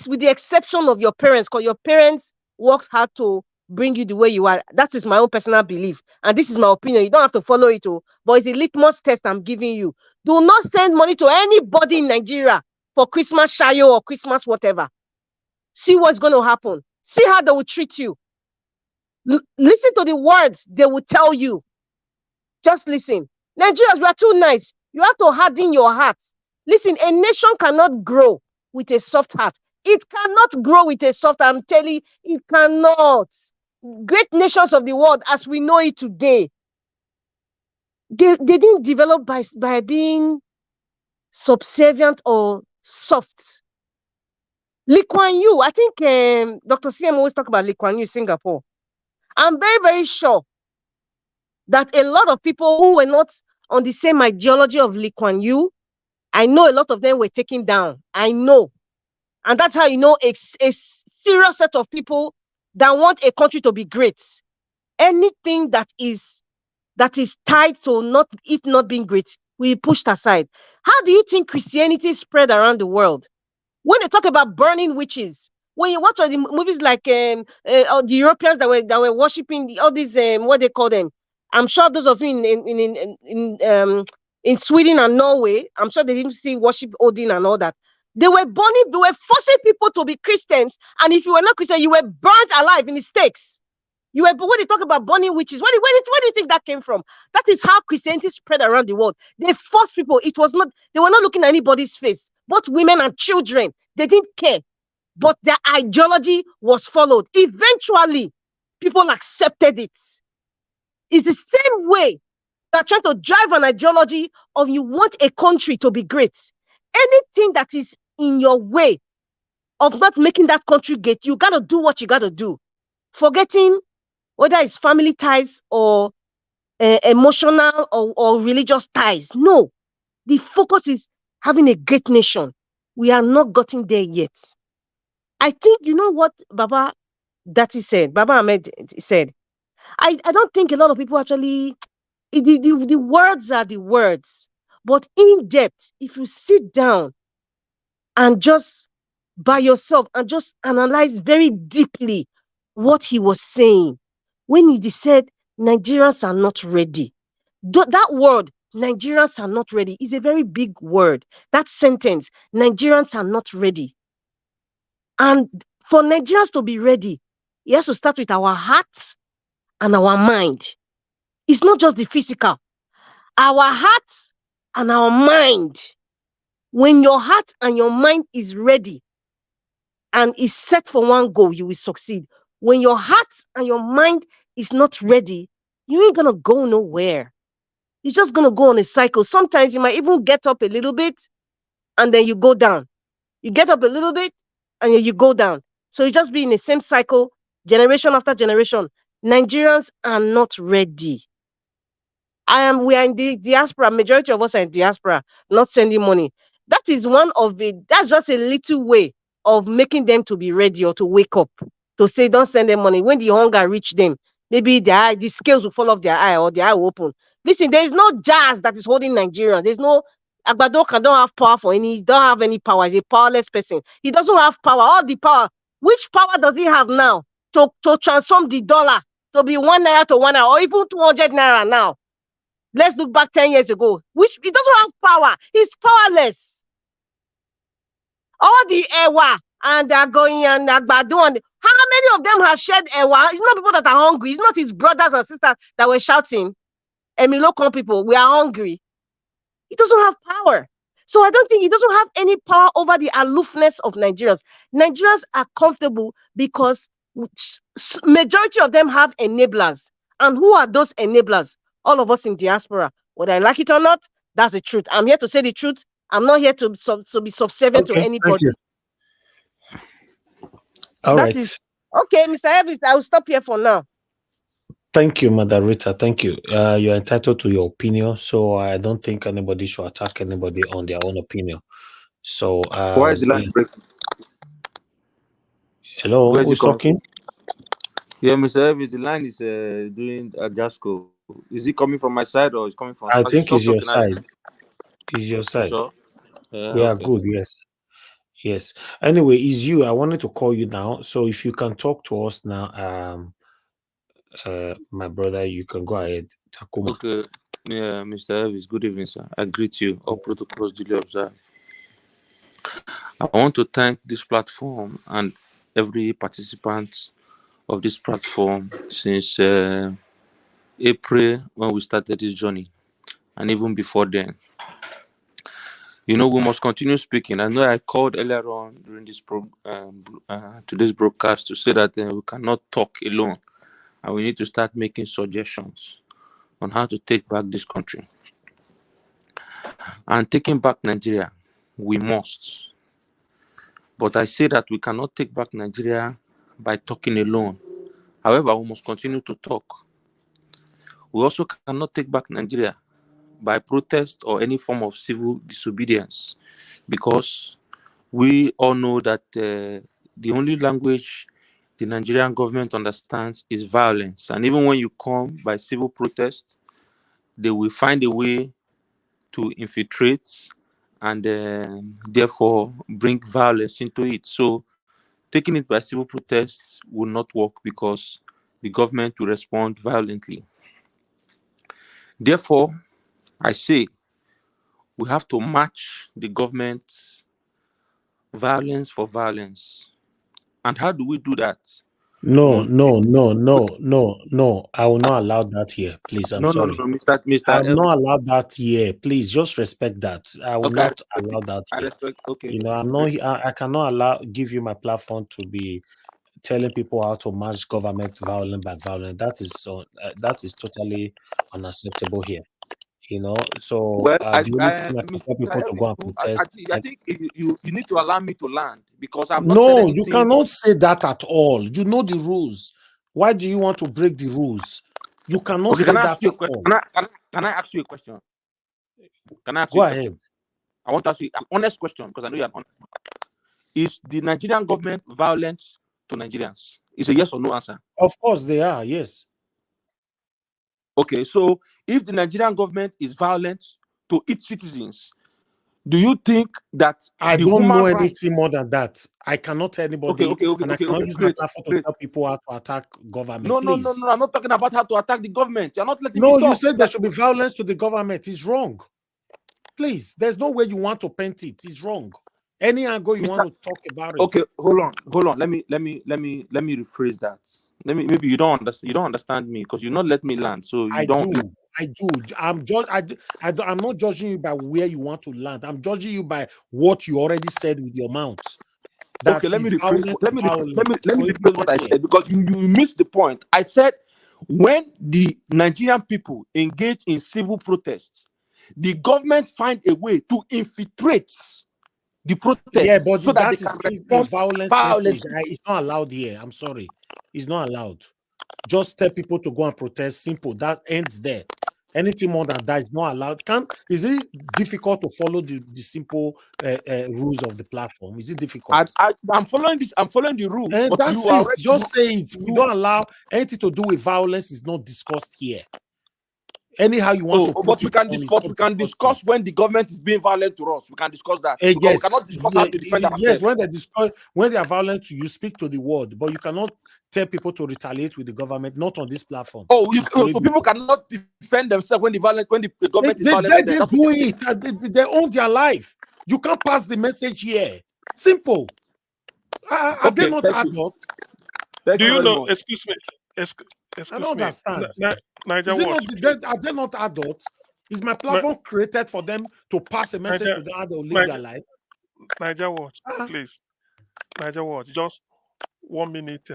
T: With the exception of your parents, because your parents worked hard to bring you the way you are. That is my own personal belief. And this is my opinion. You don't have to follow it, but it's a litmus test I'm giving you. Do not send money to anybody in Nigeria for Christmas shayo or Christmas whatever. See what's going to happen. See how they will treat you. Listen to the words they will tell you. Just listen. Nigerians, we are too nice. You have to harden your heart. Listen, a nation cannot grow with a soft heart. It cannot grow with a soft heart. I'm telling you, it cannot. Great nations of the world, as we know it today, they didn't develop by being subservient or soft. Lee Kuan Yew, I think Dr. CM always talk about Lee Kuan Yew, Singapore. I'm very, very sure that a lot of people who were not on the same ideology of Lee Kuan Yew, I know a lot of them were taken down. I know. And that's how you know a serious set of people that want a country to be great. Anything that is tied to not being great, we pushed aside. How do you think Christianity spread around the world? When they talk about burning witches, when you watch all the movies like the Europeans that were worshiping all these what they call them, I'm sure those of you in Sweden and Norway, I'm sure they didn't see worship Odin and all that. They were forcing people to be Christians, and if you were not Christian, you were burnt alive in the stakes. When they talk about burning witches, where do you think that came from? That is how Christianity spread around the world. They forced people. They were not looking at anybody's face, both women and children. They didn't care. But their ideology was followed. Eventually, people accepted it. It's the same way you are trying to drive an ideology of you want a country to be great. Anything that is in your way of not making that country great, you got to do what you got to do. Forgetting whether it's family ties or emotional or religious ties. No, the focus is having a great nation. We are not gotten there yet. I think, you know what Baba Ahmed said? I don't think a lot of people actually, the words are the words, but in depth, if you sit down and just by yourself and just analyze very deeply what he was saying, when he said Nigerians are not ready, that word, Nigerians are not ready, is a very big word. That sentence, Nigerians are not ready. And for Nigerians to be ready, it has to start with our heart and our mind. It's not just the physical. Our heart and our mind. When your heart and your mind is ready and is set for one goal, you will succeed. When your heart and your mind is not ready, you ain't gonna go nowhere. You're just gonna go on a cycle. Sometimes you might even get up a little bit and then you go down. You get up a little bit and then you go down. So you just be in the same cycle, generation after generation. Nigerians are not ready. We are in the diaspora. Majority of us are in diaspora, not sending money. That is one of it. That's just a little way of making them to be ready or to wake up, to say, don't send them money. When the hunger reach them, maybe the scales will fall off their eye or their eye will open. Listen, there is no jazz that is holding Nigeria. There's no Agbado don't have power for any, don't have any power. He's a powerless person. He doesn't have power. All the power. Which power does he have now to transform the dollar to be 1 naira to 1 naira or even 200 naira now? Let's look back 10 years ago. Which he doesn't have power. He's powerless. All the Ewa and they're going and Agbado and how many of them have shared Ewa? It's not people that are hungry. It's not his brothers and sisters that were shouting. Local people, we are hungry. He doesn't have power. So I don't think he doesn't have any power over the aloofness of Nigerians. Nigerians are comfortable because majority of them have enablers. And who are those enablers? All of us in diaspora. Whether I like it or not, that's the truth. I'm here to say the truth. I'm not here to be subservient to anybody.
G: Thank you. All right.
T: Okay, Mr. Evans, I will stop here for now.
G: Thank you, Mother Rita. Thank you. You're entitled to your opinion, so I don't think anybody should attack anybody on their own opinion. So,
H: why is the line breaking?
G: Hello, who's talking?
H: Yeah, Mr. Evans, the line is doing a Jasco. Is it coming from my side or is coming from?
G: I think it's your side. It's your side.
H: Sure?
G: We are good. Yes. Yes. Anyway, it's you. I wanted to call you now. So if you can talk to us now, my brother, you can go ahead. Takuma.
H: Okay. Yeah, Mr. Elvis, good evening, sir. I greet you. All protocols duly observed. I want to thank this platform and every participant of this platform since April when we started this journey, and even before then. You know, we must continue speaking. I know I called earlier on during this today's broadcast to say that we cannot talk alone, and we need to start making suggestions on how to take back this country. And taking back Nigeria, we must. But I say that we cannot take back Nigeria by talking alone. However, we must continue to talk. We also cannot take back Nigeria by protest or any form of civil disobedience, because we all know that the only language the Nigerian government understands is violence. And even when you come by civil protest, they will find a way to infiltrate and therefore bring violence into it. So taking it by civil protests will not work because the government will respond violently. Therefore, I say we have to match the government's violence for violence. And how do we do that?
G: No. I will not allow that here, please. I'm sorry.
H: No, Mr.
G: I will not allow that here. Please, just respect that. I will
H: Okay,
G: not allow that here.
H: I respect. Okay.
G: You know, I cannot give you my platform to be telling people how to match government violence by violence. That is totally unacceptable here. You know, so
H: Well,
G: the only thing I can tell people to go and protest.
H: I think you need to allow me to land because I'm
G: No,
H: not saying
G: you cannot say that at all. You know the rules. Why do you want to break the rules? You cannot say that at all.
H: Can I ask you a question? Can I ask
G: Go
H: you a
G: ahead.
H: question? I want to ask you an honest question because I know you're honest. Is the Nigerian government violent to Nigerians? It's a yes or no answer.
G: Of course they are, yes.
H: Okay, so if the Nigerian government is violent to its citizens, do you think that
G: I
H: the
G: don't know
H: human
G: anything more than that? I cannot tell anybody, and I cannot use my platform to tell people how to attack government.
H: No,
G: Please.
H: I'm not talking about how to attack the government. You're not letting me
G: No,
H: talk.
G: you said there should be violence to the government. It's wrong. Please, there's no way you want to paint it. It's wrong. Any angle you want to talk about it.
H: Okay, hold on. Let me rephrase that. Maybe you don't understand me because you not let me land. So you
G: I
H: don't.
G: do. I'm not judging you by where you want to land. I'm judging you by what you already said with your mouth.
H: Okay, let me rephrase what I said because you missed the point. I said when the Nigerian people engage in civil protests, the government find a way to infiltrate the protest.
G: Yeah, but
H: so
G: that
H: they
G: is
H: can
G: still a violence message. It's not allowed here. I'm sorry. It's not allowed. Just tell people to go and protest. Simple. That ends there. Anything more than that is not allowed. Is it difficult to follow the simple rules of the platform? Is it difficult?
H: I'm following this. I'm following the rules.
G: And
H: but
G: that's
H: you are
G: it. Just say it. We don't allow anything to do with violence. Is not discussed here. Anyhow you want to put
H: but we
G: it
H: can
G: on,
H: discuss. We can discuss when the government is being violent to us. We can discuss that. Because
G: yes,
H: we cannot discuss how to defend ourselves.
G: Yes, when they are violent to you, speak to the world, but you cannot tell people to retaliate with the government. Not on this platform.
H: So people cannot defend themselves when the government is violent.
G: They do it. They own their life. You can't pass the message here. Simple. Are they not adults?
N: Do you know? Excuse me.
G: I don't understand.
N: Niger
G: are they not adults? Is my platform created for them to pass a message to them how they'll live their life?
N: Niger Watch, please. Niger Watch, just 1 minute.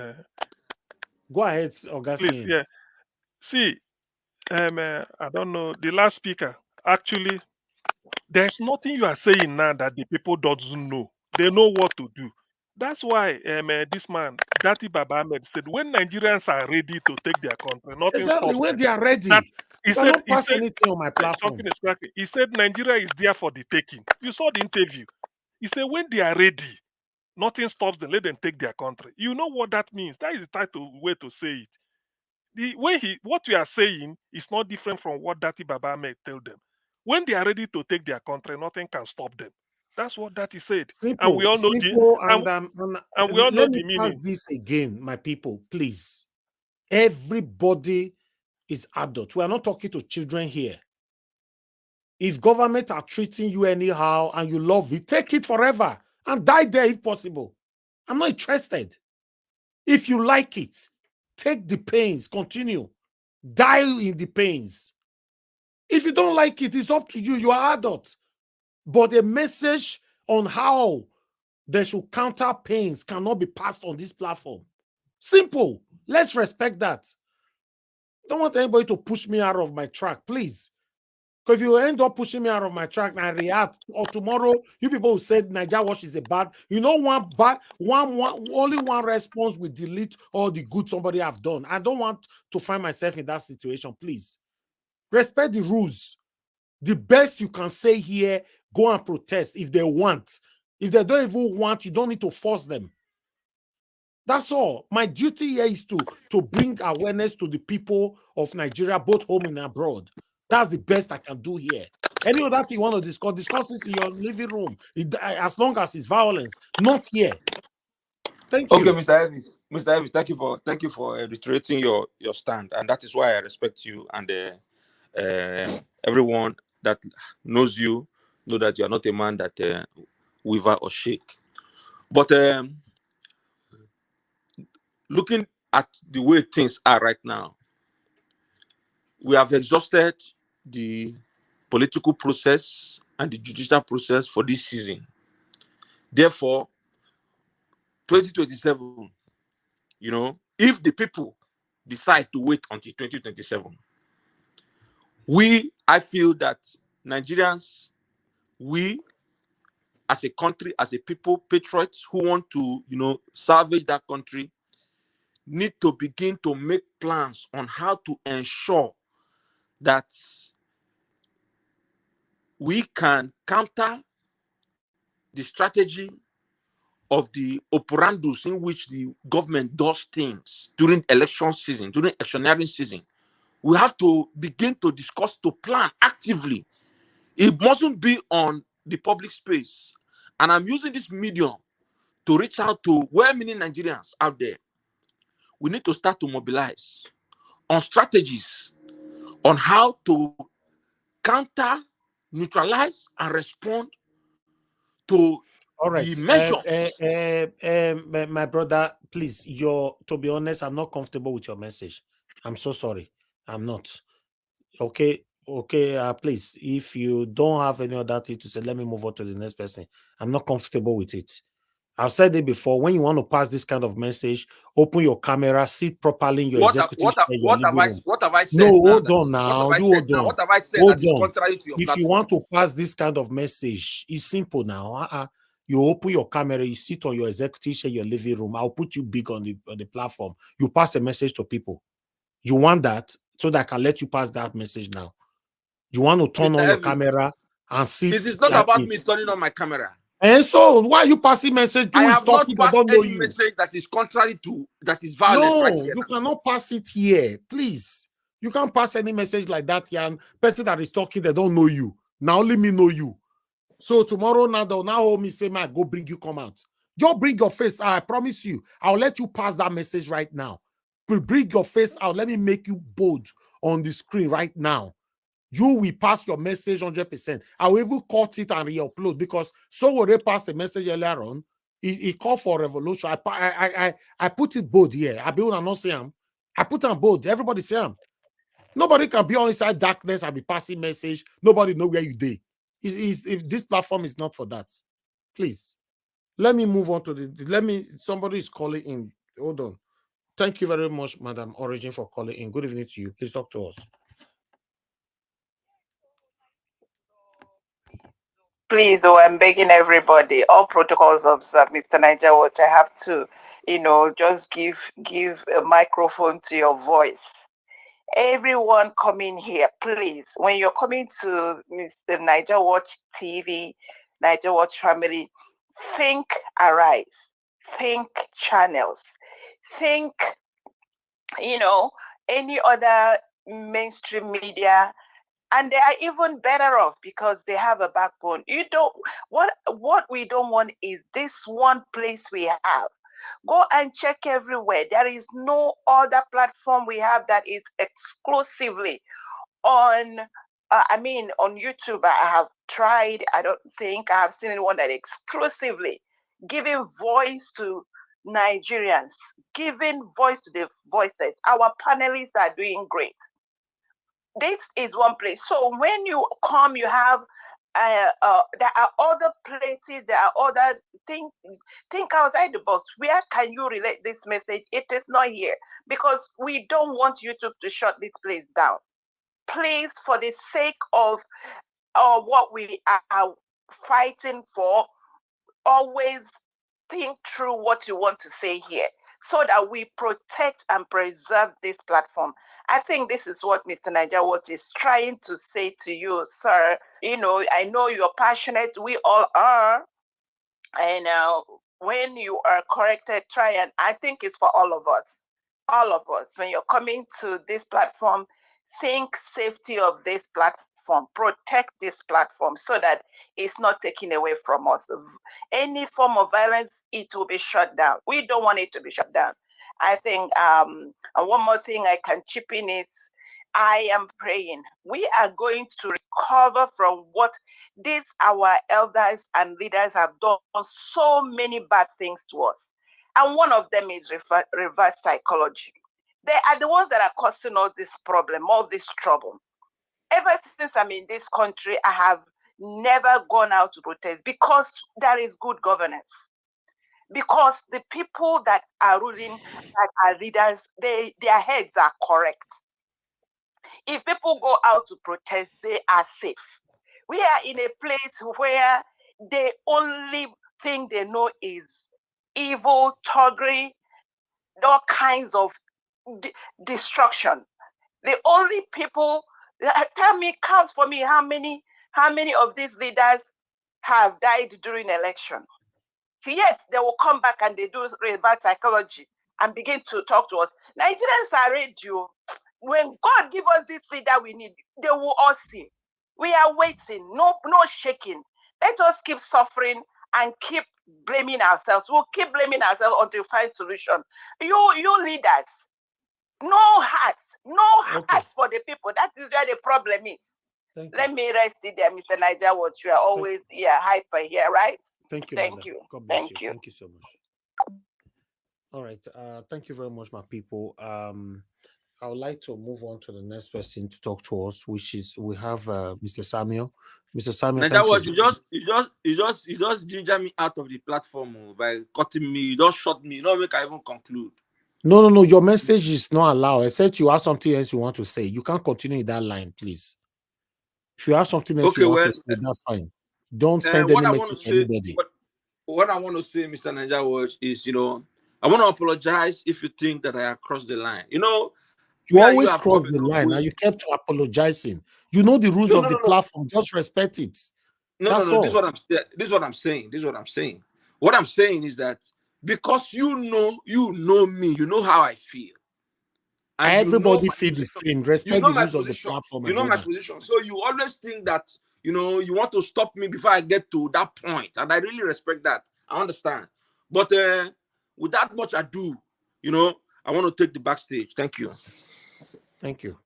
G: Go ahead, Augustine.
N: Please, yeah. See, I don't know. The last speaker, actually, there's nothing you are saying now that the people doesn't know. They know what to do. That's why this man, Dati Baba Ahmed, said when Nigerians are ready to take their country, nothing
G: exactly
N: stops
G: when
N: them.
G: they are ready.
N: He
G: cannot pass anything on my platform.
N: He said Nigeria is there for the taking. You saw the interview. He said when they are ready, nothing stops them. Let them take their country. You know what that means? That is the title way to say it. The way what you are saying is not different from what Dati Baba Ahmed told them. When they are ready to take their country, nothing can stop them. That's what Dati said.
G: Simple,
N: and we all know
G: and
N: we all know
G: let
N: the
G: me
N: meaning.
G: pass this again, my people, please. Everybody is adult. We are not talking to children here. If government are treating you anyhow and you love it, take it forever and die there if possible. I'm not interested. If you like it, take the pains, continue. Die in the pains. If you don't like it, it's up to you. You are adult. But a message on how they should counter pains cannot be passed on this platform. Simple. Let's respect that. Don't want anybody to push me out of my track, please. Because if you end up pushing me out of my track and I react, or tomorrow, you people who said Niger Watch is a bad, only one response will delete all the good somebody have done. I don't want to find myself in that situation, please. Respect the rules. The best you can say here, go and protest if they want. If they don't even want, you don't need to force them. That's all. My duty here is to bring awareness to the people of Nigeria, both home and abroad. That's the best I can do here. Any other thing you want to discuss this in your living room, as long as it's violence, not here. Thank you.
H: Okay, Mr. Elvis, thank you for reiterating your stand, and that is why I respect you and everyone that knows you know that you are not a man that waver or shake. But looking at the way things are right now, we have exhausted the political process and the judicial process for this season. Therefore, 2027, if the people decide to wait until 2027, I feel that Nigerians, we as a country, as a people, patriots who want to, salvage that country, need to begin to make plans on how to ensure that we can counter the strategy of the operandus in which the government does things during election season, during electioneering season. We have to begin to discuss, to plan actively. It mustn't be on the public space. And I'm using this medium to reach out to well-meaning Nigerians out there. We need to start to mobilize on strategies on how to counter, neutralize, and respond to
G: all right.
H: The measures.
G: My brother, please, to be honest, I'm not comfortable with your message. I'm so sorry. I'm not. Okay, please, if you don't have any other thing to say, let me move on to the next person. I'm not comfortable with it. I've said it before. When you want to pass this kind of message, open your camera, sit properly in your executive chair.
H: What have I said?
G: No, hold on now. Hold on.
H: What have I said
G: Hold
H: that is
G: on.
H: contrary to your
G: If
H: platform?
G: you want to pass this kind of message, it's simple now. You open your camera, you sit on your executive chair, your living room. I'll put you big on the platform. You pass a message to people. You want that so that I can let you pass that message now. You want to turn
H: Mr.
G: on your
H: Elvis,
G: camera and sit
H: it is not
G: like
H: about
G: me.
H: me turning on my camera.
G: And so why are you passing message?
H: I
G: Who is
H: have not
G: talking that
H: passed
G: don't know
H: any
G: you?
H: message that is contrary to, that is violent right
G: No,
H: here
G: you
H: now.
G: cannot pass it here, please. You can't pass any message like that here. And person that is talking, they don't know you. Now only me know you. So tomorrow now they'll now hold me, say, man, go bring you come out. Just bring your face. I promise you, I'll let you pass that message right now. Bring your face out. Let me make you bold on the screen right now. You will pass your message 100%. I will even cut it and re-upload because so will they pass the message earlier on. He called for revolution. I put it bold here. I be not say him. I put on bold. Everybody say him. Nobody can be on inside darkness and be passing message. Nobody know where you dey. This platform is not for that. Please. Let me move on to somebody is calling in. Hold on. Thank you very much, Madam Origin, for calling in. Good evening to you. Please talk to us.
O: Please, I'm begging everybody, all protocols observed, Mr. Niger Watch. I have to, just give a microphone to your voice. Everyone coming here, please, when you're coming to Mr. Niger Watch TV, Niger Watch family, think Arise, think channels, think, any other mainstream media. And they are even better off because they have a backbone. What we don't want is this one place we have. Go and check everywhere. There is no other platform we have that is exclusively on YouTube. I have tried. I don't think I have seen anyone that exclusively giving voice to Nigerians, giving voice to the voiceless. Our panelists are doing great. This is one place. So when you come, you have there are other places, there are other things. Think outside the box. Where can you relate this message? It is not here because we don't want YouTube to shut this place down. Please, for the sake of what we are fighting for, always think through what you want to say here so that we protect and preserve this platform. I think this is what Mr. Niger Watch is trying to say to you, sir. I know you're passionate. We all are. And when you are corrected, try, and I think it's for all of us. All of us. When you're coming to this platform, think safety of this platform. Protect this platform so that it's not taken away from us. Any form of violence, it will be shut down. We don't want it to be shut down. I think, and one more thing I can chip in is, I am praying we are going to recover from what our elders and leaders have done so many bad things to us. And one of them is reverse psychology. They are the ones that are causing all this problem, all this trouble. Ever since I'm in this country, I have never gone out to protest because there is good governance. Because the people that are ruling, that are leaders, their heads are correct. If people go out to protest, they are safe. We are in a place where the only thing they know is evil, thuggery, all kinds of destruction. The only people, count for me how many of these leaders have died during election. Yes, they will come back and they do reverse psychology and begin to talk to us. Nigerians are radio. When God give us this leader we need, they will all see. We are waiting, no shaking. Let us keep suffering and keep blaming ourselves. We'll keep blaming ourselves until we find solution. You leaders, no hearts for the people. That is where the problem is. Let me rest it there, Mr. Niger Watch. You are always hyper here, right?
G: Thank you.
O: Thank you.
G: God bless
O: Thank you.
G: Thank you so much. All right. Thank you very much, my people. I would like to move on to the next person to talk to us, which is we have Mr. Samuel. Mr. Samuel,
H: Niger Watch, you just ginger me out of the platform by cutting me. You just shut me. You don't make I even conclude.
G: No. Your message is not allowed. Except you have something else you want to say. You can't continue in that line, please. If you have something else you want to say, that's fine. Don't send any message to anybody.
H: What I want to say, Mr. Niger Watch, is, I want to apologize if you think that I have crossed the line.
G: You always cross the line. Now you kept apologizing. You know the rules
H: No,
G: of
H: no,
G: the
H: no, no.
G: platform. Just respect it.
H: No,
G: That's
H: no, no.
G: all.
H: This is what I'm saying. This is what I'm saying. What I'm saying is that because you know me, you know how I feel. And you know
G: Everybody
H: my
G: feel the
H: position.
G: same.
H: You
G: Respect
H: know
G: the
H: my
G: rules of the
H: position.
G: platform, my
H: You know my
G: brother.
H: position. So you always think that, you know, you want to stop me before I get to that point. And I really respect that. I understand. But with that much ado, you know, I want to take the backstage. Thank you.
G: Thank you.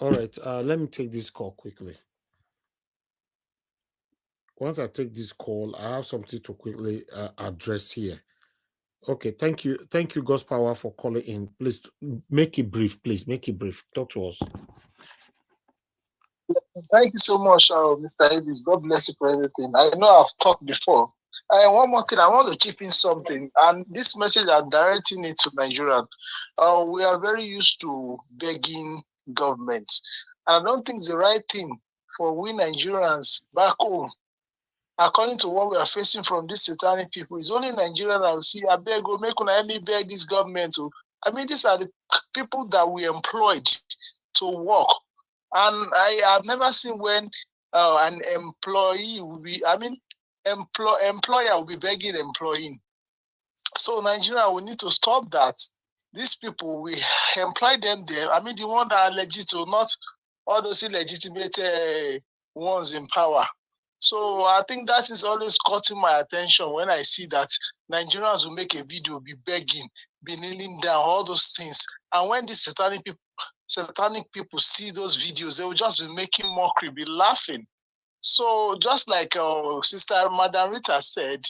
G: All right. Let me take this call quickly. Once I take this call, I have something to quickly address here. Okay, thank you. Thank you, God's Power, for calling in. Please make it brief, please. Make it brief. Talk to us.
R: Thank you so much, Mr. Davis. God bless you for everything. I know I've talked before. One more thing, I want to chip in something, and this message I'm directing it to Nigerians. We are very used to begging government. I don't think it's the right thing for we Nigerians back home. According to what we are facing from these satanic people, it's only Nigerians that will see, I beg, go make una help me beg this government. I mean, these are the people that we employed to work. And I have never seen when an employee will be, employer will be begging employee. So Nigeria, we need to stop that. These people, we employ them there. I mean, the ones that are legit, not all those illegitimate ones in power. So I think that is always caught my attention when I see that Nigerians will make a video, be begging, be kneeling down, all those things. And when these satanic people see those videos, they will just be making mockery, be laughing. So just like Sister Madam Rita said,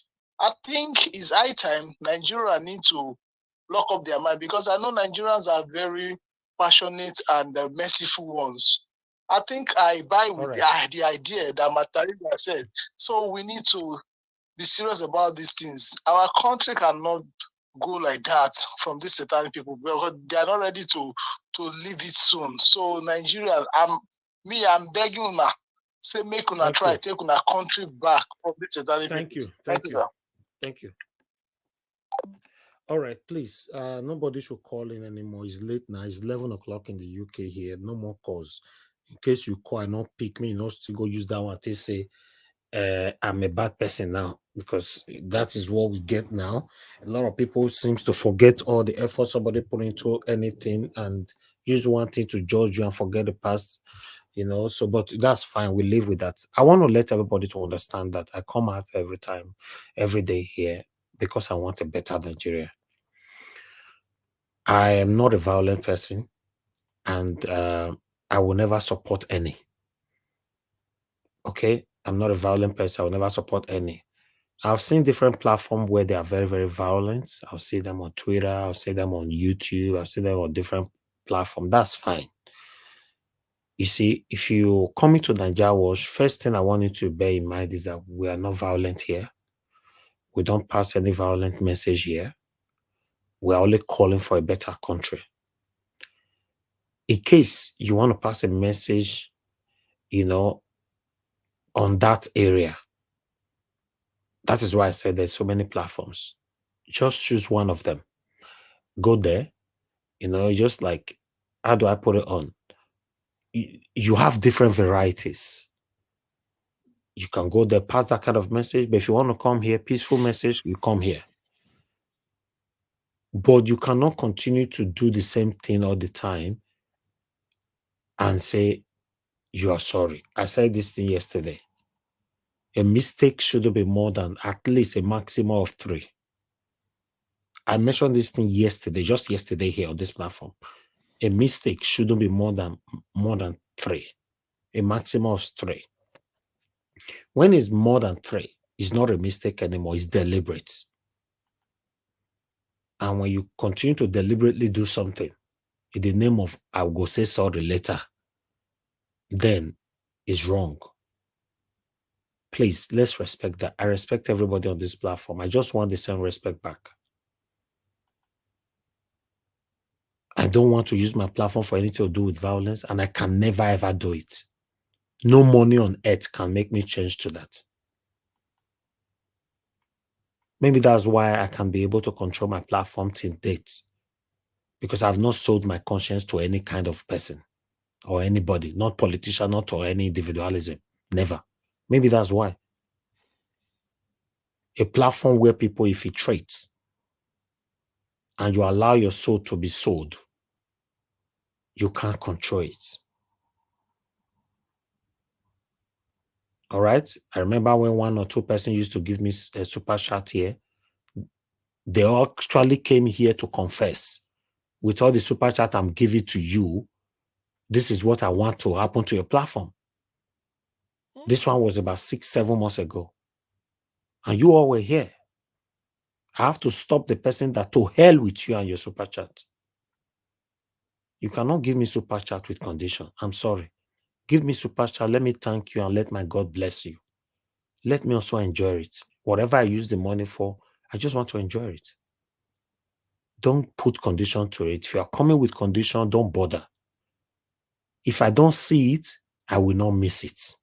R: I think it's high time Nigeria need to lock up their mind, because I know Nigerians are very passionate and merciful ones. I think I buy with the idea that Matarida said. So we need to be serious about these things. Our country cannot go like that from these satanic people, because they are not ready to leave it soon. So Nigeria, I'm begging una, say make una try take una country back from these satanic people.
G: Thank you.
R: Sir.
G: Thank you. All right, please. Nobody should call in anymore. It's late now. It's 11 o'clock in the UK here. No more calls. In case you call and not pick me, not to go use that one to say I'm a bad person now, because that is what we get now. A lot of people seems to forget all the effort somebody put into anything and use one thing to judge you and forget the past, you know. So, but that's fine. We live with that. I want to let everybody to understand that I come out every time, every day here, because I want a better Nigeria. I am not a violent person, and I will never support any. Okay? I'm not a violent person. I will never support any. I've seen different platforms where they are very, very violent. I'll see them on Twitter. I'll see them on YouTube. I'll see them on different platforms. That's fine. You see, if you come into Nigeria Watch, first thing I want you to bear in mind is that we are not violent here. We don't pass any violent message here. We're only calling for a better country. In case you want to pass a message, you know, on that area, that is why I said there's so many platforms. Just choose one of them. Go there. You know, just like, how do I put it on? You have different varieties. You can go there, pass that kind of message. But if you want to come here, peaceful message, you come here. But you cannot continue to do the same thing all the time and say, you are sorry. I said this thing yesterday. A mistake shouldn't be more than at least a maximum of 3. I mentioned this thing yesterday, just yesterday here on this platform. A mistake shouldn't be more than 3. A maximum of 3. When it's more than 3, it's not a mistake anymore. It's deliberate. And when you continue to deliberately do something in the name of I will go say sorry later, then it's wrong. Please, let's respect that. I respect everybody on this platform. I just want the same respect back. I don't want to use my platform for anything to do with violence, and I can never ever do it. No money on earth can make me change to that. Maybe that's why I can be able to control my platform till date, because I've not sold my conscience to any kind of person. or anybody, not politician, not or any individualism. Never. Maybe that's why. A platform where people infiltrate and you allow your soul to be sold, you can't control it. All right? I remember when 1 or 2 persons used to give me a super chat here. They actually came here to confess. With all the super chat I'm giving to you, this is what I want to happen to your platform. This one was about 6-7 months ago. And you all were here. I have to stop the person that to hell with you and your super chat. You cannot give me super chat with condition. I'm sorry. Give me super chat. Let me thank you and let my God bless you. Let me also enjoy it. Whatever I use the money for, I just want to enjoy it. Don't put condition to it. If you are coming with condition, don't bother. If I don't see it, I will not miss it.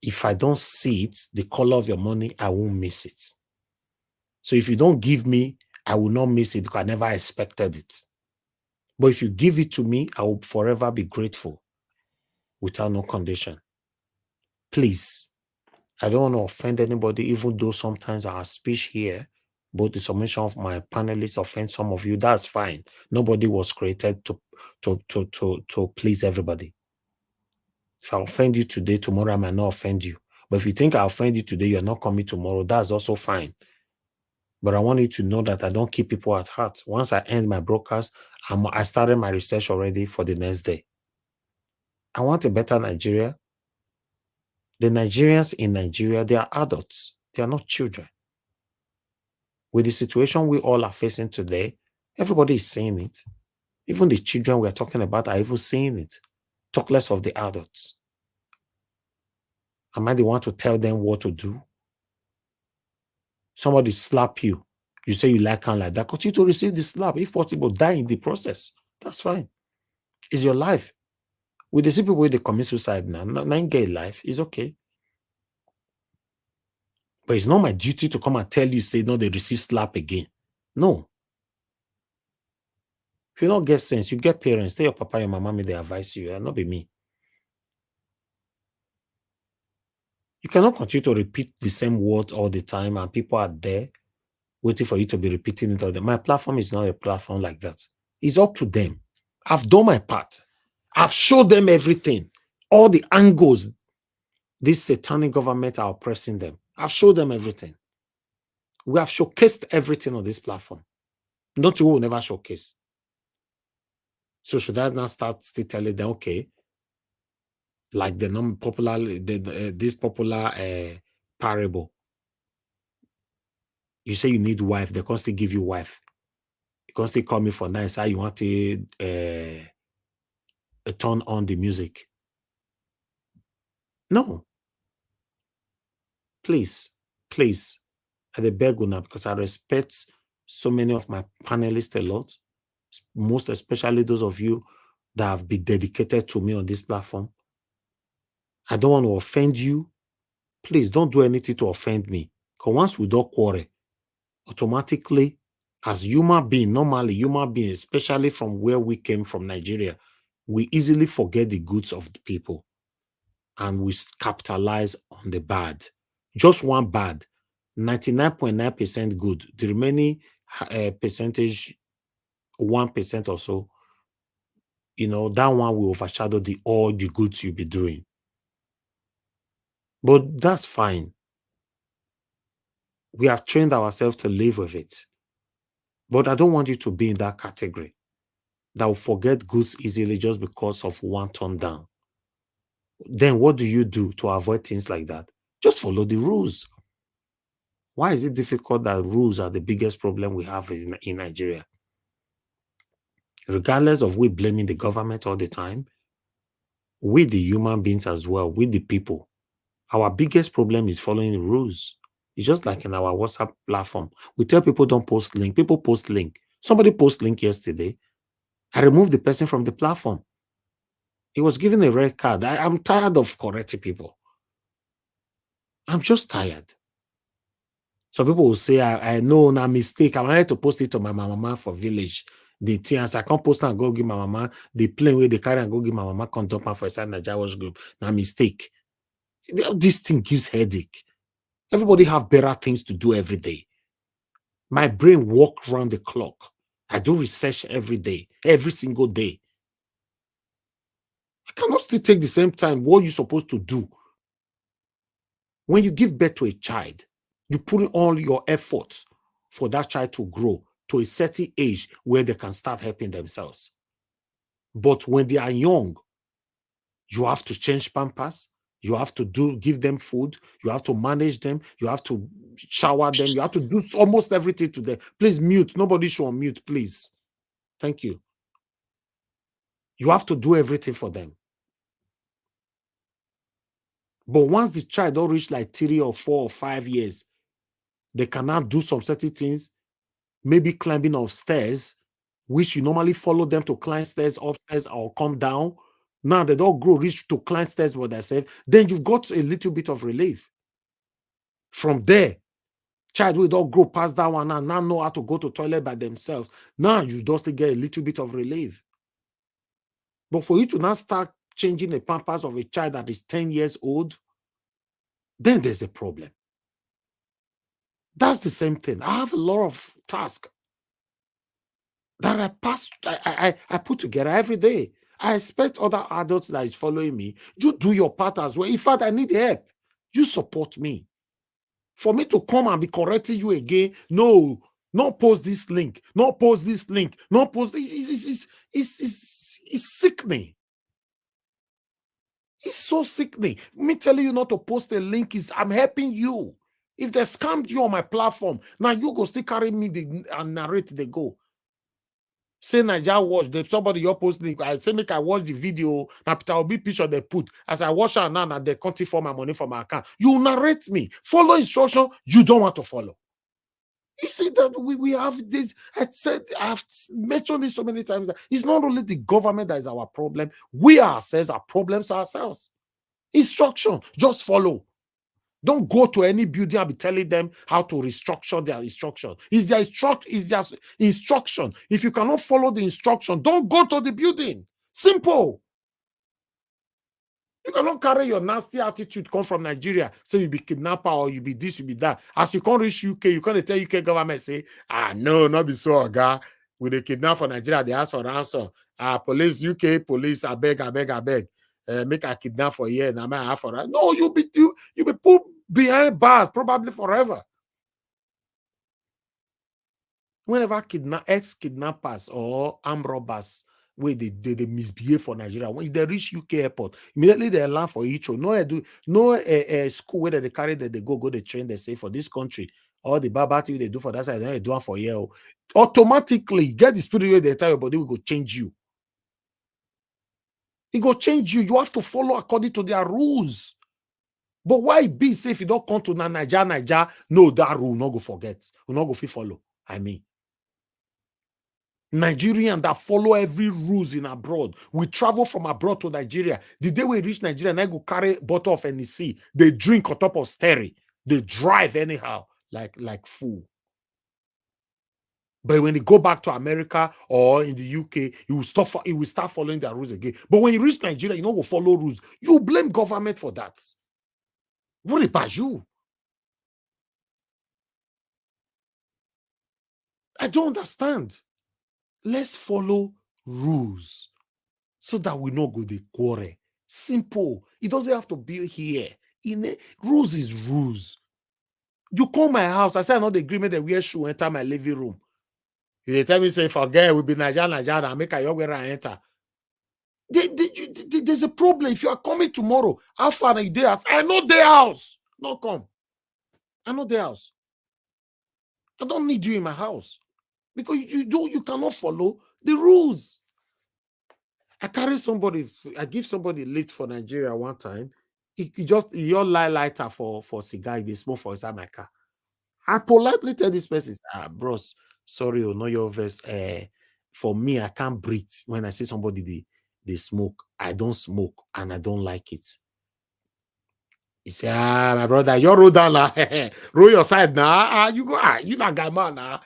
G: If I don't see it, the color of your money, I won't miss it. So if you don't give me, I will not miss it because I never expected it. But if you give it to me, I will forever be grateful without no condition. Please, I don't want to offend anybody, even though sometimes our speech here, both the submission of my panelists offend some of you. That's fine. Nobody was created to please everybody. If I offend you today, tomorrow I might not offend you. But if you think I offend you today, you're not coming tomorrow, that's also fine. But I want you to know that I don't keep people at heart. Once I end my broadcast, I started my research already for the next day. I want a better Nigeria. The Nigerians in Nigeria, they are adults. They are not children. With the situation we all are facing today, everybody is seeing it. Even the children we're talking about are even seeing it. Talk less of the adults. Am I the one to tell them what to do? Somebody slap you. You say you like and like that. Continue to receive the slap. If possible, die in the process. That's fine. It's your life. With the people where they commit suicide now, not get life, it's okay. But it's not my duty to come and tell you, say, no, they receive slap again. No. If you don't get sense, you get parents. Tell your papa, your mama, may they advise you. Not be me. You cannot continue to repeat the same word all the time and people are there waiting for you to be repeating it all the time. My platform is not a platform like that. It's up to them. I've done my part. I've showed them everything. All the angles this satanic government are oppressing them. I've showed them everything. We have showcased everything on this platform. Not you will never showcase. So should I now start still telling them, okay, like the non-popular, this popular parable. You say you need wife, they constantly give you wife. You constantly call me for nice. How you want to turn on the music? No. Please, please. I beg you now because I respect so many of my panelists a lot, most especially those of you that have been dedicated to me on this platform. I don't want to offend you. Please don't do anything to offend me. Because once we don't quarrel, automatically, as human being, normally human being, especially from where we came from, Nigeria, we easily forget the goods of the people and we capitalize on the bad. Just one bad, 99.9% good. The remaining percentage, 1% or so, you know, that one will overshadow all the goods you'll be doing. But that's fine. We have trained ourselves to live with it. But I don't want you to be in that category that will forget goods easily just because of one turn down. Then what do you do to avoid things like that? Just follow the rules. Why is it difficult that rules are the biggest problem we have in Nigeria? Regardless of we blaming the government all the time, we the human beings as well, we the people, our biggest problem is following the rules. It's just like in our WhatsApp platform. We tell people don't post link. People post link. Somebody post link yesterday. I removed the person from the platform. He was given a red card. I'm tired of correcting people. I'm just tired. Some people will say, I know na mistake. I wanted to post it to my mama for village. the things I can't post and go give my mama the plane where they carry and go give my mama condom for a side Nigeria watch group. Now mistake. This thing gives headache. Everybody have better things to do every day. My brain walk around the clock. I do research every day, every single day. I cannot still take the same time what you're supposed to do. When you give birth to a child, you put in all your efforts for that child to grow to a certain age where they can start helping themselves. But when they are young, you have to change pampers, you have to give them food, you have to manage them, you have to shower them, you have to do almost everything to them. Please mute. Nobody should unmute, please. Thank you. You have to do everything for them. But once the child don't reach like 3 or 4 or 5 years, they cannot do some certain things, maybe climbing of stairs, which you normally follow them to climb stairs, upstairs, or come down. Now they don't grow, reach to climb stairs by themselves. Then you've got a little bit of relief. From there, child will don't grow past that one and now know how to go to toilet by themselves. Now you just get a little bit of relief. But for you to now start changing the pampers of a child that is 10 years old, then there's a problem. That's the same thing. I have a lot of tasks that I put together every day. I expect other adults that is following me, you do your part as well. In fact, I need help. You support me. For me to come and be correcting you again, no, not post this link, not post this link, not post this. It's sickening. It's so sickening. Me telling you not to post a link is I'm helping you. If they scammed you on my platform, now you go still carry me and narrate the go. Say Nigeria watch, somebody your post link. I say make I watch the video. Now Peter will be picture they put. As I watch her now, they can't for my money from my account. You narrate me. Follow instruction. You don't want to follow. You see that we have this. I've mentioned this so many times. That it's not only the government that is our problem. We ourselves are problems ourselves. Instruction, just follow. Don't go to any building and be telling them how to restructure their instruction. Is their instruction. If you cannot follow the instruction, don't go to the building. Simple. You cannot carry your nasty attitude come from Nigeria, say you be kidnapper or you be this, you be that. As you can't reach UK, you can't tell UK government, say, no, not be so, guy. With a kidnap for Nigeria, they ask for ransom. Police, UK police, I beg. Make a kidnap for a year, and I might have for that. No, you be put behind bars, probably forever. Whenever ex-kidnappers or armed robbers, where they misbehave for Nigeria, when they reach UK airport, immediately they allow for each other. No school where they carry that they go they train, they say for this country, all the barbarities they do for that side, they do it for a year. Automatically, get the spirit where they tell your body will go change you. It go change you. You have to follow according to their rules. But why be say if you don't come to Nigeria, no, that rule not go forget. You not go follow. I mean, Nigerian that follow every rules in abroad. We travel from abroad to Nigeria. The day we reach Nigeria, and I go carry bottle of NEC. They drink on top of stereo. They drive anyhow, like fool. But when you go back to America or in the UK, you will start following their rules again. But when you reach Nigeria, you don't go follow rules. You blame government for that. What about you? I don't understand. Let's follow rules so that we not go the quarrel. Simple. It doesn't have to be here. Rules is rules. You come my house, I say I'm not the agreement that wear shoe enter my living room. They tell me, say, forget, we'll be Nigeria, and make a yoga and enter. There's a problem. If you are coming tomorrow, how far are you there? I know their house. No, come. I know their house. I don't need you in my house. Because you cannot follow the rules. I give somebody lift for Nigeria one time. Your lighter for cigar, they smoke for inside my car. I politely tell this person, bros, sorry, no your verse. For me, I can't breathe when I see somebody they smoke. I don't smoke and I don't like it. He said, my brother, you roll down now. Roll your side now. You go, you not guy man now.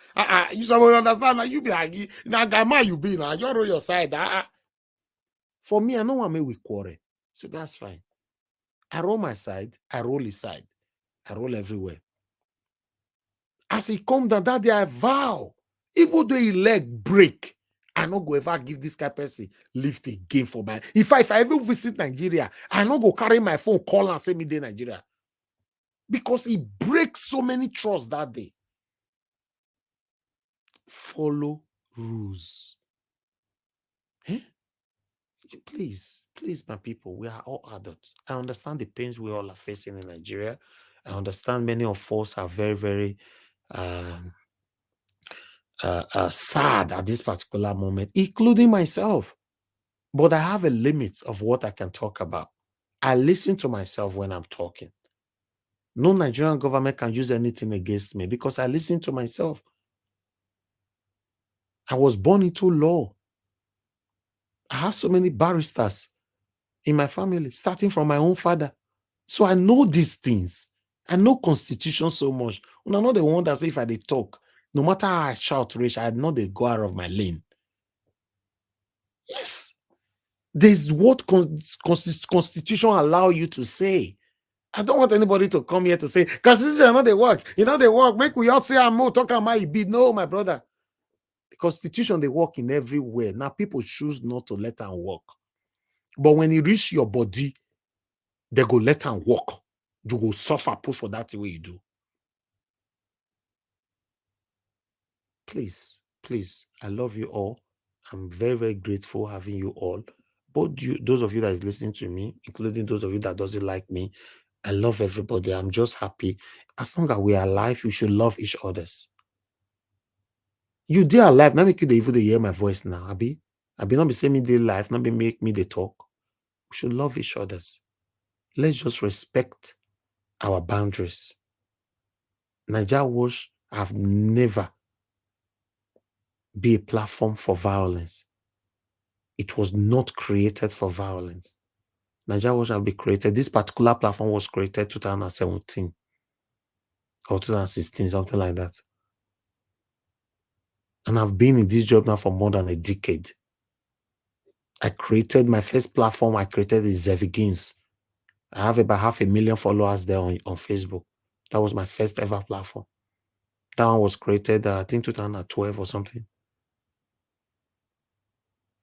G: You somebody understand now. You be now guy man you be now. You roll your side. For me, I know what I make we quarrel. So that's fine. I roll my side, I roll his side. I roll everywhere. As he come down, that day I vow, even though he leg break, I not go ever give this guy person lift again for my. If I ever visit Nigeria, I not go carry my phone, call and say me day Nigeria. Because he breaks so many trusts that day. Follow rules. Eh? Please, my people, we are all adults. I understand the pains we all are facing in Nigeria. I understand many of us are very, very sad at this particular moment, including myself. But I have a limit of what I can talk about. I listen to myself when I'm talking. No Nigerian government can use anything against me because I listen to myself. I was born into law. I have so many barristers in my family, starting from my own father. So I know these things. I know Constitution so much. When I know the one that say if I did talk, no matter how I shout rich, I know they go out of my lane. Yes. There's what Constitution allow you to say. I don't want anybody to come here to say, Constitution, they work. They work. Make we all say I'm more talking about it be. No, my brother. The Constitution, they work in everywhere. Now people choose not to let them work. But when you reach your body, they go let them work. You will suffer push for that the way you do. Please, I love you all. I'm very, very grateful having you all. Both you, those of you that is listening to me, including those of you that doesn't like me, I love everybody. I'm just happy. As long as we are alive, we should love each others. You did alive, not make you even hear my voice now, Abi. Abi not be saying me the life, not be make me the talk. We should love each others. Let's just respect our boundaries. Nigeria Watch have never be a platform for violence. It was not created for violence. Nigeria Watch have been created. This particular platform was created 2017 or 2016, something like that. And I've been in this job now for more than a decade. I created my first platform. I created is Zevigins. I have about 500,000 followers there on Facebook. That was my first ever platform. That one was created, I think 2012 or something.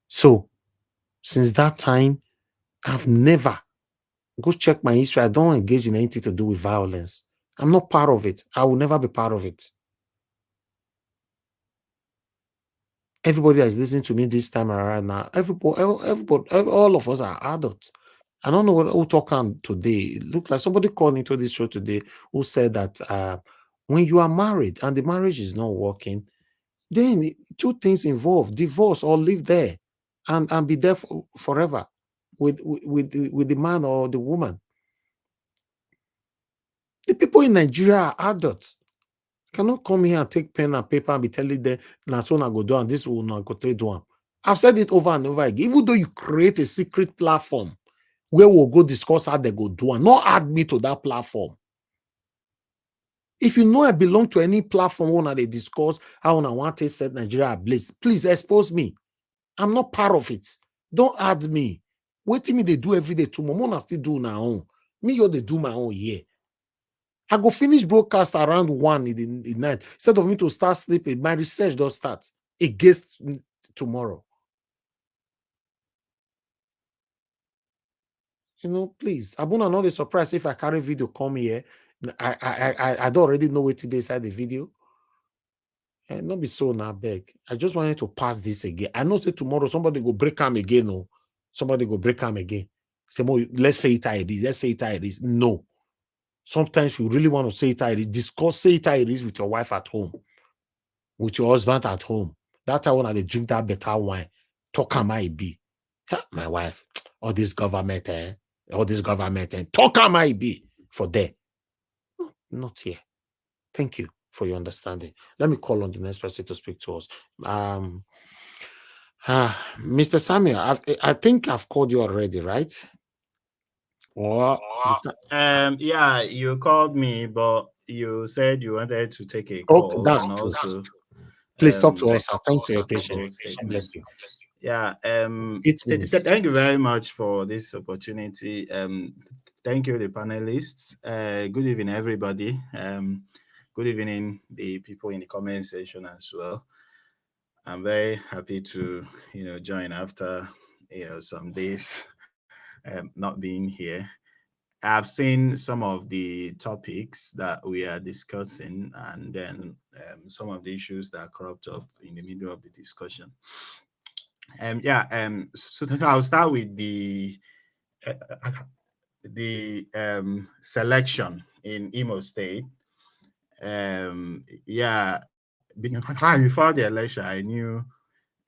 G: So, since that time, I've never, go check my history. I don't engage in anything to do with violence. I'm not part of it. I will never be part of it. Everybody that is listening to me this time around now, everybody, all of us are adults. I don't know who talking today. It looked like somebody called into this show today who said that when you are married and the marriage is not working, then two things involved: divorce or live there and be there forever with the man or the woman. The people in Nigeria are adults. Cannot come here and take pen and paper and be telling them that's what I go do and this will not go take one. I've said it over and over again. Even though you create a secret platform where we'll go discuss how they go do and not add me to that platform. If you know I belong to any platform where they discuss how I want to set Nigeria ablaze, please expose me. I'm not part of it. Don't add me. Wait till me they do every day tomorrow. I still do my own. Me, you they do my own here. I go finish broadcast around 1 in the night. Instead of me to start sleeping, my research does start against tomorrow. Please. I won't not be surprised if I carry video come here. I don't already know what today inside the video. And not be so now, beg. I just wanted to pass this again. I know say tomorrow somebody go break them again. No, somebody go break them again. Say more. Let's say it how it is. Let's say it how it is. No. Sometimes you really want to say it how it is. Discuss, say it how it is with your wife at home, with your husband at home. That's how when they drink that better wine, talk am I be. My wife, all this government, talk am I be for there. No, not here. Thank you for your understanding. Let me call on the next person to speak to us. Mr. Samuel, I think I've called you already, right? What?
D: Yeah, you called me, but you said you wanted to take a
G: Okay,
D: call
G: that's
D: and
G: true.
D: also
G: Please talk to
D: make
G: us, sir. Thanks for your
D: a
G: patience.
D: bold
G: God
D: statement.
G: bless you.
D: Yeah,
G: 8 minutes.
D: thank you very much for this opportunity. Thank you, the panelists. Good evening, everybody. Good evening, the people in the comment section as well. I'm very happy to, join after, some days not being here. I've seen some of the topics that we are discussing, and then some of the issues that cropped up in the middle of the discussion. So I'll start with uh, the selection in Imo State. Before the election, I knew,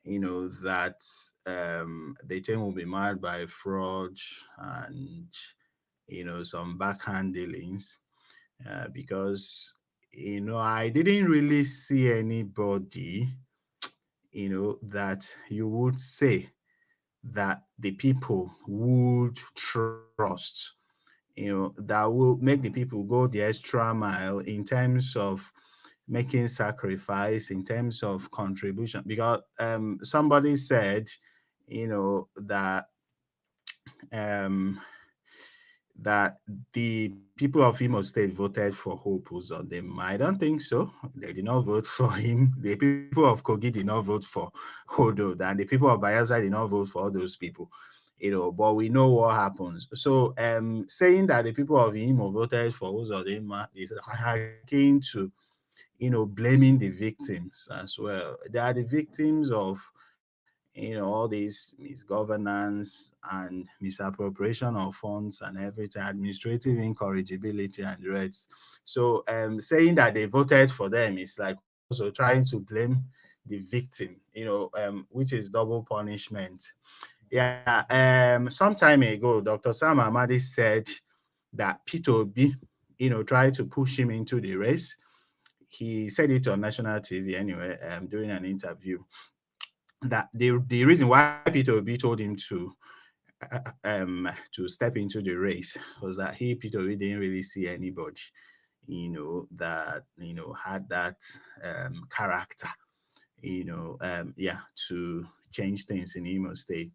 D: that the team will be marred by fraud and, some backhand dealings, because, I didn't really see anybody, that you would say that the people would trust, that will make the people go the extra mile in terms of making sacrifice, in terms of contribution. Because somebody said, that um, that the people of Imo State voted for Hope Uzodinma. I don't think so. They did not vote for him. The people of Kogi did not vote for Hodo, and the people of Bayelsa did not vote for all those people. But we know what happens. So saying that the people of Imo voted for Uzodinma is akin to, blaming the victims as well. They are the victims of, all this misgovernance and misappropriation of funds and everything, administrative incorrigibility and the rest. So saying that they voted for them is like also trying to blame the victim, which is double punishment. Yeah, some time ago, Dr. Sam Amadi said that Peter Obi, tried to push him into the race. He said it on national TV anyway, during an interview, that the reason why Peter Obi told him to step into the race was that Peter Obi didn't really see anybody, that had that character, to change things in Imo State.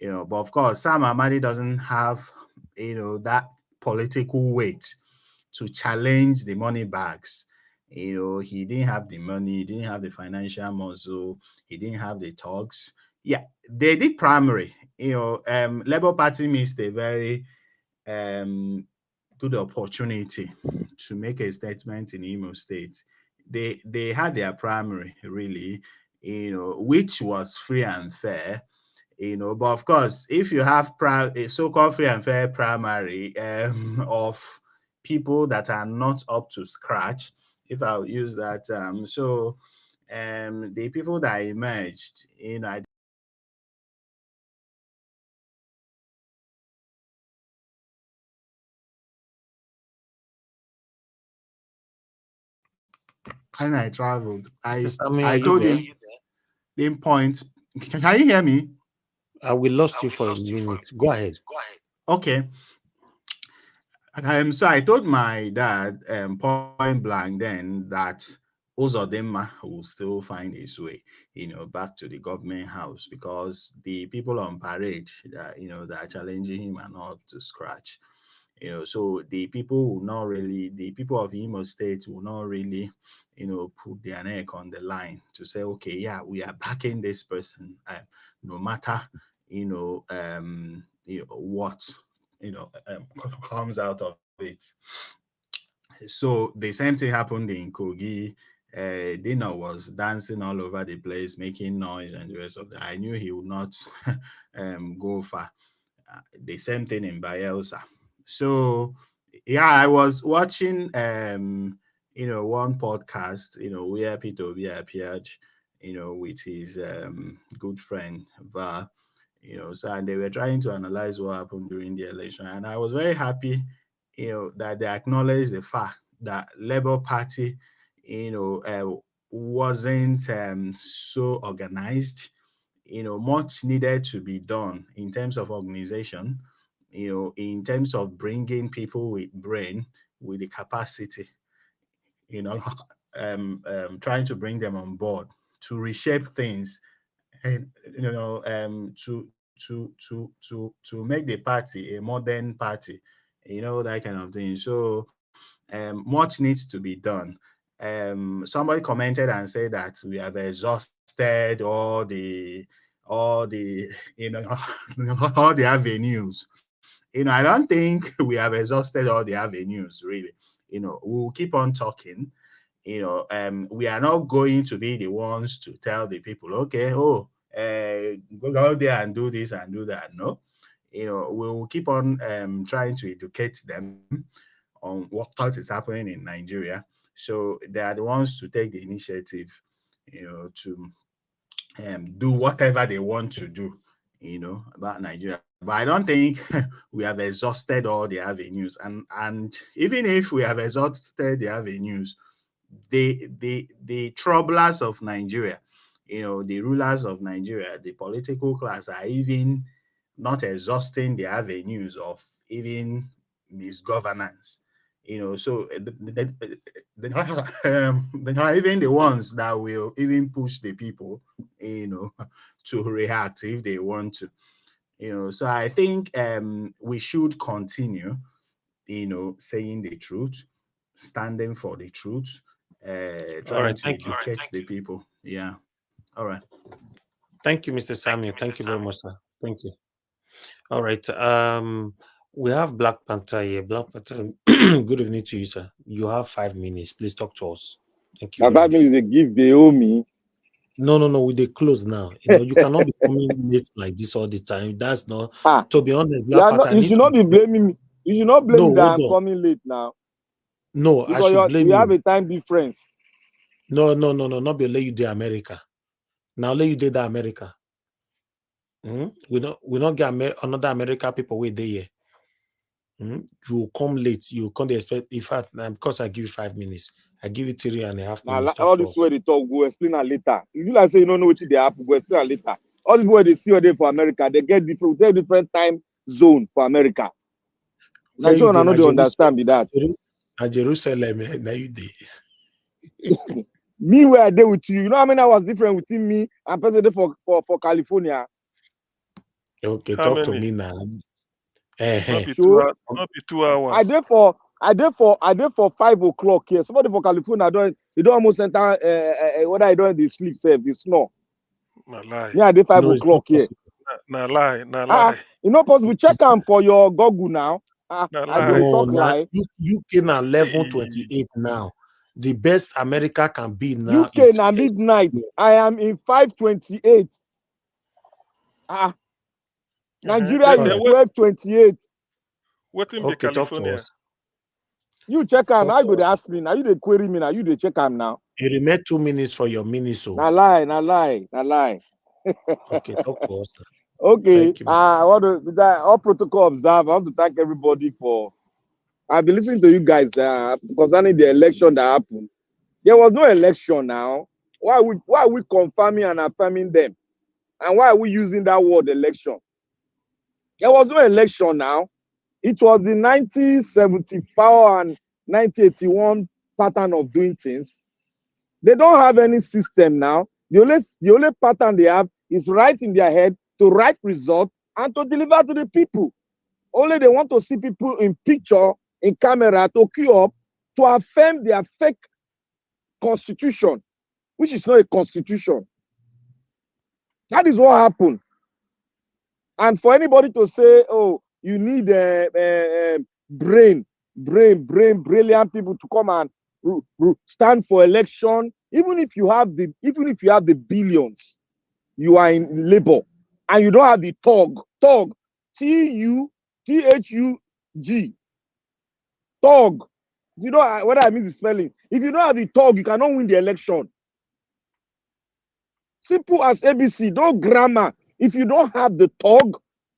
D: But of course, Sam Amadi doesn't have, that political weight to challenge the money bags. He didn't have the money, he didn't have the financial muscle, he didn't have the talks. Yeah, they did primary. Labour Party missed a very good opportunity to make a statement in Imo State. They had their primary really, which was free and fair. But of course, if you have a so-called free and fair primary of people that are not up to scratch, if I'll use that term, so the people that emerged, I when I traveled,
G: Sammy, are
D: I
G: you
D: told
G: there?
D: him point. Can you hear me?
G: We lost you for a minute. Go ahead.
D: Okay. So I told my dad point blank then that Uzodinma will still find his way, back to the government house, because the people on parade that that are challenging him are not up to scratch. So the people will not really, the people of Imo State will not really, put their neck on the line to say, okay, yeah, we are backing this person, no matter, what, comes out of it. So the same thing happened in Kogi. Dino was dancing all over the place, making noise and the rest of that. I knew he would not go far. The same thing in Bayelsa. So yeah, I was watching one podcast, where Peter Obi appeared, with his good friend Va, so, and they were trying to analyze what happened during the election. And I was very happy, that they acknowledged the fact that Labour Party, wasn't so organized. Much needed to be done in terms of organization, in terms of bringing people with brain, with the capacity, trying to bring them on board to reshape things, and to make the party a modern party, that kind of thing. So much needs to be done. Somebody commented and said that we have exhausted all the all the all the avenues. I don't think we have exhausted all the avenues, really. We'll keep on talking. We are not going to be the ones to tell the people, okay, go out there and do this and do that. No, we'll keep on trying to educate them on what is happening in Nigeria. So they are the ones to take the initiative, to do whatever they want to do, about Nigeria. But I don't think we have exhausted all the avenues. And even if we have exhausted the avenues, the troublers of Nigeria, the rulers of Nigeria, the political class are even not exhausting the avenues of even misgovernance. So they are even the ones that will even push the people, to react if they want to. So I think we should continue, saying the truth, standing for the truth, trying to educate the people. Yeah. All right.
G: Thank you, Mr. Samuel. Thank you very much, sir. Thank you. All right. We have Black Panther here. Black Panther, good evening to you, sir. You have 5 minutes. Please talk to us. Thank you.
J: 5 minutes they give, they owe me.
G: No, we they close now. You cannot be coming late like this all the time. That's not, to be honest, Black Panther,
J: you should not be blaming me. You should not blame me that I'm coming late now.
G: No,
J: because
G: I should blame you.
J: We have a time difference.
G: No, not be let you do America. Now let you do the America. We not get another America people wait there here. You come late, you can't expect. In fact, because I give you 5 minutes, I give you 3.5 minutes.
J: All this way they talk, we'll explain it later. If you like say you don't know what they happen, we'll explain it later. All the way they see what they for America, they get different time zone for America. Now you don't understand me that.
G: Jerusalem, now you did.
J: Me where I did with you, how many hours different within me and president for California?
G: Okay, talk to me now.
N: Not be 2 hours. Not be 2 hours.
J: I did for 5 o'clock here. Somebody for California they don't almost enter whether I don't they sleep safe, they snore.
N: Nah lie.
J: Yeah, I did 5 o'clock here.
N: Nah lie.
J: You know, possible check them for your Google now.
N: Nah
J: lie.
G: UK now 11:28 now. The best America can be now.
J: UK now midnight. I am in 5:28. Nigeria is 12:28.
N: Okay,
G: talk to us.
J: You check them. I go to ask me now. You they query me now. You they check them now.
G: You remain 2 minutes for your mini so.
J: Nah lie.
G: Okay, talk to us.
J: Okay. I want to all protocol observe. I want to thank everybody for. I've been listening to you guys concerning the election that happened. There was no election now. Why are we confirming and affirming them? And why are we using that word election? There was no election now. It was the 1974 and 1981 pattern of doing things. They don't have any system now. The only pattern they have is right in their head to write results and to deliver to the people. Only they want to see people in picture, in camera, to queue up, to affirm their fake constitution, which is not a constitution. That is what happened. And for anybody to say, oh, you need brilliant people to come and stand for election, even if you have the billions, you are in labor and you don't have the TUG, TUG, TUG. You know what I mean the spelling. If you don't have the TUG, you cannot win the election. Simple as ABC, no grammar. If you don't have the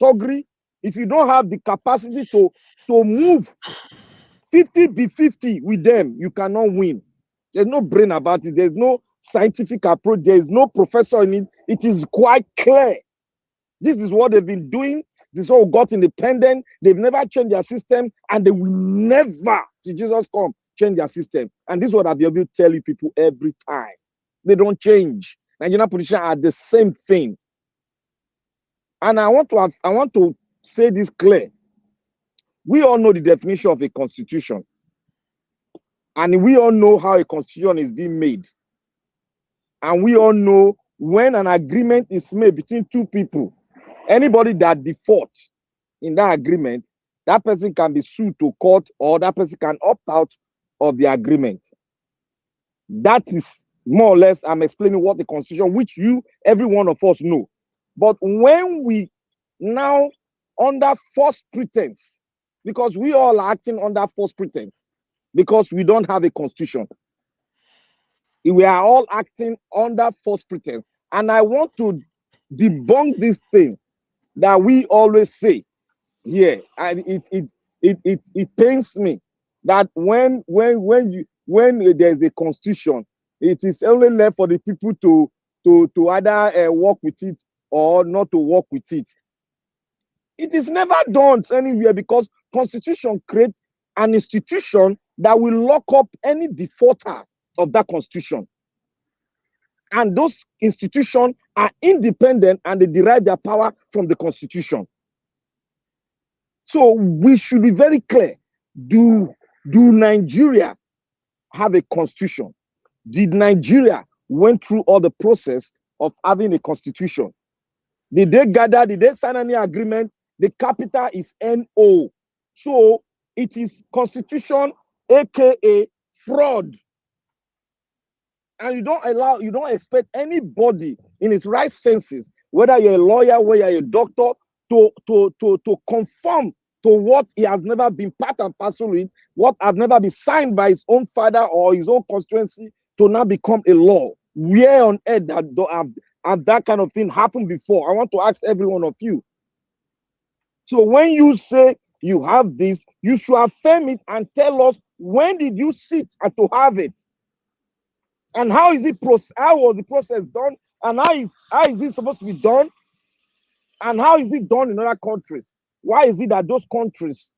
J: TUGRI, if you don't have the capacity to move 50-50 with them, you cannot win. There's no brain about it. There's no scientific approach. There is no professor in it. It is quite clear. This is what they've been doing This all got independent. They've never changed their system, and they will never, till Jesus come, change their system. And this is what I've been able to tell you people every time. They don't change. Nigerian politicians are the same thing. And I want to say this clear. We all know the definition of a constitution. And we all know how a constitution is being made. And we all know when an agreement is made between two people, anybody that defaults in that agreement, that person can be sued to court, or that person can opt out of the agreement. That is more or less, I'm explaining what the constitution, which every one of us know. But when we now, under false pretense, because we all are acting under false pretense, because we don't have a constitution, we are all acting under false pretense. And I want to debunk this thing that we always say here, and it pains me that when there's a constitution, it is only left for the people to either work with it or not to work with it. It is never done anywhere, because constitution creates an institution that will lock up any defaulter of that constitution. And those institutions are independent, and they derive their power from the constitution. So we should be very clear. Do Nigeria have a constitution? Did Nigeria went through all the process of having a constitution? Did they gather? Did they sign any agreement? The capital is NO. So it is constitution, aka fraud. And you don't expect anybody in his right senses, whether you're a lawyer, whether you're a doctor, to conform to what he has never been part and parcel with, what has never been signed by his own father or his own constituency, to now become a law. Where on earth have that kind of thing happened before? I want to ask every one of you. So when you say you have this, you should affirm it and tell us, when did you sit and to have it? And how was the process done? And how is it supposed to be done? And how is it done in other countries? Why is it that those countries,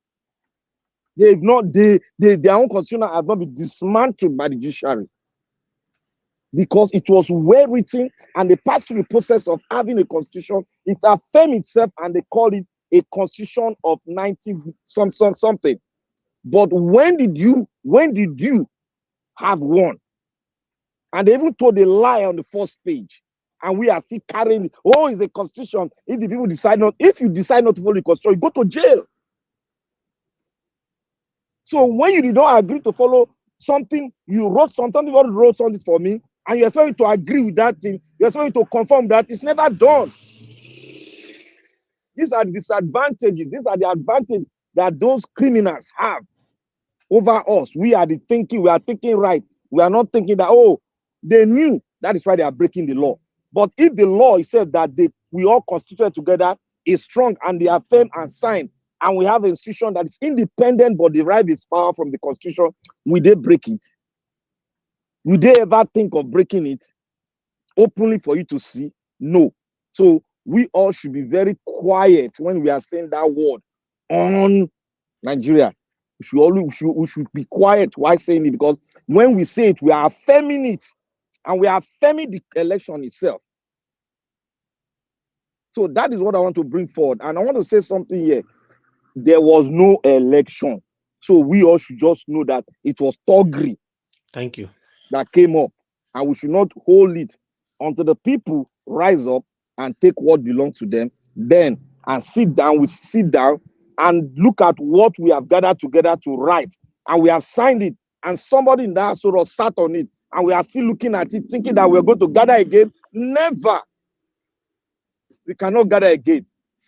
J: their own constitution has not been dismantled by the judiciary? Because it was well written, and they passed through the process of having a constitution. It affirmed itself, and they call it a constitution of 90 something. But when did you have one? And they even told a lie on the first page. And we are still carrying, it's a constitution. If the people decide not, if you decide not to follow the constitution, you go to jail. So when you did not agree to follow something, you wrote something, somebody wrote something for me, and you're expecting to agree with that thing, you're expecting to confirm that, it's never done. These are the disadvantages. These are the advantages that those criminals have over us. We are thinking right. We are not thinking that, they knew, that is why they are breaking the law. But if the law is said that we all constituted together is strong, and they are firm and signed, and we have an institution that is independent but derive its power from the constitution, will they break it? Will they ever think of breaking it openly for you to see? No. So we all should be very quiet when we are saying that word on Nigeria. We should be quiet while saying it, because when we say it, we are affirming it, and we are affirming the election itself. So that is what I want to bring forward. And I want to say something here. There was no election. So we all should just know that it was thuggery.
G: Thank you.
J: That came up. And we should not hold it until the people rise up and take what belongs to them. Then, and sit down, we sit down and look at what we have gathered together to write. And we have signed it. And somebody in that sort of sat on it. And we are still looking at it, thinking that we're going to gather again. Never. We cannot gather again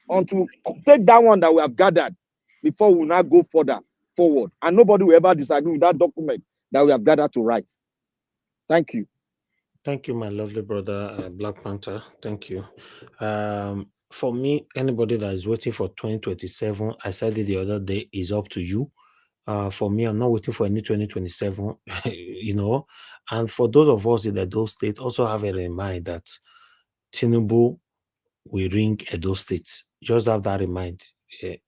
J: until take that one that we have gathered before we now go further forward. And nobody will ever disagree with that document that we have gathered to write. Thank you.
G: Thank you, my lovely brother, Black Panther. Thank you. For me, anybody that is waiting for 2027, I said it the other day, is up to you. For me, I'm not waiting for any 2027, And for those of us in those states, also have it in mind that Tinubu we ring Edo State. Just have that in mind.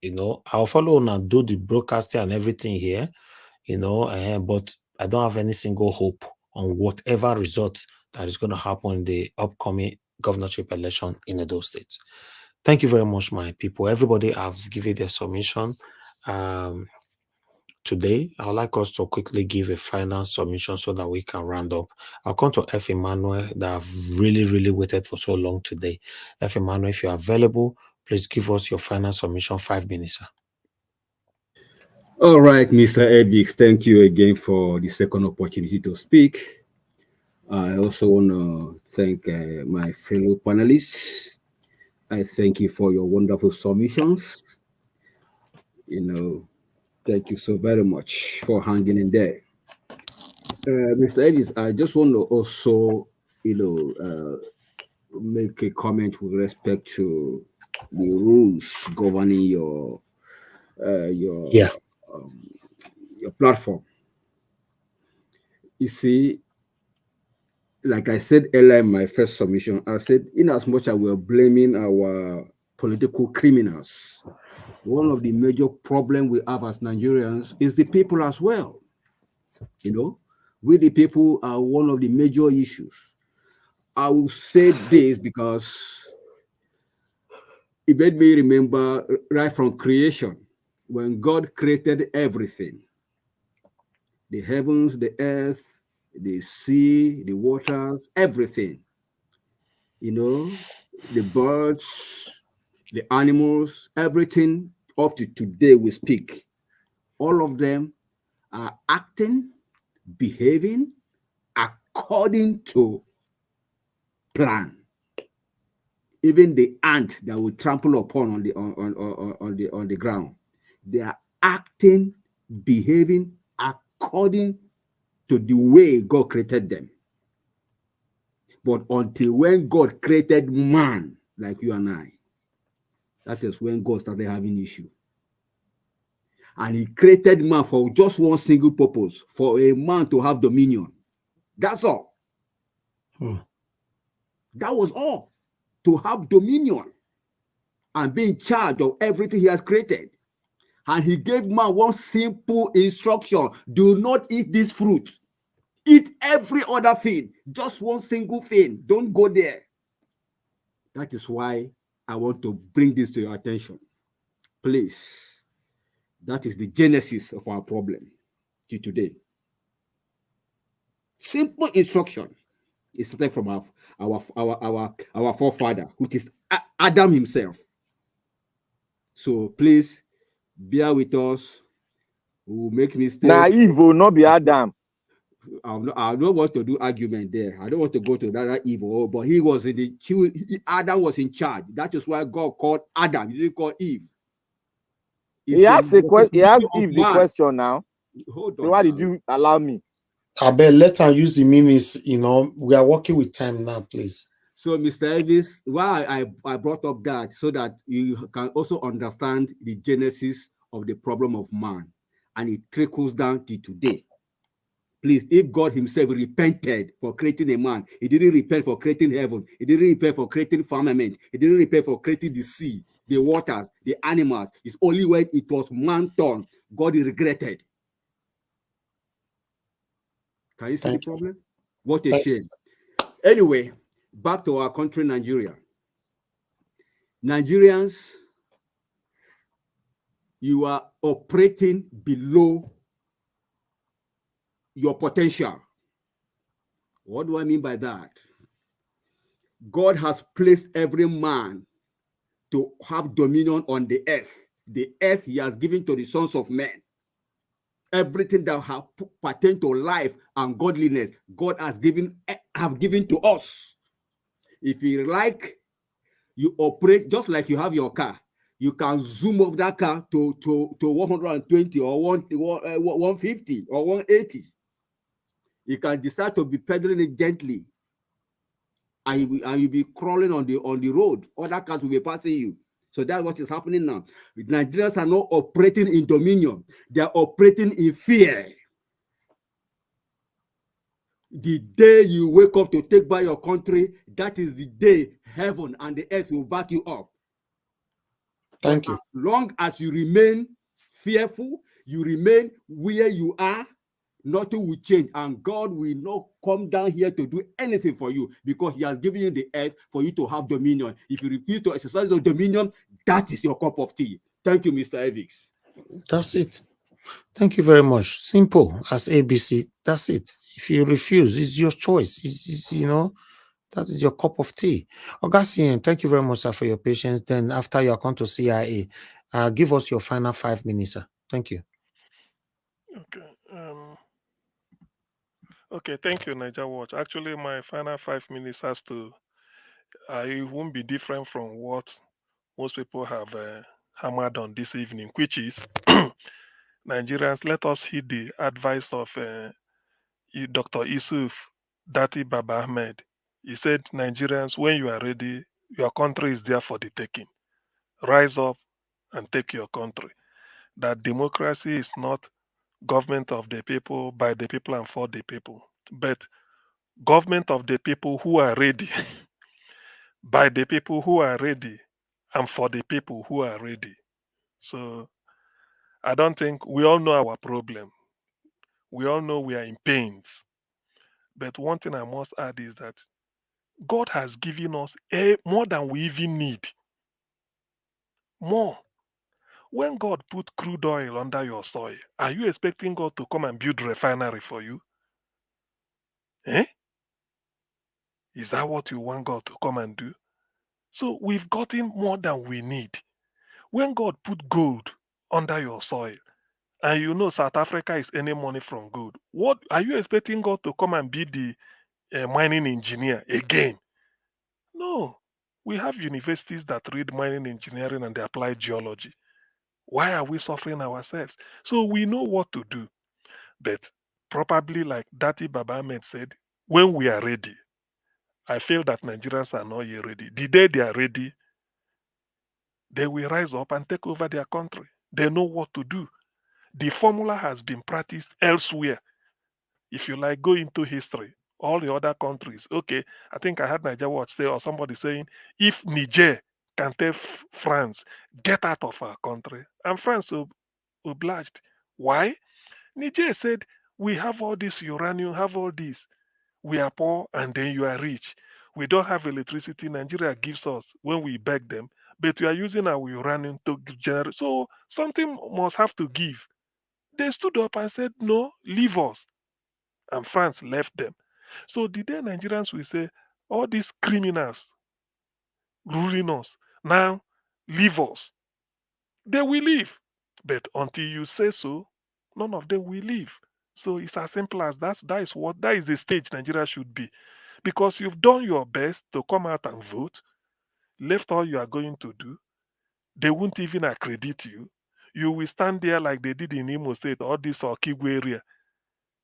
G: You know, I'll follow on and do the broadcasting and everything here, you know, but I don't have any single hope on whatever result that is going to happen in the upcoming governorship election in Edo State. Thank you very much, my people. Everybody have given their submission. Today, I would like us to quickly give a final submission so that we can round up. I'll come to F. Emmanuel that have really waited for so long today. F. Emmanuel, if you're available, please give us your final submission, 5 minutes, sir.
I: All right, Mr. Edix, thank you again for the second opportunity to speak. I also want to thank my fellow panelists. I thank you for your wonderful submissions. You know, thank you so very much for hanging in there. Mr. Edis, I just want to also, you know, make a comment with respect to the rules governing your platform. You see, like I said earlier in my first submission, I said, in as much as we're blaming our political criminals, one of the major problems we have as Nigerians is the people as well. You know, we the people are one of the major issues. I will say this because it made me remember right from creation, when God created everything, the heavens, the earth, the sea, the waters, everything. You know, the birds, the animals, everything up to today we speak. All of them are acting, behaving according to plan. Even the ant that we trample upon on the ground, they are acting, behaving according to the way God created them. But until when God created man, like you and I, that is when God started having issue. And he created man for just one single purpose, for a man to have dominion. That's all. That was all. To have dominion and be in charge of everything he has created. And he gave man one simple instruction: do not eat this fruit. Eat every other thing. Just one single thing. Don't go there. That is why I want to bring this to your attention. Please. That is the genesis of our problem till today. Simple instruction. It started from our forefather, which is Adam himself. So please bear with us. We will make mistakes.
J: Nah, Eve will not be Adam.
I: I don't want to do argument there. I don't want to go to that evil, but he was in the Adam was in charge. That is why God called Adam. He didn't call Eve.
J: He asked Eve the question now.
I: Hold on.
J: So why did you allow me?
G: I bet let her use the minutes. You know, we are working with time now, please.
I: So, Mr. Elvis, why I brought up that so that you can also understand the genesis of the problem of man, and it trickles down to today. Please, if God himself repented for creating a man, he didn't repent for creating heaven. He didn't repent for creating firmament. He didn't repent for creating the sea, the waters, the animals. It's only when it was man turn, God regretted. Can you see the problem? What a shame. Anyway, back to our country, Nigeria. Nigerians, you are operating below your potential. What do I mean by that? God has placed every man to have dominion on the earth. The earth he has given to the sons of men. Everything that have pertain to life and godliness, God has given to us. If you like, you operate just like you have your car. You can zoom off that car to 120 or 150 or 180. You can decide to be pedaling it gently, and you'll be crawling on the road. Other cars will be passing you. So that's what is happening now. Nigerians are not operating in dominion. They are operating in fear. The day you wake up to take back your country, that is the day heaven and the earth will back you up.
G: Thank
I: But
G: you.
I: as long as you remain fearful, you remain where you are, nothing will change. And God will not come down here to do anything for you because he has given you the earth for you to have dominion. If you refuse to exercise your dominion, that is your cup of tea. Thank you, Mr. Evix.
G: That's it. Thank you very much. Simple as ABC. That's it. If you refuse, it's your choice. That is your cup of tea. Augustine, thank you very much, sir, for your patience. Then after you come to CIA, give us your final 5 minutes, sir. Thank you.
N: Okay. Okay, thank you, Niger Watch. Actually, my final 5 minutes has to, it won't be different from what most people have hammered on this evening, which is Nigerians, let us heed the advice of Dr. Isuf Dati Baba Ahmed. He said, Nigerians, when you are ready, your country is there for the taking. Rise up and take your country. That democracy is not government of the people, by the people, and for the people, but government of the people who are ready, by the people who are ready, and for the people who are ready. So I don't think we all know our problem. We all know we are in pains. But one thing I must add is that God has given us more than we even need. More. When God put crude oil under your soil, are you expecting God to come and build refinery for you? Eh? Is that what you want God to come and do? So we've gotten more than we need. When God put gold under your soil, and you know South Africa is earning money from gold, what are you expecting God to come and be the mining engineer again? No. We have universities that read mining engineering and they apply geology. Why are we suffering ourselves? So we know what to do. But probably like Dati Baba Ahmed said, when we are ready, I feel that Nigerians are not yet ready. The day they are ready, they will rise up and take over their country. They know what to do. The formula has been practiced elsewhere. If you like, go into history. All the other countries. Okay, I think I had Niger Watch say or somebody saying, if Niger can tell France, get out of our country, and France obliged. Why? Niger said, we have all this uranium, have all this. We are poor and then you are rich. We don't have electricity. Nigeria gives us when we beg them, but we are using our uranium to generate. So something must have to give. They stood up and said, no, leave us. And France left them. So the day Nigerians will say, all these criminals ruling us, now leave us, they will leave. But until you say so, none of them will leave. So it's as simple as that. That is the stage Nigeria should be. Because you've done your best to come out and vote, left all you are going to do, they won't even accredit you. You will stand there like they did in Imo State or this Okigwe area.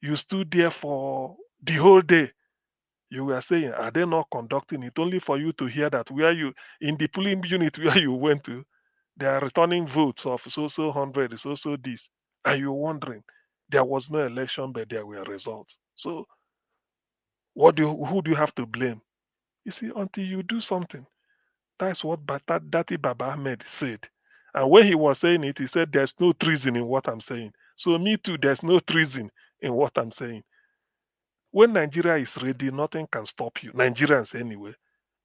N: You stood there for the whole day. You were saying, are they not conducting it? Only for you to hear that where you, in the polling unit where you went to, they are returning votes of so 100, so this. And you're wondering, there was no election, but there were results. So who do you have to blame? You see, until you do something. That's what Dati Baba Ahmed said. And when he was saying it, he said, there's no treason in what I'm saying. So me too, there's no treason in what I'm saying. When Nigeria is ready, nothing can stop you. Nigerians anyway.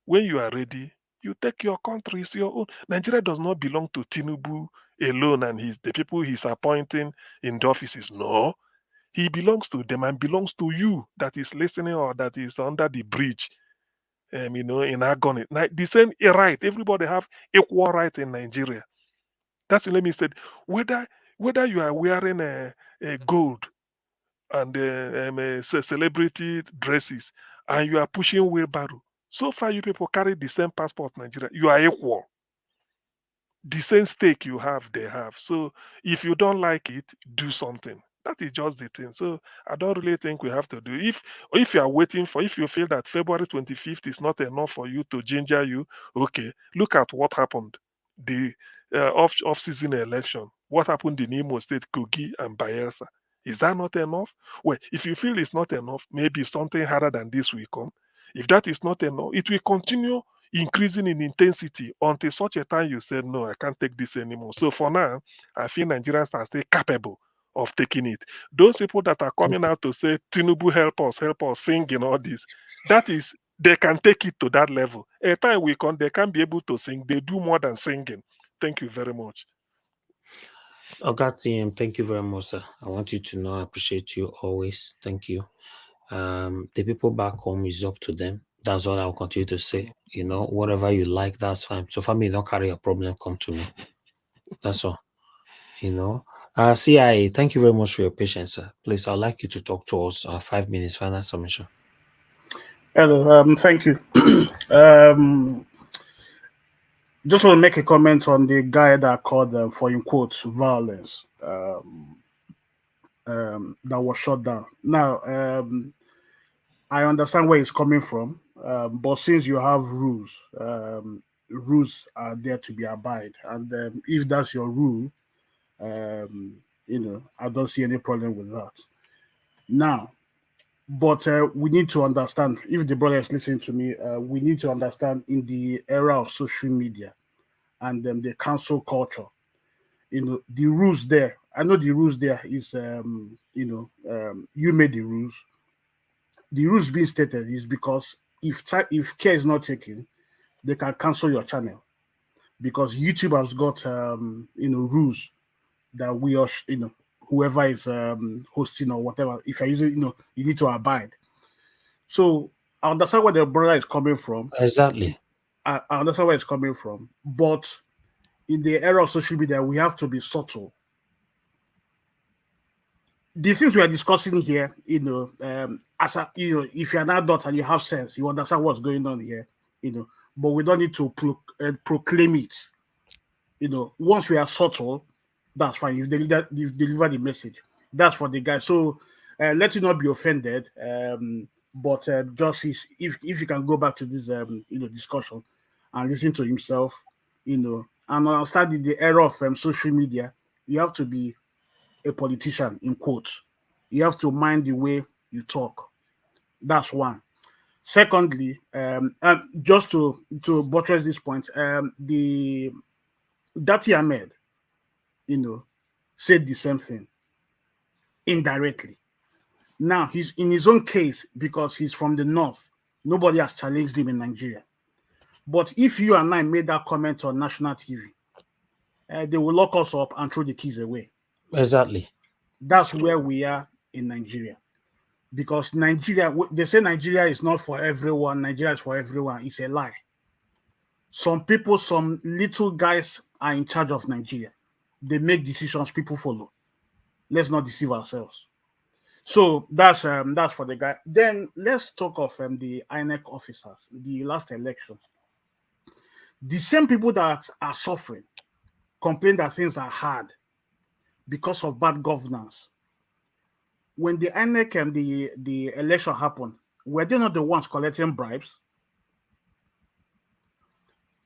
N: When you are ready, you take your country, it's your own. Nigeria does not belong to Tinubu alone and the people he's appointing in the offices. No. He belongs to them and belongs to you that is listening or that is under the bridge. In agony. The same right. Everybody have equal right in Nigeria. That's what let me say. Whether you are wearing a gold and celebrity dresses and you are pushing wheelbarrow, so far you people carry the same passport, Nigeria. You are equal. The same stake you have, they have. So if you don't like it, do something. That is just the thing. So I don't really think we have to do. If you are waiting if you feel that February 25th is not enough for you to ginger you, okay, look at what happened. The off-season election. What happened in Imo State, Kogi, and Bayelsa. Is that not enough? Well, if you feel it's not enough, maybe something harder than this will come. If that is not enough, it will continue increasing in intensity until such a time you say, no, I can't take this anymore. So for now, I feel Nigerians are still capable of taking it. Those people that are coming out to say, Tinubu, help us, sing and all this, that is, they can take it to that level. A time we come, they can be able to sing. They do more than singing. Thank you very much.
G: Ogatiem, thank you very much, sir. I want you to know I appreciate you always. Thank you. The people back home is up to them. That's all I'll continue to say. You know, whatever you like, that's fine. So for me, don't carry your problem, come to me. That's all. You know. CIA, thank you very much for your patience, sir. Please, I'd like you to talk to us. 5 minutes, final submission.
Q: Hello, thank you. Just want to make a comment on the guy that called for, in quotes, violence that was shot down. Now, I understand where he's coming from, but since you have rules, rules are there to be abide, and if that's your rule, you know, I don't see any problem with that. Now, but we need to understand, if the brother is listening to me, we need to understand in the era of social media and the cancel culture, you know, the rules there. I know the rules there is, you know, you made the rules. The rules being stated is because if care is not taken, they can cancel your channel, because YouTube has got, you know, rules that we are, you know, whoever is hosting or whatever, if you're using, you know, you need to abide. So I understand where the brother is coming from.
G: Exactly.
Q: I understand where it's coming from. But in the era of social media, we have to be subtle. The things we are discussing here, you know, as a, you know, if you're an adult and you have sense, you understand what's going on here, you know, but we don't need to proclaim it. You know, once we are subtle, that's fine. You've delivered the message. That's for the guy. So let you not be offended. But just if you can go back to this you know, discussion and listen to himself, you know, and understand in the era of social media, you have to be a politician, in quotes. You have to mind the way you talk. That's one. Secondly, and just to buttress this point, the Dati Ahmed, you know, said the same thing indirectly. Now he's in his own case because he's from the north. Nobody has challenged him in Nigeria. But if you and I made that comment on national TV, they will lock us up and throw the keys away.
G: Exactly.
Q: That's where we are in Nigeria. Because Nigeria, they say Nigeria is not for everyone. Nigeria is for everyone. It's a lie. Some people, some little guys are in charge of Nigeria. They make decisions, people follow. Let's not deceive ourselves. So that's for the guy. Then let's talk of the INEC officers, the last election. The same people that are suffering complain that things are hard because of bad governance. When the INEC and the election happened, were they not the ones collecting bribes?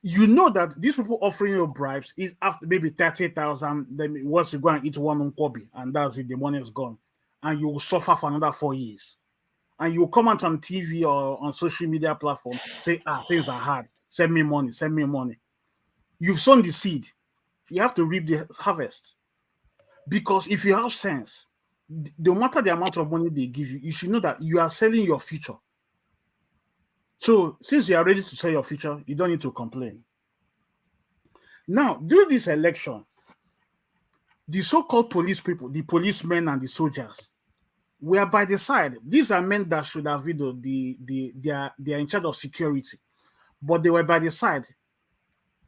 Q: You know that these people offering you bribes is after maybe 30,000. Then once you go and eat one unkobi, and that's it, the money is gone, and you will suffer for another 4 years. And you come out on TV or on social media platform, say, things are hard. Send me money, send me money. You've sown the seed. You have to reap the harvest. Because if you have sense, no matter the amount of money they give you, you should know that you are selling your future. So since you are ready to sell your future, you don't need to complain. Now, during this election, the so-called police people, the policemen and the soldiers, were by the side. These are men that should have, you know, they are in charge of security, but they were by the side,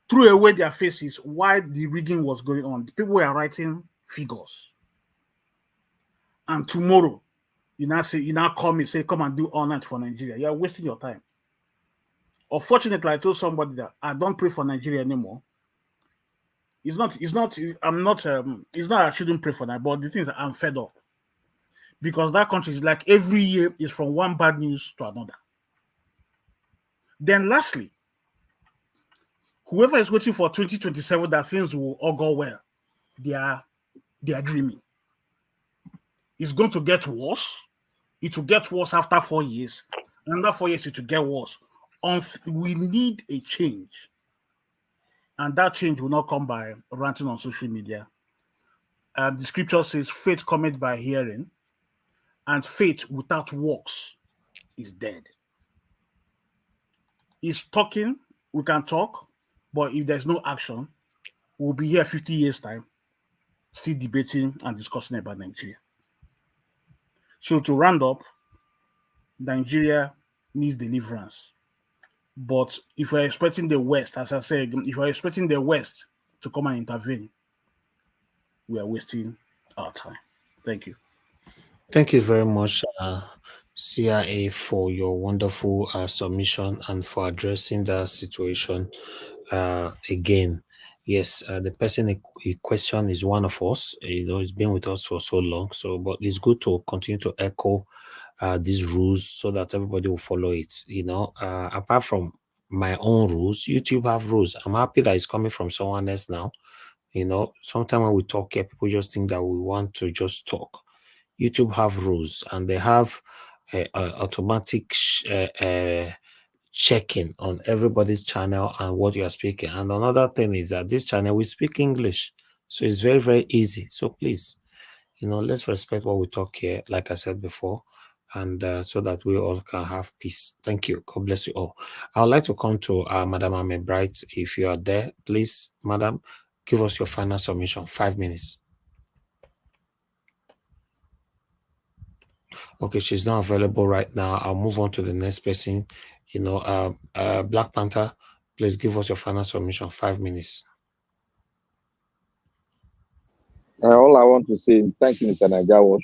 Q: threw away their faces while the rigging was going on. The people were writing figures. And tomorrow, you now call me, say, come and do all night for Nigeria. You're wasting your time. Unfortunately, I told somebody that I don't pray for Nigeria anymore. It's not I shouldn't pray for that, but the thing is I'm fed up. Because that country is like every year is from one bad news to another. Then lastly, whoever is waiting for 2027 that things will all go well, they are dreaming. It's going to get worse. It will get worse after 4 years. Another 4 years, it will get worse. We need a change. And that change will not come by ranting on social media. The scripture says, faith cometh by hearing, and faith without works is dead. It's talking, we can talk, but if there's no action, we'll be here 50 years' time, still debating and discussing about Nigeria. So to round up, Nigeria needs deliverance. But if we're expecting the West, as I said, if we're expecting the West to come and intervene, we are wasting our time. Thank you.
G: Thank you very much, CIA, for your wonderful submission and for addressing that situation again. Yes, the person in question is one of us. He's been with us for so long. So, but it's good to continue to echo these rules so that everybody will follow it. Apart from my own rules, YouTube have rules. I'm happy that it's coming from someone else now. Sometimes when we talk here, people just think that we want to just talk. YouTube have rules, and they have automatic checking on everybody's channel and what you are speaking. And another thing is that this channel, we speak English, so it's very, very easy. So please, let's respect what we talk here, like I said before, and so that we all can have peace. Thank you. God bless you all. I would like to come to Madam Ame Bright. If you are there, please, Madam, give us your final submission. 5 minutes. Okay, she's not available right now. I'll move on to the next person. Black Panther, please give us your final submission. 5 minutes.
J: All I want to say, thank you, Mr. Najawash.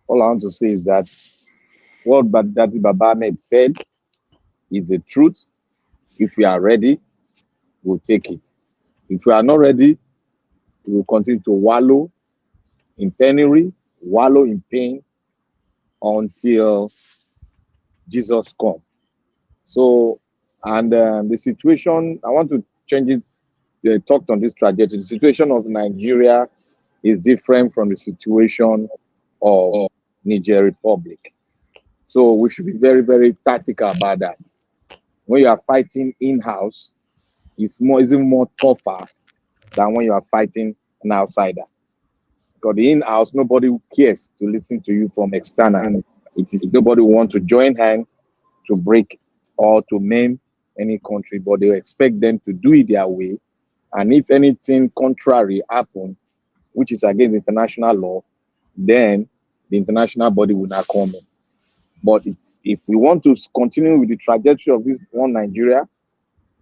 J: All I want to say is that what Daddy Baba Ahmed said is the truth. If we are ready, we'll take it. If we are not ready, we will continue to wallow in penury, wallow in pain until Jesus comes. So, and the situation, I want to change it. They talked on this trajectory. The situation of Nigeria is different from the situation of Niger Republic. So we should be very, very tactical about that. When you are fighting in-house, it's even more tougher than when you are fighting an outsider. Because the in-house, nobody cares to listen to you from external. It is nobody wants to join hands to break or to maim any country, but they expect them to do it their way. And if anything contrary happens, which is against international law, then the international body will not come in. But if we want to continue with the trajectory of this one Nigeria,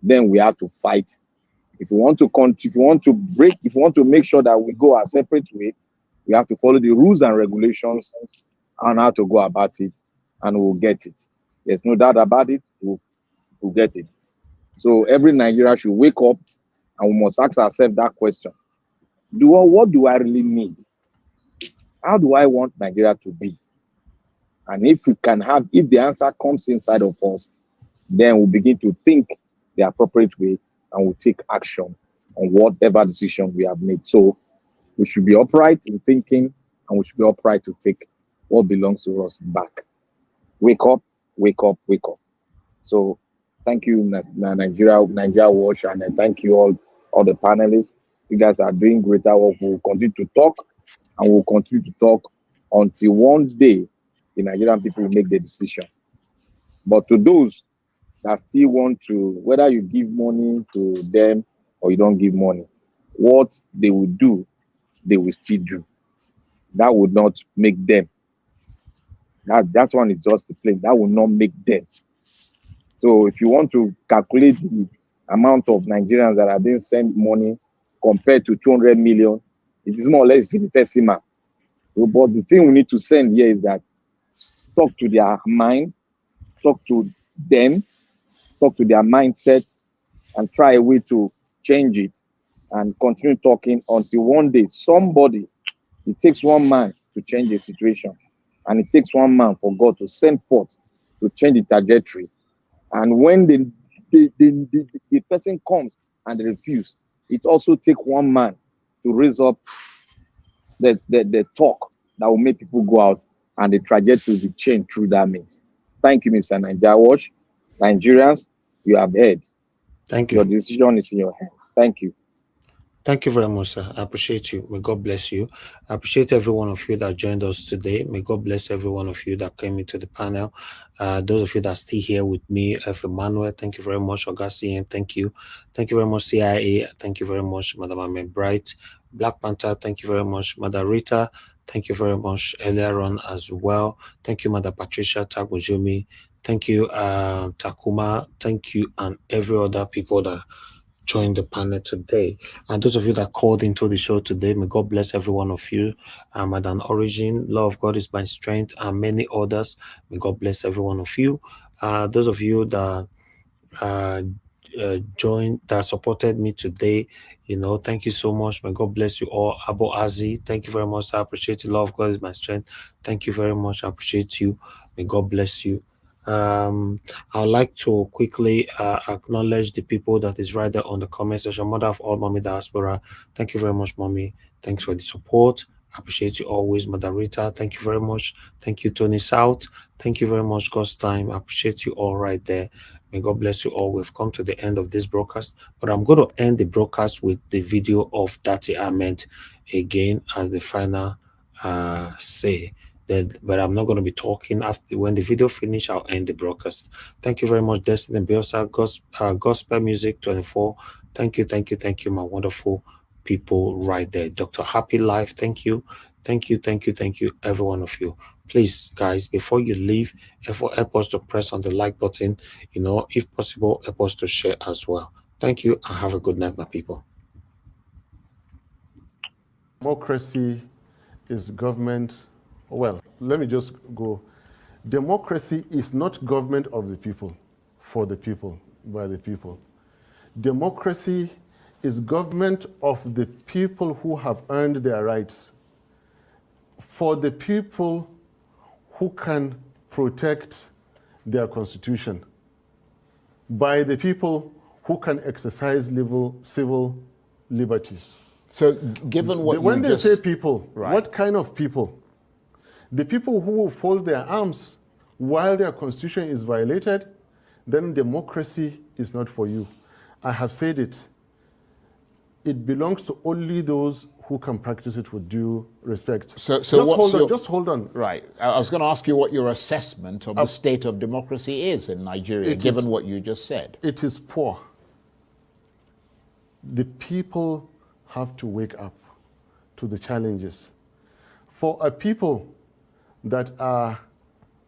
J: then we have to fight. If we want to make sure that we go our separate way, we have to follow the rules and regulations on how to go about it, and we'll get it. There's no doubt about it. We'll get it. So every Nigeria should wake up, and we must ask ourselves that question: what do I really need? How do I want Nigeria to be? And if the answer comes inside of us, then we'll begin to think the appropriate way, and we'll take action on whatever decision we have made. So we should be upright in thinking, and we should be upright to take what belongs to us back. Wake up, wake up, wake up. So thank you, Nigeria Watch, and thank you all the panelists. You guys are doing greater work. We'll continue to talk, and we'll continue to talk until one day the Nigerian people will make the decision. But to those that still want to, whether you give money to them or you don't give money, what they will do, they will still do. That would not make them. That one is just the plain. That will not make them. So if you want to calculate the amount of Nigerians that are being sent money compared to 200 million, it is more or less infinitesimal. But the thing we need to send here is that talk to their mind, talk to them, talk to their mindset, and try a way to change it and continue talking until one day somebody, it takes one man to change the situation, and it takes one man for God to send forth to change the trajectory. And when the person comes and they refuse, it also takes one man to raise up the talk that will make people go out and the trajectory will be changed through that means. Thank you, Mr. Niger Watch. Nigerians, you have heard.
G: Thank you.
J: Your decision is in your hand. Thank you.
G: Thank you very much, sir. I appreciate you. May God bless you. I appreciate every one of you that joined us today. May God bless every one of you that came into the panel. Those of you that are still here with me, F. Emmanuel, thank you very much. Augustine, thank you. Thank you very much, CIA. Thank you very much, Madam Ahmed Bright. Black Panther, thank you very much. Madam Rita, thank you very much earlier on as well. Thank you, Madam Patricia Tagojumi. Thank you, Takuma. Thank you, and every other people that join the panel today. And those of you that called into the show today, may God bless every one of you. Madam Origin, Love of God is my strength, and many others. May God bless every one of you. Those of you that joined, that supported me today, thank you so much. May God bless you all. Abo Azi, thank you very much. I appreciate you. Love of God is my strength. Thank you very much. I appreciate you. May God bless you. I'd like to quickly acknowledge the people that is right there on the comment section. Mother of all, Mommy Diaspora, thank you very much, Mommy. Thanks for the support. I appreciate you always. Mother Rita, thank you very much. Thank you, Tony South. Thank you very much, God's time. I appreciate you all right there. May God bless you all. We've come to the end of this broadcast, but I'm going to end the broadcast with the video of Dati Ahmed again as the final say. But I'm not going to be talking after. When the video finish, I'll end the broadcast. Thank you very much, Destiny Biosa, Gospel Music 24. Thank you, my wonderful people right there. Dr. Happy Life, thank you, every one of you. Please, guys, before you leave, help us to press on the like button. If possible, help us to share as well. Thank you, and have a good night, my people.
E: Democracy is government. Well, let me just go. Democracy is not government of the people, for the people, by the people. Democracy is government of the people who have earned their rights, for the people who can protect their constitution, by the people who can exercise civil liberties.
K: So given what
E: when
K: you
E: they say people,
K: right.
E: What kind of people? The people who will fold their arms while their constitution is violated, then democracy is not for you. I have said it. It belongs to only those who can practice it with due respect.
K: So
E: just hold on.
K: Right. I was going to ask you what your assessment of the state of democracy is in Nigeria, given what you just said.
E: It is poor. The people have to wake up to the challenges. For a people that are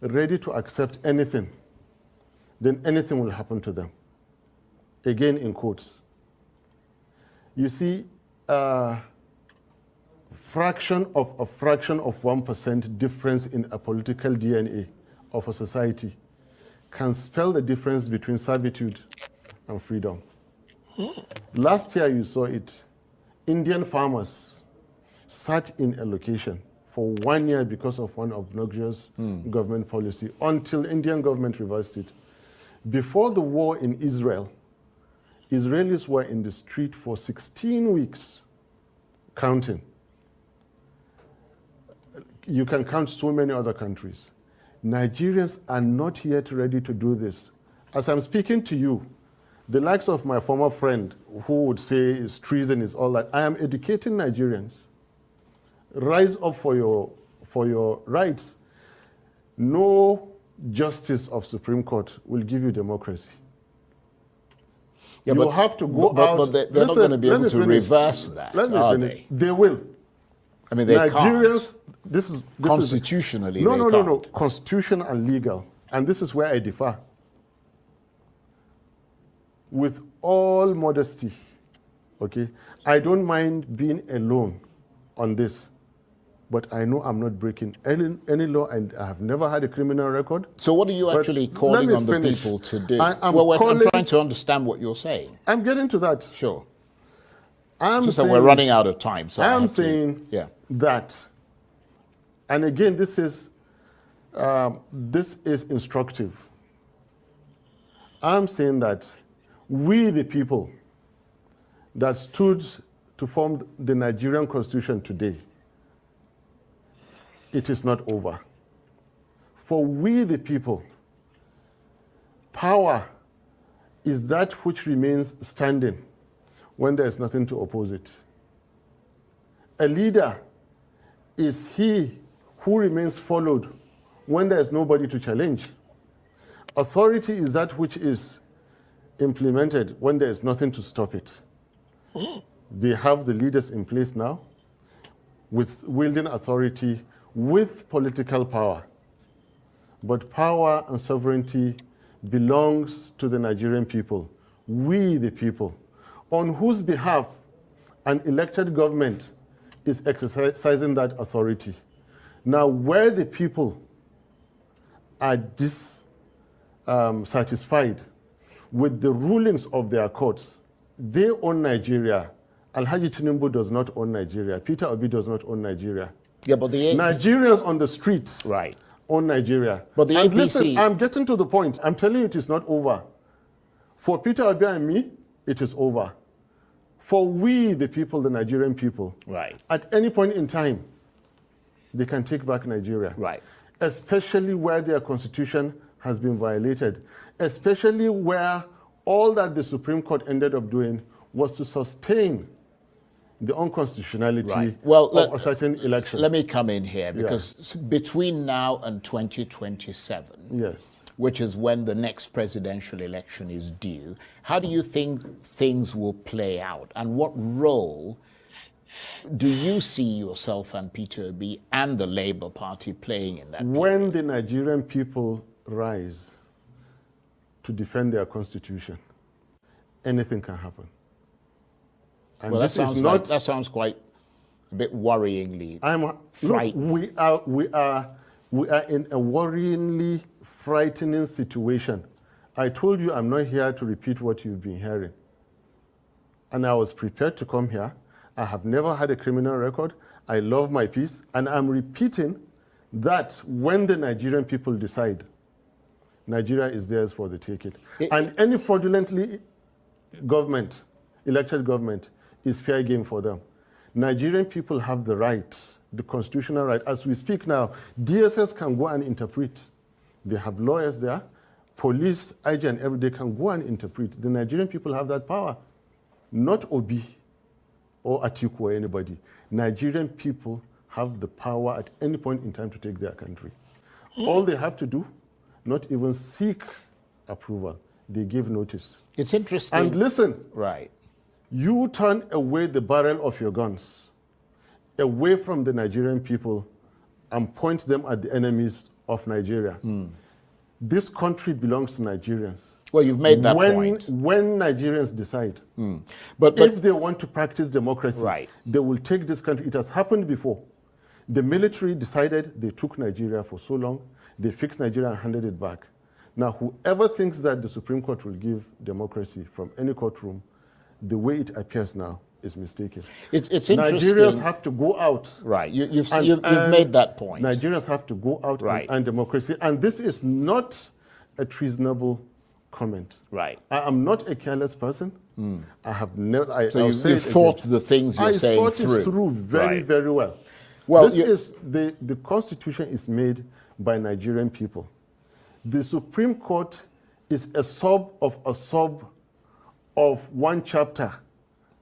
E: ready to accept anything, then anything will happen to them. Again, in quotes. You see, a fraction of 1% difference in a political DNA of a society can spell the difference between servitude and freedom. Last year you saw it. Indian farmers sat in a location for 1 year because of one obnoxious government policy until Indian government reversed it. Before the war in Israel, Israelis were in the street for 16 weeks, counting. You can count so many other countries. Nigerians are not yet ready to do this. As I'm speaking to you, the likes of my former friend who would say it's treason, is all that, I am educating Nigerians. Rise up for your rights. No justice of Supreme Court will give you democracy.
K: Yeah,
E: you have to go out.
K: But they're not going to be able to reverse that, are they?
E: They will.
K: I mean, they
E: Nigerians,
K: can't.
E: This is
K: Constitutionally,
E: no. Constitution and legal. And this is where I differ. With all modesty, okay, I don't mind being alone on this, but I know I'm not breaking any law, and I have never had a criminal record.
K: So what are you actually calling on the people to do? I'm trying to understand what you're saying.
E: I'm getting to that.
K: Sure.
E: Just
K: that we're running out of time. So
E: I'm saying that, and again, this is instructive. I'm saying that we, the people that stood to form the Nigerian Constitution today, it is not over. For we the people, power is that which remains standing when there is nothing to oppose it. A leader is he who remains followed when there is nobody to challenge. Authority is that which is implemented when there is nothing to stop it. They have the leaders in place now with wielding authority with political power. But power and sovereignty belongs to the Nigerian people, we the people, on whose behalf an elected government is exercising that authority. Now, where the people are dissatisfied with the rulings of their courts, they own Nigeria. Alhaji Tinubu does not own Nigeria. Peter Obi does not own Nigeria.
K: Yeah, but the
E: Nigerians on the streets own Nigeria.
K: But the
E: and
K: APC...
E: Listen, I'm getting to the point. I'm telling you it is not over. For Peter Obi and me, it is over. For we, the people, the Nigerian people, at any point in time, they can take back Nigeria. Especially where their constitution has been violated. Especially where all that the Supreme Court ended up doing was to sustain the unconstitutionality of a certain election.
K: Let me come in here, because between now and 2027, which is when the next presidential election is due, how do you think things will play out? And what role do you see yourself and Peter Obi and the Labour Party playing in that?
E: When the Nigerian people rise to defend their constitution, anything can happen. And
K: well,
E: this
K: that sounds
E: is not.
K: that sounds quite a bit worryingly.
E: Look, we are in a worryingly frightening situation. I told you I'm not here to repeat what you've been hearing. And I was prepared to come here. I have never had a criminal record. I love my peace. And I'm repeating that when the Nigerian people decide, Nigeria is theirs for the taking. And any fraudulently elected government, is fair game for them. Nigerian people have the right, the constitutional right. As we speak now, DSS can go and interpret. They have lawyers there, police, IG, and every day can go and interpret. The Nigerian people have that power. Not Obi or Atiku or anybody. Nigerian people have the power at any point in time to take their country. All they have to do, not even seek approval. They give notice.
K: It's interesting.
E: And listen. You turn away the barrel of your guns, away from the Nigerian people, and point them at the enemies of Nigeria. This country belongs to Nigerians.
K: Well, you've made that point.
E: When Nigerians decide, but if they want to practice democracy, they will take this country. It has happened before. The military decided they took Nigeria for so long, they fixed Nigeria and handed it back. Now, whoever thinks that the Supreme Court will give democracy from any courtroom, the way it appears now is mistaken.
K: It's interesting.
E: Nigerians have to go out.
K: You've made that point.
E: Nigerians have to go out and democracy. And this is not a treasonable comment.
K: I
E: am not a careless person. I have never.
K: So you've thought the things you're saying through.
E: I thought it through very, very well. Well, this is the Constitution is made by Nigerian people. The Supreme Court is a sub of one chapter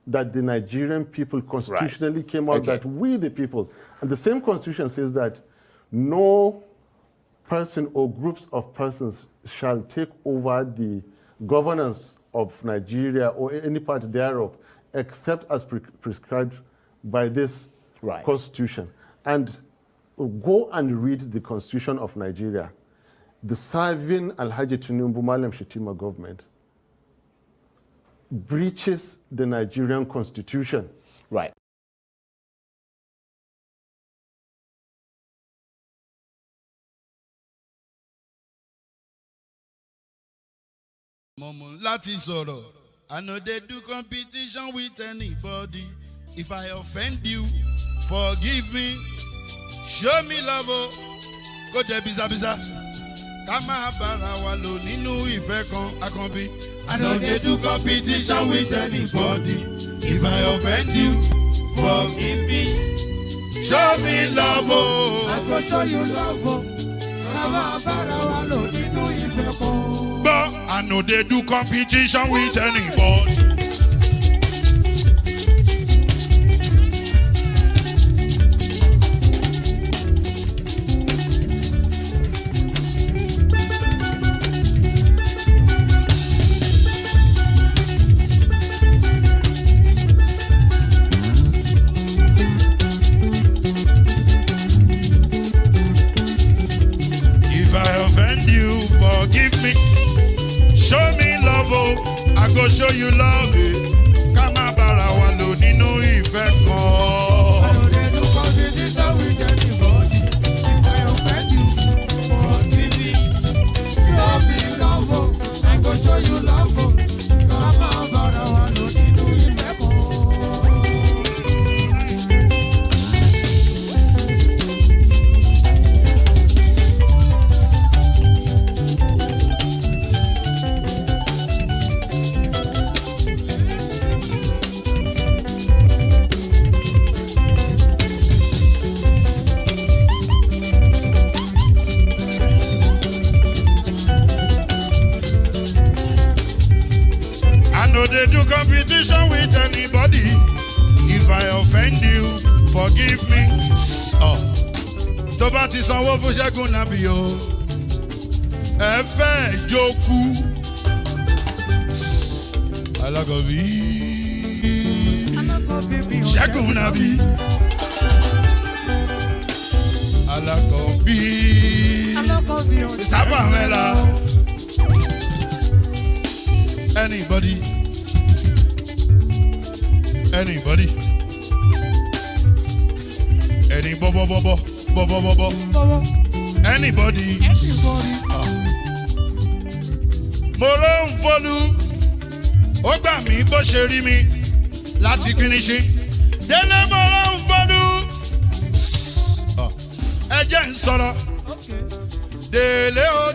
E: that the Nigerian people constitutionally came out that we the people, and the same constitution says that no person or groups of persons shall take over the governance of Nigeria or any part thereof except as prescribed by this constitution. And go and read the constitution of Nigeria. The serving Alhaji Tinubu Malam Shetima government breaches the Nigerian constitution.
L: Láti sọ̀rọ̀, I no dey do competition with anybody. If I offend you, forgive me. Show me love, kó jẹ́ bísàbísà. Ká máa bára wa lò nínú ìfẹ́ kan àkànbí. I no dey do competition with anybody. If I offend you, forgive me. show me love, oh.
B: I go show you love, oh.
L: But I know they do competition with anybody. Forgive me, show me love, oh, I go show you love, eh. Kama bara wa lo nínú ìfẹ́ kan.
B: I know they do competition with anybody. If I offend you, forgive me. Show me love, oh, I go show you love, oh. Kama bara wa lo nínú ìfẹ́ kan.
L: No, they do competition with anybody. If I offend you, forgive me. Oh, tó bá ti sanwó fún Ṣẹ́gun Nàbí o, ẹ fẹ́ jókù. Alákọ̀bí Ṣẹ́gun Nàbí. Alákọ̀bí Sábà Mẹ́la. Anybody? Anybody? Any bobo. Anybody? Mo ló ń fọlú, ó gbà mí bó ṣe rí mi láti finishi. Délé mo ló ń fọlú, ẹ jẹ́ ń sọ̀rọ̀. Délé o,